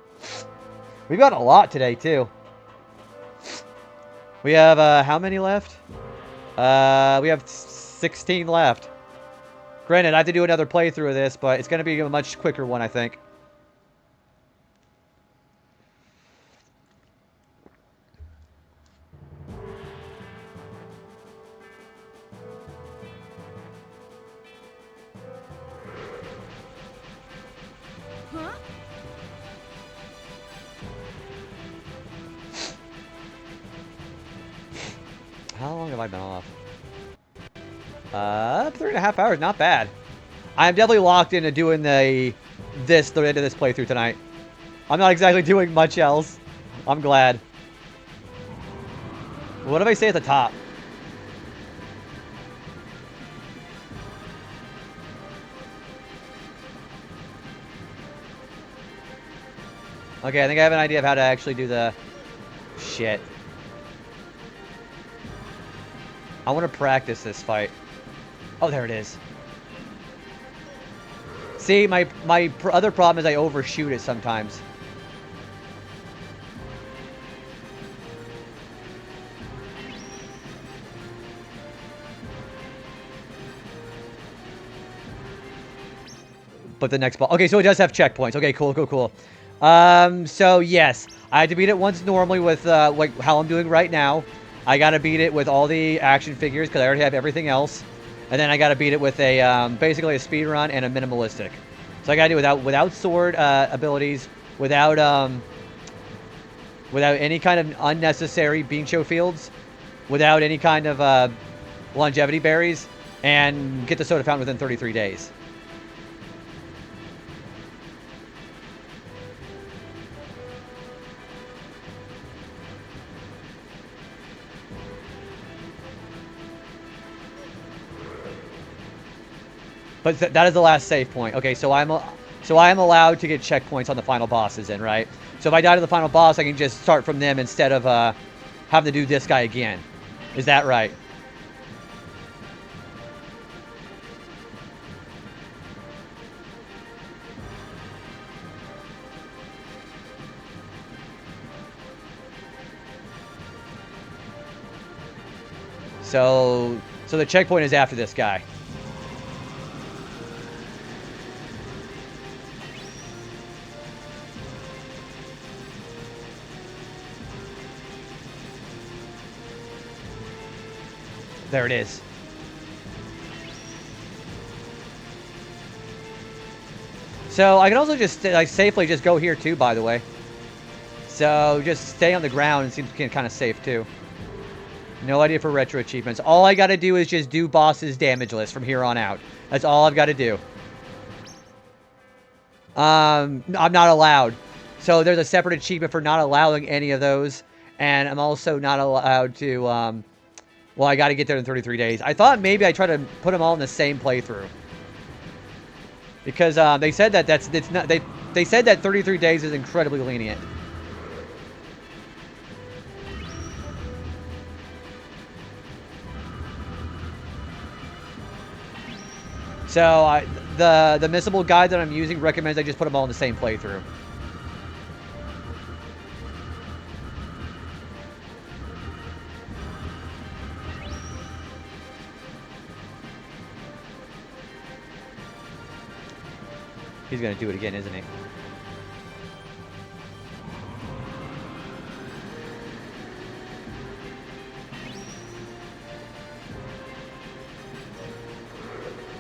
We've got a lot today too. We have how many left? We have 16 left. Granted, I have to do another playthrough of this, but it's going to be a much quicker one, I think. Huh? How long have I been off? 3.5 hours, not bad. I'm definitely locked into doing the end of this playthrough tonight. I'm not exactly doing much else. I'm glad. What do I say at the top? Okay, I think I have an idea of how to actually do the shit. I want to practice this fight. Oh, there it is. See, my other problem is I overshoot it sometimes. But the next ball. Okay, so it does have checkpoints. Okay, cool, cool, cool. So yes, I had to beat it once normally with like how I'm doing right now. I gotta beat it with all the action figures because I already have everything else, and then I gotta beat it with a basically a speed run and a minimalistic. So I gotta do without sword abilities, without any kind of unnecessary Bincho fields, without any kind of longevity berries, and get the soda fountain within 33 days. But that is the last save point. Okay, so I am allowed to get checkpoints on the final bosses then, right? So if I die to the final boss, I can just start from them instead of having to do this guy again. Is that right? So the checkpoint is after this guy. There it is. So I can also just like safely just go here too, by the way. So just stay on the ground and seems kind of safe too. No idea for retro achievements. All I got to do is just do boss's damage list from here on out. That's all I've got to do. I'm not allowed. So there's a separate achievement for not allowing any of those, and I'm also not allowed to. Well, I got to get there in 33 days. I thought maybe I try to put them all in the same playthrough. Because they said that they said that 33 days is incredibly lenient. So the missable guide that I'm using recommends I just put them all in the same playthrough. He's going to do it again, isn't he?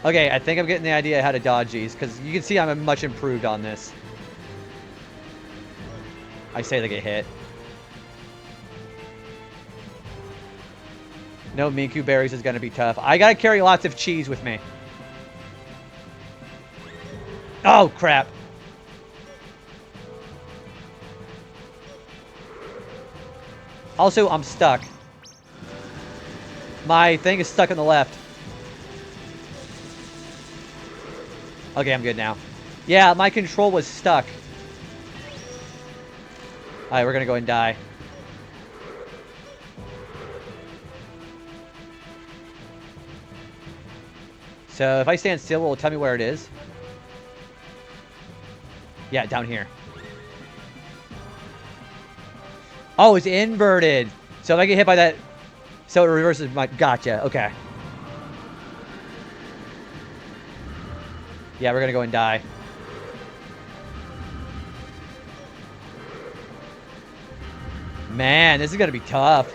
Okay, I think I'm getting the idea how to dodge these, because you can see I'm much improved on this. I say they get hit. No Miku berries is going to be tough. I got to carry lots of cheese with me. Oh, crap. Also, I'm stuck. My thing is stuck on the left. Okay, I'm good now. Yeah, my control was stuck. Alright, we're gonna go and die. So, if I stand still, will it tell me where it is? Yeah, down here. Oh, it's inverted. So if I get hit by that... So it reverses my... Gotcha. Okay. Yeah, we're gonna go and die. Man, this is gonna be tough.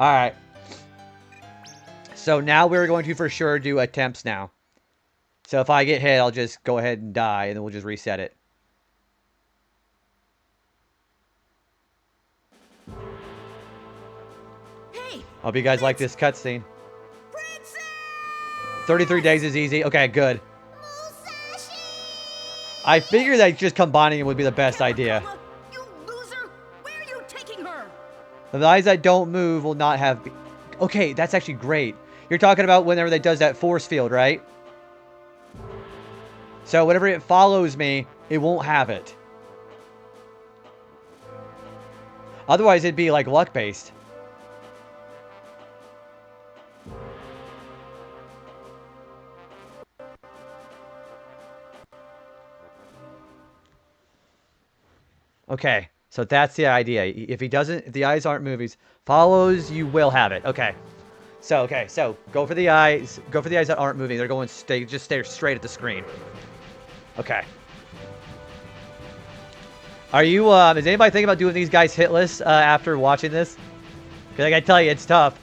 Alright. So now we're going to for sure do attempts now. So if I get hit, I'll just go ahead and die, and then we'll just reset it. Hey, Hope you guys like this cutscene. Princess! 33 days is easy. Okay, good. Musashi! I figured that just combining them would be the best idea. Caracola, you loser! Where are you taking her? The eyes that don't move will not have... Okay, that's actually great. You're talking about whenever they does that force field, right? So whenever it follows me, it won't have it. Otherwise, it'd be like luck-based. Okay, so that's the idea. If he doesn't, if the eyes aren't movies, follows, you will have it. Okay. So go for the eyes. Go for the eyes that aren't moving. They're going just stare straight at the screen. Okay. Are you, is anybody thinking about doing these guys hitless after watching this? Because I gotta tell you, it's tough.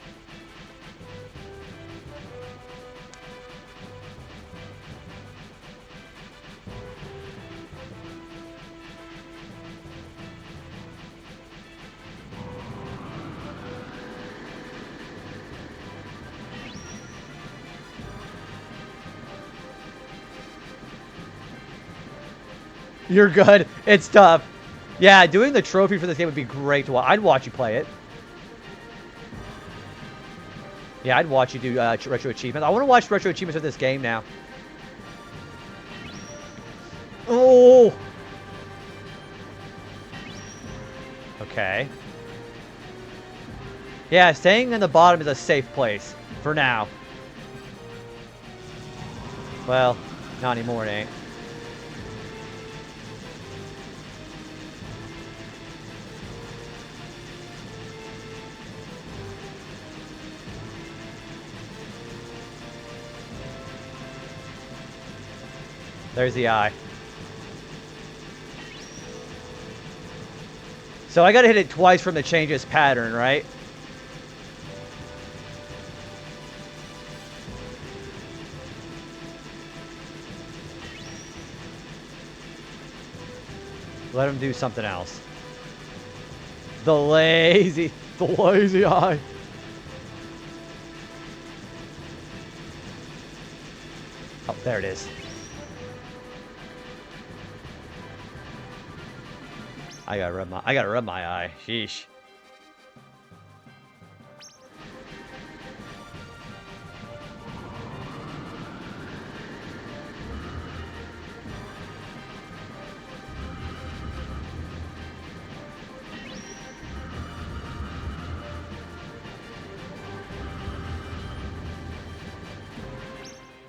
You're good. It's tough. Yeah, doing the trophy for this game would be great to watch. I'd watch you play it. Yeah, I'd watch you do retro achievements. I want to watch retro achievements of this game now. Oh! Okay. Yeah, staying in the bottom is a safe place. For now. Well, not anymore, it ain't. There's the eye. So I gotta hit it twice from the changes pattern, right? Let him do something else. The lazy eye. Oh, there it is. I gotta rub my eye. Sheesh.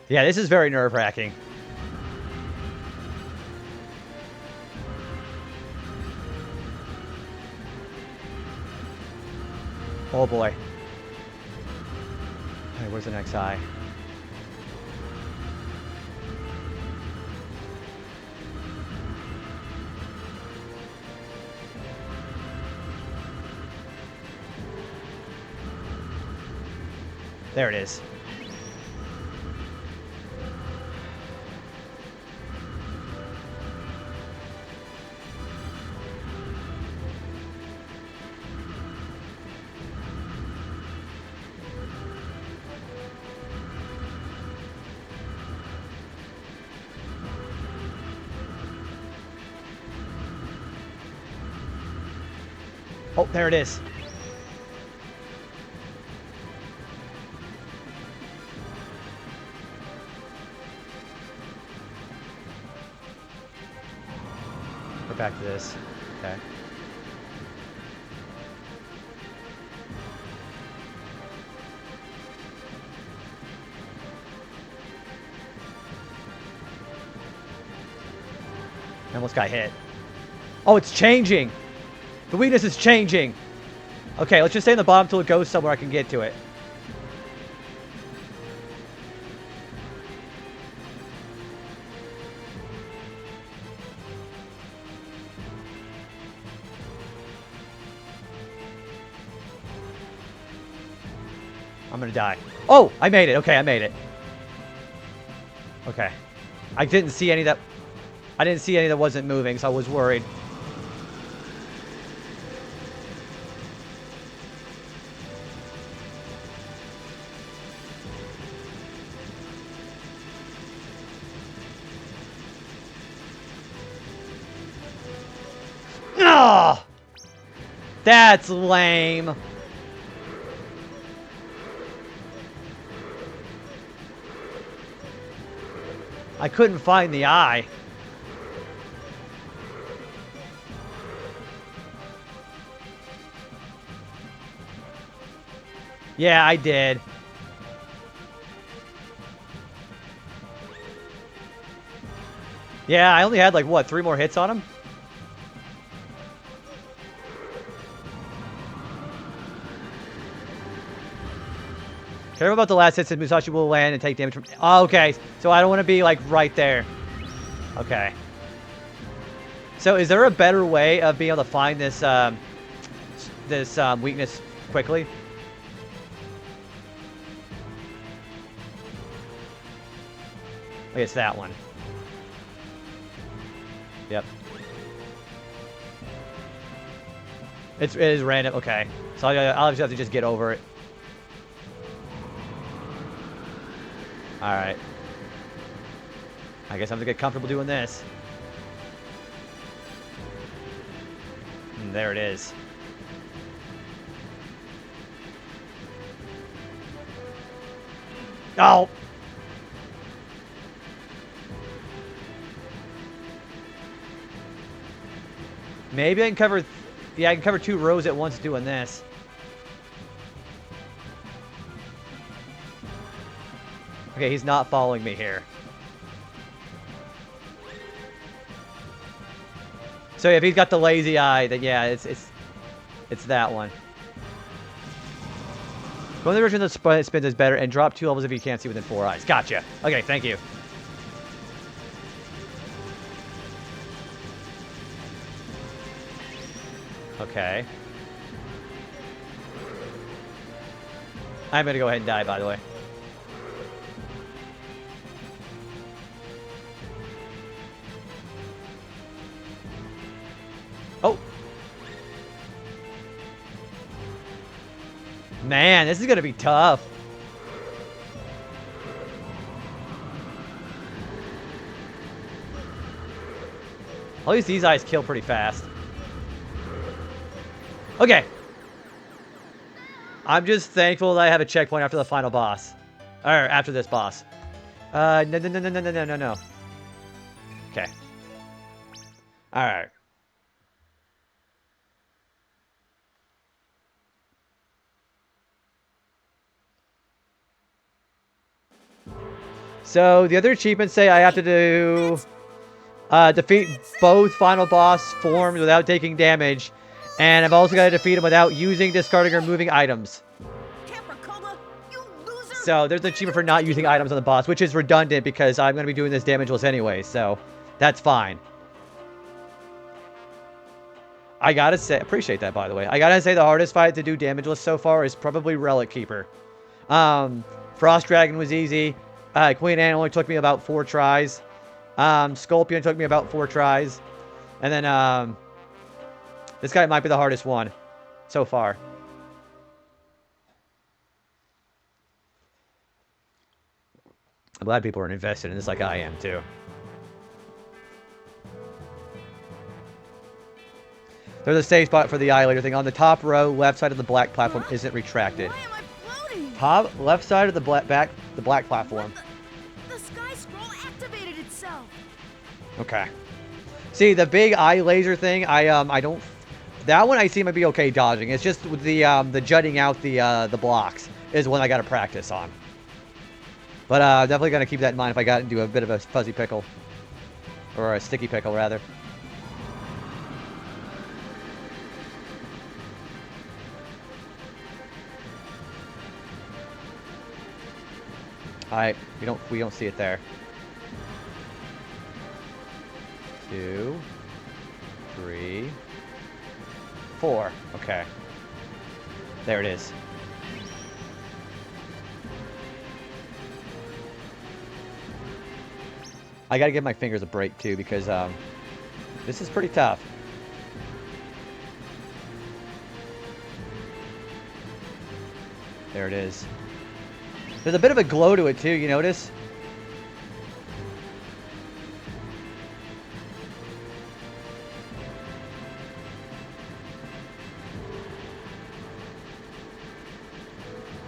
Yeah, this is very nerve-wracking. Oh boy. Alright, where's the next eye? There it is. Oh, there it is. We're back to this. Okay. I almost got hit. Oh, it's changing. The weakness is changing. Okay, let's just stay in the bottom until it goes somewhere I can get to it. I'm gonna die. Oh, I made it. Okay, I made it. Okay. I didn't see any that... I didn't see any that wasn't moving, so I was worried. Oh, that's lame. I couldn't find the eye. Yeah, I did. Yeah, I only had like, what, 3 more hits on him? Careful about the last hit, since Musashi will land and take damage from... Oh, okay, so I don't want to be, like, right there. Okay. So is there a better way of being able to find this, weakness quickly? Okay, it's that one. Yep. It is random. Okay. So I'll just have to just get over it. Alright. I guess I have to get comfortable doing this. There it is. Oh! Maybe I can cover... Yeah, I can cover 2 rows at once doing this. Okay, he's not following me here. So if he's got the lazy eye, then yeah, it's that one. Go in the version that spins is better, and drop 2 levels if you can't see within 4 eyes. Gotcha. Okay, thank you. Okay. I'm gonna go ahead and die, by the way. Oh! Man, this is gonna be tough. At least these eyes kill pretty fast. Okay. I'm just thankful that I have a checkpoint after the final boss. Or after this boss. No. Okay. Alright. So, the other achievements say I have to do... defeat both final boss forms without taking damage. And I've also got to defeat him without using, discarding, or moving items. Capricola, you loser! So, there's an achievement for not using items on the boss, which is redundant because I'm going to be doing this damageless anyway, so that's fine. I gotta say, appreciate that, by the way. I gotta say the hardest fight to do damageless so far is probably Relic Keeper. Frost Dragon was easy. Queen Anne only took me about 4 tries. Scorpion took me about 4 tries. And then, this guy might be the hardest one so far. I'm glad people are invested in this like I am, too. There's a safe spot for the eye later thing. On the top row, left side of the black platform isn't retracted. Why am I floating? Top left side of the black platform. The sky scroll activated itself. Okay. See, the big eye laser thing, I don't... That one I seem to be okay dodging. It's just with the jutting out the blocks is one I got to practice on. But definitely going to keep that in mind if I got into a bit of a fuzzy pickle. Or a sticky pickle, rather. Alright, we don't see it there. 2, 3, 4. Okay. There it is. I gotta give my fingers a break too because this is pretty tough. There it is. There's a bit of a glow to it too, you notice?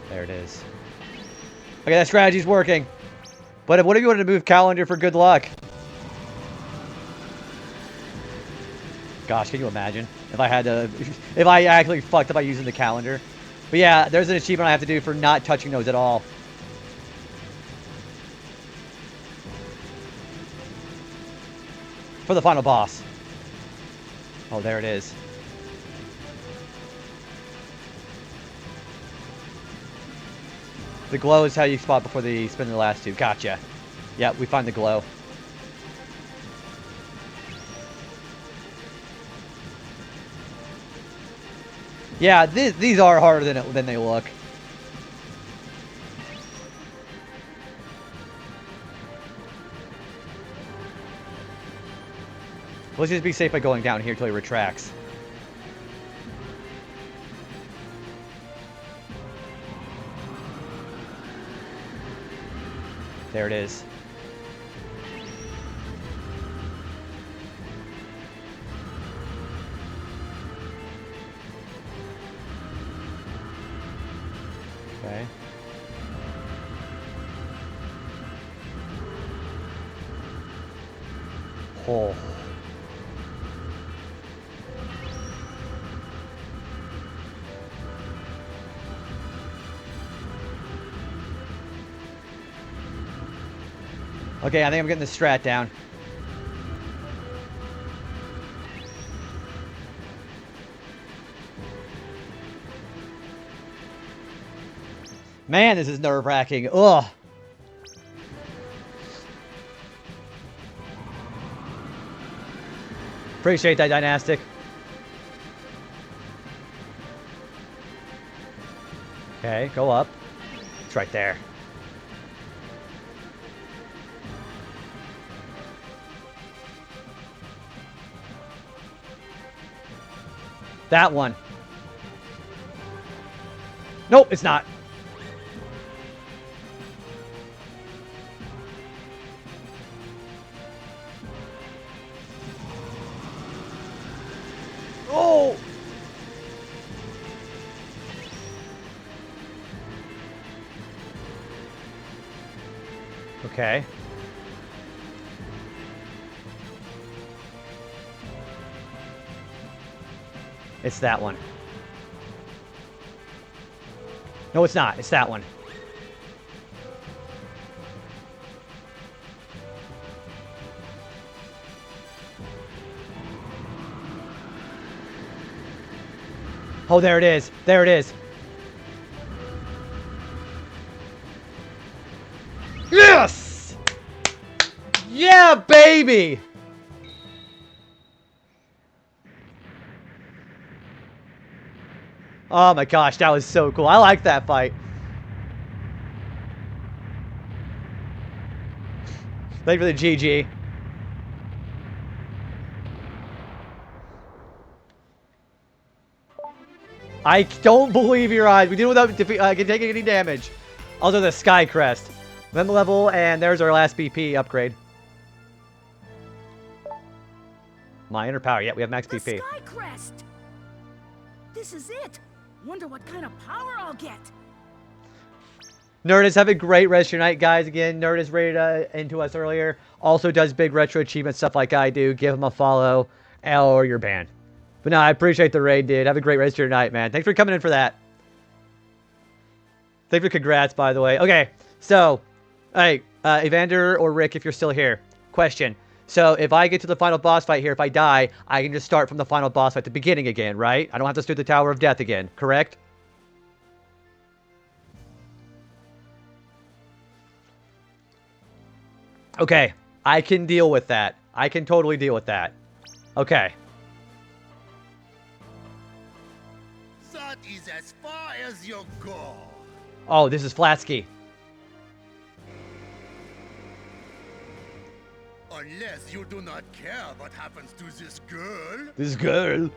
There it is. Okay, that strategy's working. But what if you wanted to move calendar for good luck? Gosh, can you imagine if I had to, if I actually fucked up by using the calendar? But yeah, there's an achievement I have to do for not touching those at all. For the final boss. Oh, there it is. The glow is how you spot before they spin the last two. Gotcha. Yep, we find the glow. Yeah, these are harder than they look. Let's just be safe by going down here until he retracts. There it is. Okay. Oh. Okay, I think I'm getting the strat down. Man, this is nerve-wracking. Ugh. Appreciate that, Dynastic. Okay, go up. It's right there. That one. Nope, it's not. Oh! Okay. It's that one. No, it's not. It's that one. Oh, there it is. There it is. Yes! Yeah, baby! Oh my gosh, that was so cool. I like that fight. Thank you for the GG. I don't believe your eyes. We did it without taking any damage. Also, the Sky Crest. Mem level, and there's our last BP upgrade. My inner power. Yeah, we have max BP. The Sky Crest! This is it! Wonder what kind of power I'll get! Nerdist, have a great rest of your night, guys. Again, Nerdist rated into us earlier. Also does big retro achievement stuff like I do. Give him a follow, or you're banned. But no, I appreciate the raid, dude. Have a great rest of your night, man. Thanks for coming in for that. Thanks for congrats, by the way. Okay, so, hey, Evander or Rick, if you're still here. Question. So, if I get to the final boss fight here, if I die, I can just start from the final boss fight at the beginning again, right? I don't have to do the Tower of Death again, correct? Okay, I can deal with that. I can totally deal with that. Okay. That is as far as you go. Oh, this is Flatsky. Unless you do not care what happens to this girl. This girl.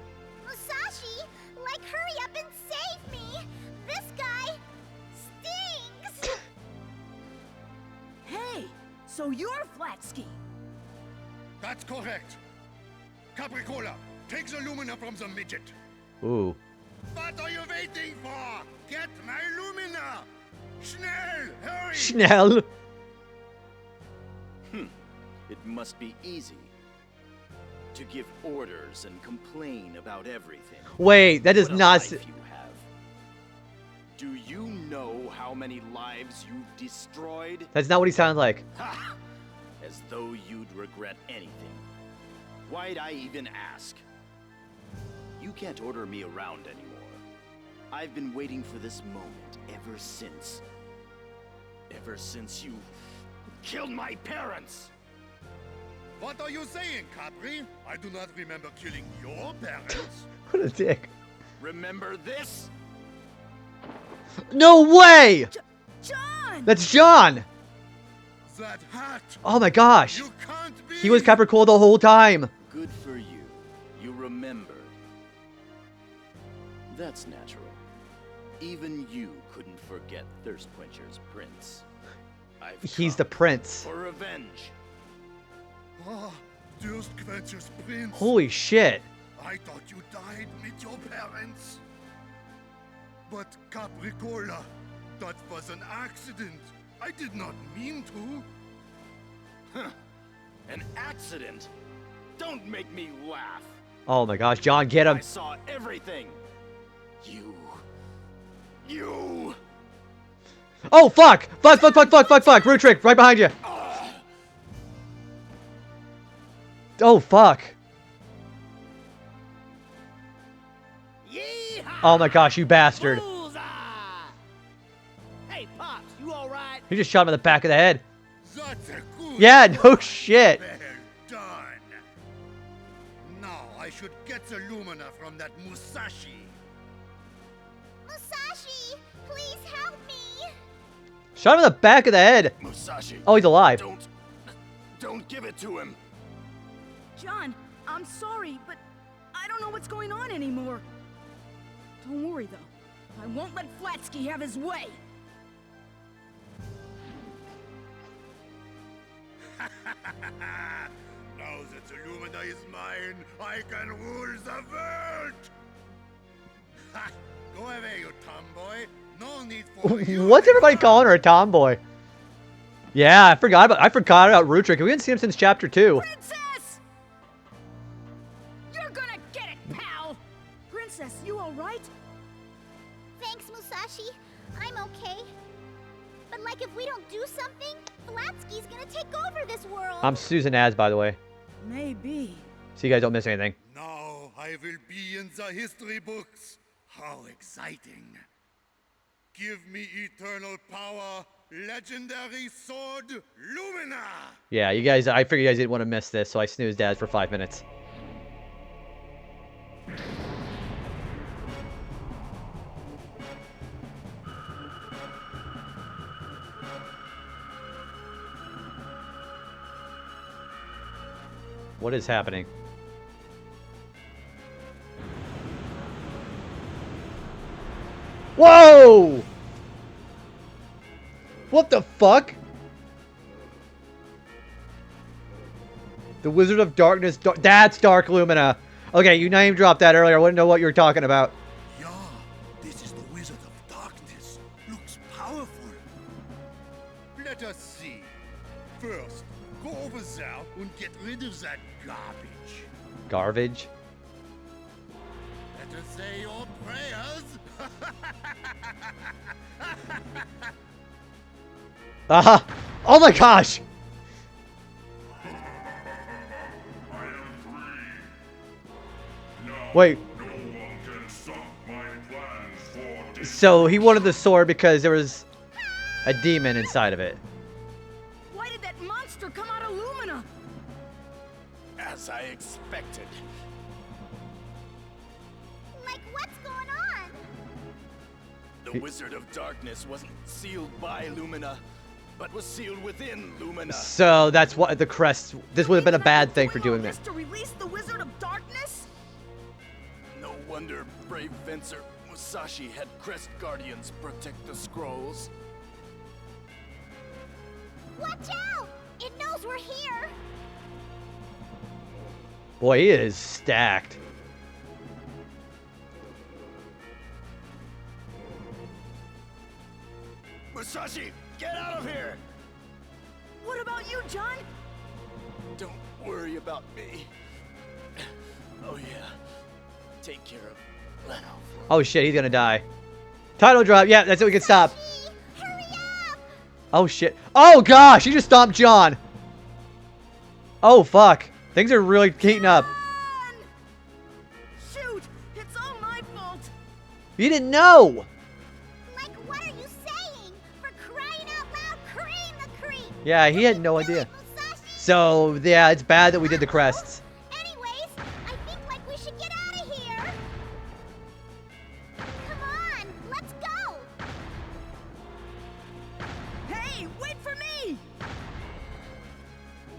Musashi, like, hurry up and save me! This guy stinks! Hey, so you're Flatsky. That's correct. Capricola, take the Lumina from the midget. Ooh. What are you waiting for? Get my Lumina! Schnell, hurry! Schnell. It must be easy to give orders and complain about everything. Wait, that is What a not. life you have. Do you know how many lives you've destroyed? That's not what he sounds like. Ha! As though you'd regret anything. Why'd I even ask? You can't order me around anymore. I've been waiting for this moment ever since. Ever since you killed my parents! What are you saying, Capri? I do not remember killing your parents. What a dick. Remember this? No way! John! That's John! That hat! Oh my gosh. You can't be! He was Capricorn the whole time. Good for you. You remembered. That's natural. Even you couldn't forget Thirstquencher's prince. He's the prince. For revenge. Ah, Thirstquencher's prince. Holy shit. I thought you died with your parents. But Capricola, that was an accident. I did not mean to. Huh. An accident? Don't make me laugh. Oh my gosh, John, get him. I saw everything. You. Oh, fuck! Fuck! Root trick, right behind you. Oh, fuck. Yeehaw! Oh my gosh, you bastard. Bullseye! Hey, Pops, you alright? He just shot him in the back of the head. That's a good Yeah, no work. shit. Well done. Now I should get the Lumina from that Musashi. Musashi, please help me! Shot him in the back of the head. Musashi. Oh, he's alive. Don't give it to him. John, I'm sorry, but I don't know what's going on anymore. Don't worry, though. I won't let Flatsky have his way. Now that the Lumina is mine, I can rule the world! Ha! Go away, you tomboy. No need for you. What's everybody calling her, a tomboy? Yeah, I forgot about Root trick. We didn't see him since chapter 2. Princess! You're gonna get it, pal! Princess, you alright? Thanks, Musashi. I'm okay. But, like, if we don't do something, Flatsky's gonna take over this world. I'm Susan Az, by the way. Maybe. So you guys don't miss anything. Now I will be in the history books. How exciting. Give me eternal power, legendary sword, Lumina! Yeah, you guys, I figured you guys didn't want to miss this, so I snoozed Az for 5 minutes. What is happening? Whoa! What the fuck? The Wizard of Darkness. That's Dark Lumina. Okay, you name dropped that earlier. I wouldn't know what you were talking about. Yeah, this is the Wizard of Darkness. Looks powerful. Let us see. First, go over there and get rid of that garbage. Garbage? Let us say your prayers. Aha! Oh my gosh! Wait. So he wanted the sword because there was a demon inside of it. Why did that monster come out of Lumina? As I expected. Like, what's going on? The Wizard of Darkness wasn't sealed by Lumina. but was sealed within Lumina. So that's what the crest. This would have been a bad thing for doing this that. to release the Wizard of Darkness? No wonder brave fencer Musashi had Crest Guardians protect the scrolls. Watch out! It knows we're here! Boy, he is stacked. Musashi, get out of here! What about you, John? Don't worry about me. Oh yeah, take care of Leno. Oh shit, he's gonna die. Title drop. Yeah, that's it. We can stop. Hurry up! Oh shit. Oh gosh, he just stomped John. Oh fuck. Things are really heating up. John! Shoot! It's all my fault! You didn't know. Like, what are you saying? For crying out loud, cream the creep! Yeah, he had no idea. So yeah, it's bad that we did the crests. Anyways, I think like we should get out of here. Come on, let's go. Hey, wait for me!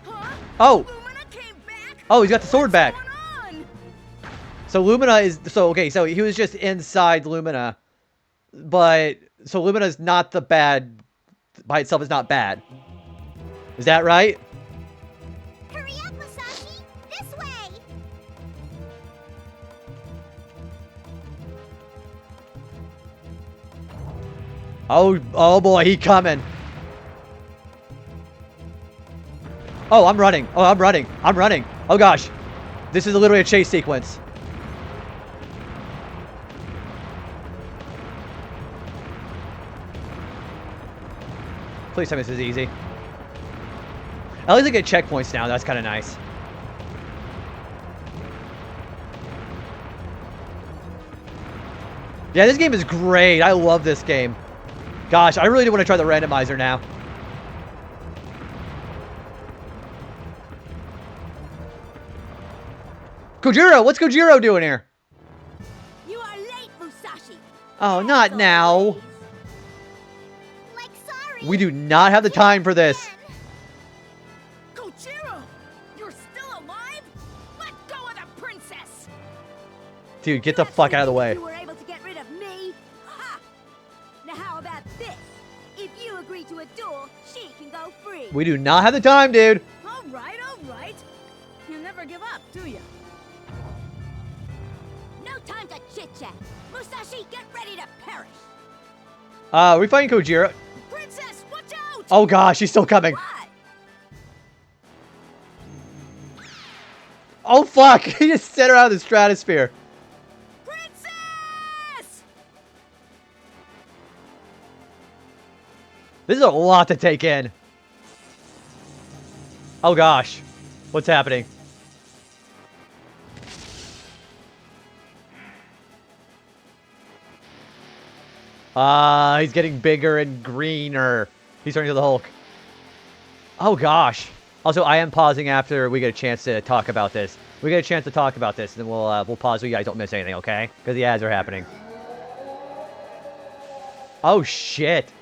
Huh? Oh. Lumina came back? Oh, he's got the sword back. What's going on? So Lumina is okay. So he was just inside Lumina, but so Lumina is not the bad by itself. Is not bad. Is that right? Hurry up, Musashi. This way. Oh boy, he coming. Oh, I'm running. Oh, I'm running. I'm running. Oh gosh, this is literally a chase sequence. Please tell me this is easy. At least I get checkpoints now. That's kind of nice. Yeah, this game is great. I love this game. Gosh, I really do want to try the randomizer now. Kojiro, what's Kojiro doing here? You are late, Musashi. Oh, not now. Like, sorry. We do not have the time for this. Kojiro! You're still alive? Let go of the princess! Dude, get the fuck out of the way. You were able to get rid of me? Ha! Now how about this? If you agree to a duel, she can go free. We do not have the time, dude. All right, all right. You never give up, do you? No time to chit-chat. Musashi, get ready to perish. Are we fighting Kojiro? Princess, watch out! Oh gosh, he's still coming. What? Oh fuck, he just sent her out of the stratosphere. Princess! This is a lot to take in. Oh gosh, what's happening? He's getting bigger and greener. He's turning to the Hulk. Oh gosh. Also, I am pausing after we get a chance to talk about this. We get a chance to talk about this, and then we'll pause so you guys don't miss anything, okay? Because the ads are happening. Oh shit.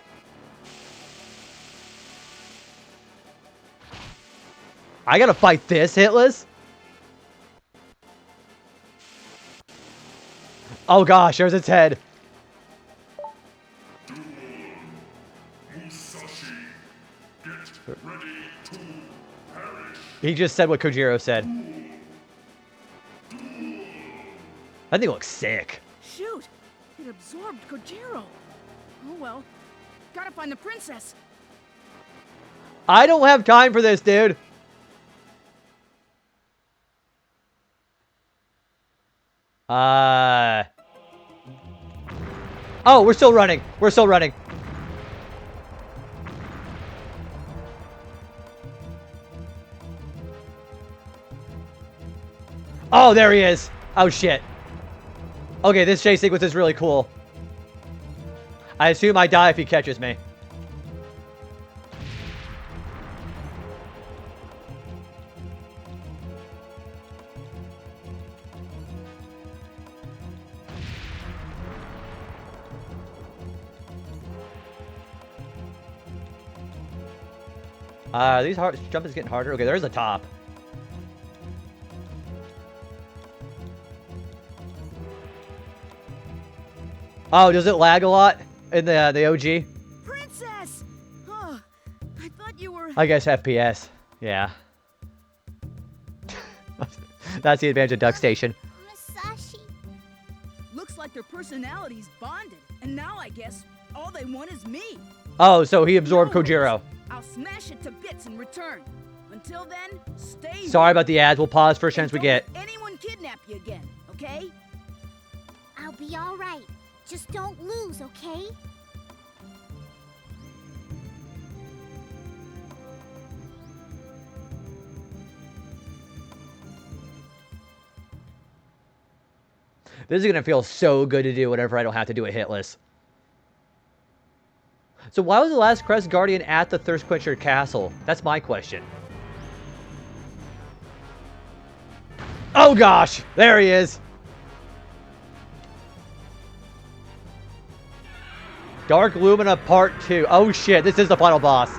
I gotta fight this, Hitless? Oh gosh, there's its head. Musashi, get ready to perish. He just said what Kojiro said. I think it looks sick. Shoot! It absorbed Kojiro. Oh well. Gotta find the princess. I don't have time for this, dude. Oh, we're still running. We're still running. Oh, there he is. Oh, shit. Okay, this chase sequence is really cool. I assume I die if he catches me. These jumping's getting harder. Okay, there's the top. Oh, does it lag a lot in the OG? Princess! Oh, I thought you were... I guess FPS. Yeah. That's the advantage of Duck Station. Musashi. Looks like their personalities bonded. And now I guess all they want is me. Oh, so he absorbed Kojiro. I'll smash it to bits in return. Until then, stay... Sorry about the ads. We'll pause for a chance we get. Don't let anyone kidnap you again, okay? I'll be all right. Just don't lose, okay? This is going to feel so good to do whenever I don't have to do it hitless. So why was the last Crest Guardian at the Thirst Quencher Castle? That's my question. Oh gosh! There he is! Dark Lumina Part 2. Oh shit, this is the final boss.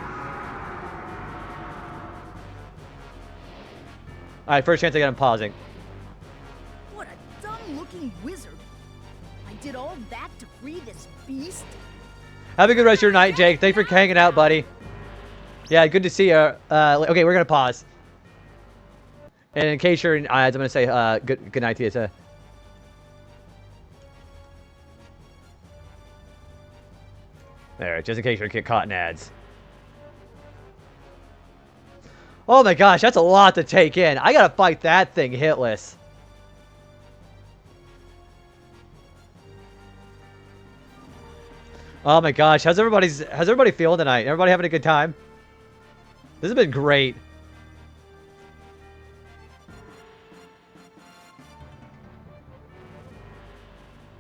Alright, first chance I get him pausing. What a dumb-looking wizard. I did all that to free this beast? Have a good rest of your night, Jake. Thanks for hanging out, buddy. Yeah, good to see you. Okay, we're going to pause. And in case you're in ads, I'm going to say good night to you. There, just in case you get caught in ads. Oh my gosh, that's a lot to take in. I got to fight that thing hitless. Oh my gosh, how's everybody feeling tonight? Everybody having a good time? This has been great.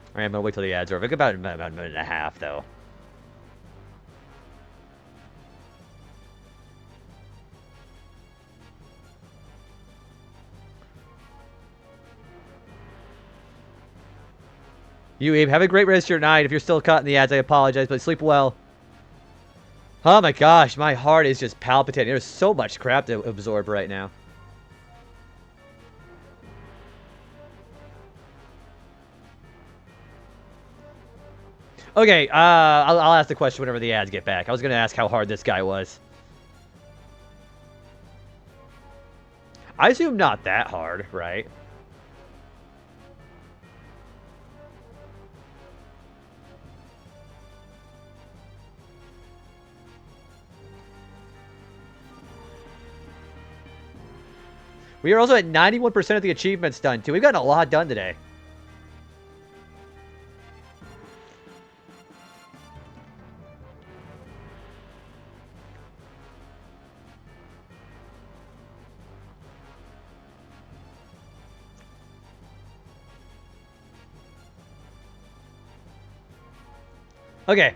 Alright, I'm gonna wait till the ads are over. About a minute and a half though. You, Abe, have a great rest of your night. If you're still caught in the ads, I apologize, but sleep well. Oh my gosh, my heart is just palpitating. There's so much crap to absorb right now. Okay, I'll ask the question whenever the ads get back. I was going to ask how hard this guy was. I assume not that hard, right? We are also at 91% of the achievements done, too. We've gotten a lot done today. Okay.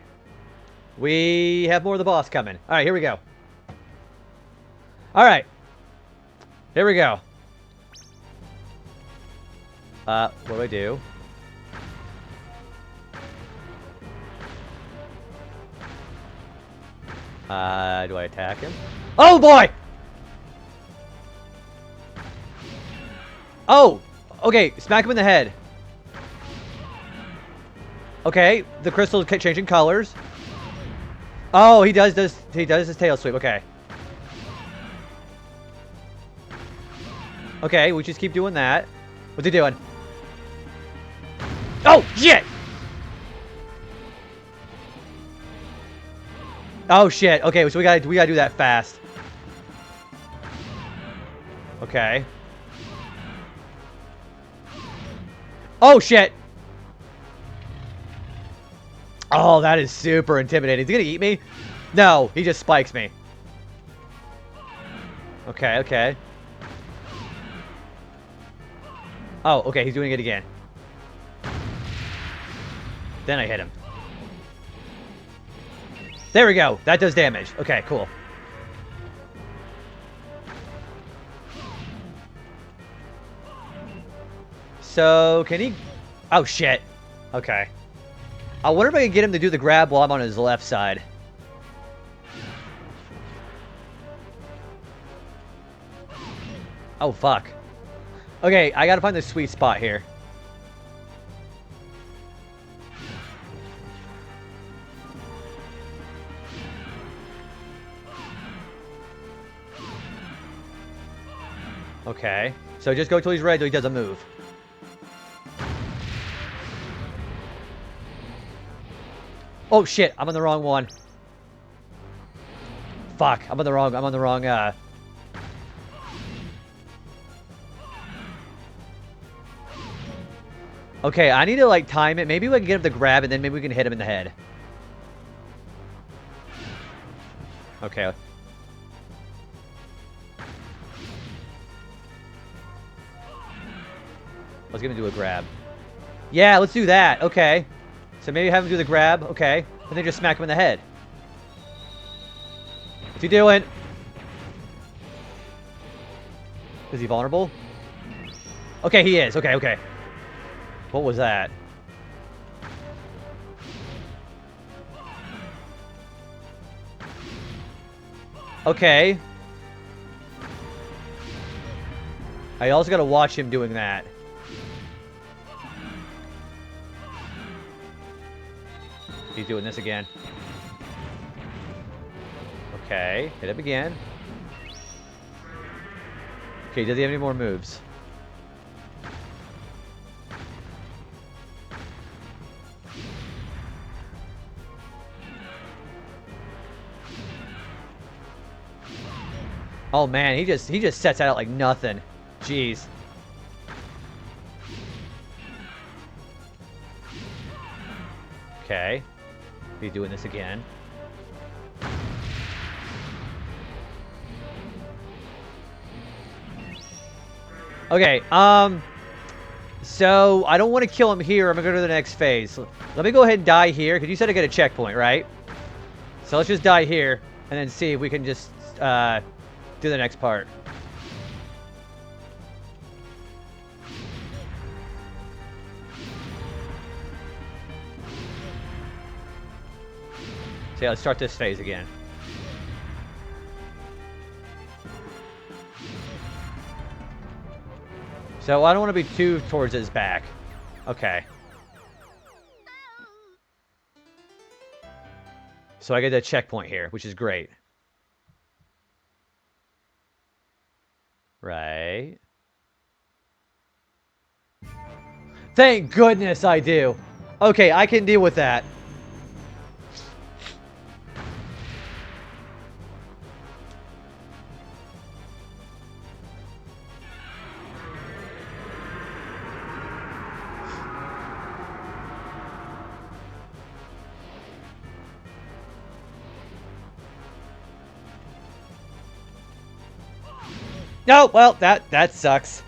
We have more of the boss coming. All right, here we go. All right. Here we go. What do I do? Do I attack him? Oh boy! Oh! Okay, smack him in the head. Okay, the crystal is changing colors. Oh, he does his tail sweep. Okay. Okay, we just keep doing that. What's he doing? Oh, shit! Oh, shit. Okay, so we gotta do that fast. Okay. Oh, shit! Oh, that is super intimidating. Is he gonna eat me? No, he just spikes me. Okay, okay. Oh, okay, he's doing it again. Then I hit him. There we go. That does damage. Okay, cool. So, can he... Oh, shit. Okay. I wonder if I can get him to do the grab while I'm on his left side. Oh, fuck. Okay, I gotta find the sweet spot here. Okay. So just go till he's ready till he doesn't move. Oh shit, I'm on the wrong one. Fuck, I'm on the wrong, Okay, I need to, like, time it. Maybe we can get him to grab, and then maybe we can hit him in the head. Okay. Let's get him to do a grab. Yeah, let's do that. Okay. So maybe have him do the grab. Okay. And then just smack him in the head. What's he doing? Is he vulnerable? Okay, he is. Okay, okay. What was that? Okay. I also gotta watch him doing that. He's doing this again. Okay, hit him again. Okay, does he have any more moves? Oh man, he just sets that out like nothing. Jeez. Okay. He's doing this again. Okay, so I don't want to kill him here. I'm gonna go to the next phase. Let me go ahead and die here, because you said I get a checkpoint, right? So let's just die here, and then see if we can just, do the next part. So yeah, let's start this phase again. So I don't want to be too towards his back. Okay. So I get a checkpoint here, which is great. Right. Thank goodness I do. Okay, I can deal with that. No, well, that sucks.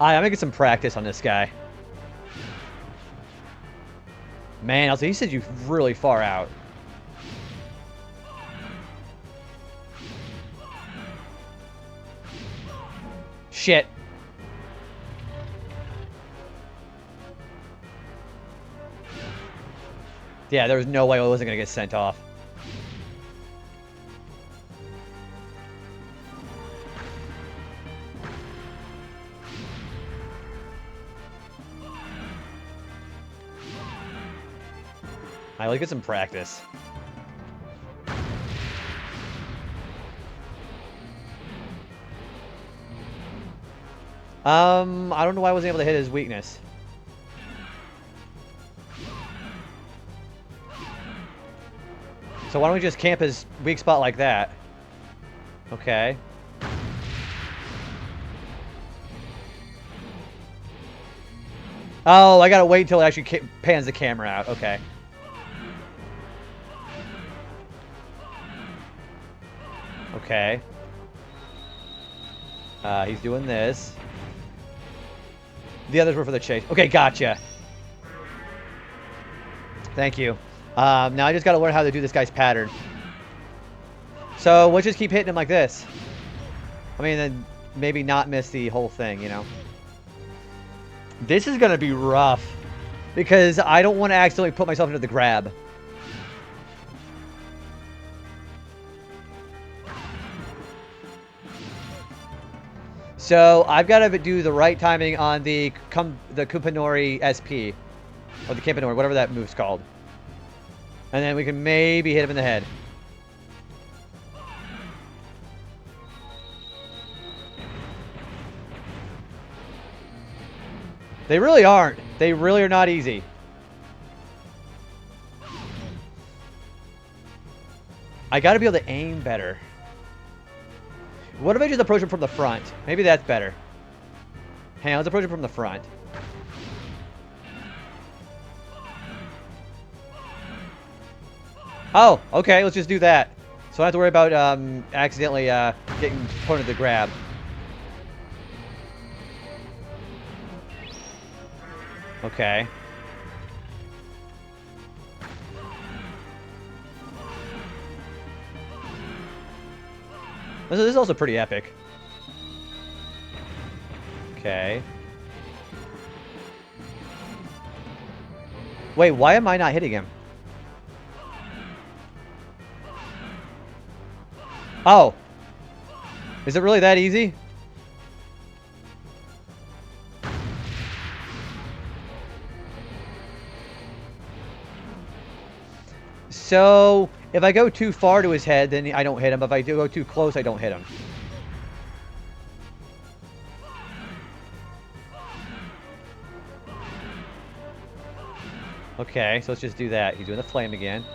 I'm gonna get some practice on this guy. Man, also, he said you really far out. Shit. Yeah, there was no way I wasn't gonna get sent off. I like get some practice. I don't know why I wasn't able to hit his weakness. So why don't we just camp his weak spot like that? Okay. Oh, I gotta wait until it actually pans the camera out. Okay. Okay. He's doing this. The others were for the chase. Okay, gotcha. Thank you. Now I just gotta learn how to do this guy's pattern. So we'll just keep hitting him like this. I mean, then maybe not miss the whole thing, you know? This is gonna be rough. Because I don't want to accidentally put myself into the grab. So I've got to do the right timing on the Kupanori SP. Or the Kimpanori, whatever that move's called. And then we can maybe hit him in the head. They really aren't. They really are not easy. I gotta be able to aim better. What if I just approach him from the front? Maybe that's better. Hang on, let's approach him from the front. Oh, okay, let's just do that. So I don't have to worry about accidentally getting opponent to grab. Okay. This is also pretty epic. Okay. Wait, why am I not hitting him? Oh. Is it really that easy? So, if I go too far to his head, then I don't hit him. If I do go too close, I don't hit him. Okay, so let's just do that. He's doing the flame again.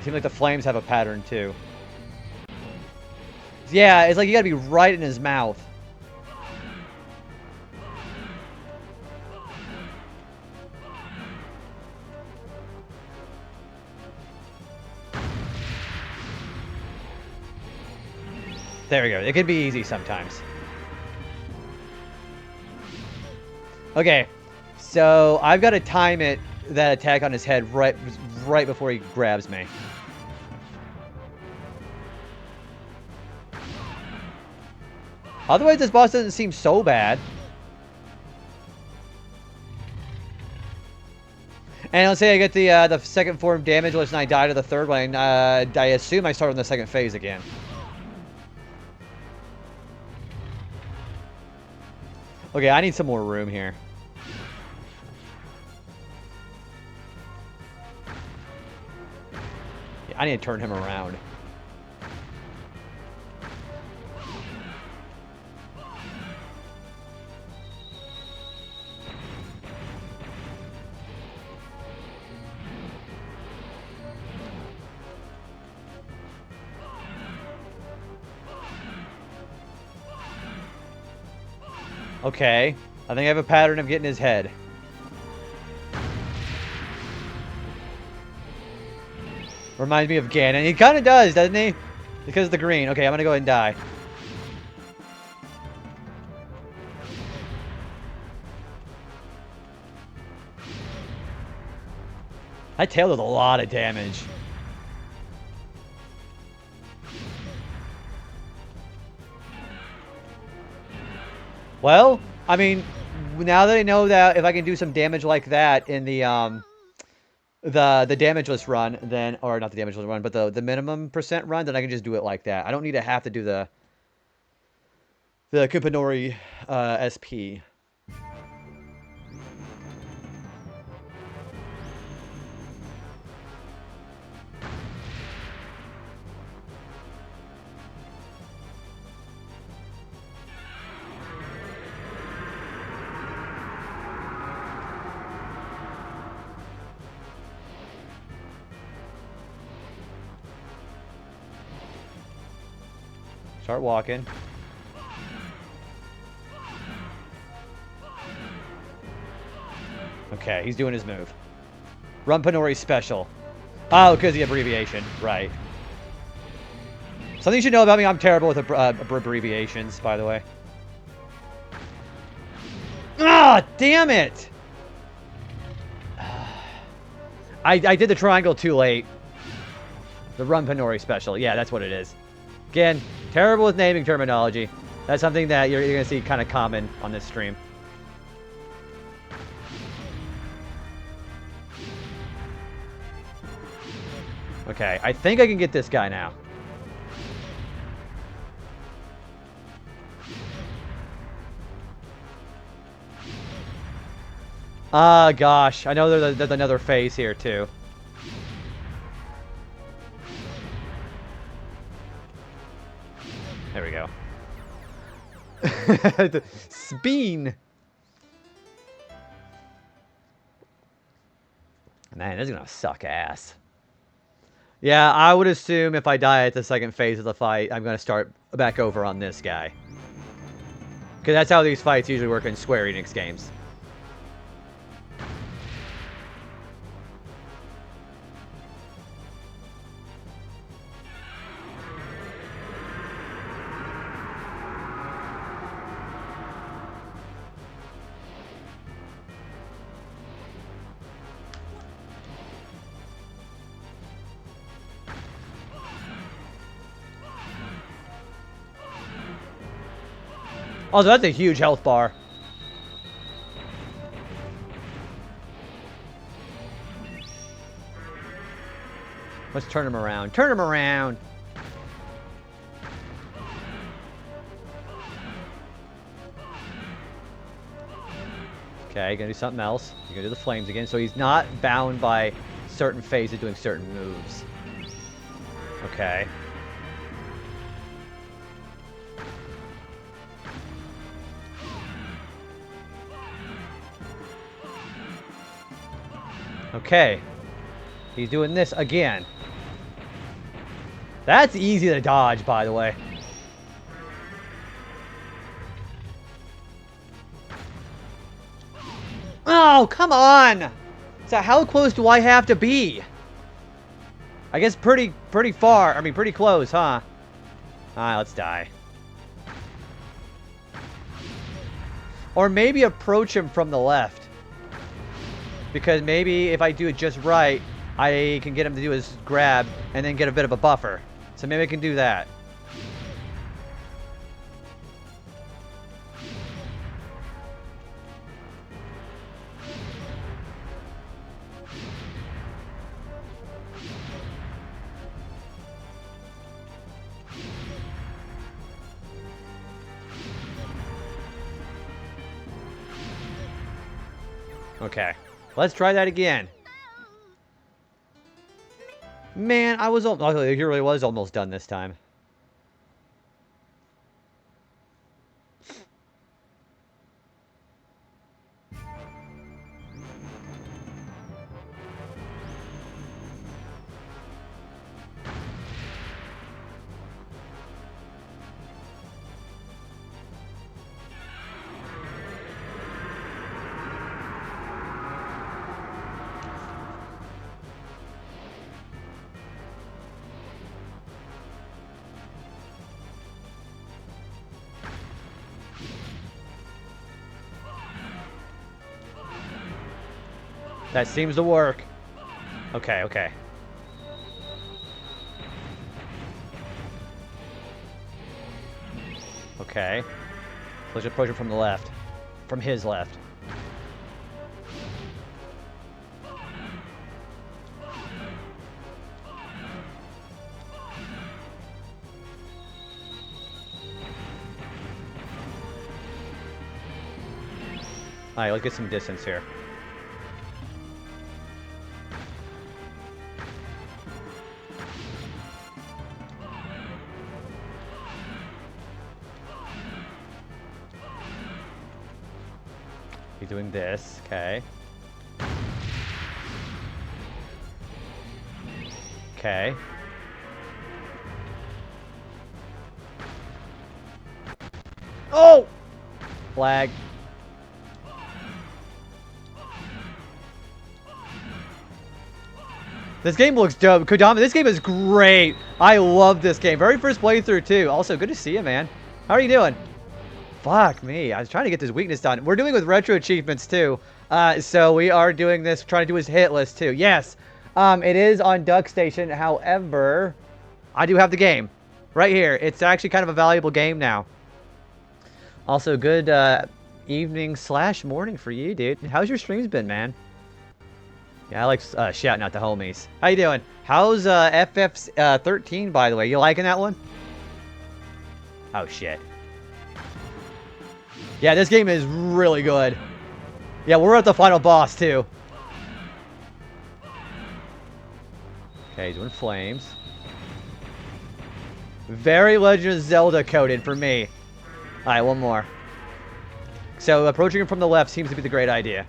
Seems like the flames have a pattern, too. Yeah, it's like you gotta be right in his mouth. There we go. It can be easy sometimes. Okay, so I've got to time it, that attack on his head right before he grabs me. Otherwise, this boss doesn't seem so bad. And let's say I get the second form damage, and I die to the third one. I assume I start on the second phase again. Okay, I need some more room here. Yeah, I need to turn him around. Okay, I think I have a pattern of getting his head. Reminds me of Ganon. He kind of does, doesn't he? Because of the green. Okay, I'm going to go ahead and die. That tail does a lot of damage. Well, I mean, now that I know that if I can do some damage like that in the damageless run, then, or not the damageless run, but the minimum percent run, then I can just do it like that. I don't need to have to do the Kupanori SP. Start walking. Okay, he's doing his move. Rumpanori special. Oh, because the abbreviation. Right. Something you should know about me, I'm terrible with abbreviations, by the way. Ah, damn it! I did the triangle too late. The Rumpanori special. Yeah, that's what it is. Again, terrible with naming terminology. That's something that you're going to see kind of common on this stream. Okay, I think I can get this guy now. Gosh. I know there's another phase here, too. There we go. The Speen. Man, this is gonna suck ass. Yeah, I would assume if I die at the second phase of the fight, I'm gonna start back over on this guy. Because that's how these fights usually work in Square Enix games. Oh, so that's a huge health bar. Let's turn him around. Turn him around! Okay, gonna do something else. You're gonna do the flames again, so he's not bound by certain phases doing certain moves. Okay. Okay. He's doing this again. That's easy to dodge, by the way. Oh, come on! So how close do I have to be? I guess pretty far. I mean, pretty close, huh? Alright, let's die. Or maybe approach him from the left. Because maybe if I do it just right, I can get him to do his grab and then get a bit of a buffer. So maybe I can do that. Okay. Let's try that again. Man, I was almost... He really was almost done this time. That seems to work. Okay, okay. Okay. Let's just approach him from the left. From his left. Alright, let's get some distance here. He's doing this, okay. Okay. Oh! Flag. This game looks dope. Kodama, this game is great. I love this game. Very first playthrough, too. Also, good to see you, man. How are you doing? Fuck me. I was trying to get this weakness done. We're doing it with retro achievements, too. So we are doing this, trying to do his hit list, too. Yes. It is on Duck Station. However, I do have the game right here. It's actually kind of a valuable game now. Also, good evening / morning for you, dude. How's your streams been, man? Yeah, I like shouting out the homies. How you doing? How's FF13, by the way? You liking that one? Oh, shit. Yeah, this game is really good. Yeah, we're at the final boss, too. Okay, he's doing flames. Very Legend of Zelda coded for me. Alright, one more. So, approaching him from the left seems to be the great idea.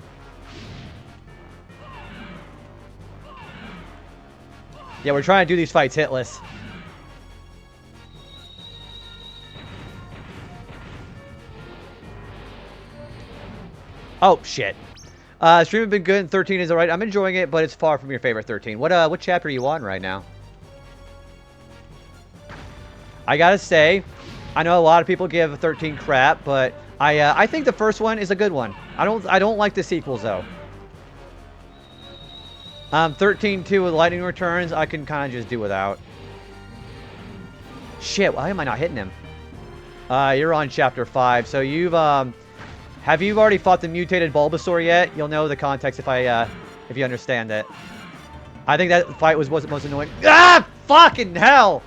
Yeah, we're trying to do these fights hitless. Oh, shit. Stream has been good, and 13 is alright. I'm enjoying it, but it's far from your favorite 13. What chapter are you on right now? I gotta say, I know a lot of people give 13 crap, but I think the first one is a good one. I don't like the sequels, though. 13-2 with Lightning Returns, I can kind of just do without. Shit, why am I not hitting him? You're on chapter 5, so you've, have you already fought the mutated Bulbasaur yet? You'll know the context if you understand it. I think that fight was most annoying. Ah! Fucking hell!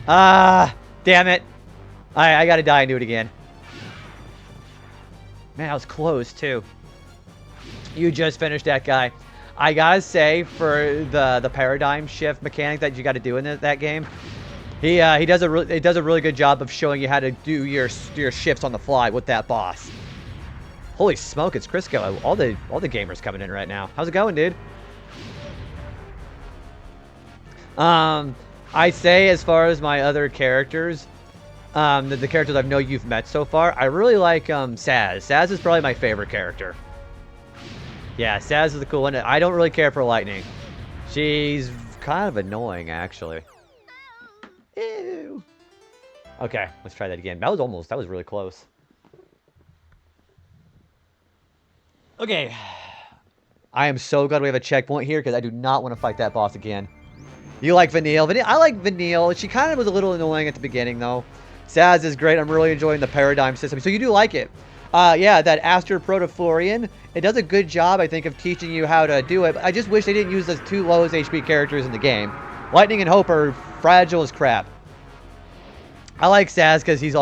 Damn it. I gotta die and do it again. Man, I was close, too. You just finished that guy. I gotta say, for the paradigm shift mechanic that you gotta do in that game, he does a really good job of showing you how to do your shifts on the fly with that boss. Holy smoke, it's Crisco. All the gamers coming in right now. How's it going, dude? I say, as far as my other characters, the characters I know you've met so far, I really like Saz. Saz is probably my favorite character. Yeah, Saz is the cool one. I don't really care for Lightning. She's kind of annoying, actually. Ew. Okay, let's try that again. That was really close. Okay. I am so glad we have a checkpoint here, because I do not want to fight that boss again. You like Vanille? I like Vanille. She kind of was a little annoying at the beginning, though. Saz is great. I'm really enjoying the paradigm system. So you do like it. Yeah, that Aster Protoflorian, it does a good job, I think, of teaching you how to do it. But I just wish they didn't use the two lowest HP characters in the game. Lightning and Hope are fragile as crap. I like Saz because he's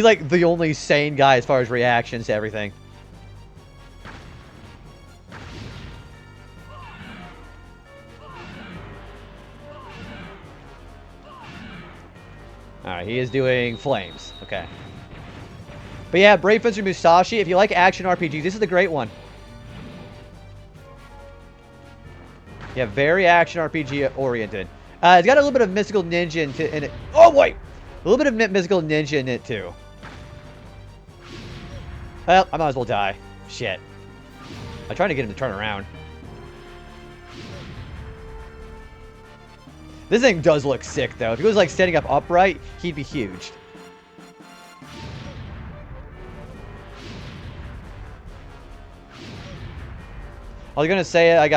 like the only sane guy as far as reactions to everything. Alright, he is doing flames. Okay. But yeah, Brave Fencer Musashi, if you like action RPGs, this is the great one. Yeah, very action RPG oriented. It's got a little bit of Mystical Ninja in it. Oh, wait! A little bit of Mystical Ninja in it, too. Well, I might as well die. Shit. I'm trying to get him to turn around. This thing does look sick, though. If he was, like, standing up upright, he'd be huge. I was gonna say I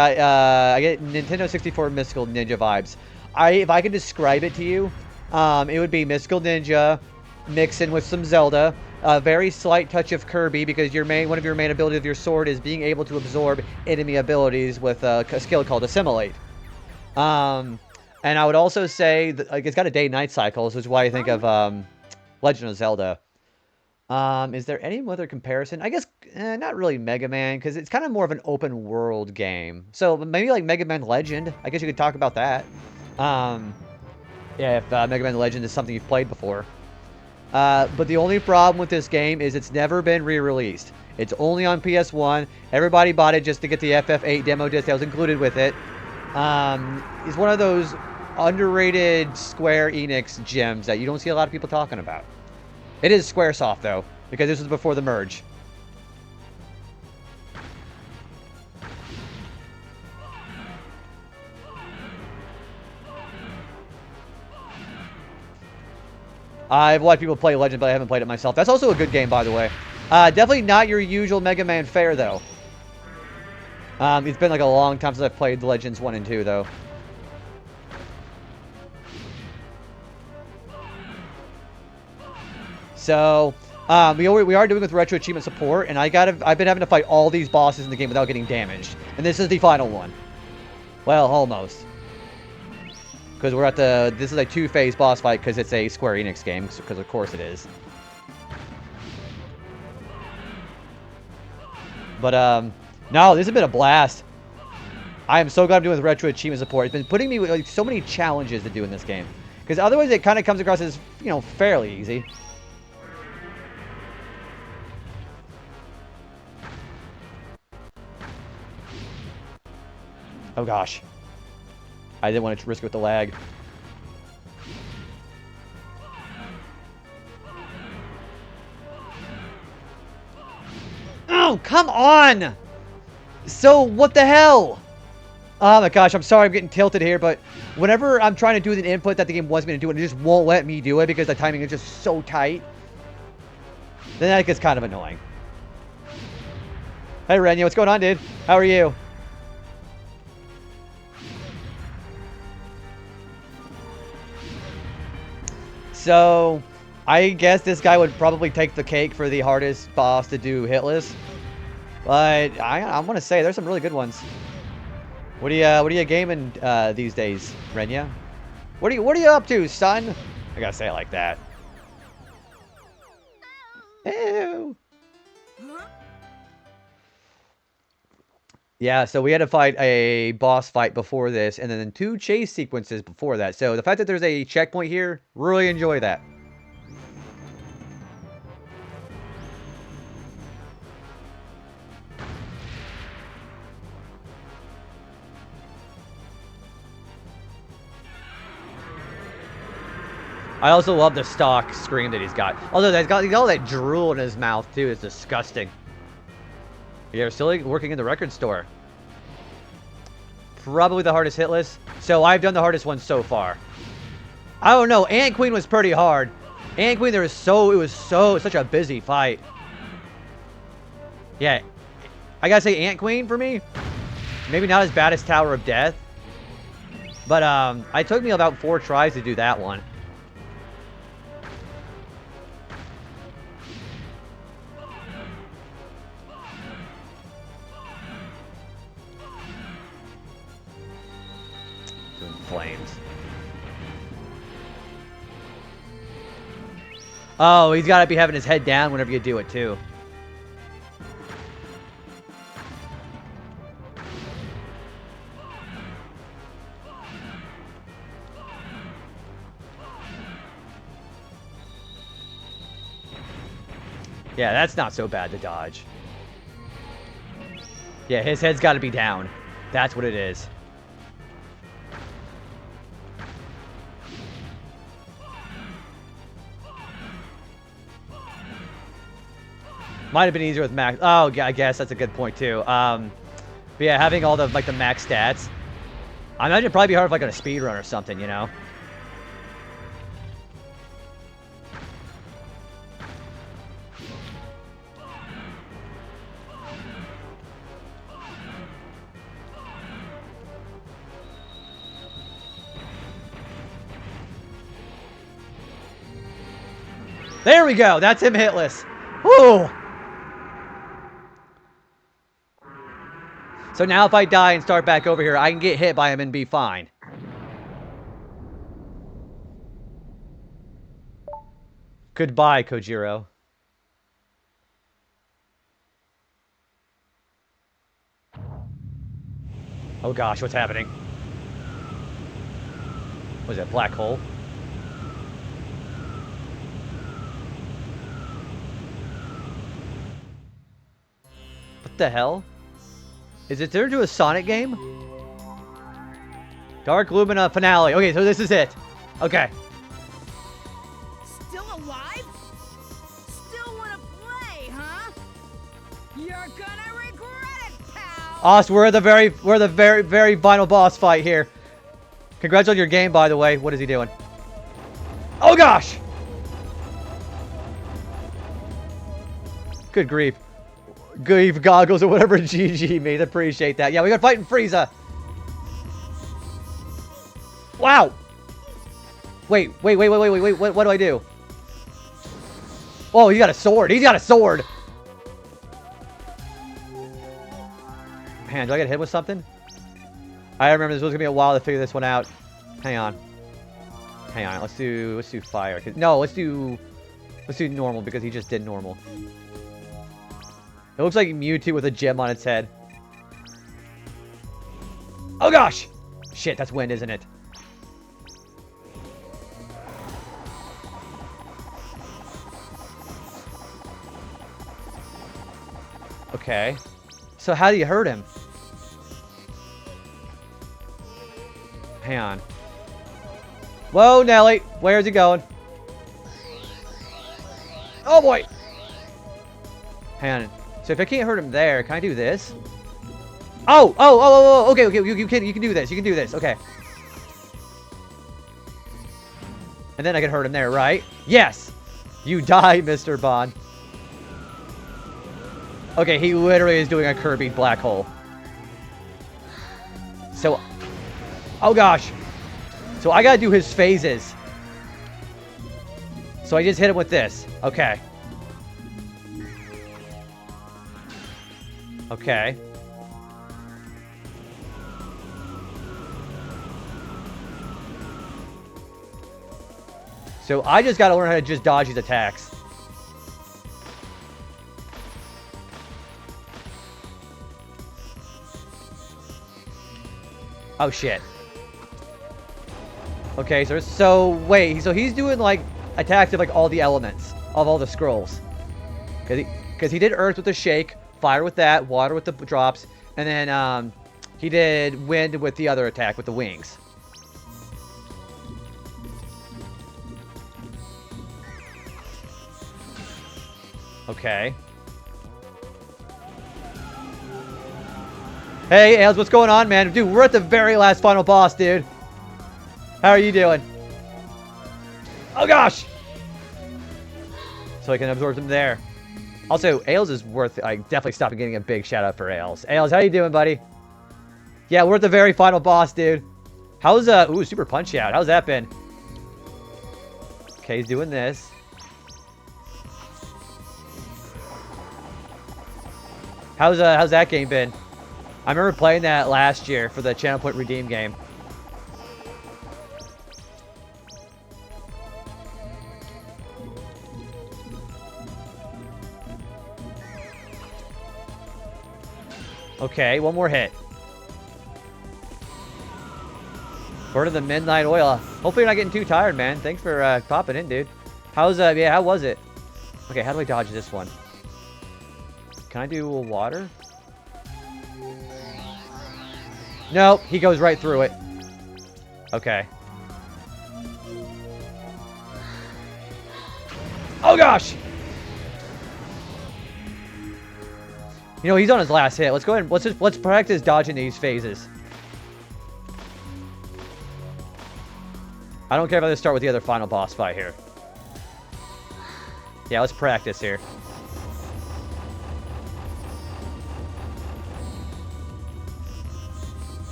get Nintendo 64 Mystical Ninja vibes. If I could describe it to you, it would be Mystical Ninja mixed in with some Zelda, a very slight touch of Kirby, because one of your main abilities of your sword is being able to absorb enemy abilities with a skill called Assimilate. And I would also say that, like, it's got a day-night cycle, which is why I think of Legend of Zelda. Is there any other comparison? I guess not really Mega Man, because it's kind of more of an open world game. So maybe like Mega Man Legend. I guess you could talk about that. Yeah, if Mega Man Legend is something you've played before. But the only problem with this game is it's never been re-released. It's only on PS1. Everybody bought it just to get the FF8 demo disc that was included with it. It's one of those underrated Square Enix gems that you don't see a lot of people talking about. It is Squaresoft, though, because this was before the merge. I've watched people play Legend, but I haven't played it myself. That's also a good game, by the way. Definitely not your usual Mega Man fare, though. It's been like a long time since I've played Legends 1 and 2, though. So, we are doing with Retro Achievement support, and I've been having to fight all these bosses in the game without getting damaged. And this is the final one. Well, almost. Because we're at this is a 2-phase boss fight because it's a Square Enix game, because of course it is. But, no, this has been a blast. I am so glad I'm doing with Retro Achievement Support. It's been putting me with like, so many challenges to do in this game. Because otherwise it kind of comes across as, you know, fairly easy. Oh, gosh. I didn't want to risk it with the lag. Oh, come on! So, what the hell? Oh my gosh, I'm sorry I'm getting tilted here, but whenever I'm trying to do the input that the game wants me to do, and it just won't let me do it because the timing is just so tight, then that gets kind of annoying. Hey, Renya, what's going on, dude? How are you? So, I guess this guy would probably take the cake for the hardest boss to do hitless. But I want to say there's some really good ones. What are you gaming these days, Renya? What are you up to, son? I gotta say it like that. Ew. Yeah, so we had to fight a boss fight before this, and then 2 chase sequences before that. So the fact that there's a checkpoint here, really enjoy that. I also love the stock scream that he's got. Although he's got all that drool in his mouth too. It's disgusting. Yeah, we're still working in the record store. Probably the hardest hitless. So I've done the hardest one so far. I don't know. Ant Queen was pretty hard. Ant Queen, it was such a busy fight. Yeah, I gotta say Ant Queen for me. Maybe not as bad as Tower of Death, but it took me about 4 tries to do that one. Flames. Oh, he's got to be having his head down whenever you do it, too. Yeah, that's not so bad to dodge. Yeah, his head's got to be down. That's what it is. Might have been easier with max. Oh, yeah, I guess that's a good point too. But yeah, having all the the max stats. I imagine it'd probably be hard if like on a speed run or something, you know. There we go. That's him hitless. Woo! So now if I die and start back over here, I can get hit by him and be fine. Goodbye, Kojiro. Oh gosh, what's happening? What is that, black hole? What the hell? Is it turned into a Sonic game? Dark Lumina finale. Okay, so this is it. Okay. Still alive? Still wanna play, huh? You're gonna regret it, pal! We're the very final boss fight here. Congrats on your game, by the way. What is he doing? Oh gosh! Good grief. Grief goggles or whatever GG made. Appreciate that. Yeah, we got fighting Frieza. Wow. Wait. What do I do? Oh, he got a sword. He's got a sword. Man, do I get hit with something? I remember this was gonna be a while to figure this one out. Hang on. Let's do fire. No, let's do normal because he just did normal. It looks like Mewtwo with a gem on its head. Oh gosh! Shit, that's wind, isn't it? Okay. So how do you hurt him? Hang on. Whoa, Nelly! Where's he going? Oh boy! Hang on. So if I can't hurt him there, can I do this? Oh, okay, you can do this. You can do this. Okay. And then I can hurt him there, right? Yes! You die, Mr. Bond. Okay, he literally is doing a Kirby black hole. So, oh gosh. So I gotta do his phases. So I just hit him with this. Okay. Okay. So I just gotta learn how to just dodge these attacks. Oh shit. Okay, so wait, so he's doing like attacks of like all the elements of all the scrolls. Cause he did earth with the shake, fire with that, water with the drops, and then he did wind with the other attack with the wings. Okay. Hey, Ails, what's going on, man? Dude, we're at the very last final boss, dude. How are you doing? Oh, gosh! So I can absorb them there. Also, Ails is worth... I definitely stopped getting a big shout-out for Ails. Ails, how you doing, buddy? Yeah, we're at the very final boss, dude. How's, ooh, super punch-out. How's that been? Okay, he's doing this. How's that game been? I remember playing that last year for the Channel Point Redeem game. Okay, one more hit. Burn of the Midnight Oil. Hopefully you're not getting too tired, man. Thanks for popping in, dude. How's yeah, how was it? Okay, how do I dodge this one? Can I do water? No, he goes right through it. Okay. Oh gosh! You know, he's on his last hit. Let's go ahead and let's practice dodging these phases. I don't care if I just start with the other final boss fight here. Yeah, let's practice here.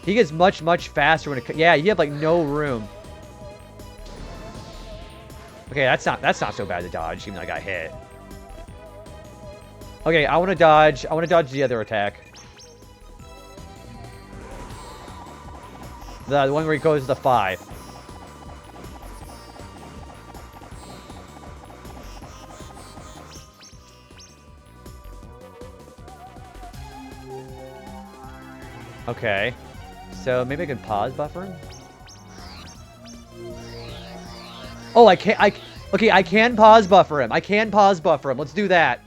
He gets much, much faster when it... Yeah, you have, like, no room. Okay, that's not so bad to dodge, even though I got hit. Okay, I want to dodge the other attack. The one where he goes to the 5. Okay. So maybe I can pause buffer him? Oh, okay, I can pause buffer him. I can pause buffer him. Let's do that.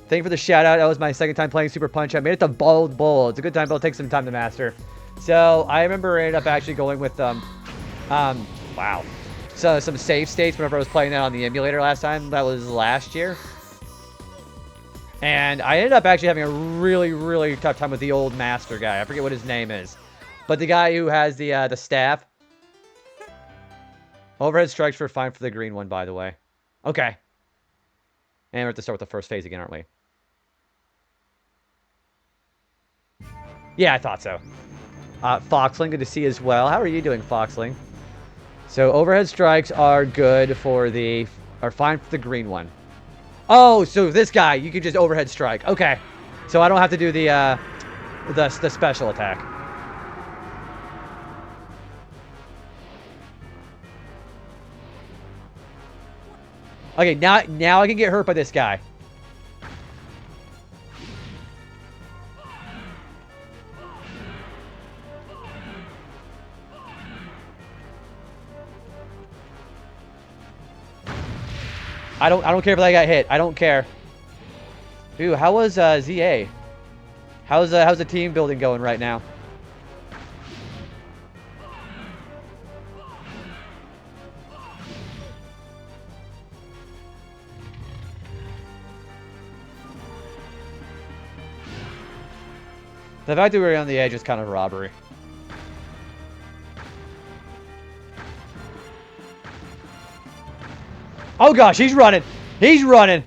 Thank you for the shout out. That was my second time playing Super Punch. I made it to Bald Bull. It's a good time, but it'll take some time to master. So I remember ended up actually going with wow. So some save states whenever I was playing that on the emulator last time. That was last year. And I ended up actually having a really, really tough time with the old master guy. I forget what his name is. But the guy who has the staff. Overhead strikes were fine for the green one, by the way. Okay. And we have to start with the first phase again, aren't we? Yeah, I thought so. Foxling, good to see you as well. How are you doing, Foxling? So overhead strikes are good for the... are fine for the green one. Oh, so this guy, you can just overhead strike. Okay. So I don't have to do the special attack. Okay, now I can get hurt by this guy. I don't care if I got hit. I don't care. Ooh, how was ZA? How's the team building going right now? The fact that we're on the edge is kind of robbery. Oh gosh, he's running. He's running.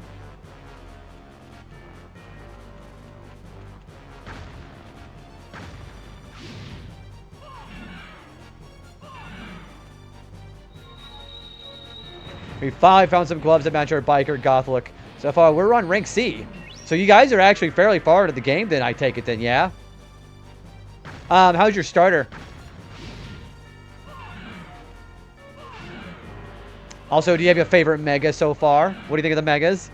We finally found some gloves that match our biker goth look. So far, we're on rank C. So you guys are actually fairly far into the game then, I take it then, yeah? How's your starter? Also, do you have your favorite mega so far? What do you think of the megas?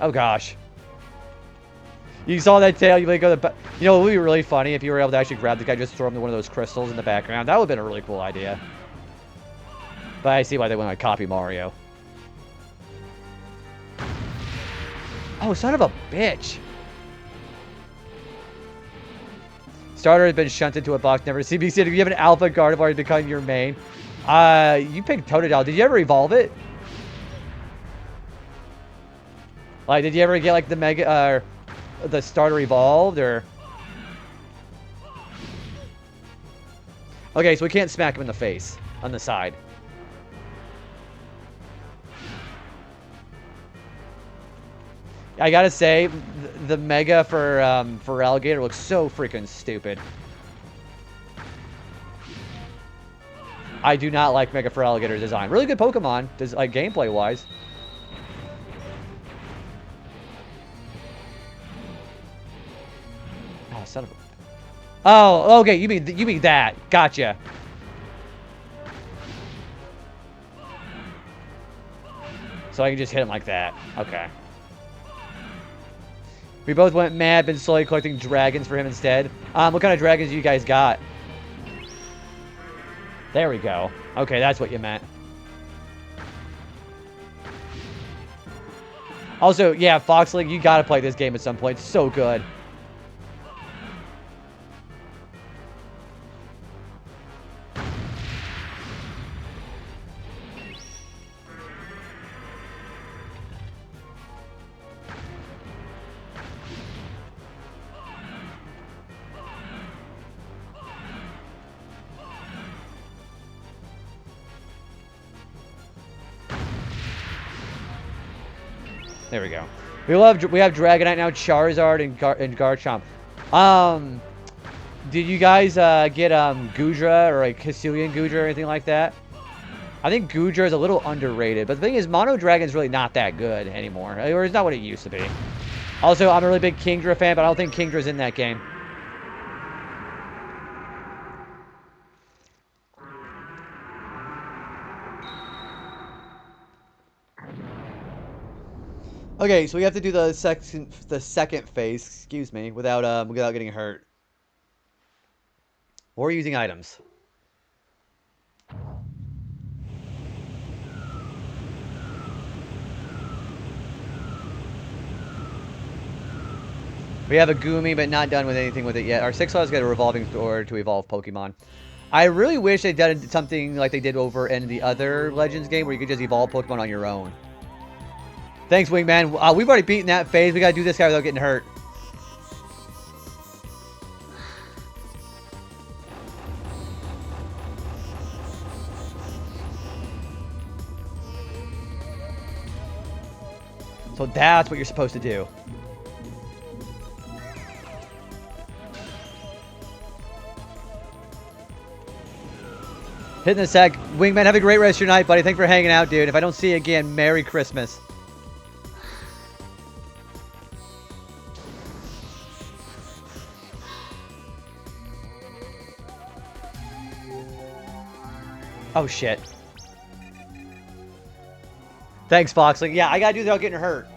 Oh gosh. You saw that tail, you go the you know, it would be really funny if you were able to actually grab the guy, just throw him to one of those crystals in the background. That would have been a really cool idea. But I see why they went like copy Mario. Oh, son of a bitch. Starter has been shunted to a box, never CBC. Do you have an Alpha Gardevoir to become your main? You picked Totodile. Did you ever evolve it? Like, did you ever get like the Mega, the starter evolved, or? Okay, so we can't smack him in the face on the side. I gotta say, the Mega for Alligator looks so freaking stupid. I do not like Mega for Alligator design. Really good Pokemon, like gameplay wise. Oh, son of a... Oh, okay. You mean that? Gotcha. So I can just hit him like that. Okay. We both went mad, been slowly collecting dragons for him instead. What kind of dragons you guys got? There we go. Okay, that's what you meant. Also, yeah, Fox League, you gotta play this game at some point. It's so good. There we go. We have Dragonite now, Charizard, and Garchomp. Did you guys get Gudra or like Hisuian Gudra or anything like that? I think Gudra is a little underrated, but the thing is, Mono Dragon's really not that good anymore, or it's not what it used to be. Also, I'm a really big Kingdra fan, but I don't think Kingdra's in that game. Okay, so we have to do the second phase, excuse me, without getting hurt. Or using items. We have a Goomy, but not done with anything with it yet. Our 6-Law's got a revolving door to evolve Pokemon. I really wish they did something like they did over in the other Legends game, where you could just evolve Pokemon on your own. Thanks, Wingman. We've already beaten that phase. We gotta do this guy without getting hurt. So that's what you're supposed to do. Hitting the sack. Wingman, have a great rest of your night, buddy. Thanks for hanging out, dude. If I don't see you again, Merry Christmas. Oh, shit. Thanks, Foxling. Yeah, I gotta do that without getting hurt.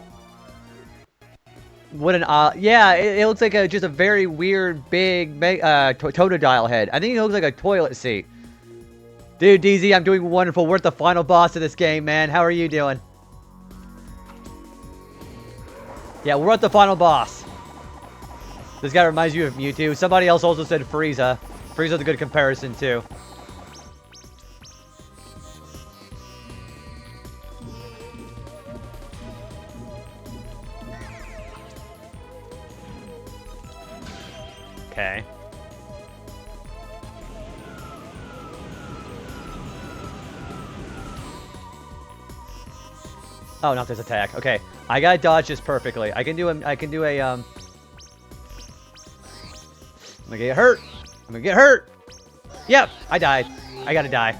What an yeah, it looks like just a very weird big Totodile head. I think it looks like a toilet seat. Dude, DZ, I'm doing wonderful. We're at the final boss of this game, man. How are you doing? Yeah, we're at the final boss. This guy reminds you of Mewtwo. Somebody else also said Frieza. Frieza's a good comparison, too. Okay. Oh, not this attack. Okay, I gotta dodge this perfectly. I can do a. I'm gonna get hurt. I'm gonna get hurt. Yep, I died. I gotta die.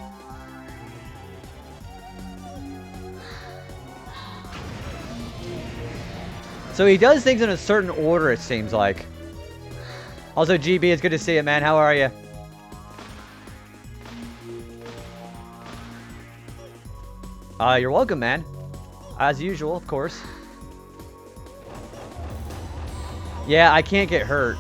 So he does things in a certain order, it seems like. Also, GB, it's good to see you, man. How are you? You're welcome, man. As usual, of course. Yeah, I can't get hurt.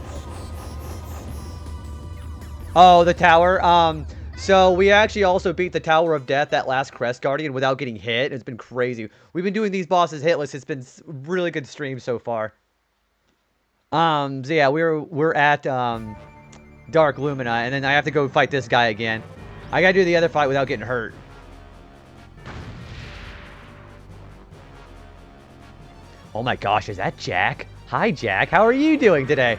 Oh, the tower. So we actually also beat the Tower of Death, that last Crest Guardian, without getting hit. It's been crazy. We've been doing these bosses hitless. It's been really good stream so far. So yeah, we're at Dark Lumina, and then I have to go fight this guy again. I gotta do the other fight without getting hurt. Oh my gosh, is that Jack? Hi, Jack. How are you doing today?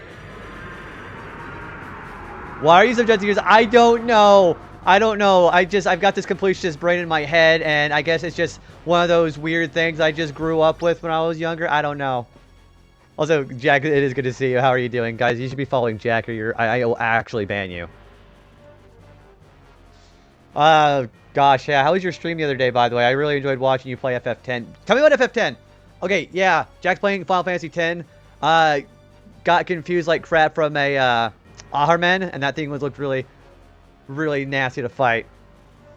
Why are you so judgy? I don't know. I don't know. I've got this completionist brain in my head, and I guess it's just one of those weird things I just grew up with when I was younger. I don't know. Also, Jack, it is good to see you. How are you doing? Guys, you should be following Jack, or I will actually ban you. Gosh, yeah. How was your stream the other day, by the way? I really enjoyed watching you play FF10. Tell me about FF10. Okay, yeah. Jack's playing Final Fantasy X. Got confused like crap from a Aharman, and that thing looked really, really nasty to fight.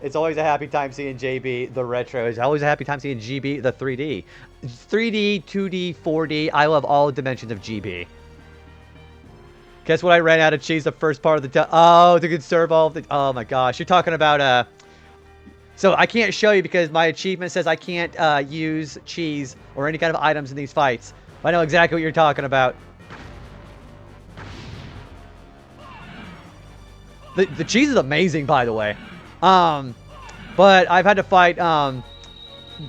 It's always a happy time seeing JB, the retro. It's always a happy time seeing GB, the 3D. 3D, 2D, 4D. I love all dimensions of GB. Guess what? I ran out of cheese the first part of the... Oh, to conserve all of the... Oh my gosh. You're talking about... So I can't show you because my achievement says I can't use cheese or any kind of items in these fights. But I know exactly what you're talking about. The cheese is amazing, by the way. But I've had to fight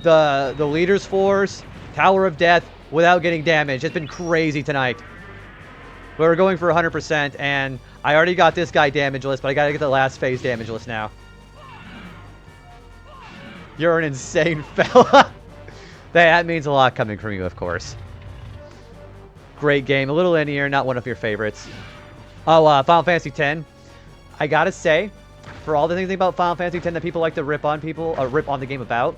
the Leader's Force, Tower of Death, without getting damaged. It's been crazy tonight. But we're going for 100%, and I already got this guy damageless, but I gotta get the last phase damageless now. You're an insane fella. That means a lot coming from you, of course. Great game. A little linear, not one of your favorites. Oh, Final Fantasy X. I gotta say, for all the things about Final Fantasy X that people like to rip on the game about,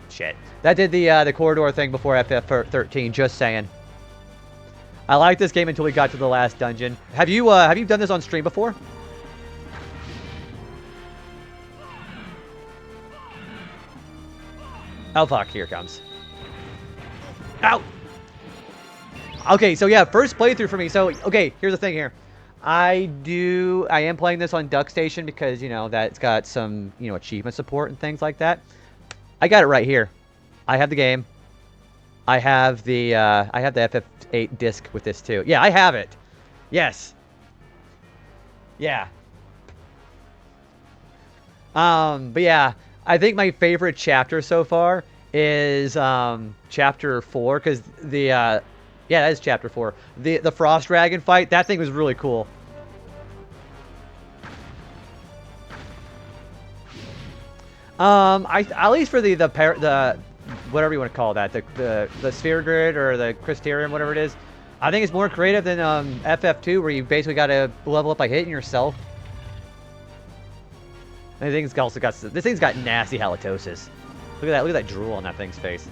shit. That did the corridor thing before FF13, just saying. I liked this game until we got to the last dungeon. Have you done this on stream before? Oh fuck, here it comes. Ow! Okay, so yeah, first playthrough for me. So, okay, here's the thing here. I am playing this on Duck Station because, you know, that's got some, you know, achievement support and things like that. I got it right here. I have the game. I have the FF8 disc with this too. Yeah, I have it. Yes. Yeah. But yeah, I think my favorite chapter so far is chapter 4 because yeah, that is chapter 4. The Frost Dragon fight, that thing was really cool. At least for the whatever you want to call that, the sphere grid or the Crystarium, whatever it is, I think it's more creative than FF2, where you basically got to level up by hitting yourself. And I think it's also got this thing's got nasty halitosis. Look at that drool on that thing's face.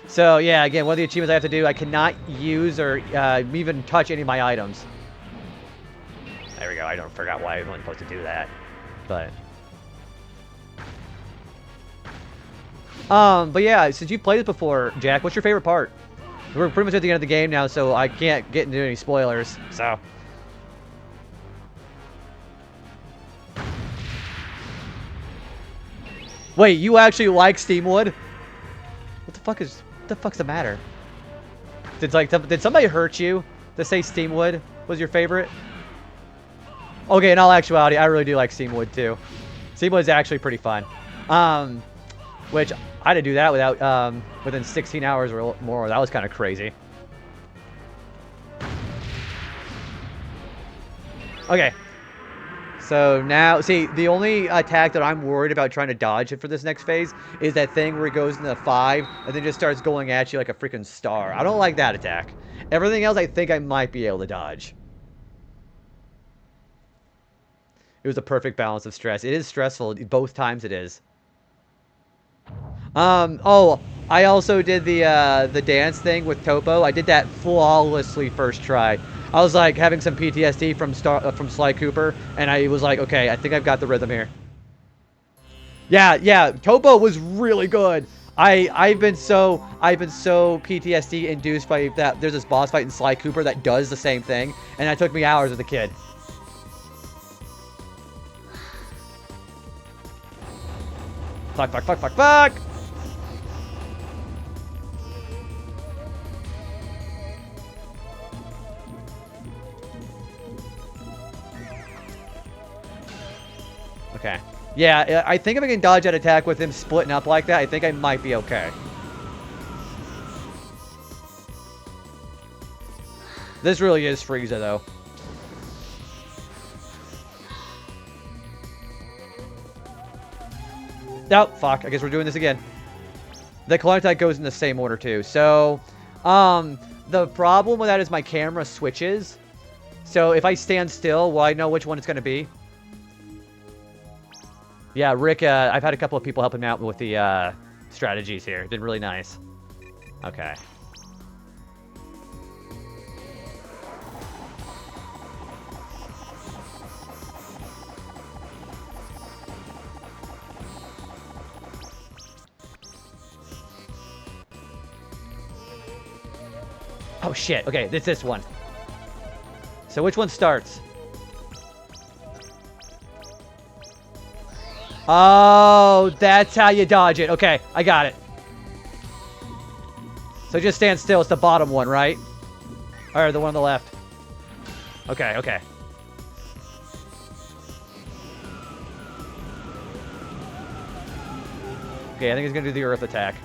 So yeah, again, one of the achievements I have to do, I cannot use or even touch any of my items. There we go. I don't forgot why I'm only supposed to do that, but But yeah, since you've played it before, Jack, what's your favorite part? We're pretty much at the end of the game now, so I can't get into any spoilers. So. Wait, you actually like Steamwood? What the fuck's the matter? Did somebody hurt you to say Steamwood was your favorite? Okay, in all actuality, I really do like Steamwood too. Steamwood's actually pretty fun. Which I had to do that without within 16 hours or more. That was kind of crazy. Okay. So now, see, the only attack that I'm worried about trying to dodge it for this next phase is that thing where he goes into 5 and then just starts going at you like a freaking star. I don't like that attack. Everything else I think I might be able to dodge. It was a perfect balance of stress. It is stressful. Both times it is. Oh, I also did the dance thing with Topo. I did that flawlessly first try. I was like having some PTSD from Sly Cooper, and I was like, okay, I think I've got the rhythm here. Yeah, Topo was really good. I've been so PTSD induced by that. There's this boss fight in Sly Cooper that does the same thing, and that took me hours as a kid. Fuck. Okay. Yeah, I think if I can dodge that attack with him splitting up like that, I think I might be okay. This really is Frieza, though. Oh, fuck. I guess we're doing this again. The clone attack goes in the same order, too. So, the problem with that is my camera switches. So, if I stand still, will I know which one it's going to be? Yeah, Rick, I've had a couple of people help him out with the strategies here. Been really nice. Okay. Oh, shit. Okay, it's this one. So which one starts? Oh, that's how you dodge it. Okay, I got it. So just stand still. It's the bottom one, right? Or the one on the left. Okay. Okay, I think he's going to do the earth attack.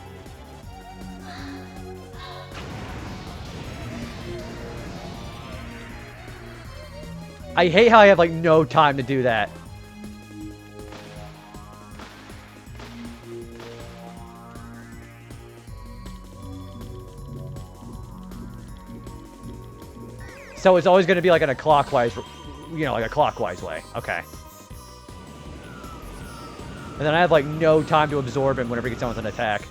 I hate how I have, like, no time to do that. So it's always going to be, like, in a clockwise, you know, like a clockwise way. Okay. And then I have, like, no time to absorb him whenever he gets done with an attack.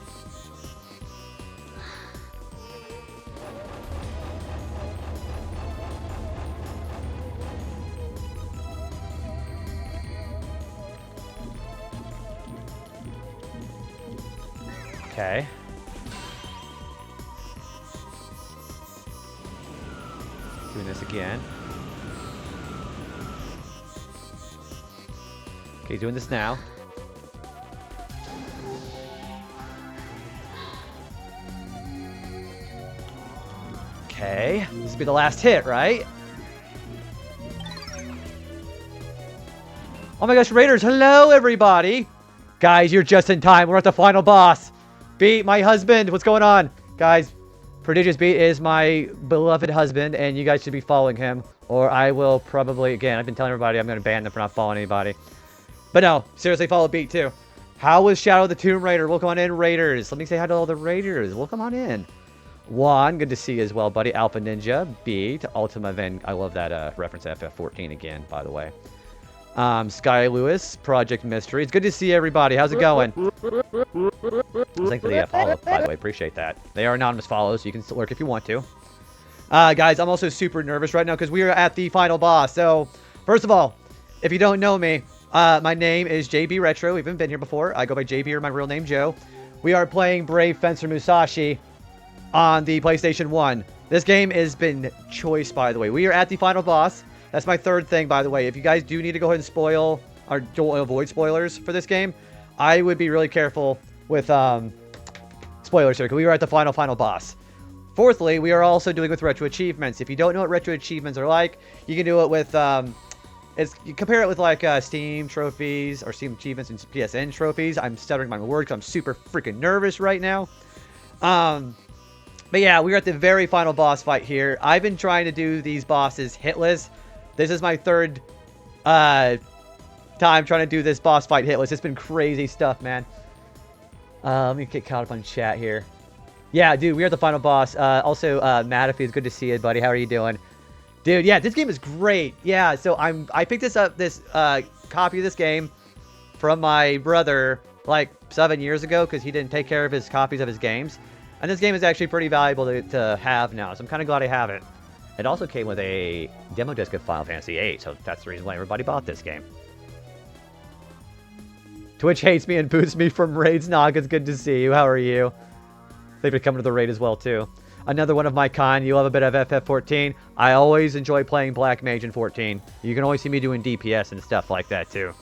Okay. Doing this again. Okay, doing this now. Okay, this will be the last hit, right? Oh my gosh, Raiders, hello everybody! Guys, you're just in time. We're at the final boss. Beat, my husband, what's going on? Guys, Prodigious Beat is my beloved husband, and you guys should be following him, or I will probably, again, I've been telling everybody I'm going to ban them for not following anybody. But no, seriously, follow Beat too. How was Shadow of the Tomb Raider? Welcome on in, Raiders. Let me say hi to all the Raiders. Welcome on in. Juan, good to see you as well, buddy. Alpha Ninja, Beat, Ultima Van. I love that reference to FF14 again, by the way. Sky Lewis, Project Mystery. It's good to see everybody. How's it going? Thanks for the follow, by the way. Appreciate that. They are anonymous follows, so you can still lurk if you want to. Guys, I'm also super nervous right now because we are at the final boss. So, first of all, if you don't know me, my name is JB Retro. We haven't been here before. I go by JB or my real name, Joe. we are playing Brave Fencer Musashi on the PlayStation 1. This game has been choice, by the way. We are at the final boss. That's my third thing, by the way. If you guys do need to go ahead and spoil, or don't avoid spoilers for this game, I would be really careful with spoilers here, because we are at the final boss. Fourthly, we are also doing with Retro Achievements. If you don't know what Retro Achievements are like, you can do it with, you compare it with like Steam trophies, or Steam Achievements and PSN trophies. I'm stuttering my words because I'm super freaking nervous right now. But yeah, we're at the very final boss fight here. I've been trying to do these bosses hitless. This is my third time trying to do this boss fight hitless. It's been crazy stuff, man. Let me get caught up on chat here. Yeah, dude, we're at the final boss. Also, Matafi, it's good to see you, buddy. How are you doing? Dude, yeah, this game is great. Yeah, so I picked this copy of this game from my brother like 7 years ago because he didn't take care of his copies of his games. And this game is actually pretty valuable to have now, so I'm kind of glad I have it. It also came with a demo disc of Final Fantasy VIII, so that's the reason why everybody bought this game. Twitch hates me and boosts me from raids. Nog, it's good to see you. How are you? They've been coming to the raid as well, too. Another one of my kind. You love a bit of FF14. I always enjoy playing Black Mage in 14. You can always see me doing DPS and stuff like that, too.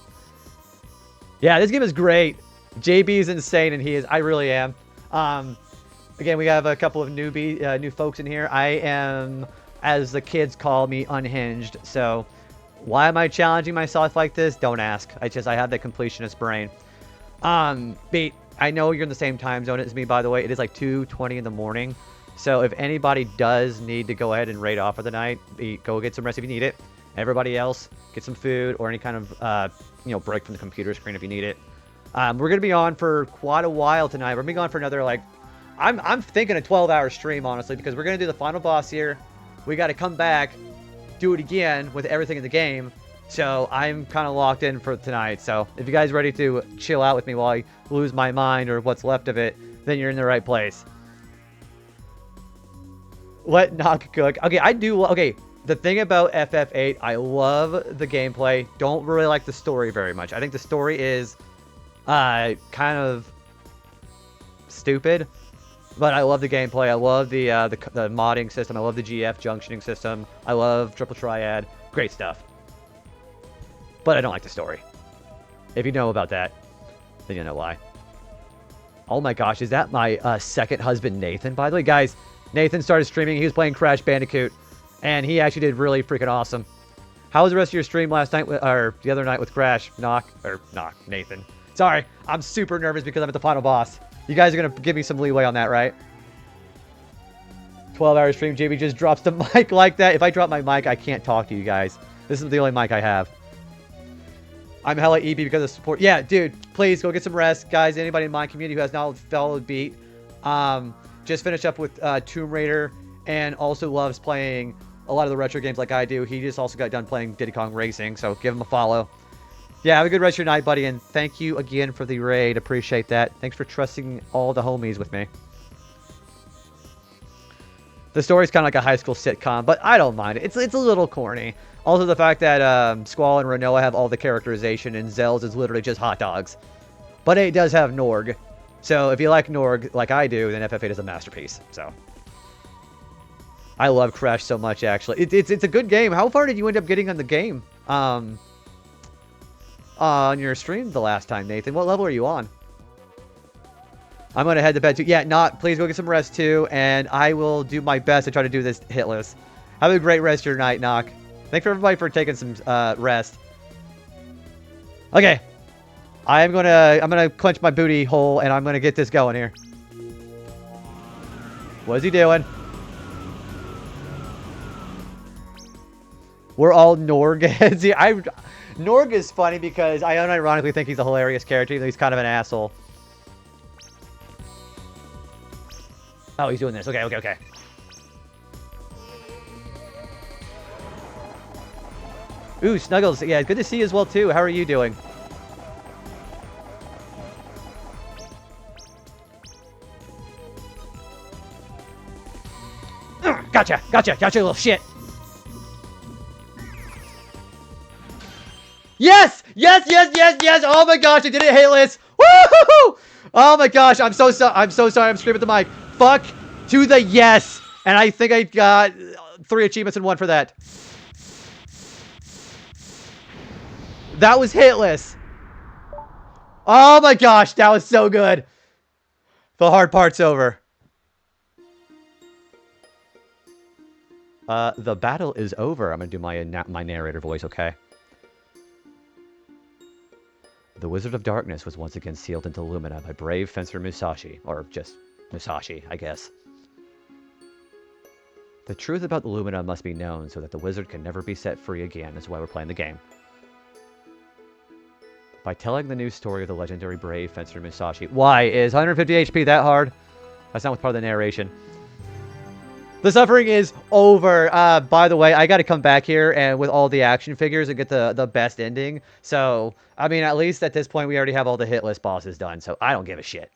Yeah, this game is great. JB is insane, and he is. I really am. Again, we have a couple of new folks in here. I am, as the kids call me, unhinged. So, why am I challenging myself like this? Don't ask. I have that completionist brain. Beat, I know you're in the same time zone as me, by the way. It is like 2:20 in the morning. So, if anybody does need to go ahead and raid off for the night, go get some rest if you need it. Everybody else, get some food or any kind of, break from the computer screen if you need it. We're going to be on for quite a while tonight. We're going to be on for another, I'm thinking a 12-hour stream, honestly, because we're going to do the final boss here. We got to come back, do it again with everything in the game. So I'm kind of locked in for tonight. So if you guys are ready to chill out with me while I lose my mind or what's left of it, then you're in the right place. Let Knock cook. Okay, the thing about FF8, I love the gameplay. Don't really like the story very much. I think the story is kind of stupid. But I love the gameplay. I love the modding system. I love the GF junctioning system. I love Triple Triad. Great stuff. But I don't like the story. If you know about that, then you know why. Oh my gosh, is that my second husband, Nathan? By the way, guys, Nathan started streaming. He was playing Crash Bandicoot, and he actually did really freaking awesome. How was the rest of your stream last night, or the other night with Crash? Nathan. Sorry, I'm super nervous because I'm at the final boss. You guys are going to give me some leeway on that, right? 12-hour stream, JB just drops the mic like that. If I drop my mic, I can't talk to you guys. This is the only mic I have. I'm hella EB because of support. Yeah, dude, please go get some rest. Guys, anybody in my community who has not followed Beat, just finished up with Tomb Raider and also loves playing a lot of the retro games like I do. He just also got done playing Diddy Kong Racing, so give him a follow. Yeah, have a good rest of your night, buddy, and thank you again for the raid. Appreciate that. Thanks for trusting all the homies with me. The story's kind of like a high school sitcom, but I don't mind it. It's a little corny. Also, the fact that Squall and Renoa have all the characterization, and Zell's is literally just hot dogs. But it does have Norg. So if you like Norg like I do, then FF8 is a masterpiece. So I love Crash so much, actually. It's a good game. How far did you end up getting on the game? On your stream the last time, Nathan. What level are you on? I'm going to head to bed too. Yeah, please go get some rest too, and I will do my best to try to do this hitless. Have a great rest of your night, Knock. Thanks for everybody for taking some rest. Okay. I'm gonna clench my booty hole, and I'm gonna get this going here. What's he doing? We're all Norg heads. Norg is funny because I unironically think he's a hilarious character, even though he's kind of an asshole. Oh, he's doing this. Okay. Ooh, Snuggles. Yeah, good to see you as well, too. How are you doing? Gotcha, you little shit. Yes! Oh my gosh, I did it hitless! Woo! Woo! Oh my gosh, I'm so sorry. I'm so sorry. I'm screaming at the mic. Fuck to the yes. And I think I got 3 achievements in 1 for that. That was hitless. Oh my gosh, that was so good. The hard part's over. The battle is over. I'm gonna do my narrator voice, okay? The Wizard of Darkness was once again sealed into Lumina by brave fencer Musashi. Or just Musashi, I guess. The truth about the Lumina must be known so that the wizard can never be set free again. That's why we're playing the game. By telling the new story of the legendary brave fencer Musashi. Why? Is 150 HP that hard? That's not part of the narration. The suffering is over. By the way, I got to come back here and with all the action figures and get the best ending. So, I mean, at least at this point, we already have all the hit list bosses done. So, I don't give a shit.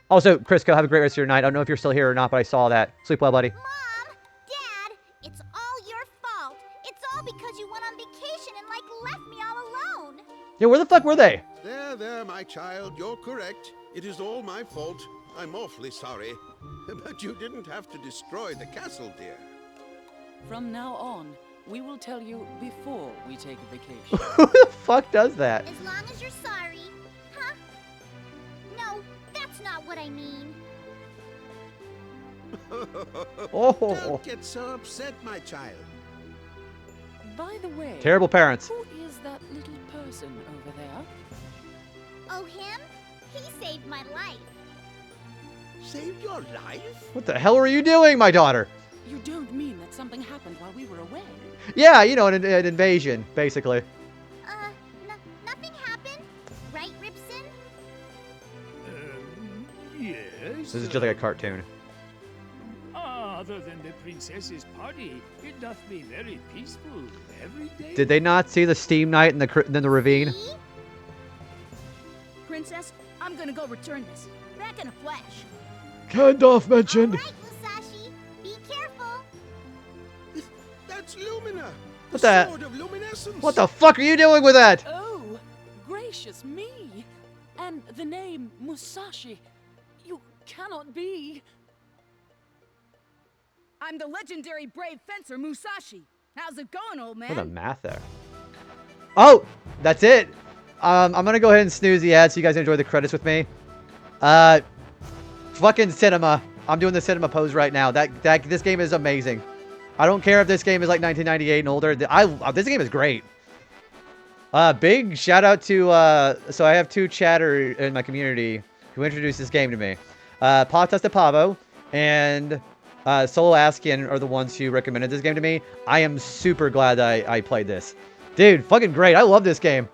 Also, Crisco, have a great rest of your night. I don't know if you're still here or not, but I saw that. Sleep well, buddy. Mom! Dad! It's all your fault! It's all because you went on vacation and, left me all alone! Yeah, where the fuck were they? There, my child. You're correct. It is all my fault. I'm awfully sorry. But you didn't have to destroy the castle, dear. From now on, we will tell you before we take a vacation. Who the fuck does that? As long as you're sorry. Huh? No, that's not what I mean. Oh. Don't get so upset, my child. By the way, Terrible parents. who is that little person over there? Oh, him? He saved my life. Saved your life? What the hell were you doing, my daughter? You don't mean that something happened while we were away? Yeah, you know, an invasion, basically. Nothing happened? Right, Ripson? Yes. This is just like a cartoon. Other than the princess's party, it doth be very peaceful every day. Did they not see the steam night in the ravine? See? Princess, I'm gonna go return this. Back in a flash. Gandalf mentioned. All right, Musashi. Be careful. That's Lumina. What the the- sword of luminescence. What the fuck are you doing with that? Oh, gracious me! And the name Musashi. You cannot be. I'm the legendary brave fencer Musashi. How's it going, old man? What a math there. Oh, that's it. I'm gonna go ahead and snooze the ad so you guys enjoy the credits with me. Fucking cinema. I'm doing the cinema pose right now. This game is amazing. I don't care if this game is like 1998 and older. This game is great. Big shout out to so I have 2 chatter in my community who introduced this game to me. Patas de Pavo and Solo Askian are the ones who recommended this game to me. I am super glad that I played this. Dude, fucking great. I love this game.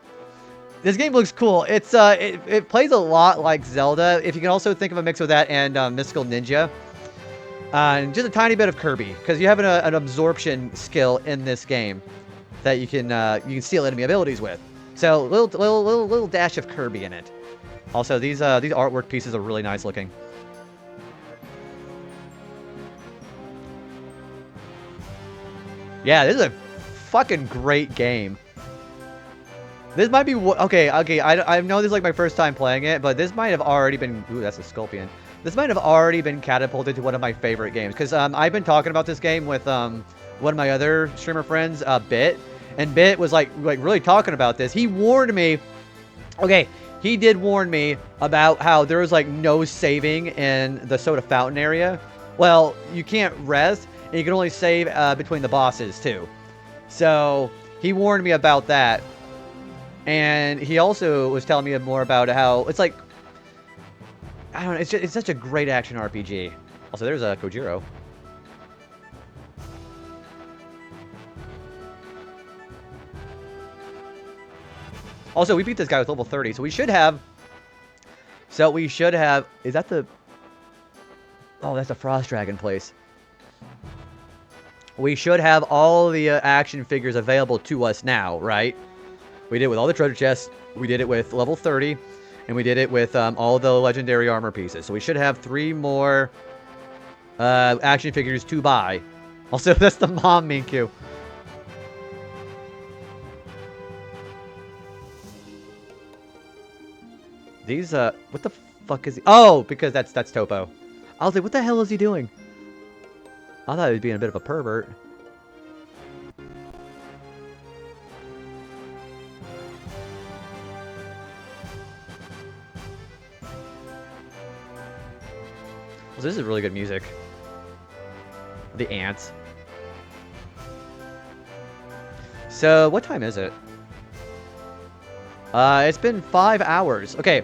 This game looks cool. It's it plays a lot like Zelda. If you can also think of a mix of that and Mystical Ninja. And just a tiny bit of Kirby, because you have an absorption skill in this game that you can steal enemy abilities with. So little dash of Kirby in it. Also, these artwork pieces are really nice looking. Yeah, this is a fucking great game. This might be okay. I know this is like my first time playing it, but this might have already been. Ooh, that's a Scorpion. This might have already been catapulted to one of my favorite games because I've been talking about this game with one of my other streamer friends, Bit, and Bit was like really talking about this. He warned me. Okay, he did warn me about how there was like no saving in the soda fountain area. Well, you can't rest, and you can only save between the bosses too. So he warned me about that. And he also was telling me more about how it's like, I don't know, it's such a great action RPG. Also, there's a Kojiro. Also, we beat this guy with level 30, so we should have, is that the, oh, that's the Frost Dragon place. We should have all the action figures available to us now, right? We did it with all the treasure chests, we did it with level 30, and we did it with all the legendary armor pieces. So we should have 3 more Action figures to buy. Also, that's the mom Minku. These, what the fuck is he? Oh, because that's Topo. I was like, what the hell is he doing? I thought he was being a bit of a pervert. Well, this is really good music. The ants. So, what time is it? It's been 5 hours. Okay,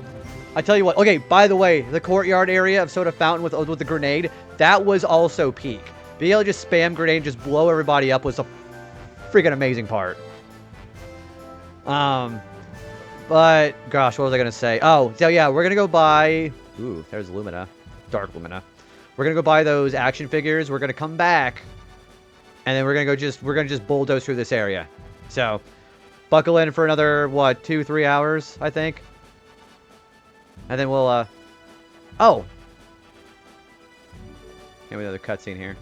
I tell you what. Okay, by the way, the courtyard area of Soda Fountain with the grenade, that was also peak. Being able to just spam grenade and just blow everybody up was a freaking amazing part. But, gosh, what was I going to say? Oh, so yeah, we're going to go buy... Ooh, there's Lumina. Dark Lumina. We're going to go buy those action figures. We're going to come back. And then we're going to just bulldoze through this area. So, buckle in for another, what, 2-3 hours, I think? And then we'll, oh! Maybe another cutscene here.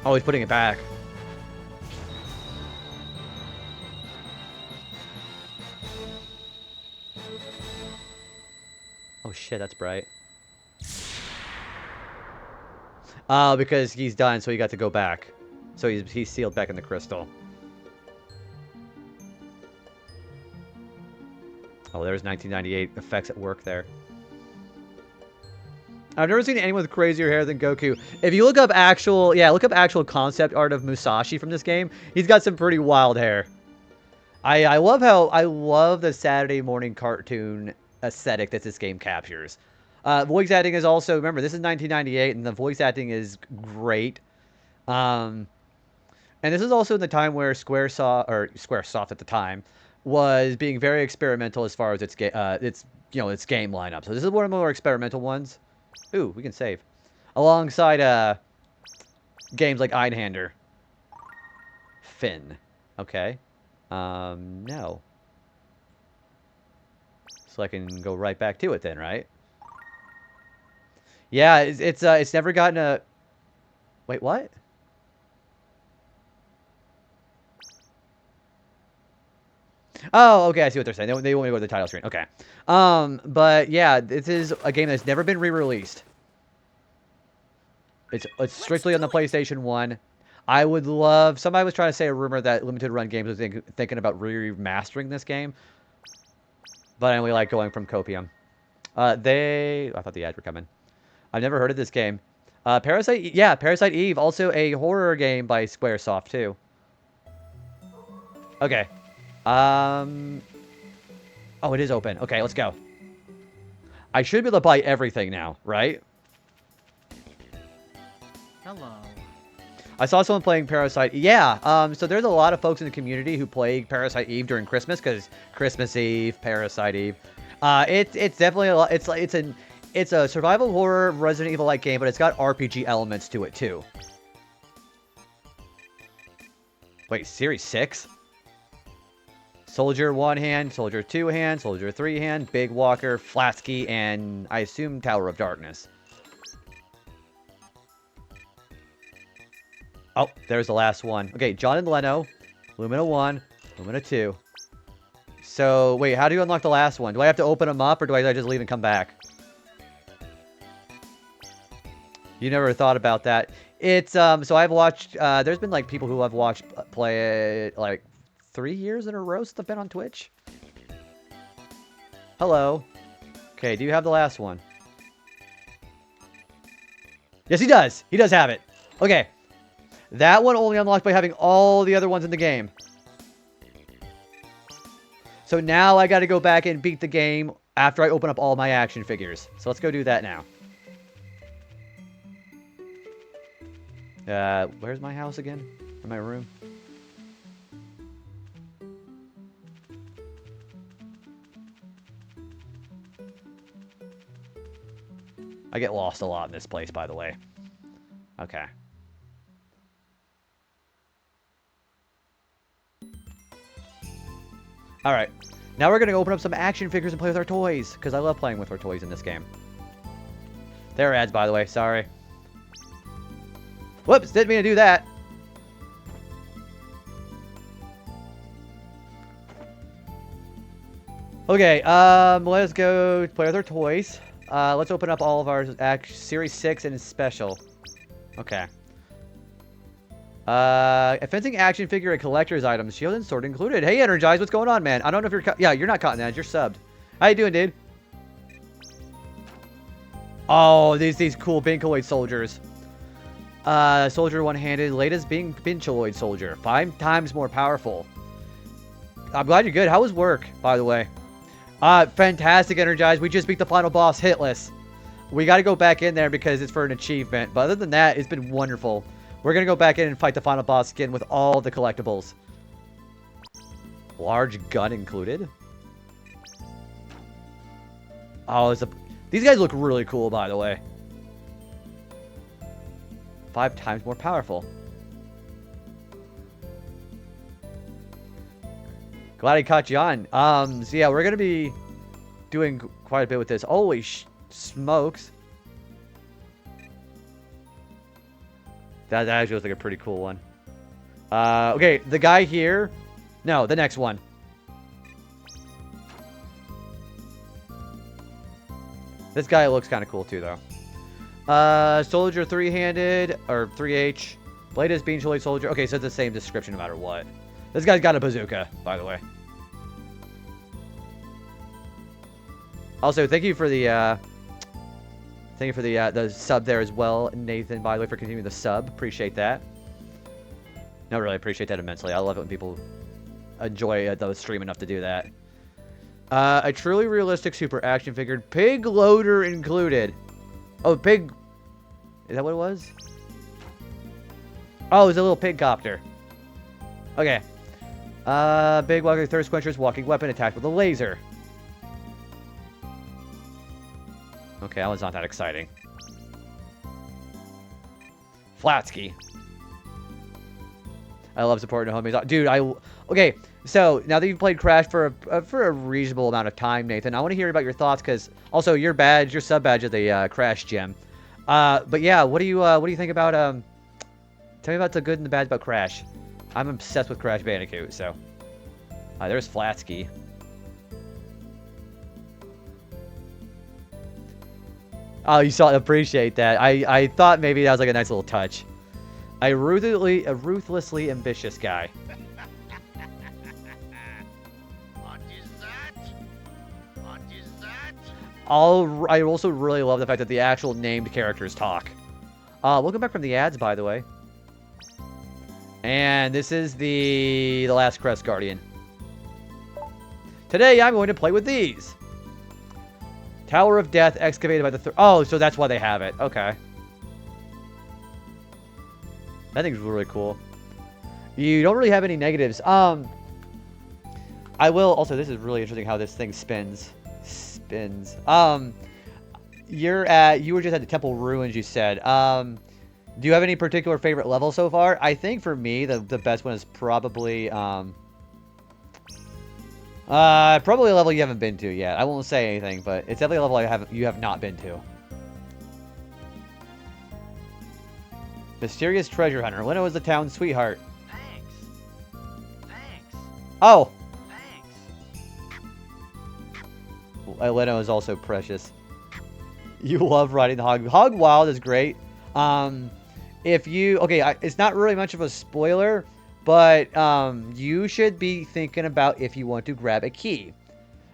Oh, he's putting it back. Oh shit, that's bright. Oh, because he's done, so he got to go back. So he's sealed back in the crystal. Oh, there's 1998 effects at work there. I've never seen anyone with crazier hair than Goku. If you look up actual, look up actual concept art of Musashi from this game, he's got some pretty wild hair. I love the Saturday morning cartoon aesthetic that this game captures. Voice acting is also, remember, this is 1998, and the voice acting is great. And this is also in the time where Squaresoft at the time was being very experimental as far as its game lineup. So this is one of the more experimental ones. Ooh, we can save. Alongside, games like Einhander. Finn. Okay. No. So I can go right back to it then, right? Yeah, it's never gotten a... Wait, what? Oh, okay, I see what they're saying. They want me to go to the title screen. Okay. But yeah, this is a game that's never been re-released. It's strictly on the PlayStation 1. I would love... Somebody was trying to say a rumor that Limited Run Games was thinking about remastering this game. But I only like going from Copium. I thought the ads were coming. I've never heard of this game. Parasite... Yeah, Parasite Eve. Also a horror game by Squaresoft, too. Okay. Oh, it is open. Okay, let's go. I should be able to buy everything now, right? Hello. I saw someone playing Parasite. Yeah, so there's a lot of folks in the community who play Parasite Eve during Christmas, because Christmas Eve, Parasite Eve. It's definitely a lot. It's a survival horror Resident Evil-like game, but it's got RPG elements to it too. Wait, Series 6? Soldier 1 hand, Soldier 2 hand, Soldier 3 hand, Big Walker, Flatsky, and I assume Tower of Darkness. Oh, there's the last one. Okay, John and Leno, Lumina 1, Lumina 2. So, wait, how do you unlock the last one? Do I have to open them up, or do I just leave and come back? You never thought about that. It's, so I've watched, there's been, like, people who I've watched play it, like, 3 years in a row since I've been on Twitch. Hello. Okay, do you have the last one? Yes, he does. He does have it. Okay. That one only unlocked by having all the other ones in the game. So now I got to go back and beat the game after I open up all my action figures. So let's go do that now. Where's my house again? Or my room? I get lost a lot in this place, by the way. Okay. Alright. Now we're going to open up some action figures and play with our toys. Because I love playing with our toys in this game. There are ads, by the way. Sorry. Whoops. Didn't mean to do that. Okay. Let's go play with our toys. Let's open up all of our Series 6 and Special. Okay. A fencing action figure and collector's items, shield and sword included. Hey, Energize, what's going on, man? I don't know if you're... Yeah, you're not Cotton Edge, you're subbed. How you doing, dude? Oh, these cool Binkoid soldiers. Soldier one-handed, latest Binchoid soldier. 5 times more powerful. I'm glad you're good. How was work, by the way? Fantastic, Energize. We just beat the final boss, hitless. We got to go back in there because it's for an achievement. But other than that, it's been wonderful. We're going to go back in and fight the final boss again with all the collectibles. Large gun included. Oh, these guys look really cool, by the way. 5 times more powerful. Glad I caught you on. So yeah, we're going to be doing quite a bit with this. Holy smokes. That actually looks like a pretty cool one. Okay, the guy here. No, the next one. This guy looks kind of cool too, though. Soldier 3-handed, or 3H. Latest Bean Chili Soldier. Okay, so it's the same description no matter what. This guy's got a bazooka, by the way. Also, thank you for the the sub there as well, Nathan, by the way, for continuing the sub. Appreciate that. No, really, appreciate that immensely. I love it when people enjoy the stream enough to do that. A truly realistic super action figure. Pig loader included. Oh, pig... Is that what it was? Oh, it was a little pig copter. Okay. Big walking thirst quenchers, walking weapon, attacked with a laser. Okay, that one's not that exciting. Flatsky. I love supporting the homies. Dude, okay, so now that you've played Crash for a reasonable amount of time, Nathan, I want to hear about your thoughts, because also your badge, your sub badge of the Crash gym. But yeah, what do you think about tell me about the good and the bad about Crash. I'm obsessed with Crash Bandicoot, so there's Flatsky. Oh, you saw. Appreciate that. I thought maybe that was like a nice little touch. A ruthlessly ambitious guy. What is that? What is that? I also really love the fact that the actual named characters talk. Welcome back from the ads, by the way. And this is the last Crest Guardian. Today I'm going to play with these. Tower of Death excavated by the oh, so that's why they have it. Okay. That thing's really cool. You don't really have any negatives. I will also, this is really interesting how this thing spins. You were just at the Temple Ruins, you said. Do you have any particular favorite level so far? I think for me, the best one is probably probably a level you haven't been to yet. I won't say anything, but it's definitely a level you have not been to. Mysterious treasure hunter. Leno is the town's sweetheart. Thanks. Oh. Thanks. Leno is also precious. You love riding the hog. Hog Wild is great. If you it's not really much of a spoiler, but you should be thinking about if you want to grab a key.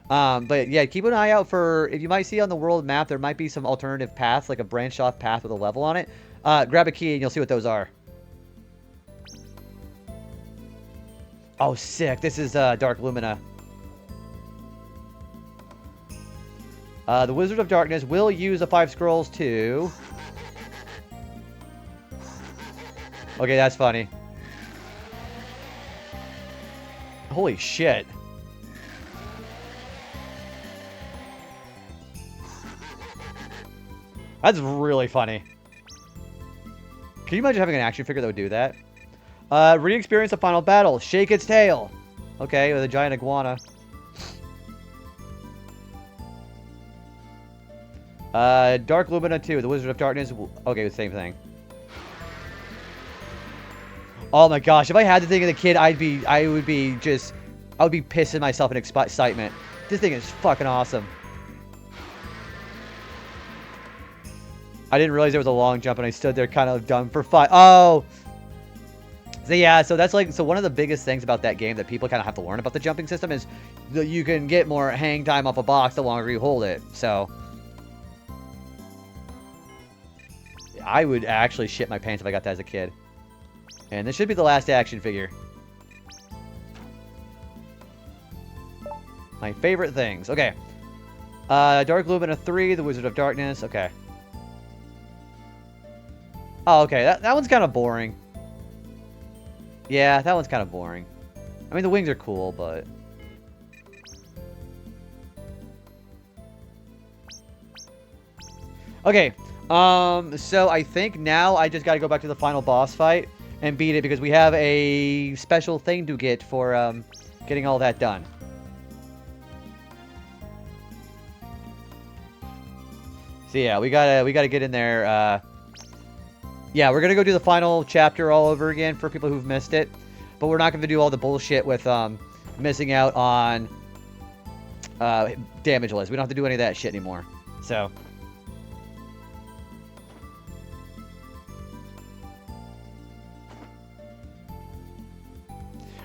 But yeah, keep an eye out for, if you might see on the world map, there might be some alternative paths, like a branched off path with a level on it. Grab a key and you'll see what those are. Oh, sick. This is Dark Lumina. The Wizard of Darkness will use the 5 scrolls too. Okay, that's funny. Holy shit. That's really funny. Can you imagine having an action figure that would do that? Re-experience the final battle. Shake its tail. Okay, with a giant iguana. Dark Lumina 2, the Wizard of Darkness. Okay, the same thing. Oh my gosh, if I had the thing as a kid, I would be pissing myself in excitement. This thing is fucking awesome. I didn't realize there was a long jump, and I stood there kind of dumb for fun. Oh! So yeah, so that's like, so one of the biggest things about that game that people kind of have to learn about the jumping system is that you can get more hang time off a box the longer you hold it, so. I would actually shit my pants if I got that as a kid. And this should be the last action figure. My favorite things. Okay. Dark Lumina 3, the Wizard of Darkness. Okay. Oh, okay. That one's kind of boring. Yeah, that one's kind of boring. I mean, the wings are cool, but... Okay. So I think now I just gotta go back to the final boss fight and beat it because we have a special thing to get for, getting all that done. So yeah, we gotta get in there, yeah, we're gonna go do the final chapter all over again for people who've missed it. But we're not gonna do all the bullshit with, missing out on, damage list. We don't have to do any of that shit anymore. So...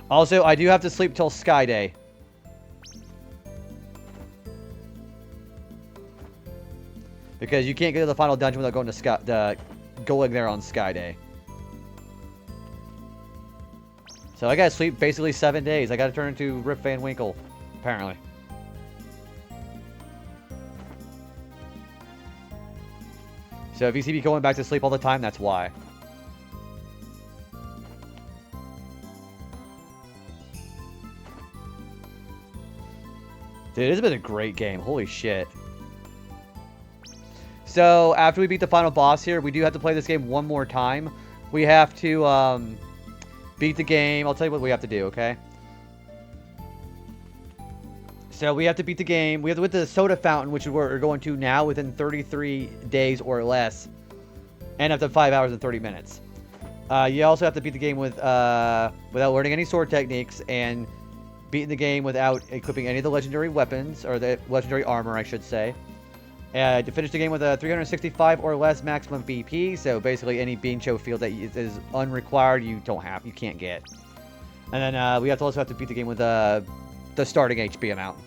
Also, I do have to sleep till Sky Day. Because you can't get to the final dungeon without going to going there on Sky Day. So I gotta sleep basically 7 days. I gotta turn into Rip Van Winkle, apparently. So if you see me going back to sleep all the time, that's why. Dude, this has been a great game. Holy shit. So, after we beat the final boss here, we do have to play this game one more time. We have to, beat the game. I'll tell you what we have to do, okay? So, we have to beat the game. We have to with the soda fountain, which we're going to now within 33 days or less. And up to 5 hours and 30 minutes. You also have to beat the game with, without learning any sword techniques and... beating the game without equipping any of the legendary weapons, or the legendary armor, I should say. To finish the game with a 365 or less maximum BP, so basically any Beancho field that is unrequired, you can't get. And then we also have to beat the game with the starting HP amount.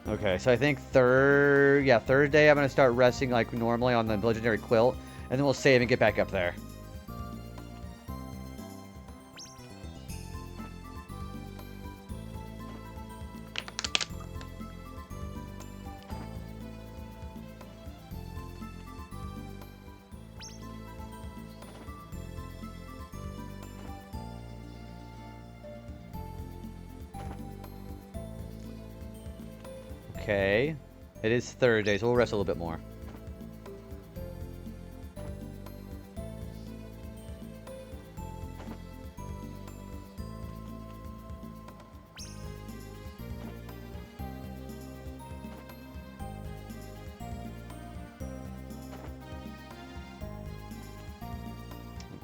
Okay, so I think Thursday I'm going to start resting like normally on the legendary quilt, and then we'll save and get back up there. Okay. It is Thursday, so we'll rest a little bit more.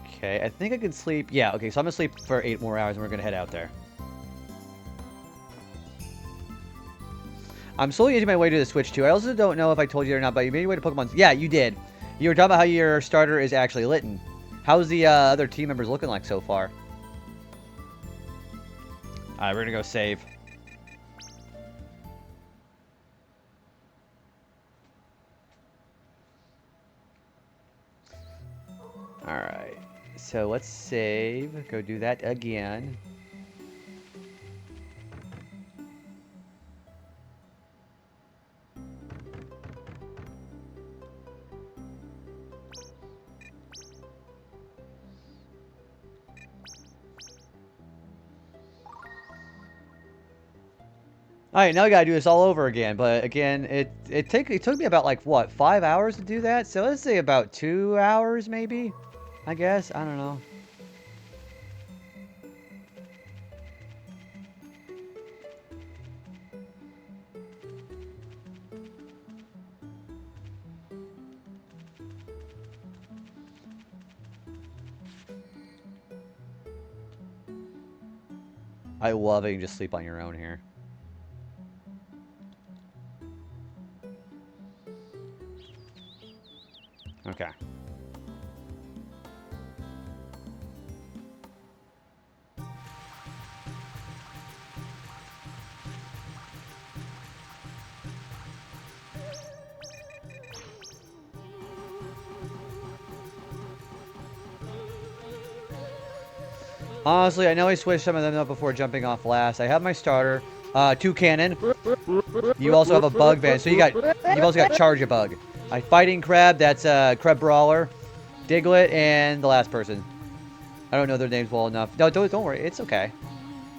Okay, I think I can sleep. Yeah, okay, so I'm gonna sleep for 8 more hours and we're gonna head out there. I'm slowly edging my way to the Switch, too. I also don't know if I told you or not, but you made your way to Pokemon... Yeah, you did. You were talking about how your starter is actually Litten. How's the other team members looking like so far? Alright, we're gonna go save. Alright. So let's save. Go do that again. Alright, now I gotta do this all over again, but again, it took me about like what, 5 hours to do that? So let's say about 2 hours maybe? I guess. I don't know. I love it. You can just sleep on your own here. Okay. Honestly, I know I switched some of them up before jumping off last. I have my starter, 2 cannon. You also have a bug van, so you've also got charge a bug. A fighting crab, that's crab brawler, Diglett, and the last person. I don't know their names well enough. No, don't worry, it's okay.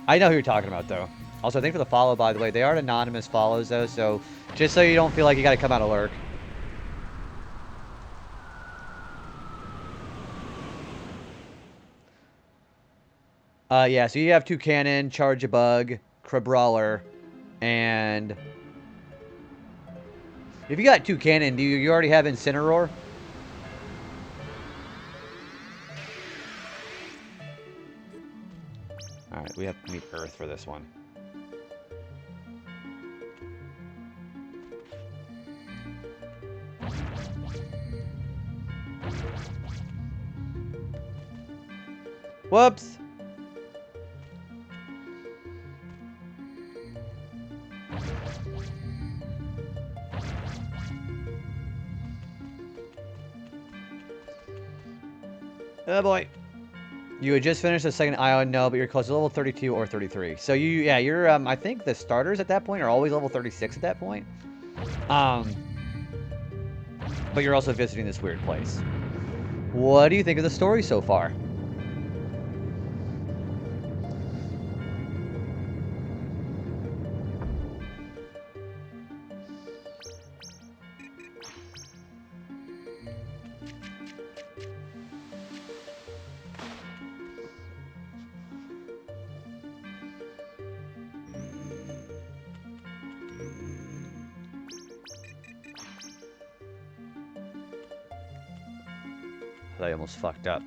I know who you're talking about though. Also, thank you for the follow, by the way. They are anonymous follows though, so just so you don't feel like you got to come out of lurk. Yeah, so you have 2 cannon, charge a bug, crab brawler, and if you got 2 cannon, do you already have Incineroar? Alright, we have to meet Earth for this one. Whoops! Oh boy. You had just finished the second island, no, but you're close to level 32 or 33. So you're, I think the starters at that point are always level 36 at that point. But you're also visiting this weird place. What do you think of the story so far? I almost fucked up.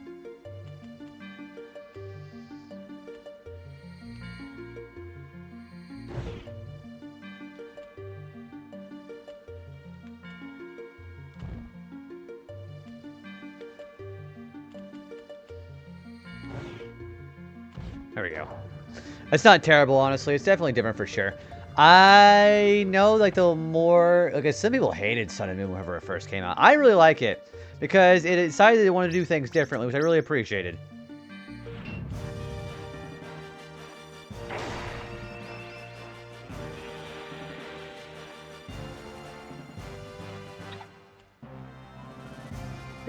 There we go. It's not terrible, honestly. It's definitely different for sure. I know, like, the more... Okay, some people hated Sun and Moon whenever it first came out. I really like it. Because it decided they wanted to do things differently, which I really appreciated.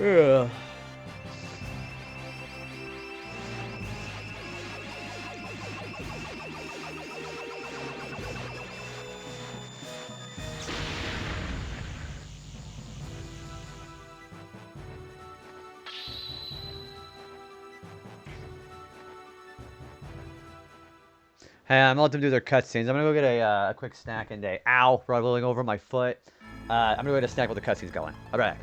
Ugh. Hey, I'm gonna let them do their cutscenes. I'm gonna go get a quick snack and ow, rolling over my foot. I'm gonna go get a snack while the cutscene's going. I'll be back.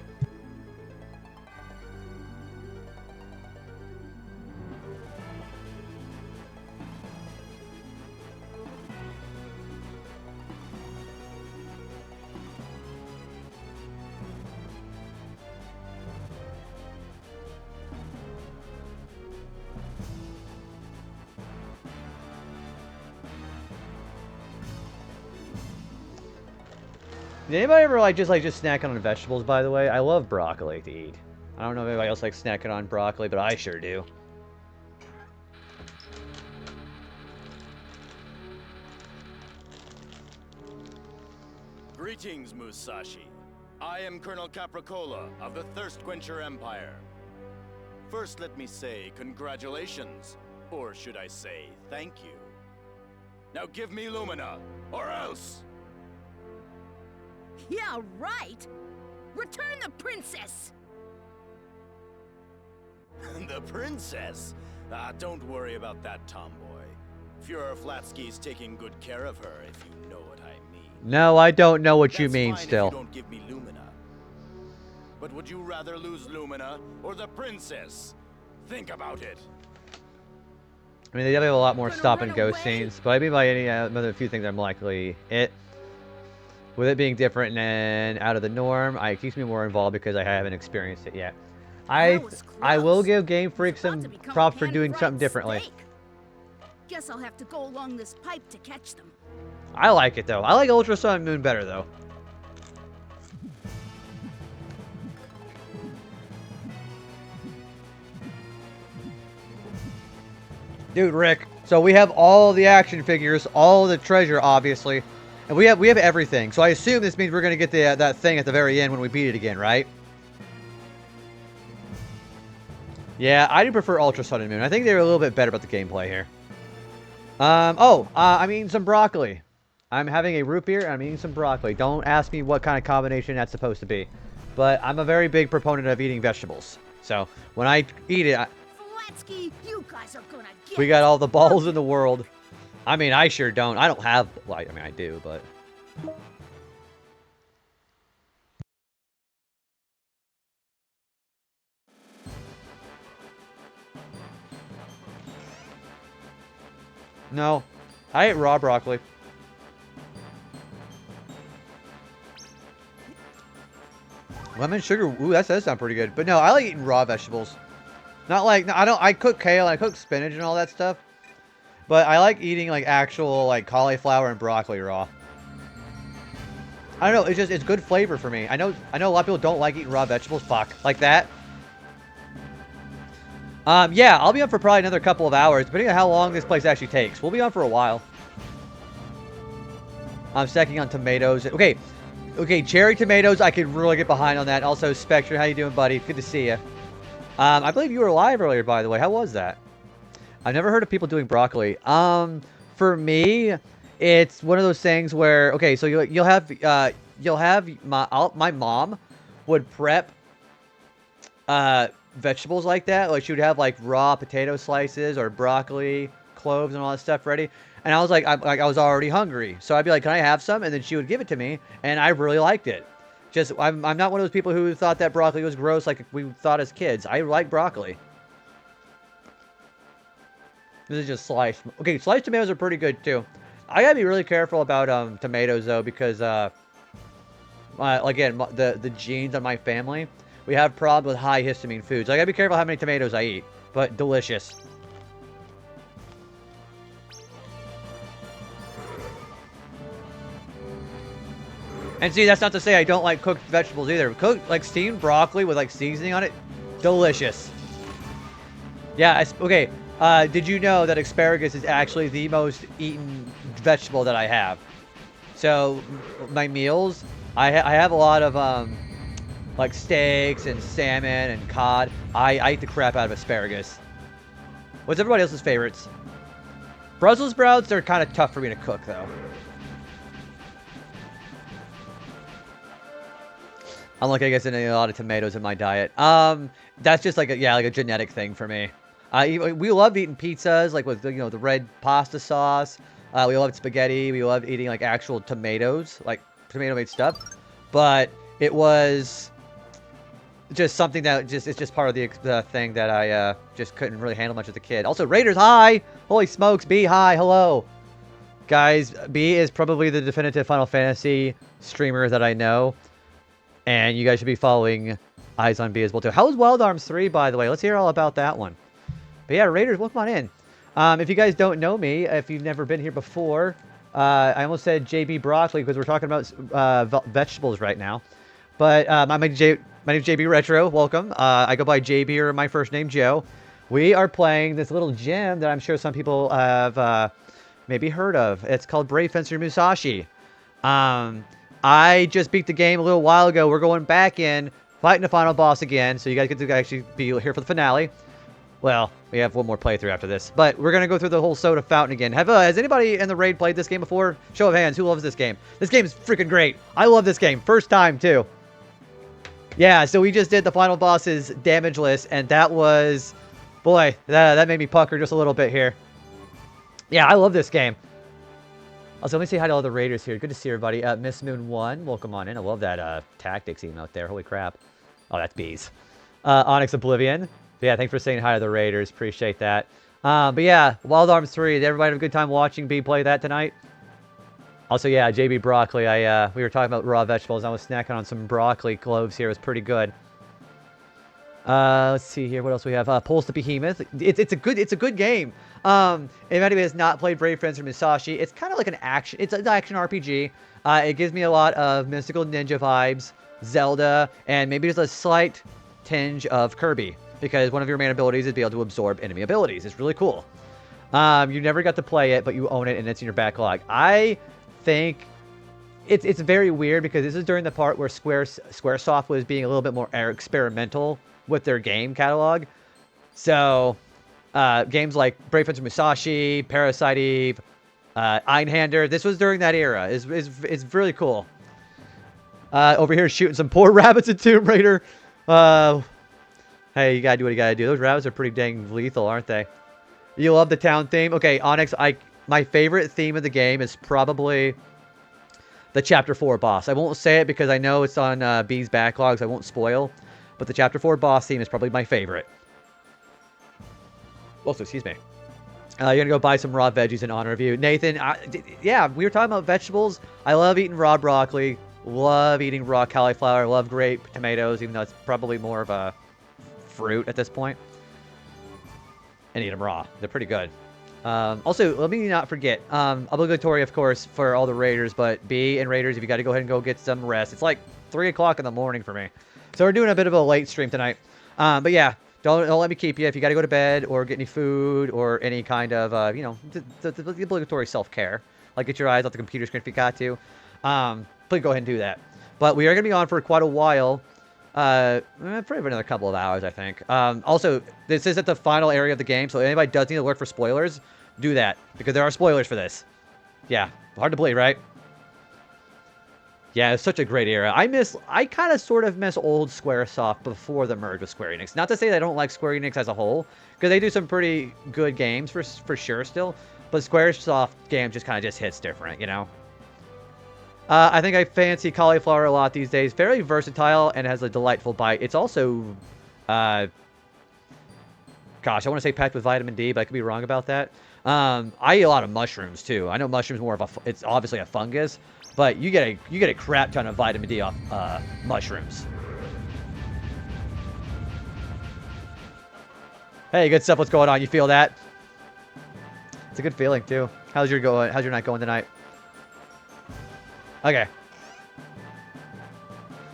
Did anybody ever just snack on vegetables, by the way? I love broccoli to eat. I don't know if anybody else likes snacking on broccoli, but I sure do. Greetings, Musashi. I am Colonel Capricola of the Thirst Quencher Empire. First, let me say congratulations, or should I say thank you. Now give me Lumina, or else! Yeah, right! Return the princess! The princess? Ah, don't worry about that, tomboy. Führer Flatsky's taking good care of her, if you know what I mean. No, I don't know what you That's mean fine still. If you don't give me Lumina. But would you rather lose Lumina or the princess? Think about it. I mean, they definitely have a lot more Gonna stop run and go away? scenes, but I mean by any other few things I'm likely it. With it being different and out of the norm, it keeps me more involved because I haven't experienced it yet. That was I will close. give Game Freak It's about some to become props for doing pan-fried something differently. steak. Guess I'll have to go along this pipe to catch them. I like it though. I like Ultra Sun and Moon better though. Dude, Rick. So we have all the action figures, all the treasure, obviously, and we have everything. So I assume this means we're gonna get the that thing at the very end when we beat it again, right? Yeah, I do prefer Ultra Sun and Moon. I think they're a little bit better about the gameplay here. I'm eating some broccoli. I'm having a root beer and I'm eating some broccoli. Don't ask me what kind of combination that's supposed to be. But I'm a very big proponent of eating vegetables. So when I eat it, Flatsky, you guys are gonna get we got all the balls in the world. I mean, I sure don't. I don't have, well, I mean, I do, but... No, I ate raw broccoli. Lemon sugar, ooh, that does sound pretty good. But no, I like eating raw vegetables. Not like, no, I cook kale, I cook spinach and all that stuff. But I like eating like actual like cauliflower and broccoli raw. I don't know, it's good flavor for me. I know a lot of people don't like eating raw vegetables, fuck, like that. Yeah, I'll be on for probably another couple of hours, depending on how long this place actually takes. We'll be on for a while. I'm stacking on tomatoes. Okay, cherry tomatoes, I could really get behind on that. Also, Spectre, how you doing, buddy? Good to see you. I believe you were live earlier, by the way. How was that? I've never heard of people doing broccoli. For me, it's one of those things where, okay, so you'll have my mom would prep vegetables like that. Like she would have like raw potato slices or broccoli, cloves, and all that stuff ready. And I was like, I was already hungry, so I'd be like, "Can I have some?" And then she would give it to me, and I really liked it. Just, I'm not one of those people who thought that broccoli was gross like we thought as kids. I like broccoli. This is just sliced. Okay, sliced tomatoes are pretty good too. I gotta be really careful about tomatoes though because again, the genes on my family, we have problems with high histamine foods. I gotta be careful how many tomatoes I eat, but delicious. And see, that's not to say I don't like cooked vegetables either. Cooked, like steamed broccoli with like seasoning on it, delicious. Yeah, okay. Did you know that asparagus is actually the most eaten vegetable that I have? So, my meals, I have a lot of like steaks and salmon and cod. I eat the crap out of asparagus. What's everybody else's favorites? Brussels sprouts, they're kind of tough for me to cook though. Unlike, I guess, a lot of tomatoes in my diet. That's just like a genetic thing for me. We love eating pizzas, like with the red pasta sauce. We love spaghetti. We love eating like actual tomatoes, like tomato-made stuff. But it was just something that it's just part of the thing that I just couldn't really handle much as a kid. Also, Raiders, hi! Holy smokes, B, hi, hello. Guys, B is probably the definitive Final Fantasy streamer that I know. And you guys should be following Eyes on B as well, too. How was Wild Arms 3, by the way? Let's hear all about that one. But yeah, Raiders, welcome on in. If you guys don't know me, if you've never been here before, I almost said JB Broccoli because we're talking about vegetables right now. But my name's JB Retro. Welcome. I go by JB or my first name Joe. We are playing this little gym that I'm sure some people have maybe heard of. It's called Brave Fencer Musashi. I just beat the game a little while ago. We're going back in, fighting the final boss again. So you guys get to actually be here for the finale. Well, we have one more playthrough after this. But we're going to go through the whole Soda Fountain again. Has anybody in the raid played this game before? Show of hands. Who loves this game? This game is freaking great. I love this game. First time, too. Yeah, so we just did the final boss's damage list. And that was... Boy, that made me pucker just a little bit here. Yeah, I love this game. Also, let me say hi to all the raiders here. Good to see everybody. Miss Moon 1, welcome on in. I love that tactics emote there. Holy crap. Oh, that's bees. Onyx Oblivion. Yeah, thanks for saying hi to the raiders. Appreciate that. But yeah, Wild Arms 3. Did everybody have a good time watching B play that tonight? Also, yeah, JB Broccoli. We were talking about raw vegetables. I was snacking on some broccoli cloves here. It was pretty good. Let's see here. What else we have? Pulse the Behemoth. It's a good game. If anybody has not played Brave Fencer Musashi, it's kind of like an action. It's an action RPG. It gives me a lot of mystical ninja vibes, Zelda, and maybe just a slight tinge of Kirby, because one of your main abilities is to be able to absorb enemy abilities. It's really cool. You never got to play it, but you own it, and it's in your backlog. I think it's very weird because this is during the part where Squaresoft was being a little bit more experimental with their game catalog. So games like Brave Fencer Musashi, Parasite Eve, Einhander, this was during that era. It's really cool. Over here shooting some poor rabbits in Tomb Raider. Hey, you gotta do what you gotta do. Those rabbits are pretty dang lethal, aren't they? You love the town theme? Okay, Onyx, my favorite theme of the game is probably the Chapter 4 boss. I won't say it because I know it's on B's backlogs. I won't spoil. But the Chapter 4 boss theme is probably my favorite. Also, excuse me. You're going to go buy some raw veggies in honor of you. Nathan, yeah, we were talking about vegetables. I love eating raw broccoli. Love eating raw cauliflower. Love grape tomatoes, even though it's probably more of a fruit at this point. And eat them raw. They're pretty good. Also, let me not forget, obligatory, of course, for all the raiders, but B and raiders, if you got to go ahead and go get some rest. It's like 3 o'clock in the morning for me. So we're doing a bit of a late stream tonight. But yeah, don't let me keep you. If you got to go to bed or get any food or any kind of, you know, the obligatory self-care, like get your eyes off the computer screen if you got to, please go ahead and do that. But we are going to be on for quite a while. Probably another couple of hours, I think. Also, this is at the final area of the game, so if anybody does need to look for spoilers, do that, because there are spoilers for this. Yeah, hard to believe, right? Yeah, it's such a great era. I kind of sort of miss old Squaresoft before the merge with Square Enix. Not to say that I don't like Square Enix as a whole, because they do some pretty good games for sure still, but Squaresoft games just kind of just hits different, you know? I think I fancy cauliflower a lot these days. Very versatile and has a delightful bite. It's also, gosh, I want to say packed with vitamin D, but I could be wrong about that. I eat a lot of mushrooms too. I know mushrooms more of it's obviously a fungus, but you get a crap ton of vitamin D off mushrooms. Hey, good stuff. What's going on? You feel that? It's a good feeling too. How's your night going tonight? Okay.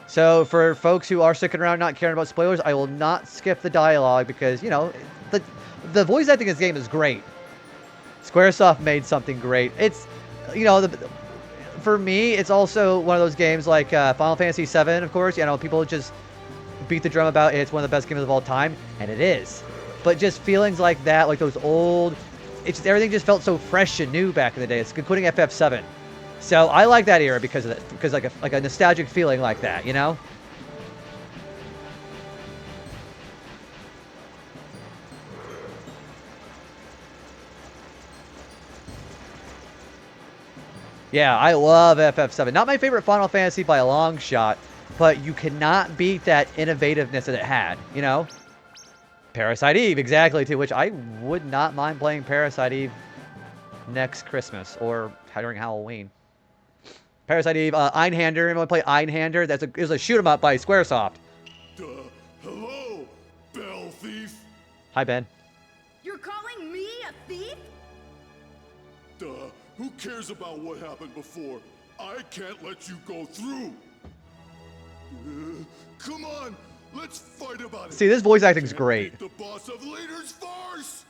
So for folks who are sticking around not caring about spoilers, I will not skip the dialogue because, you know, the voice acting in this game is great. Squaresoft made something great. It's, you know, for me, it's also one of those games like Final Fantasy VII, of course. You know, people just beat the drum about it's one of the best games of all time, and it is. But just feelings like that, like those old, it's just, everything just felt so fresh and new back in the day. It's including FF7. So I like that era because of that, because like a nostalgic feeling like that, you know? Yeah, I love FF7. Not my favorite Final Fantasy by a long shot, but you cannot beat that innovativeness that it had, you know? Parasite Eve, exactly, to which I would not mind playing Parasite Eve next Christmas or during Halloween. Parasite Eve, Einhander. Anyone play Einhander? It was a shoot 'em up by Squaresoft. Hello, Bell Thief. Hi, Ben. You're calling me a thief? Who cares about what happened before? I can't let you go through. Come on, let's fight about it. See, this voice acting's great. The boss of leaders farce.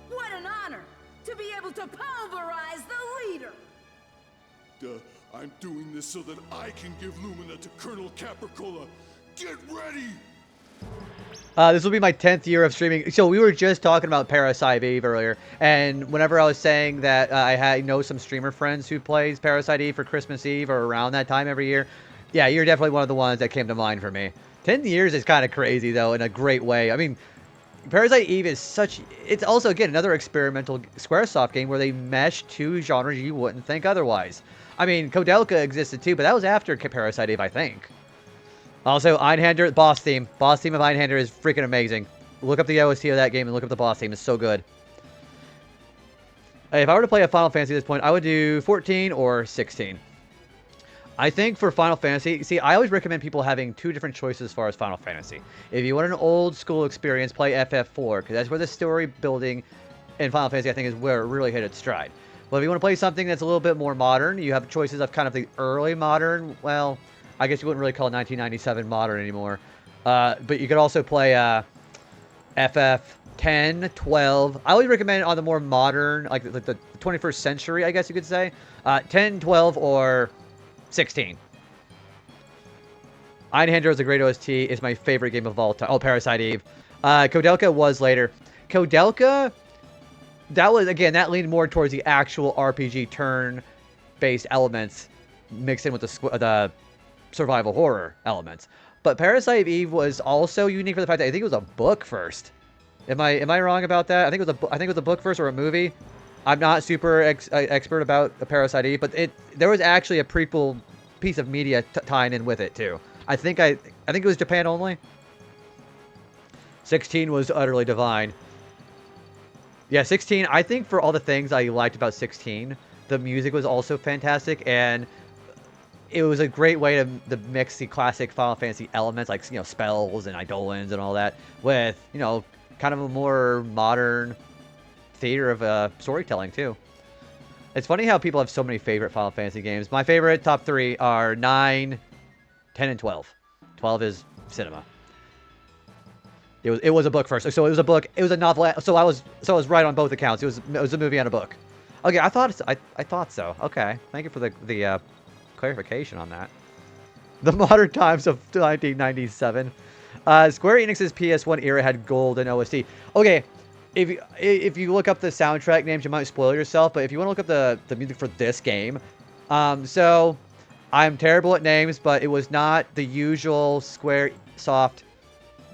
What an honor to be able to pulverize the leader. I'm doing this so that I can give Lumina to Colonel Capricola. Get ready. This will be my 10th year of streaming. So we were just talking about Parasite Eve earlier, and whenever I was saying that I know some streamer friends who plays Parasite Eve for Christmas Eve or around that time every year, yeah, you're definitely one of the ones that came to mind for me. 10 years is kind of crazy, though, in a great way. I mean, Parasite Eve is such... It's also, again, another experimental Squaresoft game where they mesh two genres you wouldn't think otherwise. I mean, Kodelka existed too, but that was after Parasite Eve, I think. Also, Einhander, boss theme. Boss theme of Einhander is freaking amazing. Look up the OST of that game and look up the boss theme. It's so good. If I were to play a Final Fantasy at this point, I would do 14 or 16. I think for Final Fantasy, see, I always recommend people having two different choices as far as Final Fantasy. If you want an old school experience, play FF4, because that's where the story building in Final Fantasy, I think, is where it really hit its stride. But if you want to play something that's a little bit more modern, you have choices of kind of the early modern, well... I guess you wouldn't really call 1997 modern anymore. But you could also play FF 10, 12. I always recommend on the more modern, like the 21st century, I guess you could say. 10, 12, or 16. Einhander is a great OST. It's my favorite game of all time. Oh, Parasite Eve. Kodelka was later. Kodelka, that was, again, that leaned more towards the actual RPG turn-based elements mixed in with the survival horror elements. But Parasite Eve was also unique for the fact that I think it was a book first. Am I wrong about that? I think it was a book first or a movie. I'm not super expert about a Parasite Eve, but there was actually a prequel piece of media tying in with it too. I think it was Japan only. 16 was utterly divine. Yeah, 16, I think for all the things I liked about 16, the music was also fantastic, and it was a great way to mix the classic Final Fantasy elements, like, you know, spells and eidolons and all that, with, you know, kind of a more modern theater of storytelling, too. It's funny how people have so many favorite Final Fantasy games. My favorite top 3 are 9, 10, and 12. 12 is cinema. It was a book first. So it was a book. It was a novel. So I was right on both accounts. It was a movie and a book. Okay, I thought so. Okay, thank you for the clarification on that. The modern times of 1997. Square Enix's PS1 era had golden OST. Okay, if you look up the soundtrack names, you might spoil yourself. But if you want to look up the music for this game, so I'm terrible at names, but it was not the usual Squaresoft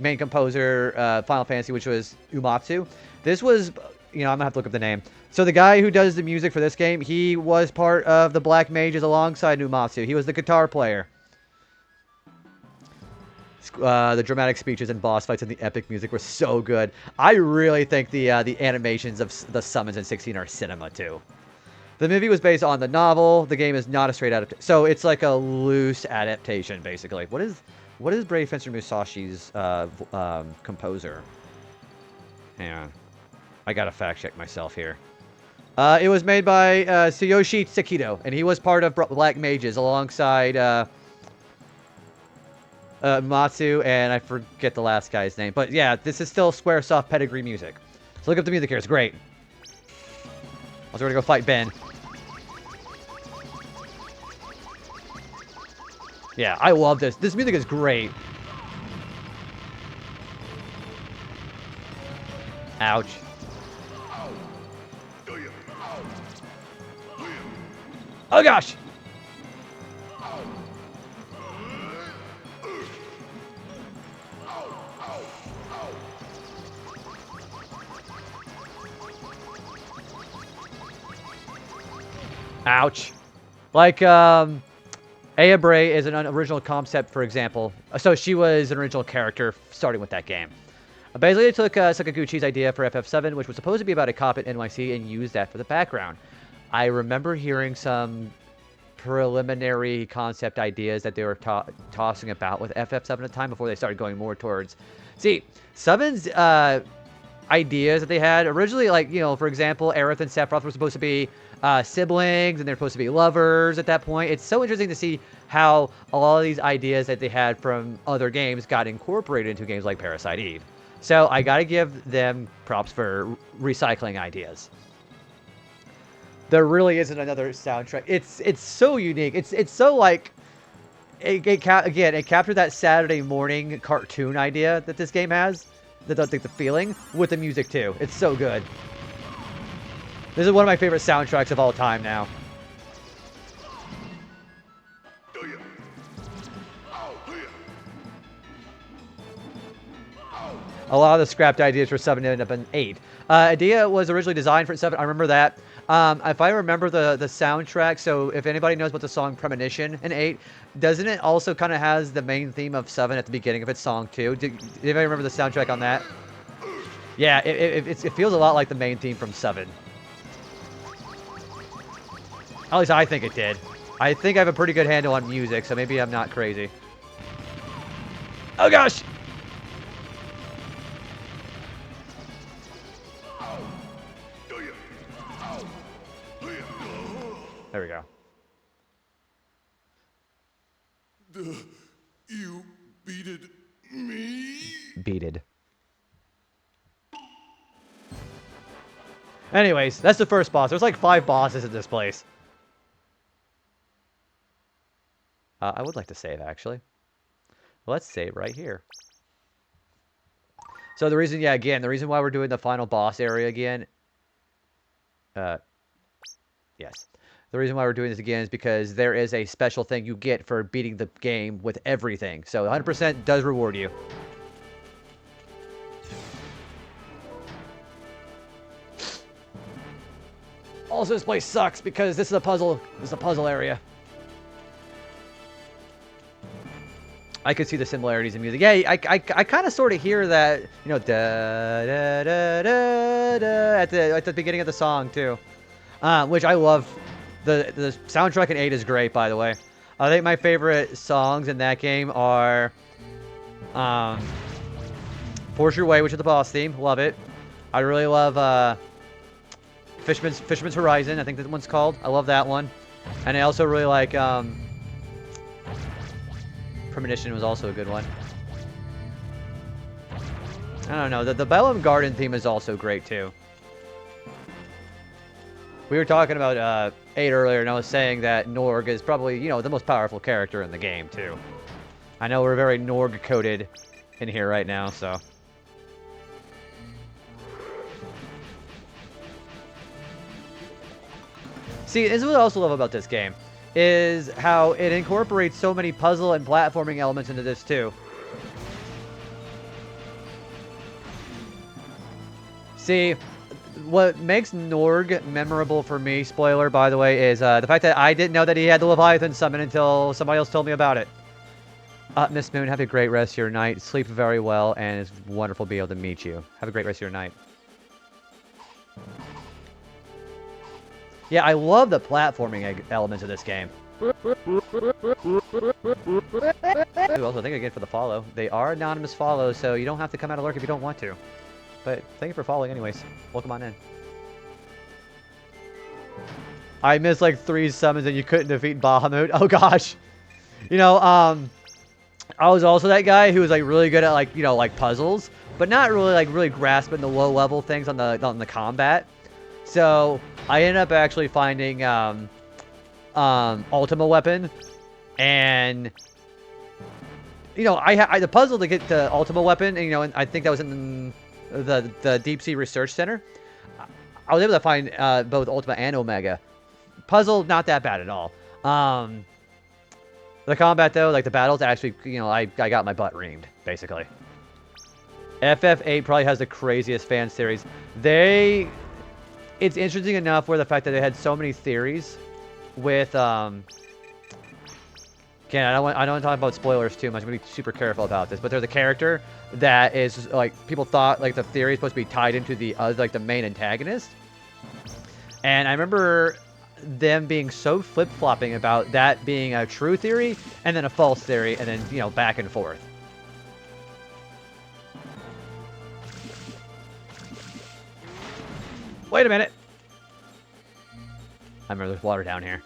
main composer Final Fantasy, which was Uematsu. This was, you know, I'm gonna have to look up the name. So the guy who does the music for this game, he was part of the Black Mages alongside Uematsu. He was the guitar player. The dramatic speeches and boss fights and the epic music were so good. I really think the animations of the summons in 16 are cinema too. The movie was based on the novel. The game is not a straight adaptation, so it's like a loose adaptation, basically. What is Brave Fencer Musashi's composer? Hang on. I gotta fact check myself here. It was made by Tsuyoshi Sekito, and he was part of Black Mages alongside Matsu, and I forget the last guy's name. But yeah, this is still Squaresoft pedigree music. So look up the music here. It's great. Also, we're gonna go fight Ben. Yeah, I love this. This music is great. Ouch. Oh gosh! Ouch. Like, Aya Bray is an original concept, for example. So she was an original character starting with that game. Basically, they took Sakaguchi's idea for FF7, which was supposed to be about a cop at NYC, and used that for the background. I remember hearing some preliminary concept ideas that they were tossing about with FF7 at the time before they started going more towards... See, 7's ideas that they had. Originally, like, you know, for example, Aerith and Sephiroth were supposed to be siblings, and they're supposed to be lovers at that point. It's so interesting to see how a lot of these ideas that they had from other games got incorporated into games like Parasite Eve. So I gotta give them props for recycling ideas. There really isn't another soundtrack. It's so unique. It's so like it captured that Saturday morning cartoon idea that this game has. The feeling with the music too. It's so good. This is one of my favorite soundtracks of all time now. A lot of the scrapped ideas for 7 ended up in 8. Idea was originally designed for 7. I remember that. If I remember the soundtrack, so if anybody knows about the song Premonition in 8, doesn't it also kind of has the main theme of 7 at the beginning of its song too? Did anybody remember the soundtrack on that? Yeah, it feels a lot like the main theme from 7. At least I think it did. I think I have a pretty good handle on music, so maybe I'm not crazy. Oh gosh! There we go. You beated me? Beated. Anyways, that's the first boss. There's like 5 bosses in this place. I would like to save, actually. Let's save right here. So the reason, yeah, again, the reason why we're doing the final boss area again... yes. The reason why we're doing this again is because there is a special thing you get for beating the game with everything. So 100% does reward you. Also, this place sucks because this is a puzzle. This is a puzzle area. I could see the similarities in music. Yeah, I kind of sort of hear that, you know, da da da da da at the beginning of the song too, which I love. The soundtrack in 8 is great, by the way. I think my favorite songs in that game are Force Your Way, which is the boss theme. Love it. I really love Fisherman's Horizon. I think that one's called. I love that one. And I also really like Premonition was also a good one. I don't know. The Bellum Garden theme is also great, too. We were talking about 8 earlier, and I was saying that Norg is probably, you know, the most powerful character in the game, too. I know we're very Norg-coded in here right now, so... See, this is what I also love about this game, is how it incorporates so many puzzle and platforming elements into this, too. See... What makes Norg memorable for me, spoiler by the way, is the fact that I didn't know that he had the Leviathan summon until somebody else told me about it. Miss Moon, have a great rest of your night. Sleep very well, and it's wonderful to be able to meet you. Have a great rest of your night. Yeah, I love the platforming elements of this game. Ooh, also, thank you again for the follow. They are anonymous follows, so you don't have to come out of lurk if you don't want to. But thank you for following anyways. Welcome on in. I missed like 3 summons and you couldn't defeat Bahamut. Oh gosh. You know, I was also that guy who was like really good at like, you know, like puzzles, but not really grasping the low level things on the combat. So I ended up actually finding Ultima Weapon, and you know, the puzzle to get the Ultima Weapon, and, you know, and I think that was in the Deep Sea Research Center. I was able to find both Ultima and Omega. Puzzle, not that bad at all. The combat, though, like the battles, actually, you know, I got my butt reamed, basically. FF8 probably has the craziest fan series. It's interesting enough where the fact that they had so many theories with, again, I don't want to talk about spoilers too much. I'm going to be super careful about this. But there's a character that is, like, people thought, like, the theory is supposed to be tied into the, like, the main antagonist. And I remember them being so flip-flopping about that being a true theory and then a false theory and then, you know, back and forth. Wait a minute. I remember there's water down here.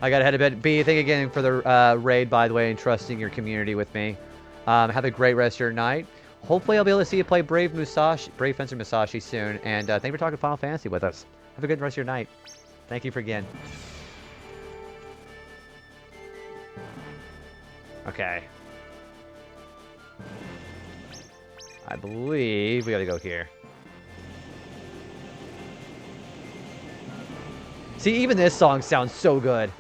I gotta head to bed. B, thank you again for the raid, by the way, and trusting your community with me. Have a great rest of your night. Hopefully I'll be able to see you play Brave Fencer Musashi soon. And thank you for talking Final Fantasy with us. Have a good rest of your night. Thank you for again. Okay. I believe we gotta go here. See, even this song sounds so good.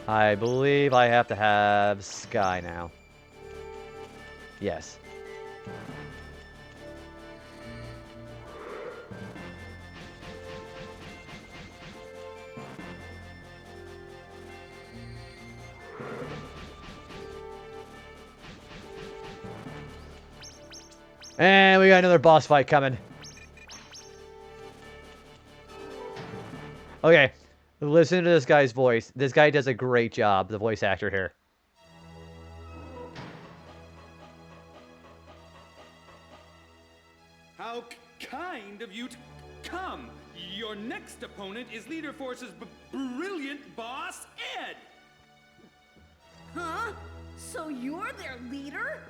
I believe I have to have Sky now. Yes. And we got another boss fight coming. Okay. Listen to this guy's voice. This guy does a great job, the voice actor here. How kind of you to come. Your next opponent is Leader Force's brilliant boss, Ed. Huh? So you're their leader?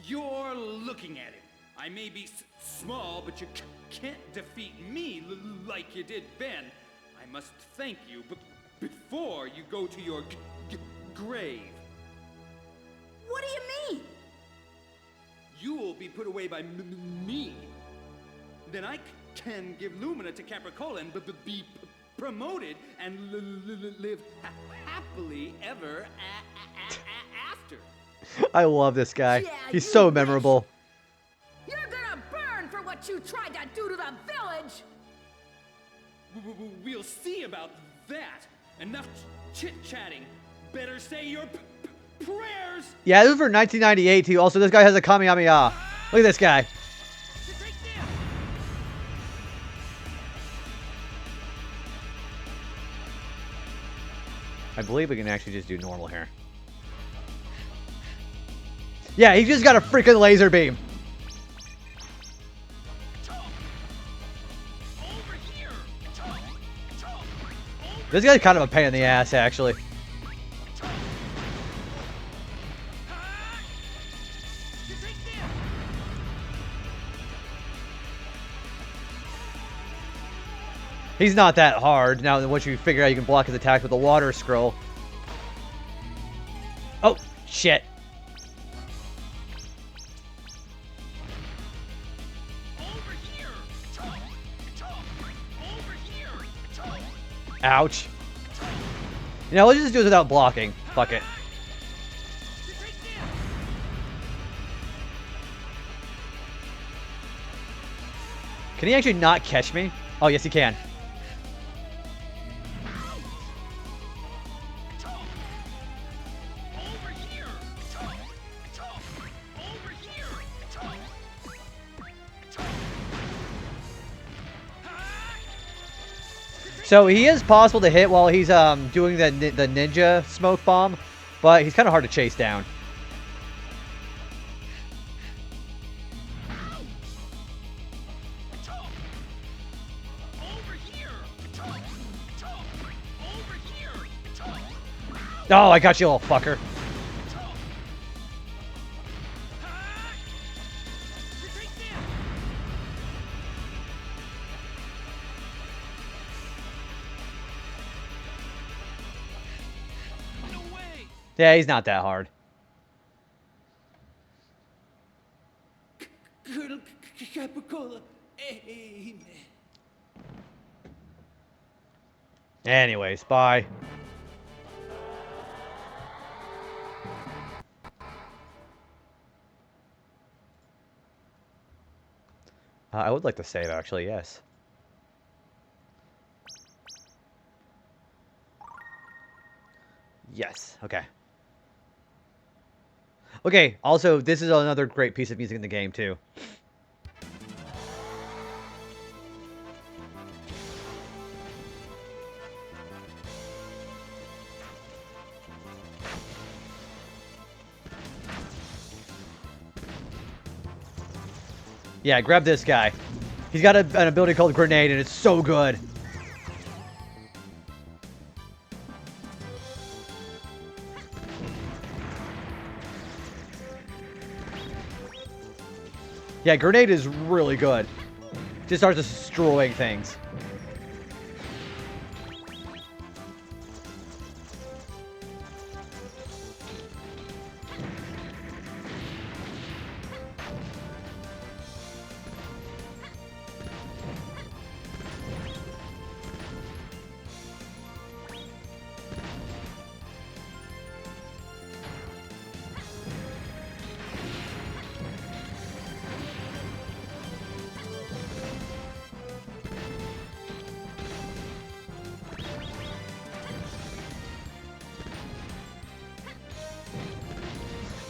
You're looking at him. I may be small, but you can't defeat me like you did Ben. I must thank you before you go to your grave. What do you mean? You will be put away by me. Then I can give Lumina to Capricola and be promoted and live happily ever after. I love this guy. Yeah, He's you so wish. memorable. You're gonna burn for what you tried to do to the village! We'll see about that. Enough chit-chatting. Better say your prayers. Yeah, this is for 1998 too. Also, this guy has a Kamehameha. Look at this guy. I believe we can actually just do normal here. Yeah, he just got a freaking laser beam. This guy's kind of a pain in the ass, actually. He's not that hard. Now, once you figure out you can block his attack with a water scroll. Oh, shit. Ouch. You know, let's just do it without blocking. Fuck it. Can he actually not catch me? Oh, yes, he can. So he is possible to hit while he's doing the ninja smoke bomb, but he's kind of hard to chase down. Oh, I got you, little fucker. Yeah, he's not that hard. Colonel Capricola, amen. Anyways, bye. I would like to save, actually, yes. Yes, okay. Okay, also, this is another great piece of music in the game, too. Yeah, grab this guy. He's got an ability called Grenade, and it's so good. Yeah, Grenade is really good. Just starts destroying things.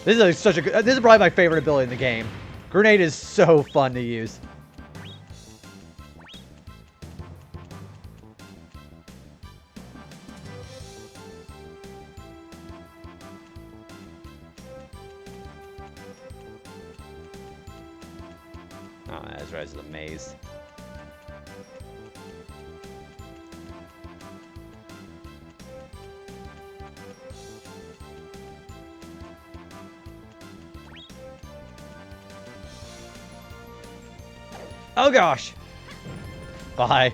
This is such a good. This is probably my favorite ability in the game. Grenade is so fun to use. Oh, that's right. It's the maze. Oh gosh. Bye.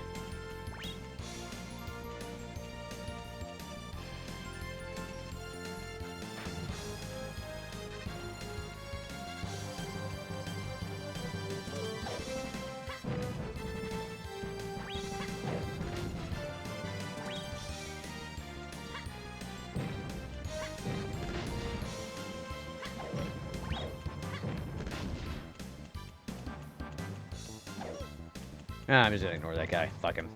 Ah, I'm just gonna ignore that guy. Fuck him.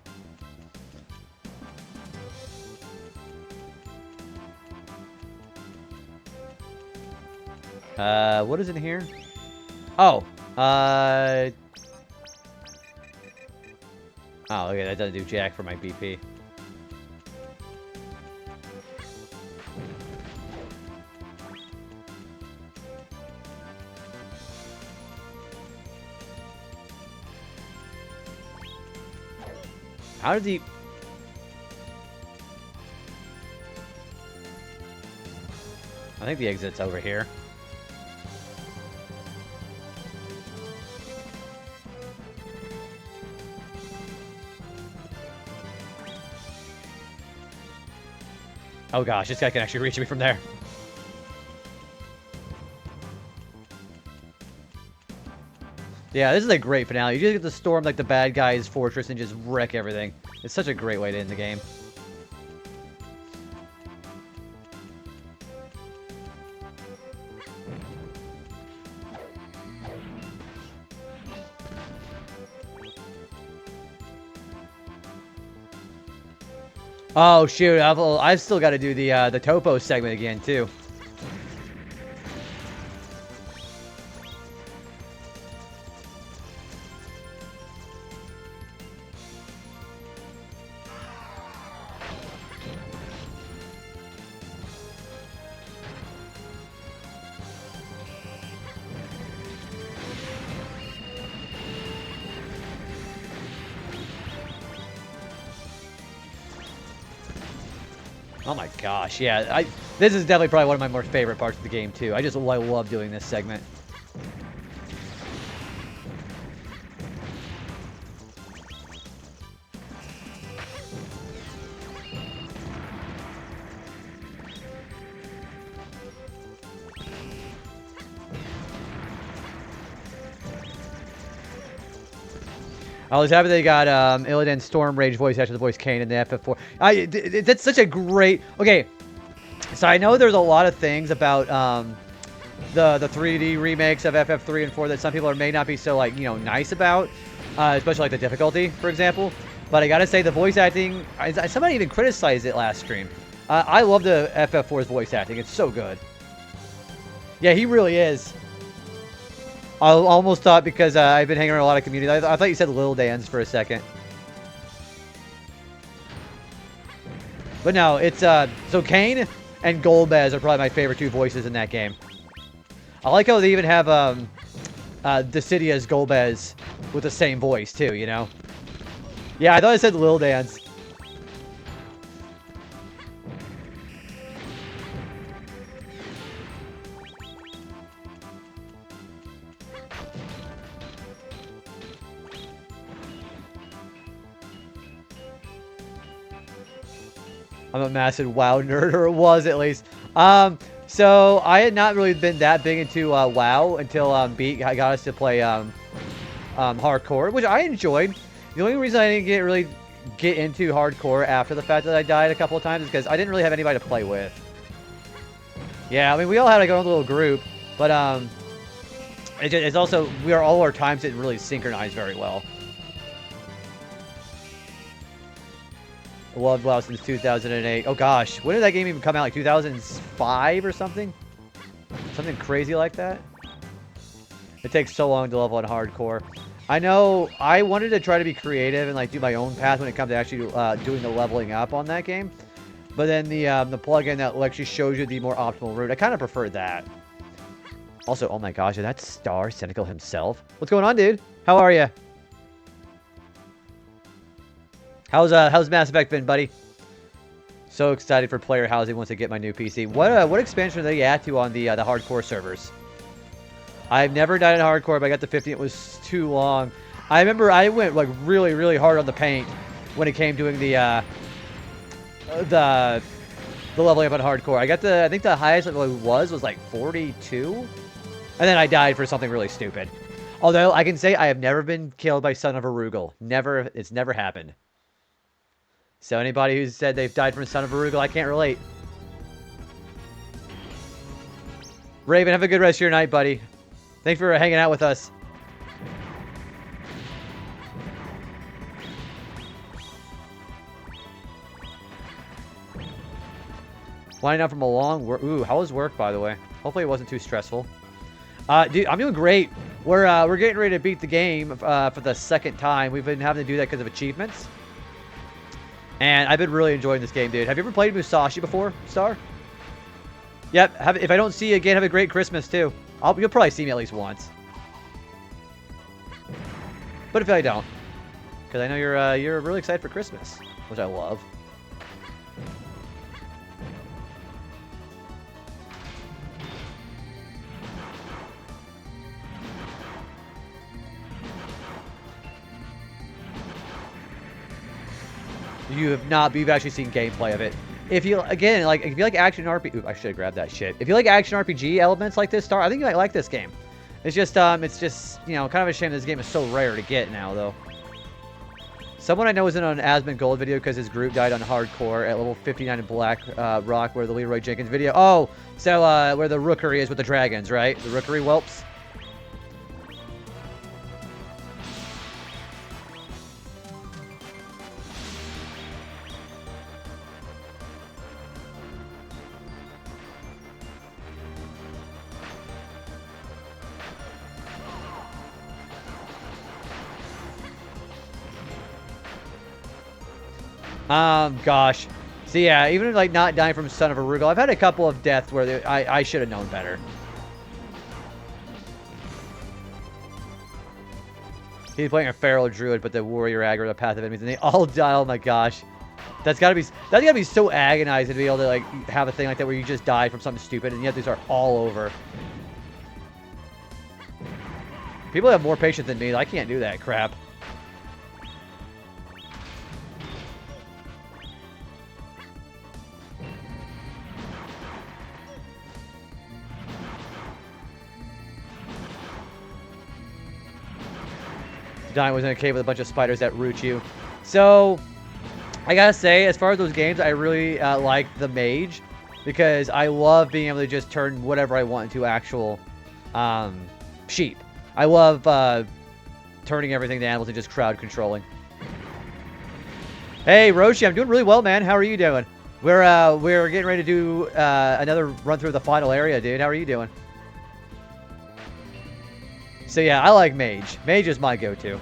What is in here? Oh, oh, okay, that doesn't do jack for my BP. How did he... I think the exit's over here. Oh gosh, this guy can actually reach me from there. Yeah, this is a great finale. You just get to storm like the bad guy's fortress and just wreck everything. It's such a great way to end the game. Oh shoot, I've still got to do the topo segment again too. Oh my gosh, yeah, this is definitely probably one of my more favorite parts of the game too. I love doing this segment. I was happy they got Illidan Storm Rage voice after the voice Kane in the FF4. That's such a great... Okay, so I know there's a lot of things about the 3D remakes of FF3 and 4 that some people may not be so, like, you know, nice about, especially like the difficulty, for example. But I gotta say, the voice acting... Somebody even criticized it last stream. I love the FF4's voice acting. It's so good. Yeah, he really is. I almost thought, because I've been hanging around a lot of community, I thought you said Lil Dan's for a second. But no, it's, so Kane and Golbez are probably my favorite two voices in that game. I like how they even have, Decidia's Golbez with the same voice too, you know? Yeah, I thought I said Lil Dance. I'm a massive WoW nerd, or was at least. So I had not really been that big into WoW until Beat got us to play hardcore, which I enjoyed. The only reason I didn't really get into hardcore after the fact that I died a couple of times is because I didn't really have anybody to play with. Yeah, I mean we all had like our own little group, but it's also all our times didn't really synchronize very well. I loved WoW since 2008. Oh gosh, when did that game even come out? Like 2005 or something? Something crazy like that? It takes so long to level on hardcore. I know I wanted to try to be creative and like do my own path when it comes to actually doing the leveling up on that game. But then the plugin that actually shows you the more optimal route, I kind of prefer that. Also, oh my gosh, is that Star Cynical himself? What's going on, dude? How are you? How's Mass Effect been, buddy? So excited for player housing once I get my new PC. What expansion are they at to on the hardcore servers? I've never died in hardcore, but I got to 50. It was too long. I remember I went like really, really hard on the paint when it came doing the leveling up on hardcore. I think the highest level it was like 42, and then I died for something really stupid. Although I can say I have never been killed by Son of a Rugal. Never, it's never happened. So anybody who's said they've died from Son of a Rugal, I can't relate. Raven, have a good rest of your night, buddy. Thanks for hanging out with us. Winding down from a long work. Ooh, how was work, by the way? Hopefully it wasn't too stressful. Dude, I'm doing great. We're getting ready to beat the game for the second time. We've been having to do that because of achievements. And I've been really enjoying this game, dude. Have you ever played Musashi before, Star? Yep. If I don't see you again, have a great Christmas, too. You'll probably see me at least once. But if I don't, because I know you're really excited for Christmas, which I love. You've actually seen gameplay of it. If you like action RPG, ooh, I should have grabbed that shit. If you like action RPG elements like this, Star, I think you might like this game. It's just you know, kind of a shame this game is so rare to get now, though. Someone I know was in an Asmund Gold video because his group died on hardcore at level 59 in Black Rock, where the Leroy Jenkins video. Oh, so where the rookery is with the dragons, right? The rookery whelps. Gosh. So yeah, even like not dying from Son of a Rugal, I've had a couple of deaths where I should have known better. He's playing a feral druid, but the warrior aggro the path of enemies, and they all die. Oh my gosh, that's gotta be so agonizing to be able to like have a thing like that where you just die from something stupid, and yet these are all over. People have more patience than me. I can't do that crap. Dying was in a cave with a bunch of spiders that root you. So, I gotta say, as far as those games, I really like the mage, because I love being able to just turn whatever I want into actual sheep. I love turning everything to animals and just crowd controlling. Hey, Roshi, I'm doing really well, man. How are you doing? We're getting ready to do another run through the final area, dude. How are you doing? So yeah, I like mage. Mage is my go-to.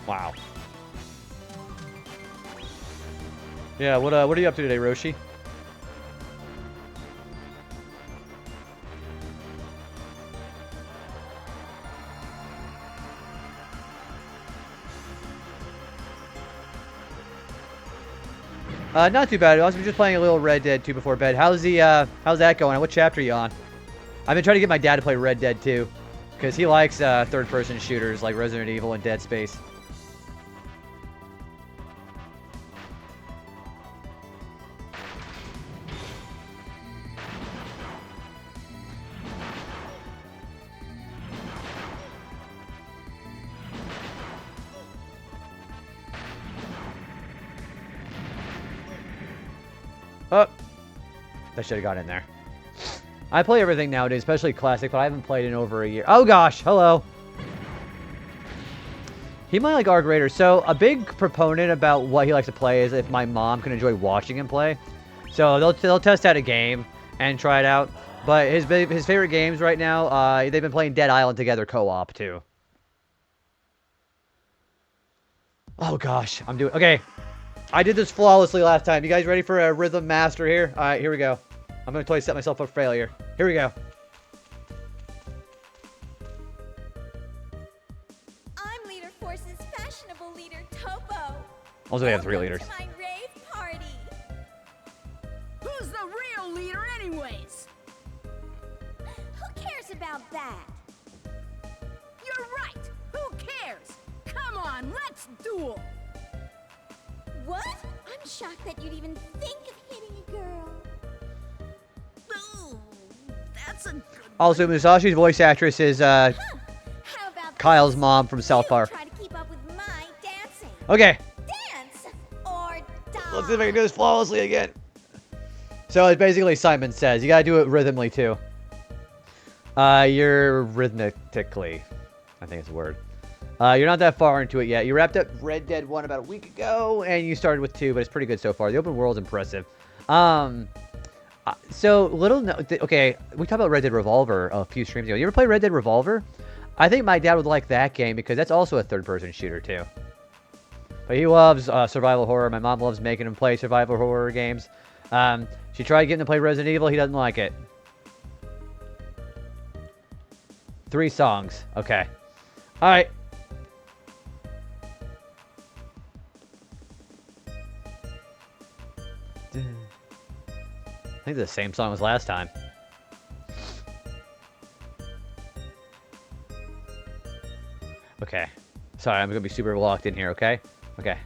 Wow. Yeah, what are you up to today, Roshi? Not too bad. I was just playing a little Red Dead 2 before bed. How's that going? What chapter are you on? I've been trying to get my dad to play Red Dead 2 because he likes third-person shooters like Resident Evil and Dead Space. Oh, I should have got in there. I play everything nowadays, especially classic, but I haven't played in over a year. Oh gosh, hello. He might like Arc Raiders. So a big proponent about what he likes to play is if my mom can enjoy watching him play. So they'll test out a game and try it out. But his favorite games right now, they've been playing Dead Island together co-op too. Oh gosh, okay. I did this flawlessly last time. You guys ready for a rhythm master here? All right, here we go. I'm going to totally set myself up for failure. Here we go. I'm Leader Force's fashionable leader, Topo. Also, they have 3 leaders. Welcome to my rave party. Who's the real leader anyways? Who cares about that? You're right. Who cares? Come on, let's duel. What? I'm shocked that you'd even think of hitting a girl. Ooh, that's a good Also, Musashi's voice actress is How about Kyle's this? mom from South You Park. try to keep up with my dancing. Okay, Dance or die. let's see if I can do this flawlessly again. So it's basically Simon Says. You gotta do it rhythmically too. You're rhythmically. I think it's a word. You're not that far into it yet. You wrapped up Red Dead 1 about a week ago, and you started with 2, but it's pretty good so far. The open world's impressive. So, okay, we talked about Red Dead Revolver a few streams ago. You ever play Red Dead Revolver? I think my dad would like that game because that's also a third-person shooter, too. But he loves survival horror. My mom loves making him play survival horror games. She tried getting him to play Resident Evil. He doesn't like it. 3 songs. Okay. All right. I think the same song as last time. Okay. Sorry, I'm going to be super locked in here, okay? Okay.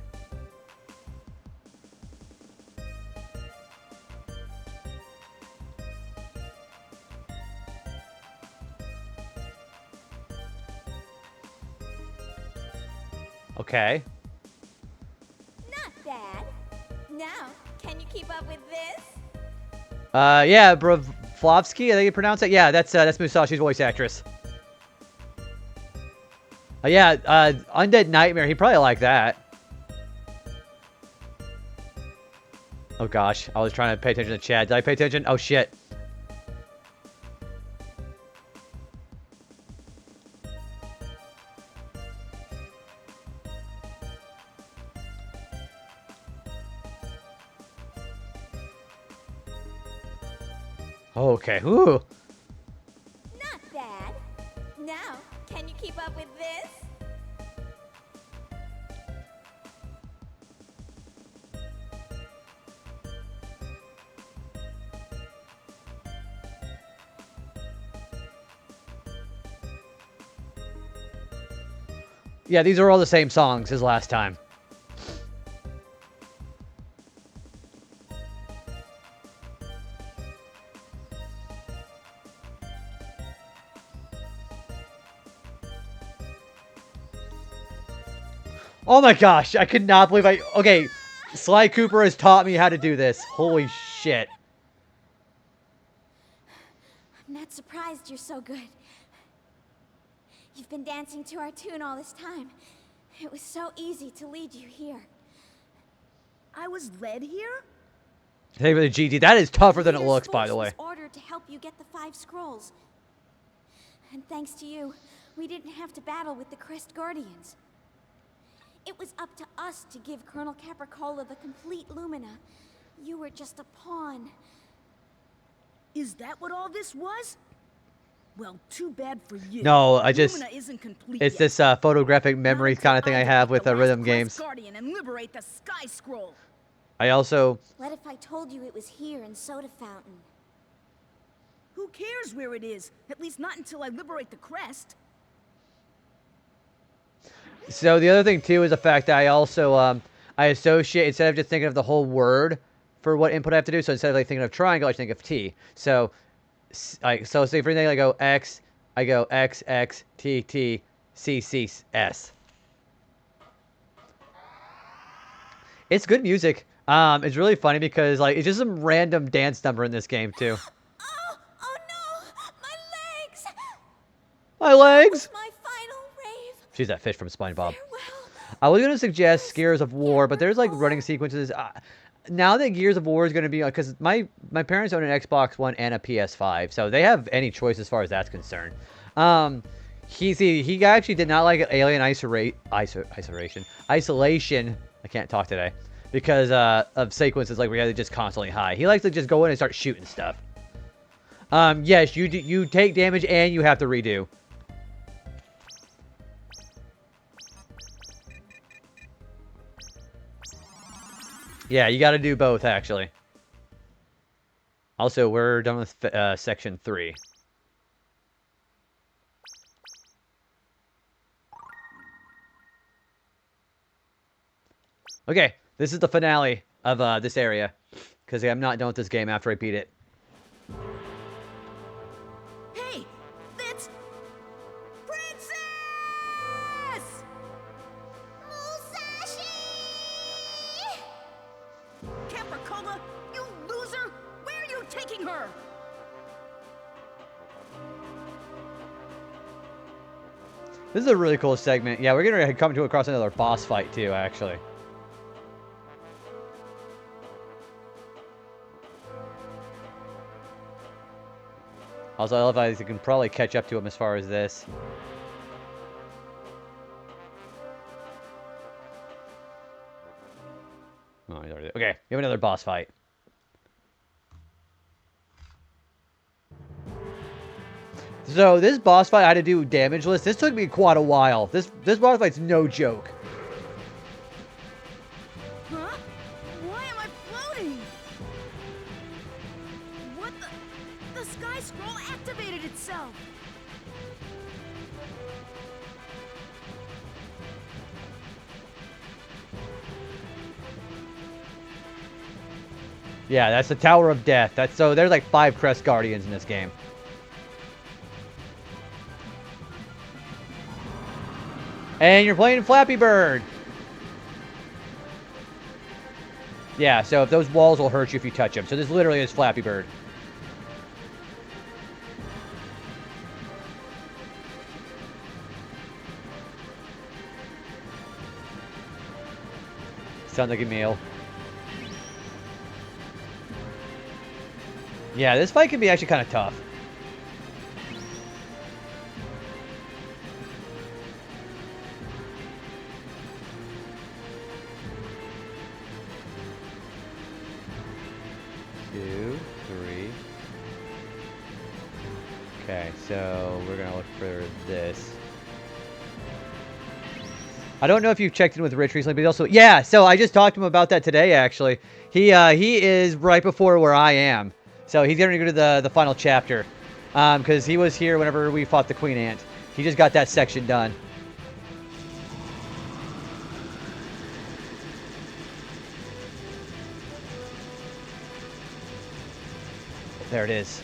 Okay. Not bad. Now, can you keep up with this? Yeah, Bravlovsky, I think you pronounce it. Yeah, that's Musashi's voice actress. Yeah, Undead Nightmare, he'd probably like that. Oh gosh, I was trying to pay attention to chat. Did I pay attention? Oh shit. Okay, ooh. Not bad. Now, can you keep up with this? Yeah, these are all the same songs as last time. Oh my gosh, I could not believe okay, Sly Cooper has taught me how to do this. Holy shit. I'm not surprised you're so good. You've been dancing to our tune all this time. It was so easy to lead you here. I was led here? Hey, for the GT, that is tougher than it Leader's looks, by the force way. was ordered to help you get the 5 scrolls. And thanks to you, we didn't have to battle with the Crest Guardians. It was up to us to give Colonel Capricola the complete Lumina. You were just a pawn. Is that what all this was? Well, too bad for you. No, I just... Lumina isn't complete It's yet. this photographic memory kind of thing I have with rhythm games. Guardian and liberate the Sky Scroll. I also... What if I told you it was here in Soda Fountain? Who cares where it is? At least not until I liberate the crest. So the other thing too is the fact that I also I associate, instead of just thinking of the whole word for what input I have to do, so instead of like thinking of triangle, I think of T. So say for anything I go X, I go X X T T C C S. It's good music. It's really funny because like it's just some random dance number in this game too. Oh no! My legs! My legs! My final rave. She's that fish from SpongeBob. Farewell. I was going to suggest Gears of War, but there's like running sequences. Now that Gears of War is going to be, because my parents own an Xbox One and a PS5, so they have any choice as far as that's concerned. He actually did not like Alien Isolation. I can't talk today because of sequences like where you have to just constantly high. He likes to just go in and start shooting stuff. Yes, you take damage and you have to redo. Yeah, you got to do both, actually. Also, we're done with section 3. Okay, this is the finale of this area, because I'm not done with this game after I beat it. Hey, that's Princess! Musashi! Capricola, you loser! Where are you taking her? This is a really cool segment. Yeah, we're going to come to across another boss fight, too, actually. Also, I love how you can probably catch up to him as far as this. Oh, he's already there. Okay, we have another boss fight. So this boss fight I had to do damage list. This took me quite a while. This boss fight's no joke. Huh? Why am I floating? What the Sky Scroll activated itself. Yeah, that's the Tower of Death. So there's like 5 Crest Guardians in this game. And you're playing Flappy Bird. Yeah, so if those walls will hurt you if you touch them. So this literally is Flappy Bird. Sounds like a meal. Yeah, this fight can be actually kind of tough. Okay, so we're gonna look for this. I don't know if you've checked in with Rich recently, but also, yeah. So I just talked to him about that today. Actually, he is right before where I am, so he's getting ready to go to the final chapter, because he was here whenever we fought the Queen Ant. He just got that section done. There it is.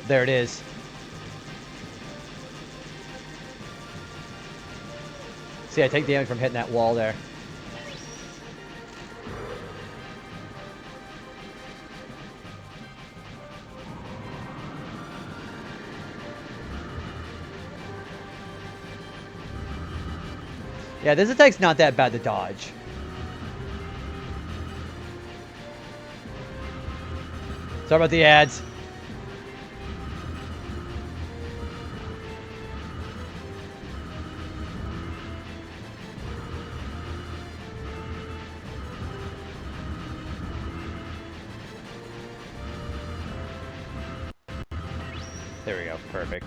There it is. See, I take damage from hitting that wall there. Yeah, this attack's not that bad to dodge. Sorry about the ads. There we go. Perfect.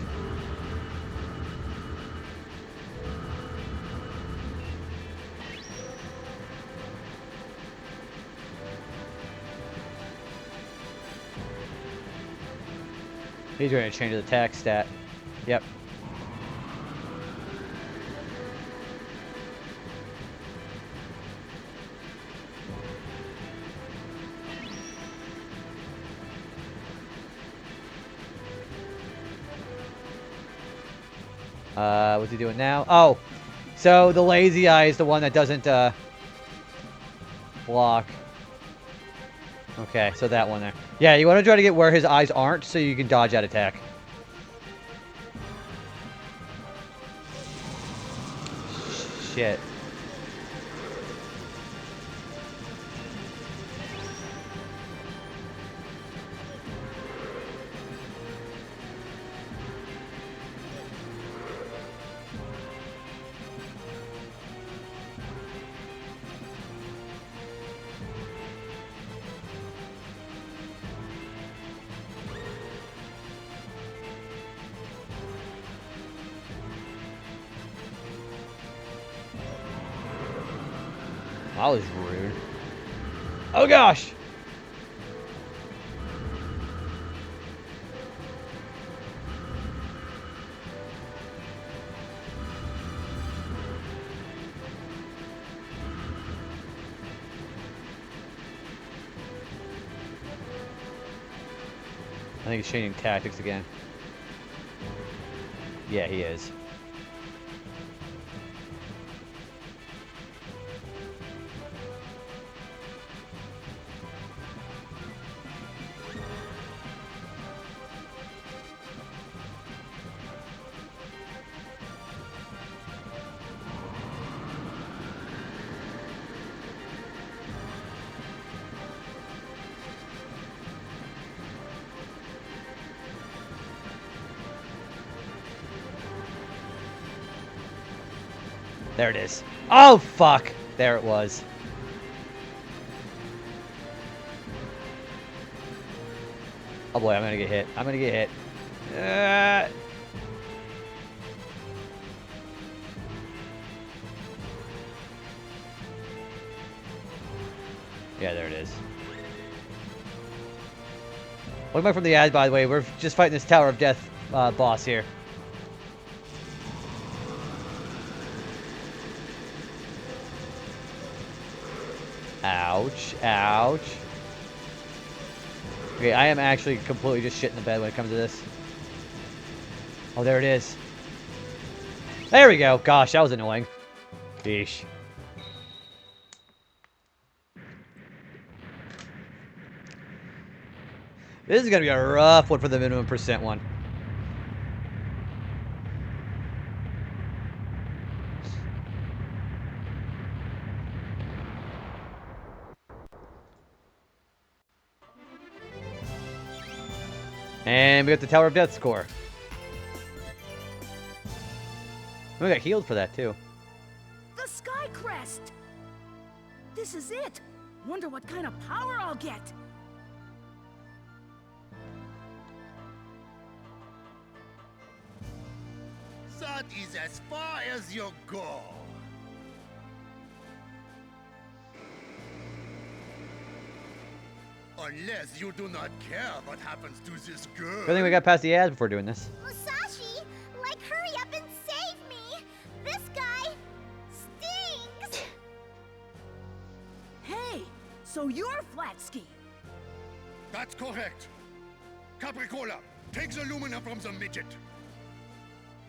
He's going to change the attack stat. Yep. What's he doing now? Oh, so the lazy eye is the one that doesn't block. Okay, so that one there. Yeah, you want to try to get where his eyes aren't so you can dodge that attack. Shit. That was rude. Oh gosh! I think he's changing tactics again. Yeah, he is. There it is. Oh, fuck. There it was. Oh, boy, I'm going to get hit. I'm going to get hit. Yeah, there it is. Welcome back from the ad, by the way. We're just fighting this Tower of Death boss here. Ouch. Ouch. Okay, I am actually completely just shitting the bed when it comes to this. Oh, there it is. There we go. Gosh, that was annoying. Yeesh. This is going to be a rough one for the minimum percent one. And we got the Tower of Death score. We got healed for that, too. The Sky Crest! This is it! Wonder what kind of power I'll get! That is as far as you go. Unless you do not care what happens to this girl. Good thing we got past the ads before doing this. Musashi, like, hurry up and save me! This guy stinks! Hey, so you're Flatsky. That's correct. Capricola, take the Lumina from the midget.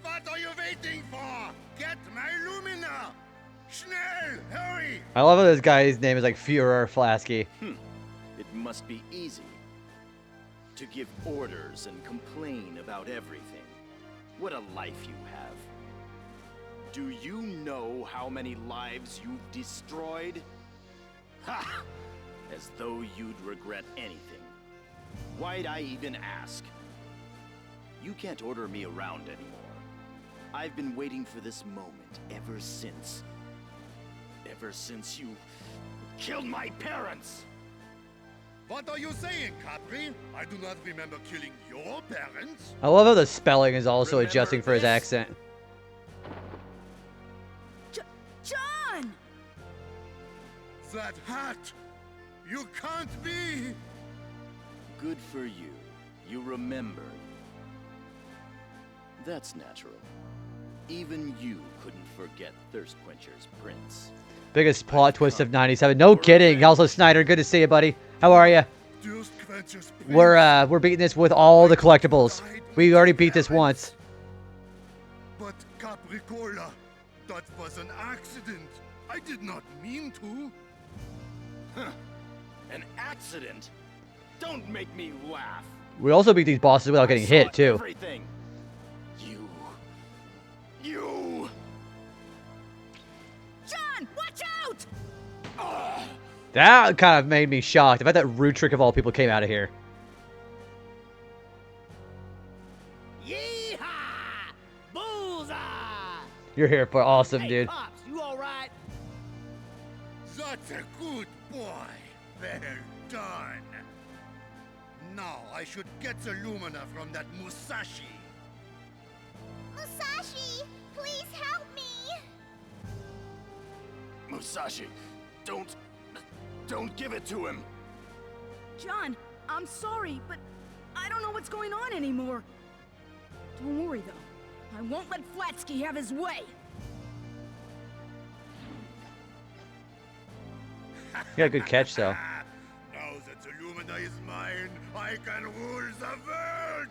What are you waiting for? Get my Lumina! Schnell, hurry! I love how this guy's name is like Führer Flasky. It must be easy to give orders and complain about everything. What a life you have. Do you know how many lives you've destroyed? Ha! As though you'd regret anything. Why'd I even ask? You can't order me around anymore. I've been waiting for this moment ever since you killed my parents! What are you saying, Capri? I do not remember killing your parents. I love how the spelling is also Remember adjusting for his this? accent. John! That hat! You can't be! Good for you. You remembered. That's natural. Even you couldn't forget Thirst Quencher's prince. Biggest plot twist of 97. No kidding. Also, Snyder, good to see you, buddy. How are you? Thirst Quencher's We're beating this with all the collectibles. We already beat this once. But Capricola, that was an accident. I did not mean to. Huh. An accident? Don't make me laugh. We also beat these bosses without getting I saw hit, too. Everything. You. John, watch out! That kind of made me shocked. I bet that rude trick of all people came out of here. Yeehaw! Bullseye! You're here for awesome, Hey, dude. Pops, you all right? That's a good boy. Well done. Now I should get the Lumina from that Musashi. Musashi, please help me! Musashi, don't give it to him. John, I'm sorry, but I don't know what's going on anymore. Don't worry, though. I won't let Flatsky have his way. You got a good catch, though. Now that the Lumina is mine, I can rule the world.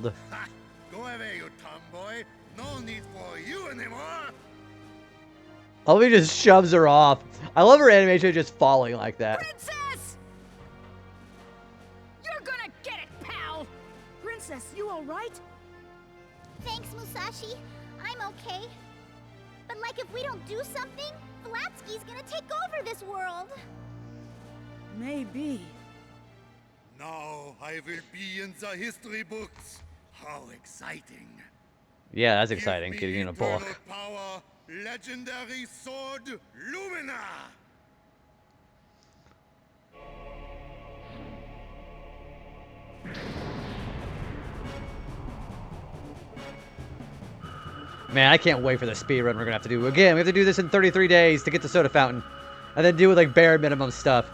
Vorld. Ha! Go away, you tomboy. No need for you anymore. Oh, he just shoves her off. I love her animation just falling like that. Princess! You're gonna get it, pal! Princess, you alright? Thanks, Musashi. I'm okay. But like if we don't do something, Vlatsky's gonna take over this world. Maybe. Now I will be in the history books. How exciting. Yeah, that's exciting. Give me Getting in a eternal book. Power, legendary sword, Lumina! Man, I can't wait for the speed run we're gonna have to do. Again, we have to do this in 33 days to get the soda fountain. And then do like bare minimum stuff.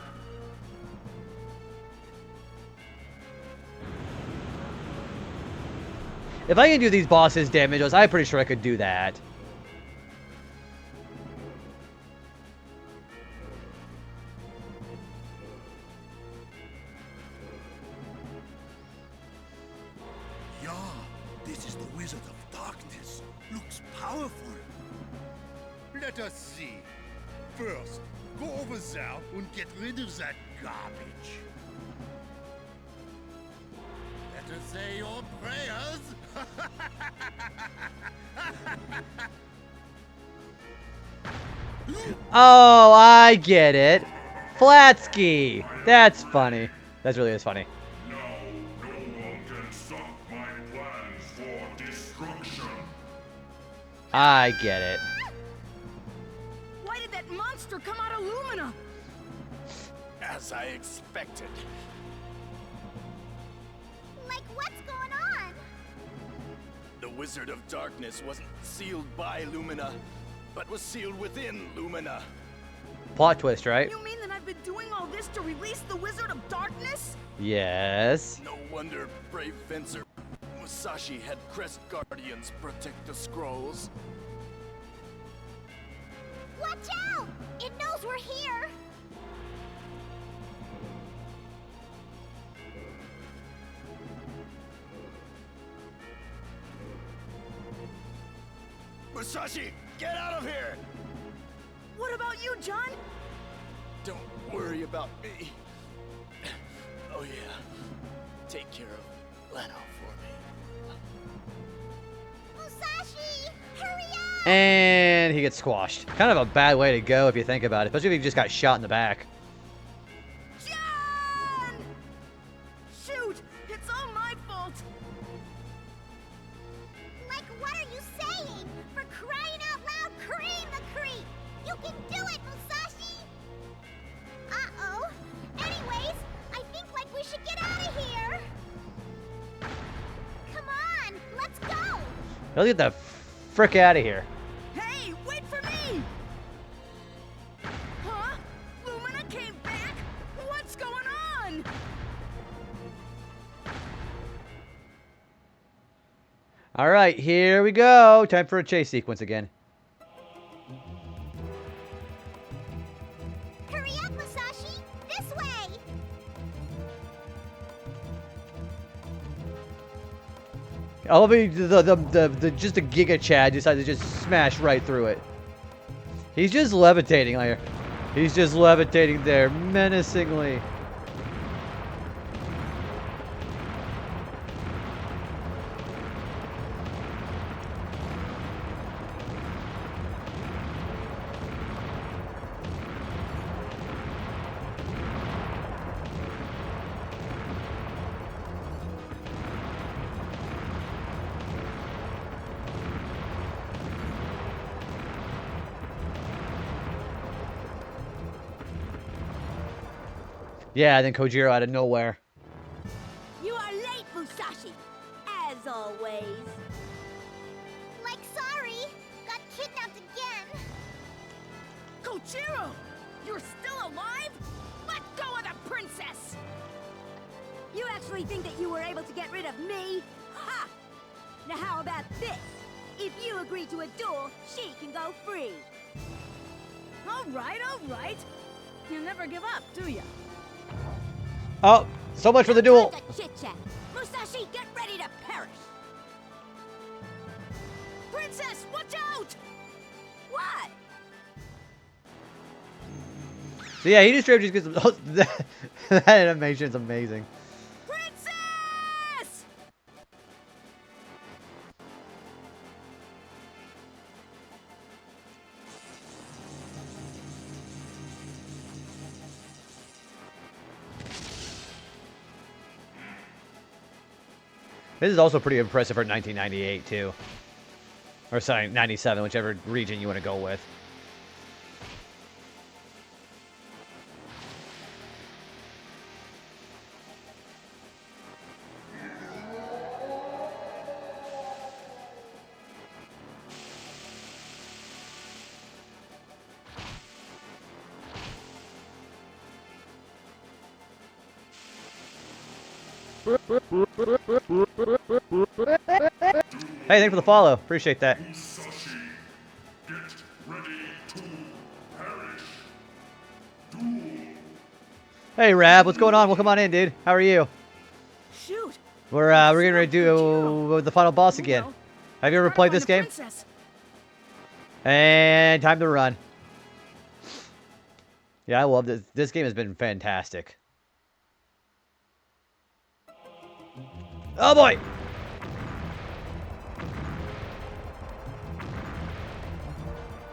If I can do these bosses damage, I'm pretty sure I could do that. Yeah, this is the Wizard of Darkness. Looks powerful. Let us see. First, go over there and get rid of that garbage. Let us say your prayers. Oh, I get it. Flatsky. That's funny. That really is funny. Now, no one can stop my plans for destruction. I get it. Why did that monster come out of Lumina? As I expected. Like, what's going on? The Wizard of Darkness wasn't sealed by Lumina, but was sealed within Lumina. Plot twist, right? You mean that I've been doing all this to release the Wizard of Darkness? Yes. No wonder brave fencer Musashi had Crest Guardians protect the scrolls. Watch out! It knows we're here! Musashi, get out of here! What about you, John? Don't worry about me. Oh yeah, take care of Leno for me. Musashi! Hurry up! And he gets squashed. Kind of a bad way to go if you think about it, especially if he just got shot in the back. John! Let's get the frick out of here. Hey, wait for me! Huh? Lumina came back? What's going on? All right, here we go. Time for a chase sequence again. Hurry up, Musashi! This way! I love the just a Giga Chad decided to just smash right through it. He's just levitating like he's just levitating there menacingly. Yeah, then Kojiro out of nowhere. You are late, Musashi. As always. Like, sorry. Got kidnapped again. Kojiro! You're still alive? Let go of the princess! You actually think that you were able to get rid of me? Ha! Now how about this? If you agree to a duel, she can go free. All right, all right. You never give up, do you? Oh, so much for the duel. Time to chit-chat. Musashi, get ready to perish. Princess, watch out! What? So yeah, he just straight just gets that animation's amazing. Princess! This is also pretty impressive for 1998 too. Or sorry, 97, whichever region you want to go with. Hey, thanks for the follow. Appreciate that. Musashi, get ready to perish. Duel. Hey, Rab, what's going on? Welcome on in, dude. How are you? Shoot! We're getting ready to do the final boss again. Have you ever played this game? Princess. And time to run. Yeah, I love this. This game has been fantastic. Oh boy!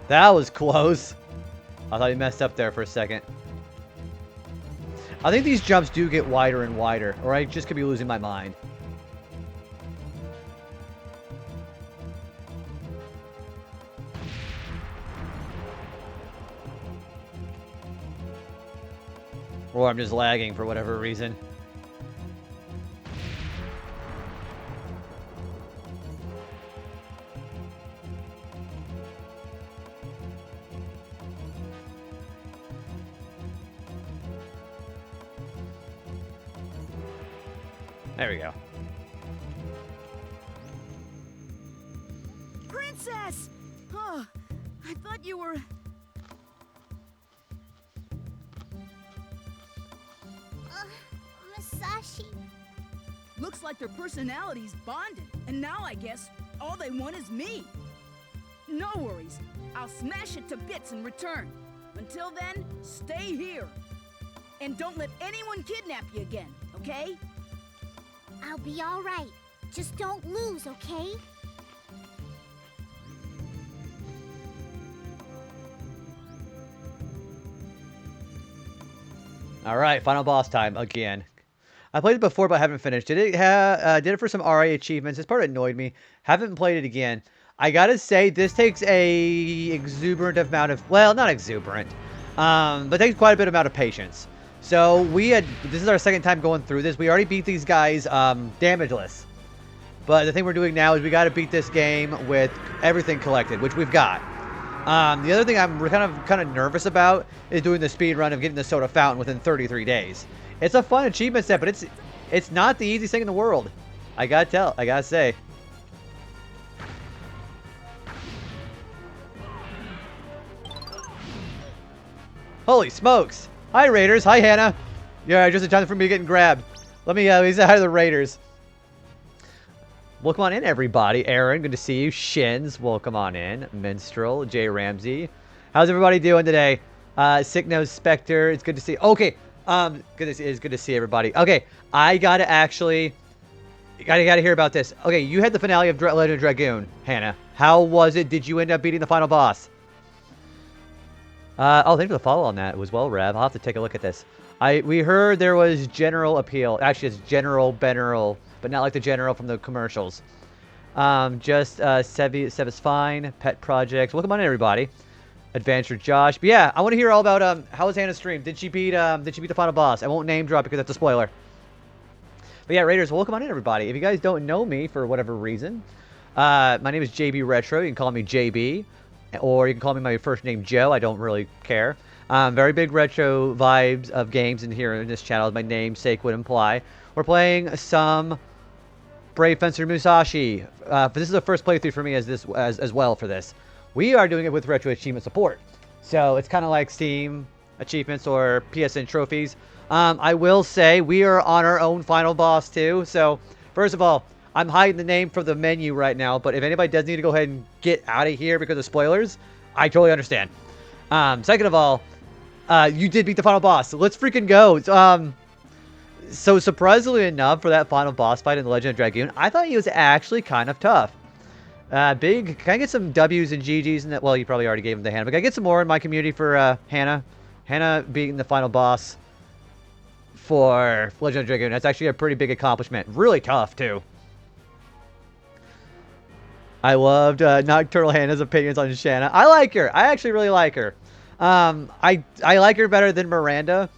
That was close. I thought he messed up there for a second. I think these jumps do get wider and wider, or I just could be losing my mind. Or I'm just lagging for whatever reason. There we go. Princess! Oh, I thought you were... Musashi. Looks like their personalities bonded, and now I guess all they want is me. No worries. I'll smash it to bits in return. Until then, stay here. And don't let anyone kidnap you again, okay? I'll be all right. Just don't lose, okay? All right, final boss time again. I played it before, but I haven't finished. Did it for some RA achievements. This part annoyed me. Haven't played it again. I gotta say, this takes a exuberant amount of, well, not exuberant, but takes quite a bit amount of patience. So this is our second time going through this. We already beat these guys damageless. But the thing we're doing now is we got to beat this game with everything collected, which we've got. The other thing I'm kind of nervous about is doing the speed run of getting the soda fountain within 33 days. It's a fun achievement set, but it's not the easiest thing in the world. I gotta say. Holy smokes! Hi Raiders, hi Hannah. Yeah, just in time for me getting grabbed. Let me say hi to the Raiders. Welcome on in, everybody. Aaron, good to see you. Shins, welcome on in. Minstrel, Jay Ramsey. How's everybody doing today? Sick Nose Spectre, it's good to see. Okay, it's good to see everybody. Okay, I gotta hear about this. Okay, you had the finale of Legend of Dragoon, Hannah. How was it? Did you end up beating the final boss? Oh, thanks for the follow on that as well, Rev. I'll have to take a look at this. We heard there was general appeal. Actually, it's General Beneral, but not like the general from the commercials. Seb is fine. Pet Project. Welcome on in, everybody. Adventure Josh. But yeah, I want to hear all about how was Hannah's stream. Did she beat the final boss? I won't name drop because that's a spoiler. But yeah, Raiders, welcome on in, everybody. If you guys don't know me for whatever reason, my name is JB Retro. You can call me JB, or you can call me my first name Joe. I don't really care. Very big retro vibes of games in here in this channel, as my namesake would imply. We're playing some Brave Fencer Musashi. This is the first playthrough for me as well for this. We are doing it with Retro Achievement support. So it's kind of like Steam achievements or PSN trophies. I will say we are on our own final boss too. So first of all, I'm hiding the name from the menu right now, but if anybody does need to go ahead and get out of here because of spoilers, I totally understand. Second of all, you did beat the final boss, so let's freaking go. So surprisingly enough, for that final boss fight in The Legend of Dragoon, I thought he was actually kind of tough. Can I get some W's and GG's in that? Well, you probably already gave him the Hannah, but can I get some more in my community for Hannah? Hannah beating the final boss for Legend of Dragoon. That's actually a pretty big accomplishment. Really tough, too. I loved Nocturnal Hannah's opinions on Shanna. I like her. I actually really like her. I like her better than Miranda.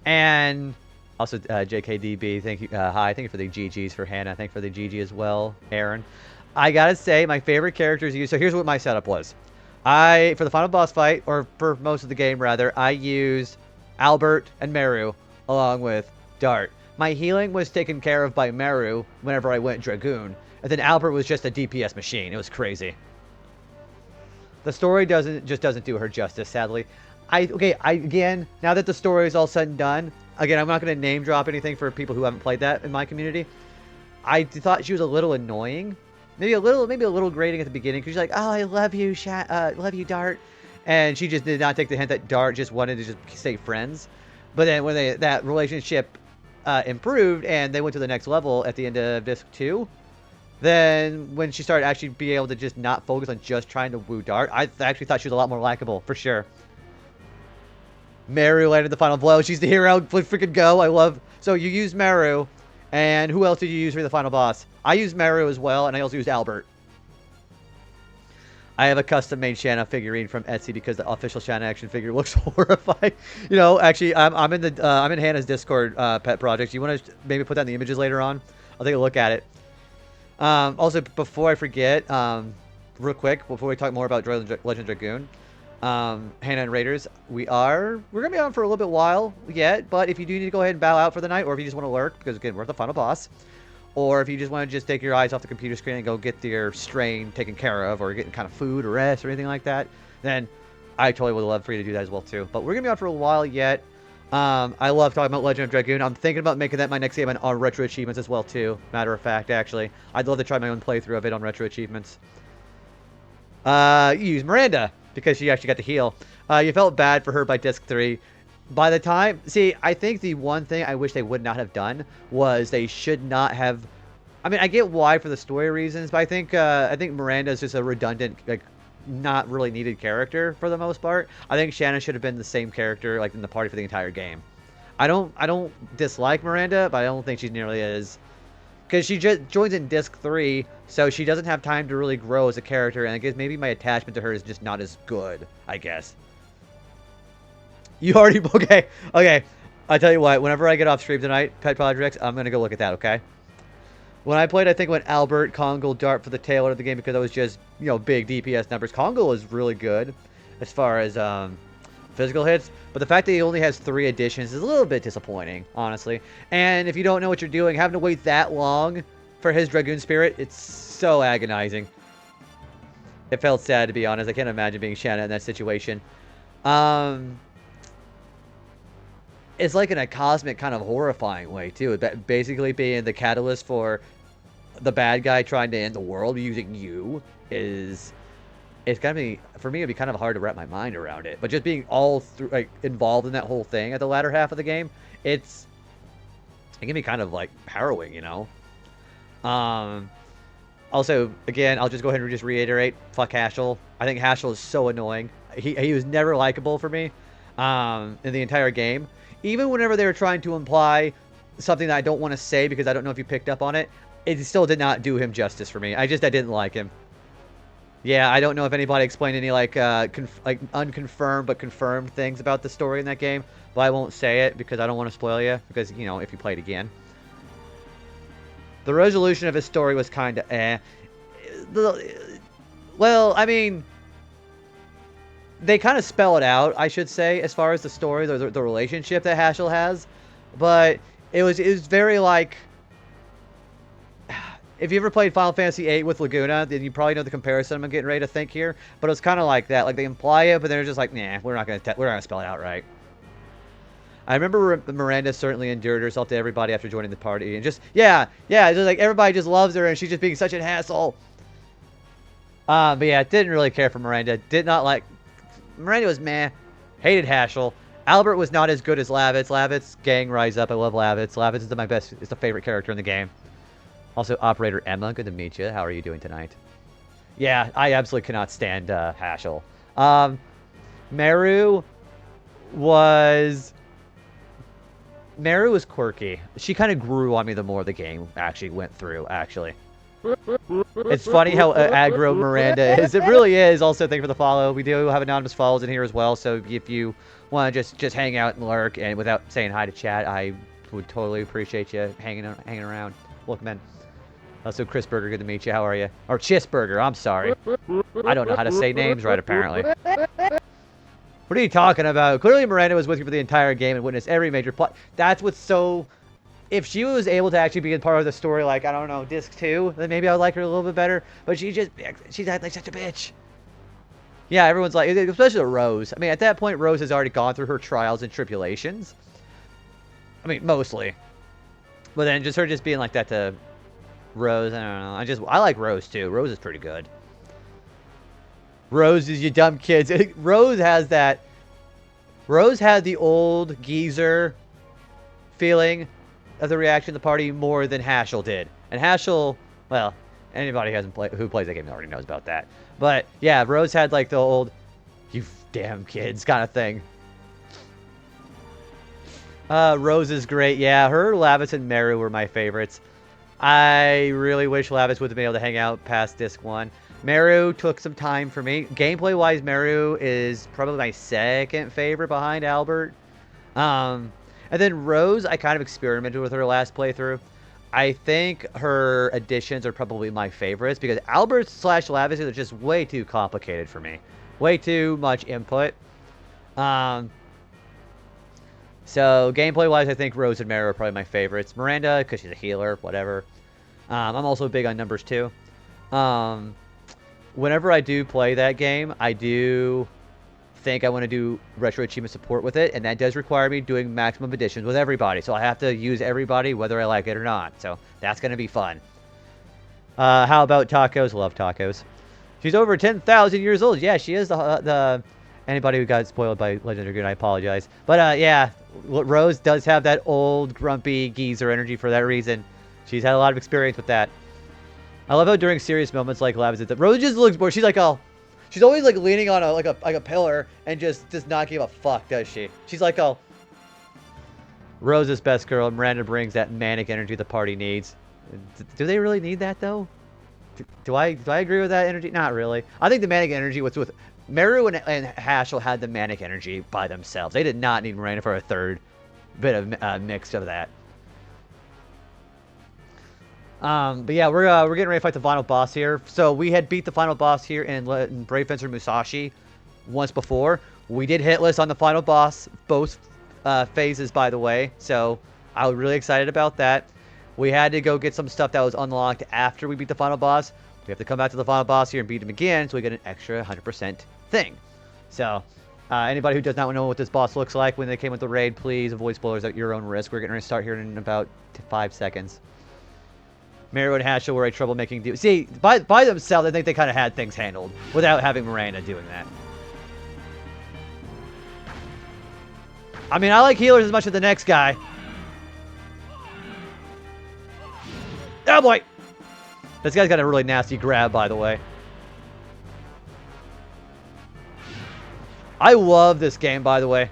And also JKDB, thank you. Hi, thank you for the GGs for Hannah. Thank you for the GG as well, Aaron. I gotta say, my favorite characters used. So here's what my setup was. For the final boss fight, or for most of the game rather, I used Albert and Meru along with Dart. My healing was taken care of by Meru whenever I went Dragoon, and then Albert was just a DPS machine. It was crazy. The story doesn't do her justice, sadly. Again, now that the story is all said and done, again, I'm not going to name drop anything for people who haven't played that in my community. I thought she was a little annoying. Maybe a little grating at the beginning, because she's like, "Oh, I love you, love you, Dart," and she just did not take the hint that Dart just wanted to just stay friends. But then when that relationship improved and they went to the next level at the end of Disc 2, then when she started actually being able to just not focus on just trying to woo Dart, I actually thought she was a lot more likable, for sure. Meru landed the final blow. She's the hero. Let's freaking go. So you used Meru, and who else did you use for the final boss? I used Meru as well, and I also used Albert. I have a custom-made Shanna figurine from Etsy because the official Shanna action figure looks horrifying. You know, actually, I'm in Hannah's Discord pet project. You want to maybe put that in the images later on? I'll take a look at it. Also, before I forget, real quick, before we talk more about Legend Dragoon, Hannah and Raiders, we're gonna be on for a little bit while yet. But if you do need to go ahead and bow out for the night, or if you just want to lurk, because again, we're the final boss. Or if you just want to just take your eyes off the computer screen and go get your strain taken care of, or getting kind of food or rest or anything like that, then I totally would love for you to do that as well too. But we're going to be on for a while yet. I love talking about Legend of Dragoon. I'm thinking about making that my next game on Retro Achievements as well too. Matter of fact, actually. I'd love to try my own playthrough of it on Retro Achievements. You use Miranda, because she actually got to heal. You felt bad for her by Disc 3. By the time... See, I think the one thing I wish they would not have done was they should not have... I mean, I get why for the story reasons, but I think Miranda is just a redundant, like, not really needed character for the most part. I think Shanna should have been the same character, like, in the party for the entire game. I don't dislike Miranda, but I don't think she's nearly as... Because she just joins in Disc 3, so she doesn't have time to really grow as a character, and I guess maybe my attachment to her is just not as good, I guess. You already... Okay. I tell you what, whenever I get off stream tonight, Pet Projects, I'm going to go look at that, okay? When I played, I think when Albert, Kongol, Dart for the tail end of the game because I was just, you know, big DPS numbers. Kongol is really good as far as physical hits, but the fact that he only has 3 additions is a little bit disappointing, honestly. And if you don't know what you're doing, having to wait that long for his Dragoon Spirit, it's so agonizing. It felt sad, to be honest. I can't imagine being Shanna in that situation. It's like in a cosmic kind of horrifying way, too. Basically being the catalyst for the bad guy trying to end the world using you is... It's gonna be, for me, it'd be kind of hard to wrap my mind around it. But just being all through, like, involved in that whole thing at the latter half of the game, it can be kind of, like, harrowing, you know? Also, again, I'll just go ahead and just reiterate, fuck Haschel. I think Haschel is so annoying. He was never likable for me in the entire game. Even whenever they were trying to imply something that I don't want to say because I don't know if you picked up on it, it still did not do him justice for me. I didn't like him. Yeah, I don't know if anybody explained any, like unconfirmed but confirmed things about the story in that game, but I won't say it because I don't want to spoil you, because, you know, if you play it again. The resolution of his story was kind of eh. Well, I mean, they kind of spell it out, I should say, as far as the story, the relationship that Haschel has, but it was very, like... If you ever played Final Fantasy VIII with Laguna, then you probably know the comparison I'm getting ready to think here. But it's kind of like that. Like, they imply it, but they're just like, nah, we're not gonna spell it out right. I remember Miranda certainly endured herself to everybody after joining the party, and just yeah, just like everybody just loves her, and she's just being such an asshole. But yeah, didn't really care for Miranda. Did not like Miranda was meh. Hated Haschel. Albert was not as good as Lavitz. Lavitz, gang, rise up. I love Lavitz. Lavitz is is the favorite character in the game. Also, Operator Emma, good to meet you. How are you doing tonight? Yeah, I absolutely cannot stand Haschel. Meru was quirky. She kind of grew on me the more the game actually went through, actually. It's funny how aggro Miranda is. It really is. Also, thank you for the follow. We do have anonymous follows in here as well, so if you want to just hang out and lurk and without saying hi to chat, I would totally appreciate you hanging around. Welcome in. Also, Chris Burger, good to meet you. How are you? Or Chisburger, I'm sorry. I don't know how to say names right, apparently. What are you talking about? Clearly, Miranda was with you for the entire game and witnessed every major plot. That's what's so... If she was able to actually be a part of the story, like, I don't know, Disc 2, then maybe I would like her a little bit better. But she's acting like such a bitch. Yeah, everyone's like... Especially Rose. I mean, at that point, Rose has already gone through her trials and tribulations. I mean, mostly. But then just her just being like that to... Rose, I don't know. I like Rose too. Rose is pretty good. Rose is you dumb kids. Rose has that. Rose had the old geezer feeling of the reaction to the party more than Haschel did. And Haschel, well, anybody who plays that game already knows about that. But yeah, Rose had like the old, you damn kids kind of thing. Rose is great. Yeah, her, Lavitz, and Meru were my favorites. I really wish Lavitz would have been able to hang out past Disc 1. Meru took some time for me. Gameplay-wise, Meru is probably my second favorite behind Albert. And then Rose, I kind of experimented with her last playthrough. I think her additions are probably my favorites because Albert / Lavitz is just way too complicated for me. Way too much input. So, gameplay-wise, I think Rose and Meru are probably my favorites. Miranda, because she's a healer, whatever. I'm also big on numbers, too. Whenever I do play that game, I do think I want to do Retro Achievement support with it, and that does require me doing maximum additions with everybody. So I have to use everybody, whether I like it or not. So, that's going to be fun. How about tacos? Love tacos. She's over 10,000 years old. Yeah, she is the anybody who got spoiled by Legend of Dragoon, I apologize. But, yeah, Rose does have that old, grumpy geezer energy for that reason. She's had a lot of experience with that. I love how during serious moments like Lavitz, Rose just looks bored. She's like, oh, she's always like leaning on a pillar and just does not give a fuck, does she? She's like, oh, Rose is best girl. Miranda brings that manic energy the party needs. Do they really need that though? Do I agree with that energy? Not really. I think the manic energy was with Meru and Haschel had the manic energy by themselves. They did not need Miranda for a third bit of mix of that. But yeah, we're getting ready to fight the final boss here. So we had beat the final boss here in Brave Fencer Musashi once before. We did hitless on the final boss, both phases, by the way. So I was really excited about that. We had to go get some stuff that was unlocked after we beat the final boss. We have to come back to the final boss here and beat him again, so we get an extra 100% thing. So, anybody who does not know what this boss looks like when they came with the raid, please avoid spoilers at your own risk. We're getting ready to start here in about 5 seconds. Mario and Hatchel were a troublemaking duo. See, by themselves, I think they kind of had things handled without having Miranda doing that. I mean, I like healers as much as the next guy. Oh boy! This guy's got a really nasty grab, by the way. I love this game, by the way.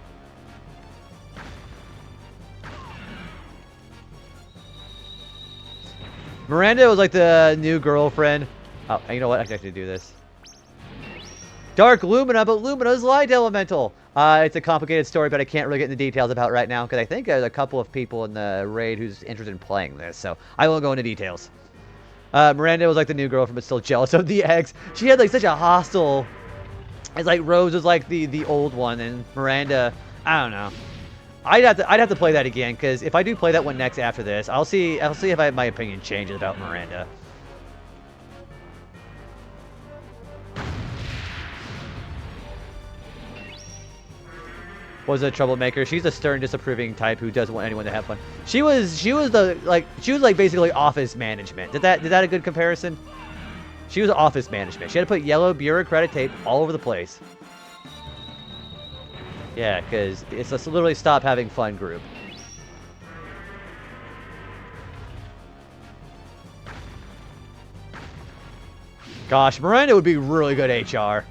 Miranda was like the new girlfriend. Oh, you know what? I can actually do this. Dark Lumina, but Lumina's light elemental. It's a complicated story, but I can't really get into details about right now because I think there's a couple of people in the raid who's interested in playing this, so I won't go into details. Miranda was like the new girlfriend, but still jealous of the eggs. She had like such a hostile. It's like Rose was like the old one, and Miranda, I don't know. I'd have to play that again because if I do play that one next after this, I'll see if my opinion changes about Miranda. Was a troublemaker. She's a stern, disapproving type who doesn't want anyone to have fun. She was like basically office management. Did that a good comparison? She was office management. She had to put yellow bureaucratic tape all over the place. Yeah, because it's a literally stop having fun group. Gosh, Miranda would be really good HR.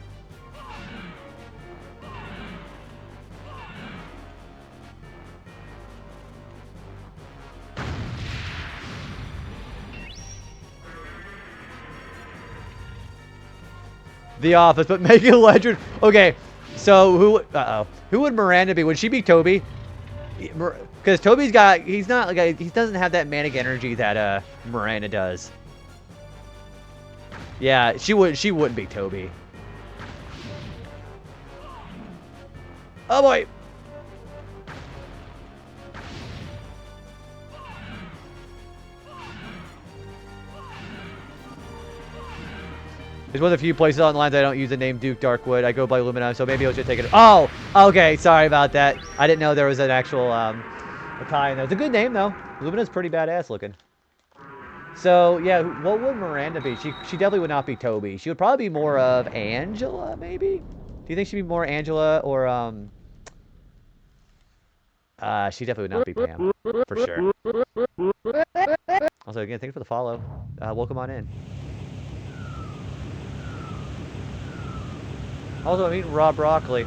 The Office, but make it legend. Okay, so who would Miranda be? Would she be Toby? Because Toby's he's not like he doesn't have that manic energy that Miranda does. Yeah, she wouldn't be Toby. Oh boy. It's one of the few places online that I don't use the name Duke Darkwood. I go by Lumina, so maybe I should take it. Oh, okay. Sorry about that. I didn't know there was an actual a tie in there. It's a good name, though. Lumina's pretty badass looking. So, yeah, what would Miranda be? She definitely would not be Toby. She would probably be more of Angela, maybe? Do you think she'd be more Angela or, she definitely would not be Pam, for sure. Also, again, thanks for the follow. Welcome on in. Also, I'm eating raw broccoli.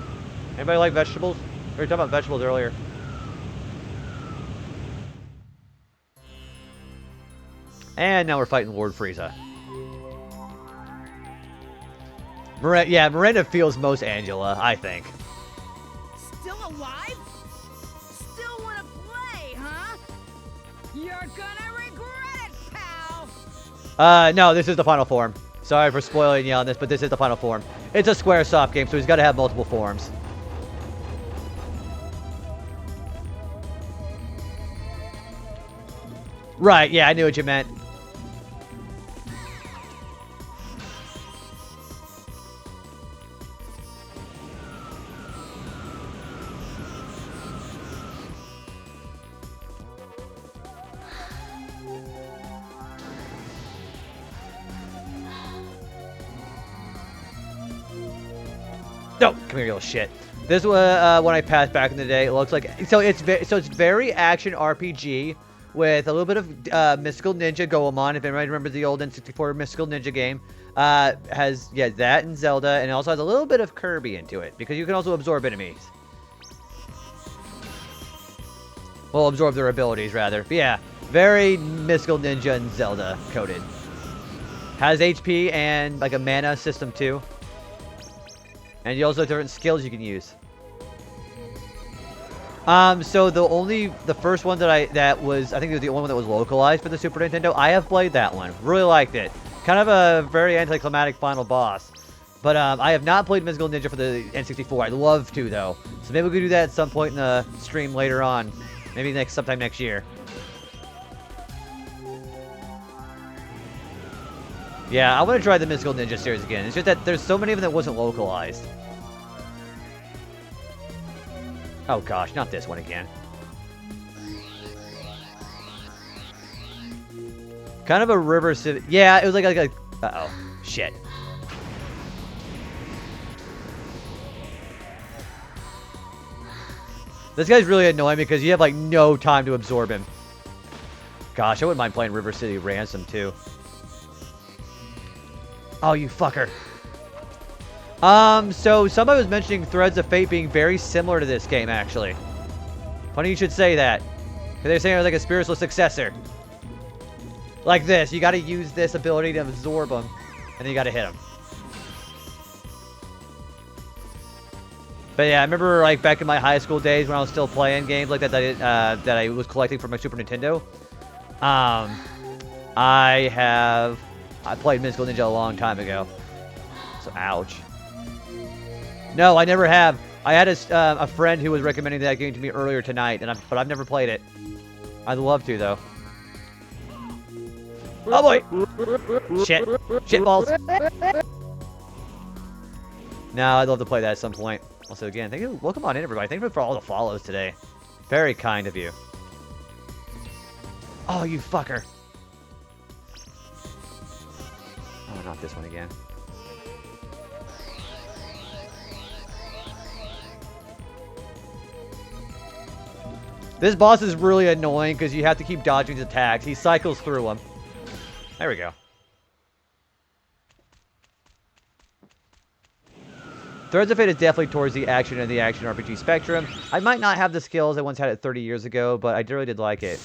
Anybody like vegetables? We were talking about vegetables earlier. And now we're fighting Lord Frieza. Miranda feels most Angela, I think. Still alive? Still wanna play, huh? You're gonna regret it, pal! No, this is the final form. Sorry for spoiling you on this, but this is the final form. It's a Squaresoft game, so he's got to have multiple forms. Right, yeah, I knew what you meant. No, come here, you little shit. This was when I passed back in the day. It looks like it's very action RPG with a little bit of Mystical Ninja Goemon. If anybody remembers the old N64 Mystical Ninja game, has that and Zelda, and it also has a little bit of Kirby into it because you can also absorb enemies. Well, absorb their abilities rather. But yeah, very Mystical Ninja and Zelda coded. Has HP and like a mana system too. And you also have different skills you can use. So the first one that was, I think it was the only one that was localized for the Super Nintendo. I have played that one. Really liked it. Kind of a very anticlimactic final boss. But I have not played Mystical Ninja for the N64. I'd love to, though. So maybe we could do that at some point in the stream later on. Maybe sometime next year. Yeah, I want to try the Mystical Ninja series again. It's just that there's so many of them that wasn't localized. Oh gosh, not this one again. Kind of a River City. Yeah, it was like a uh-oh. Shit. This guy's really annoying because you have like no time to absorb him. Gosh, I wouldn't mind playing River City Ransom too. Oh, you fucker. So somebody was mentioning Threads of Fate being very similar to this game, actually. Funny you should say that. Because they're saying it was like a spiritual successor. Like this. You gotta use this ability to absorb them. And then you gotta hit them. But yeah, I remember like back in my high school days when I was still playing games like that that I was collecting for my Super Nintendo. I played Mystical Ninja a long time ago. So, ouch. No, I never have. I had a friend who was recommending that game to me earlier tonight, but I've never played it. I'd love to, though. Oh, boy! Shit. Shit balls. No, I'd love to play that at some point. Also, again, thank you. Welcome on in, everybody. Thank you for all the follows today. Very kind of you. Oh, you fucker. Oh, not this one again. This boss is really annoying because you have to keep dodging his attacks. He cycles through them. There we go. Threads of Fate is definitely towards the action and the action RPG spectrum. I might not have the skills I once had it 30 years ago, but I really did like it.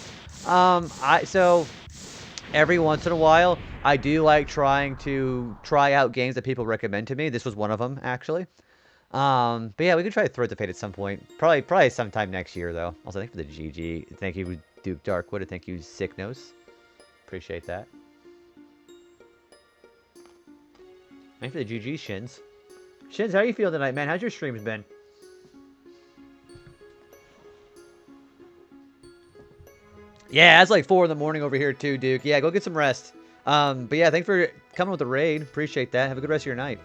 So every once in a while, I do like trying to try out games that people recommend to me. This was one of them, actually. But yeah, we could try Threads of Fate at some point. Probably sometime next year, though. Also, thank you for the GG. Thank you, Duke Darkwood, and thank you, Sicknose. Appreciate that. Thank you for the GG, Shins. Shins, how you feel tonight, man? How's your streams been? Yeah, it's like 4 in the morning over here too, Duke. Yeah, go get some rest. But yeah, thanks for coming with the raid. Appreciate that. Have a good rest of your night.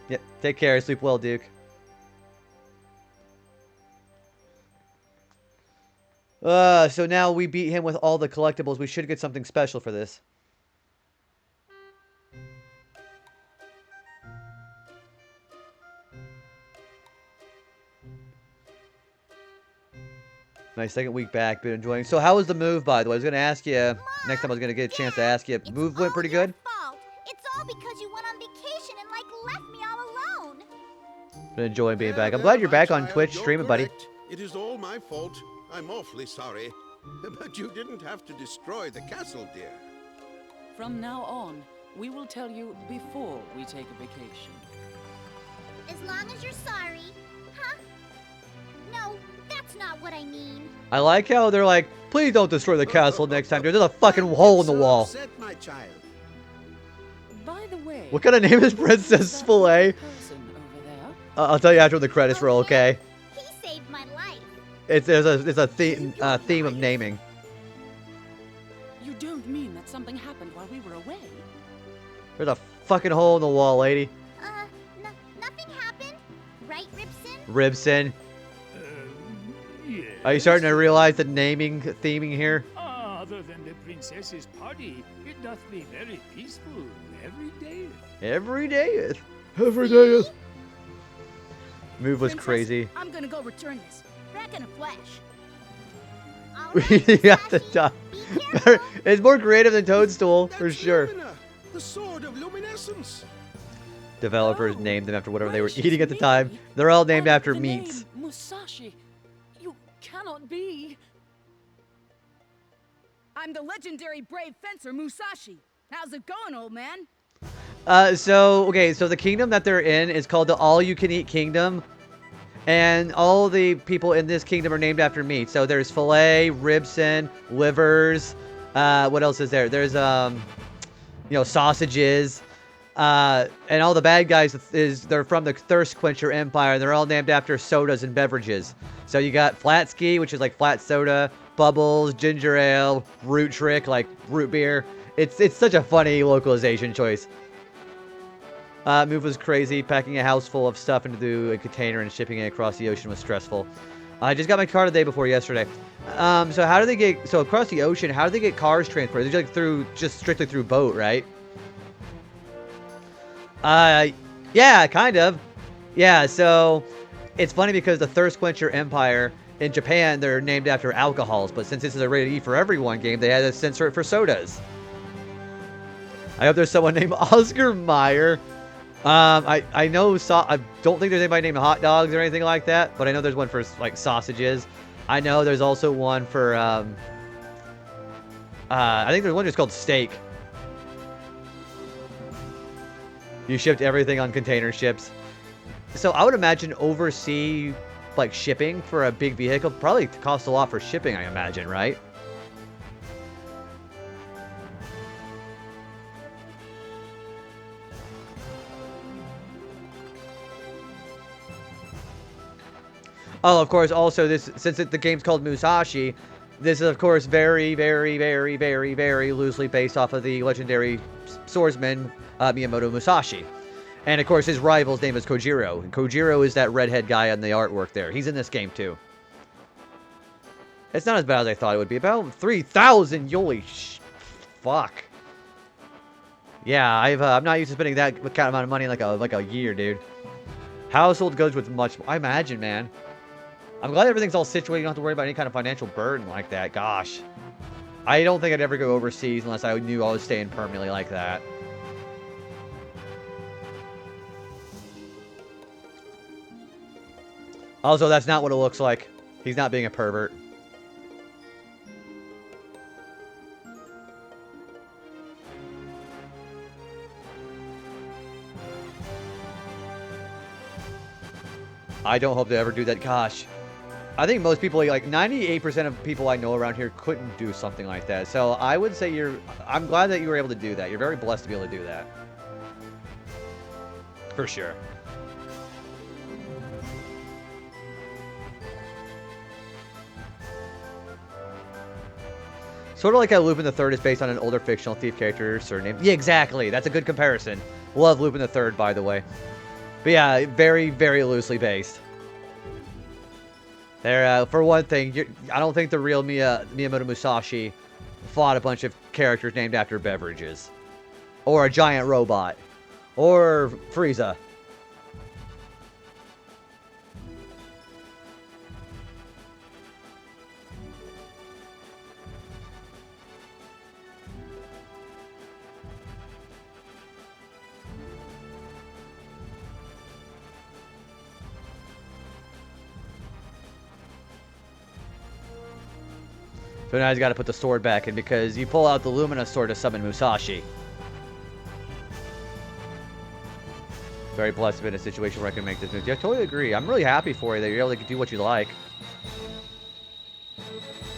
Yep, take care. Sleep well, Duke. So now we beat him with all the collectibles. We should get something special for this. Nice second week back. Been enjoying. So how was the move, by the way? I was going to ask you. Next time I was going to get a chance to ask you. Move went pretty good? It's all because you went on vacation and, like, left me all alone. Been enjoying being back. I'm glad you're back on Twitch streaming, buddy. It is all my fault. I'm awfully sorry. But you didn't have to destroy the castle, dear. From now on, we will tell you before we take a vacation. As long as you're sorry, huh? No, that's not what I mean. I like how they're like, please don't destroy the castle next time. There's a fucking hole in the wall. Upset, my child. By the way, What kind of name is Princess Filet? I'll tell you after the credits roll, okay? He saved my life. It's a theme of naming. You don't mean that something happened while we were away? There's a fucking hole in the wall, lady. Nothing happened, right, Ribson? Ribson. Yes. Are you starting to realize the theming here? Other than the princess's party, it doth be very peaceful every day. Every day. Every day. Move was Princess, crazy. I'm gonna go return this. Back in a flash. You got the top. It's more creative than Toadstool, for sure. Lumina, the sword of luminescence. Developers named them after whatever they were eating at the time. They're all named after The meats. name Musashi. You cannot be. I'm the legendary brave fencer Musashi. How's it going, old man? Okay, so the kingdom that they're in is called the All-You-Can-Eat Kingdom. And all the people in this kingdom are named after meat. So there's filet, ribson, livers. What else is there? There's, sausages. And all the bad guys they're from the Thirst Quencher Empire. They're all named after sodas and beverages. So you got Flatski, which is like flat soda, Bubbles, ginger ale, Root Trick, like root beer. It's such a funny localization choice. Move was crazy. Packing a house full of stuff into a container and shipping it across the ocean was stressful. I just got my car the day before yesterday. So how do they get... So across the ocean, how do they get cars transported? They're just strictly through boat, right? Yeah, kind of. Yeah, so... It's funny because the Thirst Quencher Empire... In Japan, they're named after alcohols. But since this is a rated E for everyone game, they had to censor it for sodas. I hope there's someone named Oscar Mayer. I know, I don't think there's anybody named Hot Dogs or anything like that, but I know there's one for, like, sausages. I know there's also one for, I think there's one just called Steak. You shipped everything on container ships. So I would imagine overseas, like, shipping for a big vehicle probably costs a lot for shipping, I imagine, right? Oh, of course, also, since the game's called Musashi, this is, of course, very, very, very, very, very loosely based off of the legendary swordsman, Miyamoto Musashi. And, of course, his rival's name is Kojiro. And Kojiro is that redhead guy on the artwork there. He's in this game, too. It's not as bad as I thought it would be. About 3,000! Holy fuck. Yeah, I'm not used to spending that kind of amount of money in like a year, dude. Household goods with much... I imagine, man. I'm glad everything's all situated. You don't have to worry about any kind of financial burden like that. Gosh. I don't think I'd ever go overseas unless I knew I was staying permanently like that. Also, that's not what it looks like. He's not being a pervert. I don't hope to ever do that. Gosh. I think most people, like 98% of people I know around here couldn't do something like that. So I would say I'm glad that you were able to do that. You're very blessed to be able to do that. For sure. Sort of like how Lupin the Third is based on an older fictional thief character surname. Yeah, exactly. That's a good comparison. Love Lupin the Third, by the way. But yeah, very, very loosely based. There, for one thing, I don't think the real Miyamoto Musashi fought a bunch of characters named after beverages. Or a giant robot. Or Frieza. So now he's got to put the sword back in because you pull out the Lumina sword to summon Musashi. Very blessed to be in a situation where I can make this move. Yeah, I totally agree. I'm really happy for you that you're able to do what you like.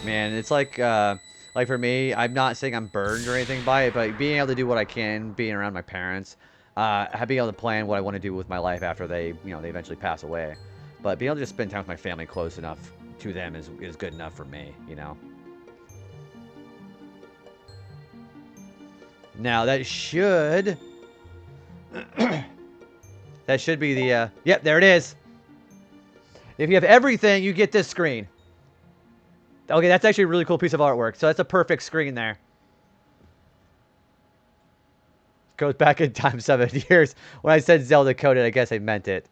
Man, it's like for me, I'm not saying I'm burned or anything by it, but being able to do what I can, being around my parents, being able to plan what I want to do with my life after they eventually pass away. But being able to just spend time with my family close enough to them is good enough for me, you know? Now, that should... that should be the... Yep, there it is. If you have everything, you get this screen. Okay, that's actually a really cool piece of artwork. So that's a perfect screen there. Goes back in time 7 years. When I said Zelda coded, I guess I meant it.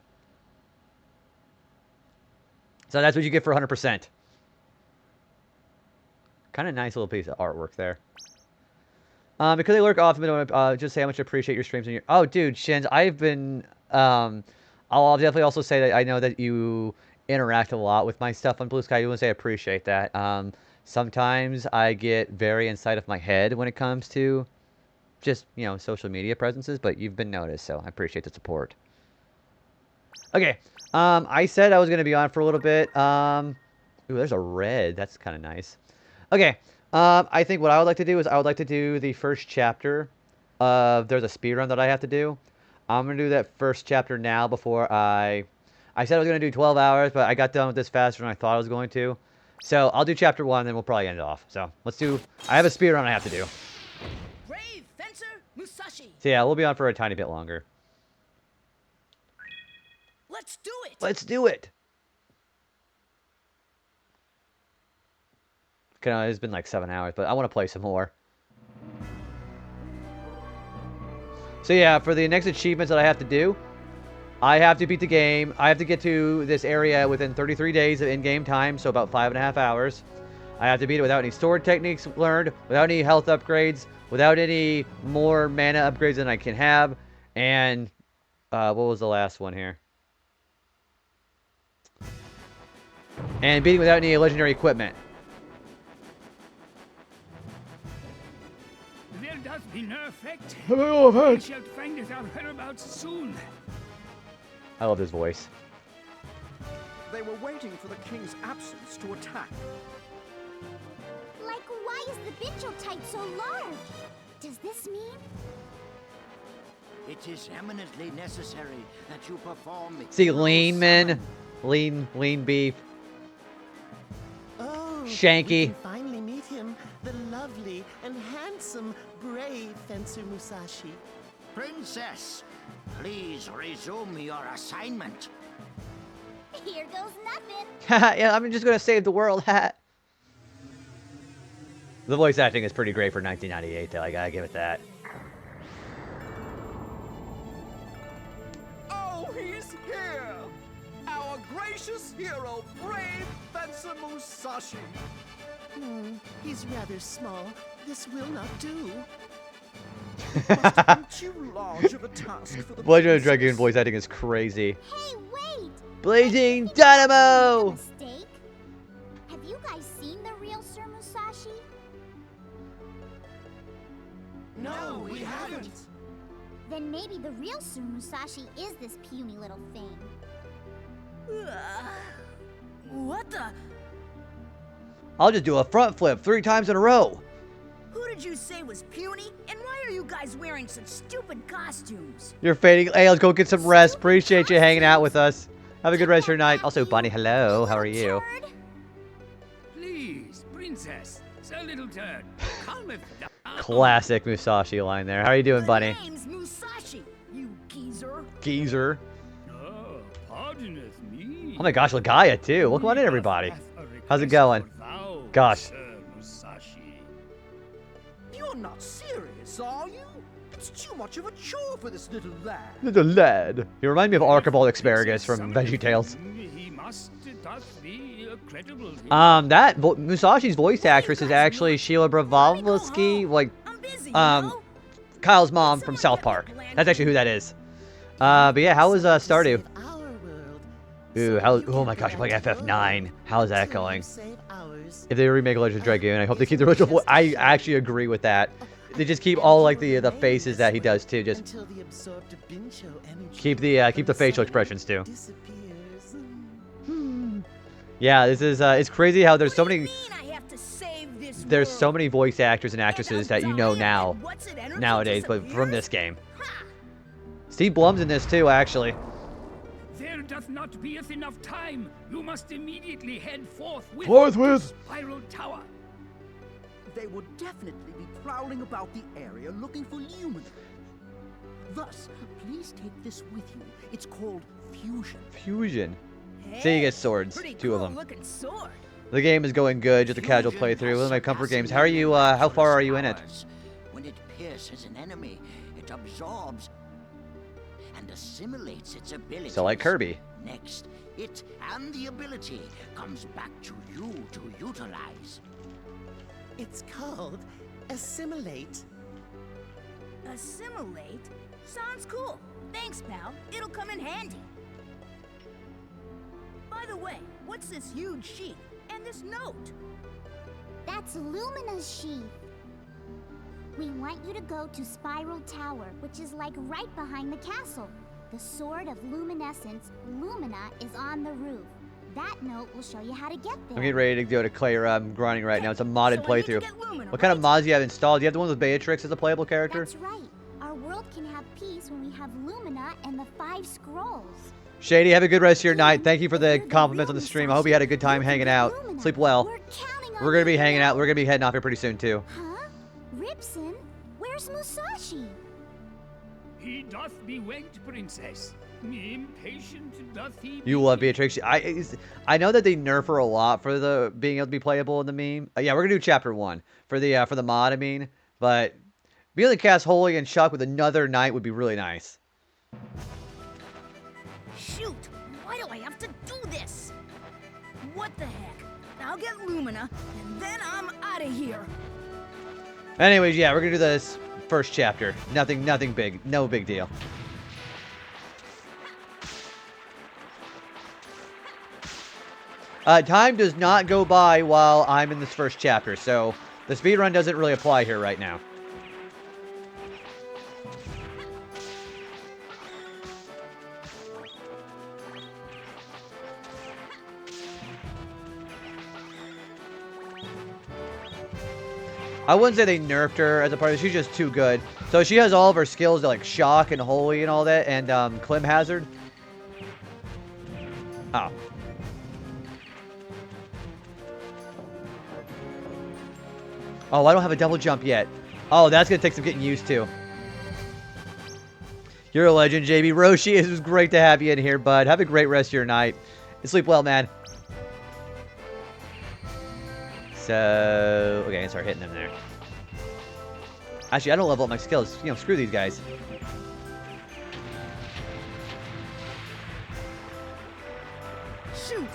So that's what you get for 100%. Kind of nice little piece of artwork there. Because I lurk often, I want to just say how much I appreciate your streams and your... Oh, dude, Shins, I've been... I'll definitely also say that I know that you interact a lot with my stuff on Blue Sky. I want to say I appreciate that. Sometimes I get very inside of my head when it comes to just, you know, social media presences, but you've been noticed, so I appreciate the support. Okay. I said I was going to be on for a little bit. Ooh, there's a red. That's kind of nice. Okay. I think what I would like to do is I would like to do the first chapter of there's a speedrun that I have to do. I'm going to do that first chapter now before I said I was going to do 12 hours, but I got done with this faster than I thought I was going to. So I'll do chapter 1, then we'll probably end it off. So let's do... I have a speedrun I have to do. Brave fencer Musashi. So yeah, we'll be on for a tiny bit longer. Let's do it. Let's do it. It's been like 7 hours, but I want to play some more. So yeah, for the next achievements that I have to do, I have to beat the game. I have to get to this area within 33 days of in-game time, so about 5.5 hours. I have to beat it without any sword techniques learned, without any health upgrades, without any more mana upgrades than I can have. And what was the last one here? And beating without any legendary equipment. There does be no effect. We shall find it out whereabouts soon. I love his voice. They were waiting for the king's absence to attack. Like, why is the Bichel type so large? Does this mean? It is eminently necessary that you perform. See, lean men, lean beef. Oh, Shanky. we can finally meet him, the lovely and handsome, brave fencer Musashi. Princess, please resume your assignment. Here goes nothing. Yeah, I'm just gonna save the world. The voice acting is pretty great for 1998, though. I gotta give it that. Oh, he's here! Our gracious hero, brave fencer Musashi. He's rather small. This will not do. Must have been too large of a task for the Blazing princess. Dragoon voice acting is crazy. Hey, wait! Blazing Dynamo! Mistake? Have you guys seen the real Sir Musashi? No, we haven't. Then maybe the real Sir Musashi is this puny little thing. What the? I'll just do a front flip 3 times in a row. Who did you say was puny? And why are you guys wearing such stupid costumes? You're fading. Hey, let's go get some rest. Appreciate you hanging out with us. Have a good rest of your night. Also, Bunny, hello. How are you? Please, princess, so little turd, calm it down. Classic Musashi line there. How are you doing, Bunny? My name's Musashi, you geezer. Geezer. Oh, pardoneth me. Oh my gosh, Lagaya too. Welcome on in, everybody. How's it going? Gosh. Sir Musashi. You're not serious, are you? It's too much of a chore for this little lad. Little lad. You remind me of Archibald Asparagus from VeggieTales. He must thus be a credible. Musashi's voice actress is actually Sheila Bravovsky, like, Kyle's mom from South Park. That's actually who that is. But yeah, how was Stardew? Ooh, oh my gosh, I'm playing FF9. How is that going? If they remake Legend of Dragoon, I hope they keep the original voice. I actually agree with that. They just keep all like the faces that he does too. Just keep the facial expressions too. Yeah, this is it's crazy how there's so many voice actors and actresses that you know nowadays, but from this game. Steve Blum's in this too, actually. There doth not beeth enough time. You must immediately head forthwith. Forthwith. To Spiral Tower. They would definitely be prowling about the area looking for Lumina. Thus, please take this with you. It's called Fusion. Fusion. So you get swords, Pretty 2 of cool them. looking sword. The game is going good, just a casual playthrough. One of my comfort games. How are you? How far are you in it? When it pierces an enemy, it absorbs and assimilates its abilities. So like Kirby. Next, it and the ability comes back to you to utilize. It's called assimilate. Assimilate? Sounds cool. Thanks, pal. It'll come in handy. By the way, what's this huge sheath and this note? That's Lumina's sheath. We want you to go to Spiral Tower, which is like right behind the castle. The Sword of Luminescence, Lumina, is on the roof. That note will show you how to get there. I'm getting ready to go to Clara. I'm grinding right now. It's a modded So I need to playthrough. get Lumina, What kind of right? mods do you have installed? Do you have the one with Beatrix as a playable character? That's right. Our world can have peace when we have Lumina and the 5 scrolls. Shady, have a good rest of your night. Thank you for the compliments on the stream. I hope you had a good time hanging out. Sleep well. We're going to be hanging out. We're going to be heading off here pretty soon, too. Huh? Ribson? Where's Musashi? He doth be waked, princess. Impatient doth he be. You love Beatrix. I know that they nerf her a lot for the being able to be playable in the meme. Yeah, we're gonna do chapter 1 for the mod. I mean, but being able to cast Holy and Shock with another knight would be really nice. Shoot! Why do I have to do this? What the heck? I'll get Lumina, and then I'm out of here. Anyways, yeah, we're gonna do this first chapter. Nothing big. No big deal. Time does not go by while I'm in this first chapter, so the speedrun doesn't really apply here right now. I wouldn't say they nerfed her as a part of it. She's just too good. So she has all of her skills like Shock and Holy and all that, and Clim Hazard. Oh. Oh, I don't have a double jump yet. Oh, that's going to take some getting used to. You're a legend, JB. Roshi, it was great to have you in here, bud. Have a great rest of your night. And sleep well, man. So, okay, I can start hitting them there. Actually, I don't level up my skills. You know, screw these guys. Shoot!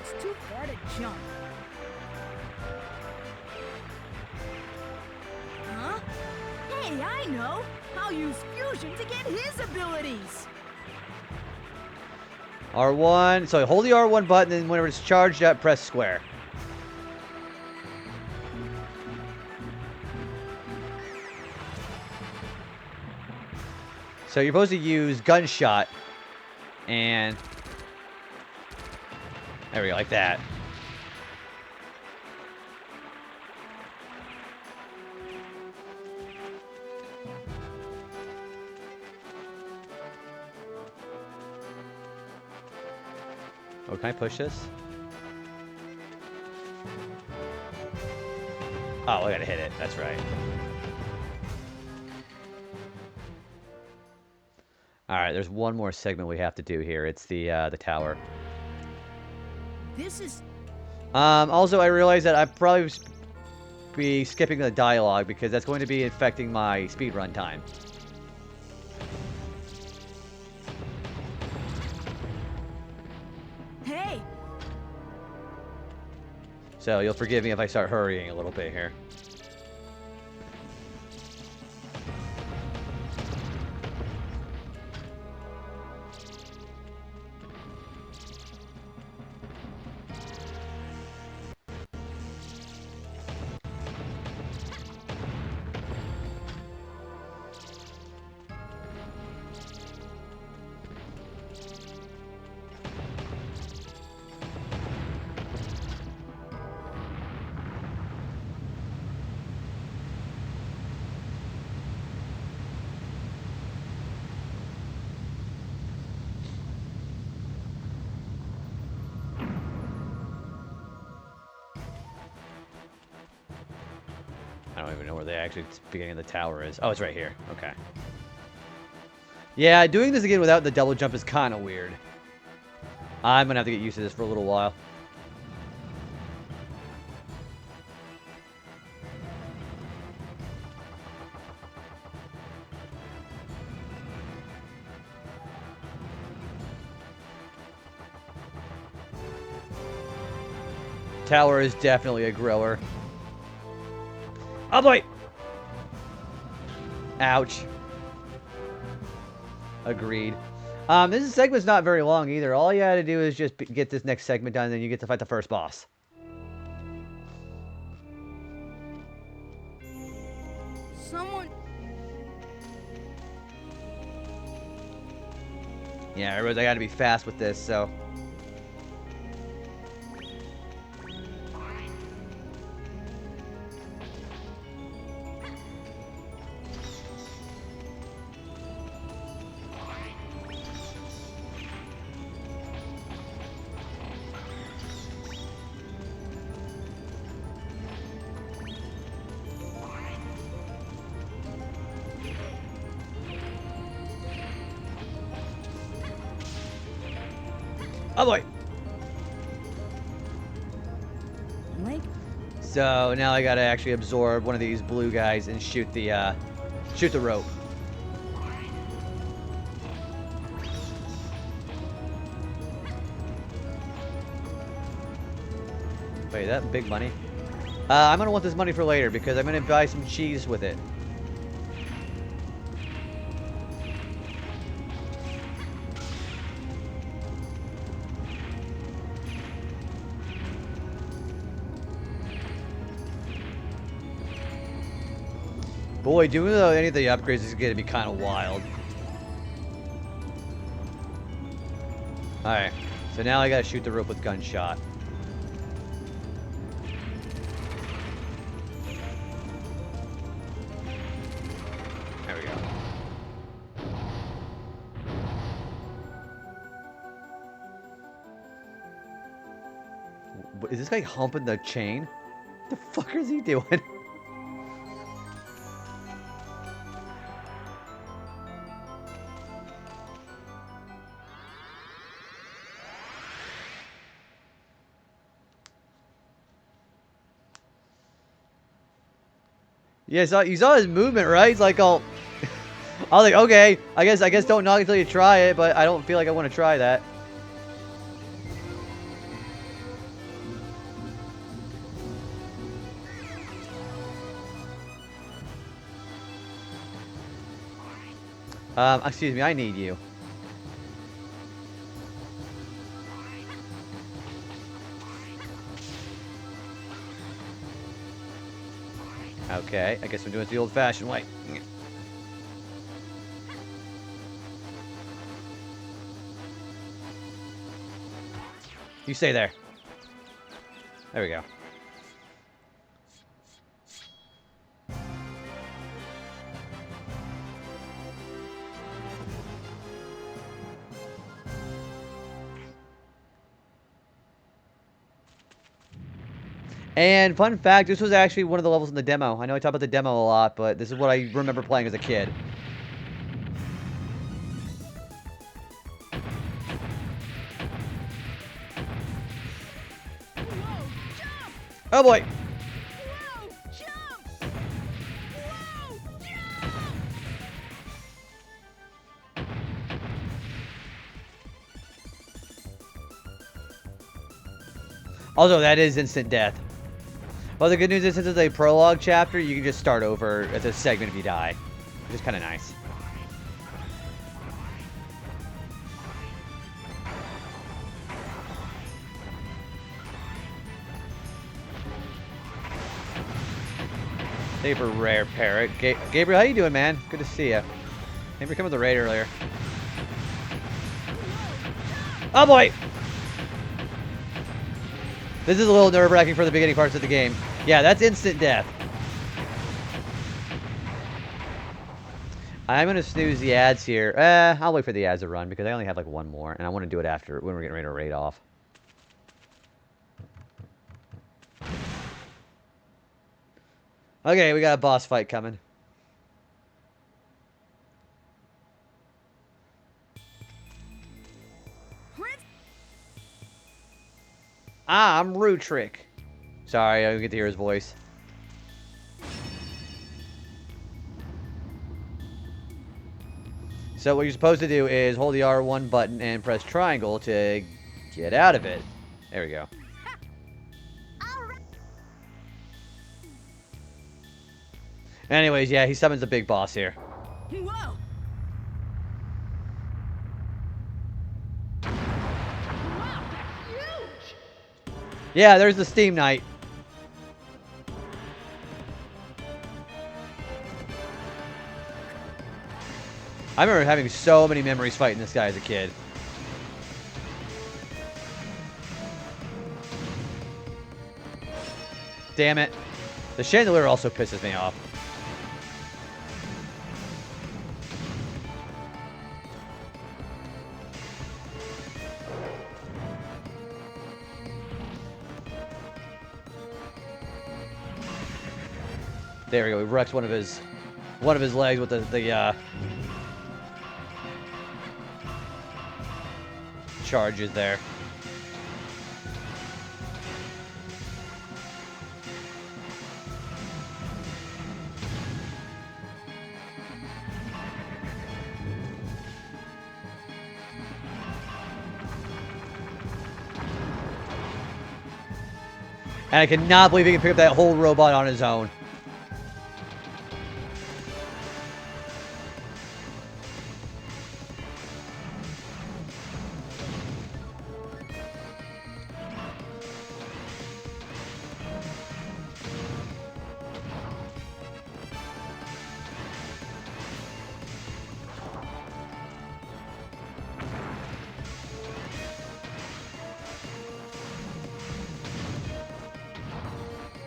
It's too far to jump. Huh? Hey, I know! I'll use fusion to get his abilities! R1. So hold the R1 button, and whenever it's charged up, press square. So you're supposed to use gunshot, and there we go, like that. Oh, can I push this? Oh, I gotta hit it. That's right. Alright, there's one more segment we have to do here. It's the tower. This is... Also, I realized that I probably be skipping the dialogue because that's going to be affecting my speedrun time. Hey! So you'll forgive me if I start hurrying a little bit here. I don't even know where the actually beginning of the tower is. Oh, it's right here. Okay. Yeah, doing this again without the double jump is kind of weird. I'm going to have to get used to this for a little while. Tower is definitely a grower. Oh boy! Ouch. Agreed. This segment's not very long either. All you had to do is just get this next segment done, and then you get to fight the first boss. Someone... Yeah, I realize I gotta be fast with this, so... Oh boy! So now I gotta actually absorb one of these blue guys and shoot the rope. Wait, that big money? I'm gonna want this money for later because I'm gonna buy some cheese with it. Boy, doing any of the upgrades is gonna be kind of wild. Alright, so now I gotta shoot the rope with gunshot. There we go. Is this guy humping the chain? What the fuck is he doing? Yeah, you saw his movement, right? He's like, all... I was like, okay, I guess don't knock until you try it, but I don't feel like I want to try that. Excuse me, I need you. Okay, I guess I'm doing it the old-fashioned way. You stay there. There we go. And fun fact, this was actually one of the levels in the demo. I know I talk about the demo a lot, but this is what I remember playing as a kid. Oh boy! Whoa, jump! Whoa, jump! Also, that is instant death. Well, the good news is, since it's a prologue chapter, you can just start over as a segment if you die. Which is kind of nice. Thank you for rare parrot. Gabriel, how you doing, man? Good to see you. Thank you for coming with the raid earlier. Oh boy! This is a little nerve-wracking for the beginning parts of the game. Yeah, that's instant death. I'm going to snooze the ads here. I'll wait for the ads to run because I only have like one more. And I want to do it after when we're getting ready to raid off. Okay, we got a boss fight coming. I'm Rutrick. Sorry, I don't get to hear his voice. So what you're supposed to do is hold the R1 button and press triangle to get out of it. There we go. Anyways, yeah, he summons the big boss here. Whoa! Wow, that's huge! Yeah, there's the Steam Knight. I remember having so many memories fighting this guy as a kid. Damn it. The chandelier also pisses me off. There we go. We wrecked one of his legs with the charges there. And I cannot believe he can pick up that whole robot on his own.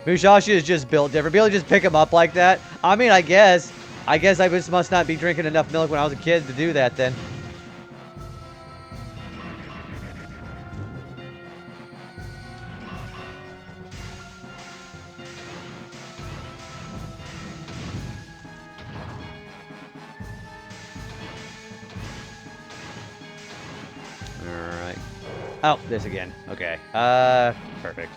Musashi is just built different. Be able to just pick him up like that. I mean, I guess I just must not be drinking enough milk when I was a kid to do that then. Alright. Oh, this again. Okay. Perfect.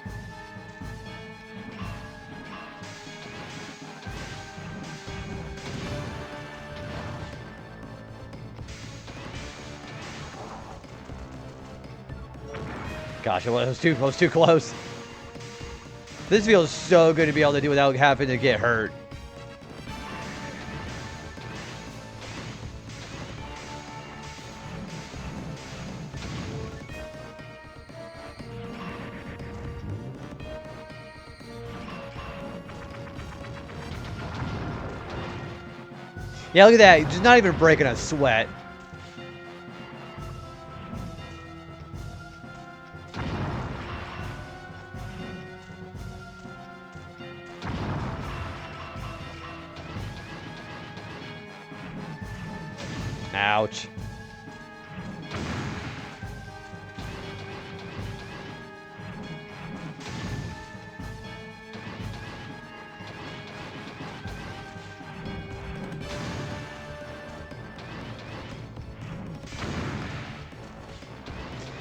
Gosh, it was too close. This feels so good to be able to do without having to get hurt. Yeah, look at that. Just not even breaking a sweat. Ouch.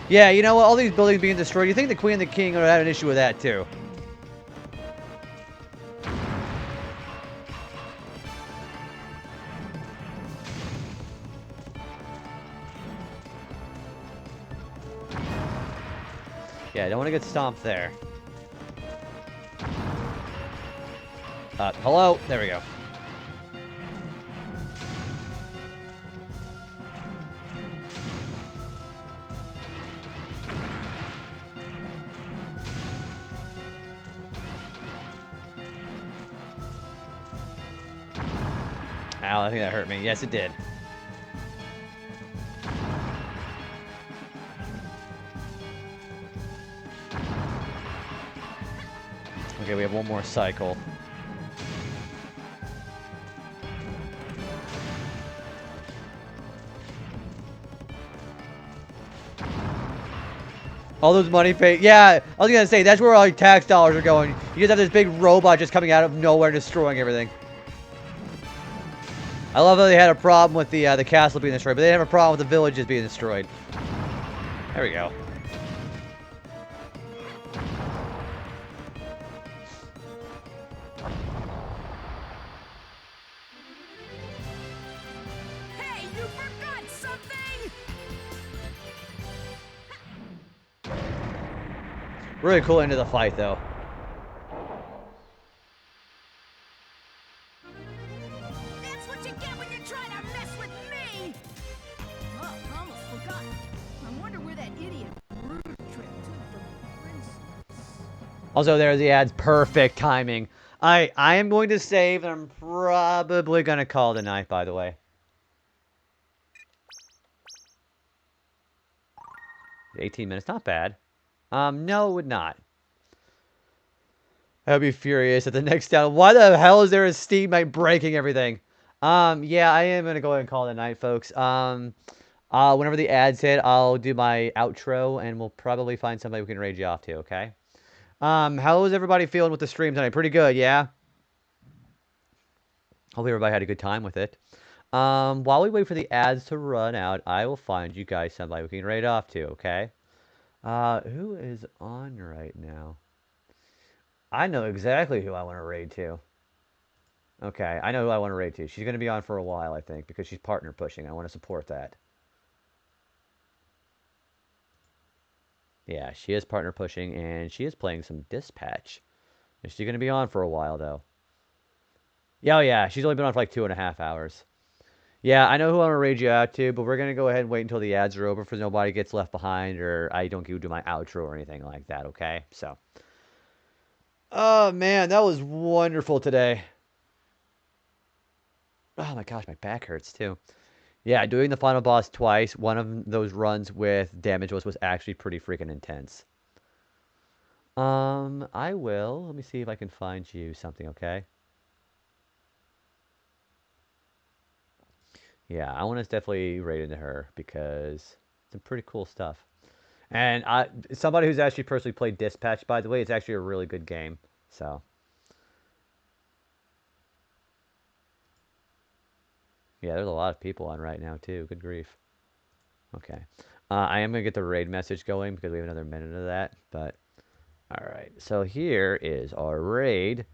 Yeah, you know what? All these buildings being destroyed, you think the Queen and the King would have an issue with that, too. Yeah, I don't want to get stomped there. Hello? There we go. Ow, I think that hurt me. Yes, it did. Okay, we have one more cycle. All those money paid. Yeah, I was gonna say, that's where all your tax dollars are going. You just have this big robot just coming out of nowhere and destroying everything. I love how they had a problem with the castle being destroyed, but they didn't have a problem with the villages being destroyed. There we go. Hey, you forgot something! Really cool end of the fight, though. That's what you get when you try to mess with me! Oh, I almost forgot. I wonder where that idiot Rude Trip took the princess. Also, there's the ads. Perfect timing. I am going to save, and I'm probably going to call it a night, by the way. 18 minutes, not bad. No, it would not. I'd be furious at the next down. Why the hell is there a Steam Knight breaking everything? Yeah, I am gonna go ahead and call it a night, folks. Whenever the ads hit, I'll do my outro, and we'll probably find somebody we can raid you off to, okay? How is everybody feeling with the stream tonight? Pretty good, yeah? Hopefully everybody had a good time with it. While we wait for the ads to run out, I will find you guys somebody we can raid off to, okay? Who is on right now? I know exactly who I want to raid to. Okay, I know who I want to raid to. She's going to be on for a while, I think, because she's partner pushing. I want to support that. Yeah, she is partner pushing, and she is playing some Dispatch. Is she going to be on for a while, though? Yeah, oh yeah, she's only been on for like 2.5 hours. Yeah, I know who I want to raid you out to, but we're going to go ahead and wait until the ads are over so nobody gets left behind or I don't do my outro or anything like that, okay? So. Oh, man, that was wonderful today. Oh my gosh, my back hurts too. Yeah, doing the final boss twice, one of those runs with damage was actually pretty freaking intense. I will. Let me see if I can find you something, okay? Yeah, I want to definitely raid into her because some pretty cool stuff. And somebody who's actually personally played Dispatch, by the way, it's actually a really good game. So. Yeah, there's a lot of people on right now, too. Good grief. Okay. I am going to get the raid message going because we have another minute of that. But, all right. So here is our raid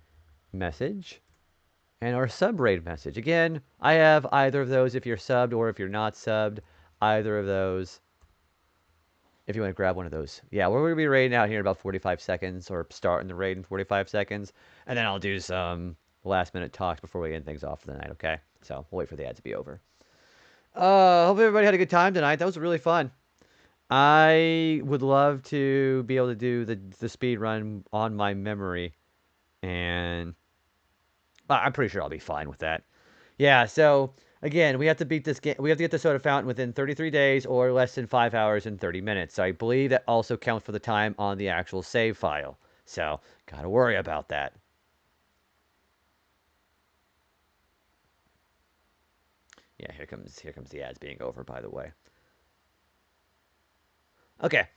message and our sub-raid message. Again, I have either of those if you're subbed or if you're not subbed. Either of those if you want to grab one of those. Yeah, we're going to be raiding out here in about 45 seconds or starting the raid in 45 seconds. And then I'll do some last-minute talks before we end things off for the night, okay? So we'll wait for the ad to be over. Hope everybody had a good time tonight. That was really fun. I would love to be able to do the speed run on my memory, and I'm pretty sure I'll be fine with that. Yeah, so again, we have to beat this game. We have to get the soda fountain within 33 days or less than 5 hours and 30 minutes. So I believe that also counts for the time on the actual save file. So gotta worry about that. Yeah, here comes the ads being over, by the way. Okay.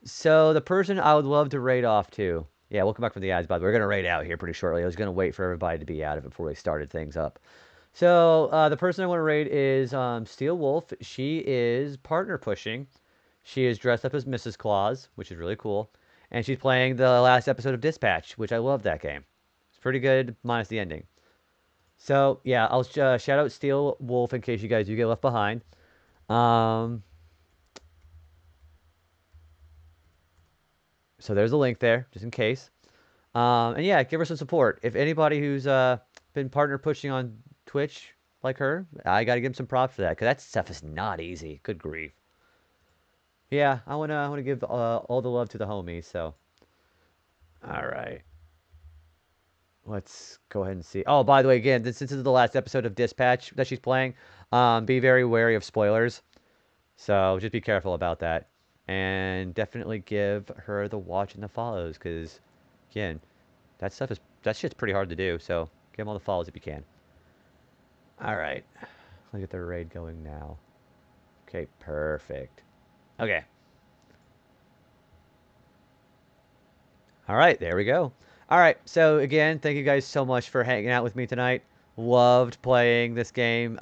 So the person I would love to raid off to. Yeah, we'll come back from the ads, by the way. We're going to raid out here pretty shortly. I was going to wait for everybody to be out of it before we started things up. So the person I want to raid is Steel Wolf. She is partner pushing. She is dressed up as Mrs. Claus, which is really cool. And she's playing the last episode of Dispatch, which I love that game. It's pretty good, minus the ending. So, yeah, I'll shout out Steel Wolf in case you guys do get left behind. So there's a link there, just in case. And yeah, give her some support. If anybody who's been partner pushing on Twitch like her, I got to give them some props for that, because that stuff is not easy. Good grief. Yeah, I wanna give all the love to the homies. So, all right. Let's go ahead and see. Oh, by the way, again, this is the last episode of Dispatch that she's playing. Be very wary of spoilers. So just be careful about that. And definitely give her the watch and the follows, because, again, that shit's pretty hard to do. So give them all the follows if you can. All right. Let's get the raid going now. Okay, perfect. Okay. All right, there we go. All right, so again, thank you guys so much for hanging out with me tonight. Loved playing this game,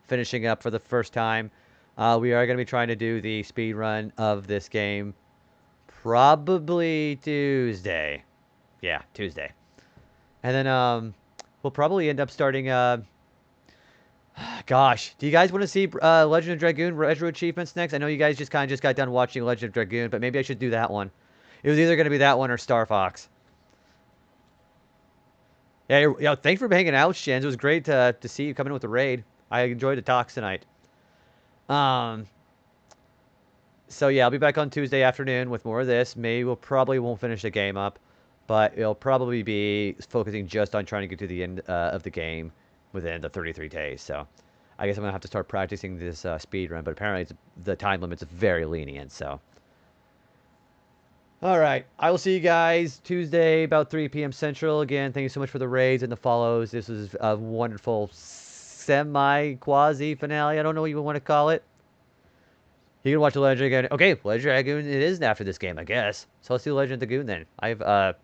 finishing up for the first time. We are going to be trying to do the speed run of this game probably Tuesday. Yeah, Tuesday. And then we'll probably end up starting... Gosh, do you guys want to see Legend of Dragoon RetroAchievements next? I know you guys just got done watching Legend of Dragoon, but maybe I should do that one. It was either going to be that one or Star Fox. Yeah, thanks for hanging out, Shins. It was great to see you coming in with the raid. I enjoyed the talks tonight. So yeah, I'll be back on Tuesday afternoon with more of this. Maybe probably won't finish the game up, but it'll probably be focusing just on trying to get to the end of the game within the 33 days. So, I guess I'm gonna have to start practicing this speed run. But apparently, the time limit's very lenient. So. All right, I will see you guys Tuesday about 3 p.m. Central. Again, thank you so much for the raids and the follows. This was a wonderful semi-quasi finale. I don't know what you want to call it. You can watch the Legend again. Okay, Legend Dragoon it is after this game, I guess. So let's do Legend of Dragoon then. I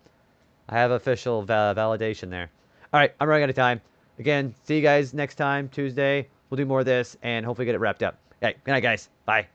have official validation there. All right, I'm running out of time. Again, see you guys next time, Tuesday. We'll do more of this and hopefully get it wrapped up. Okay, good night, guys. Bye.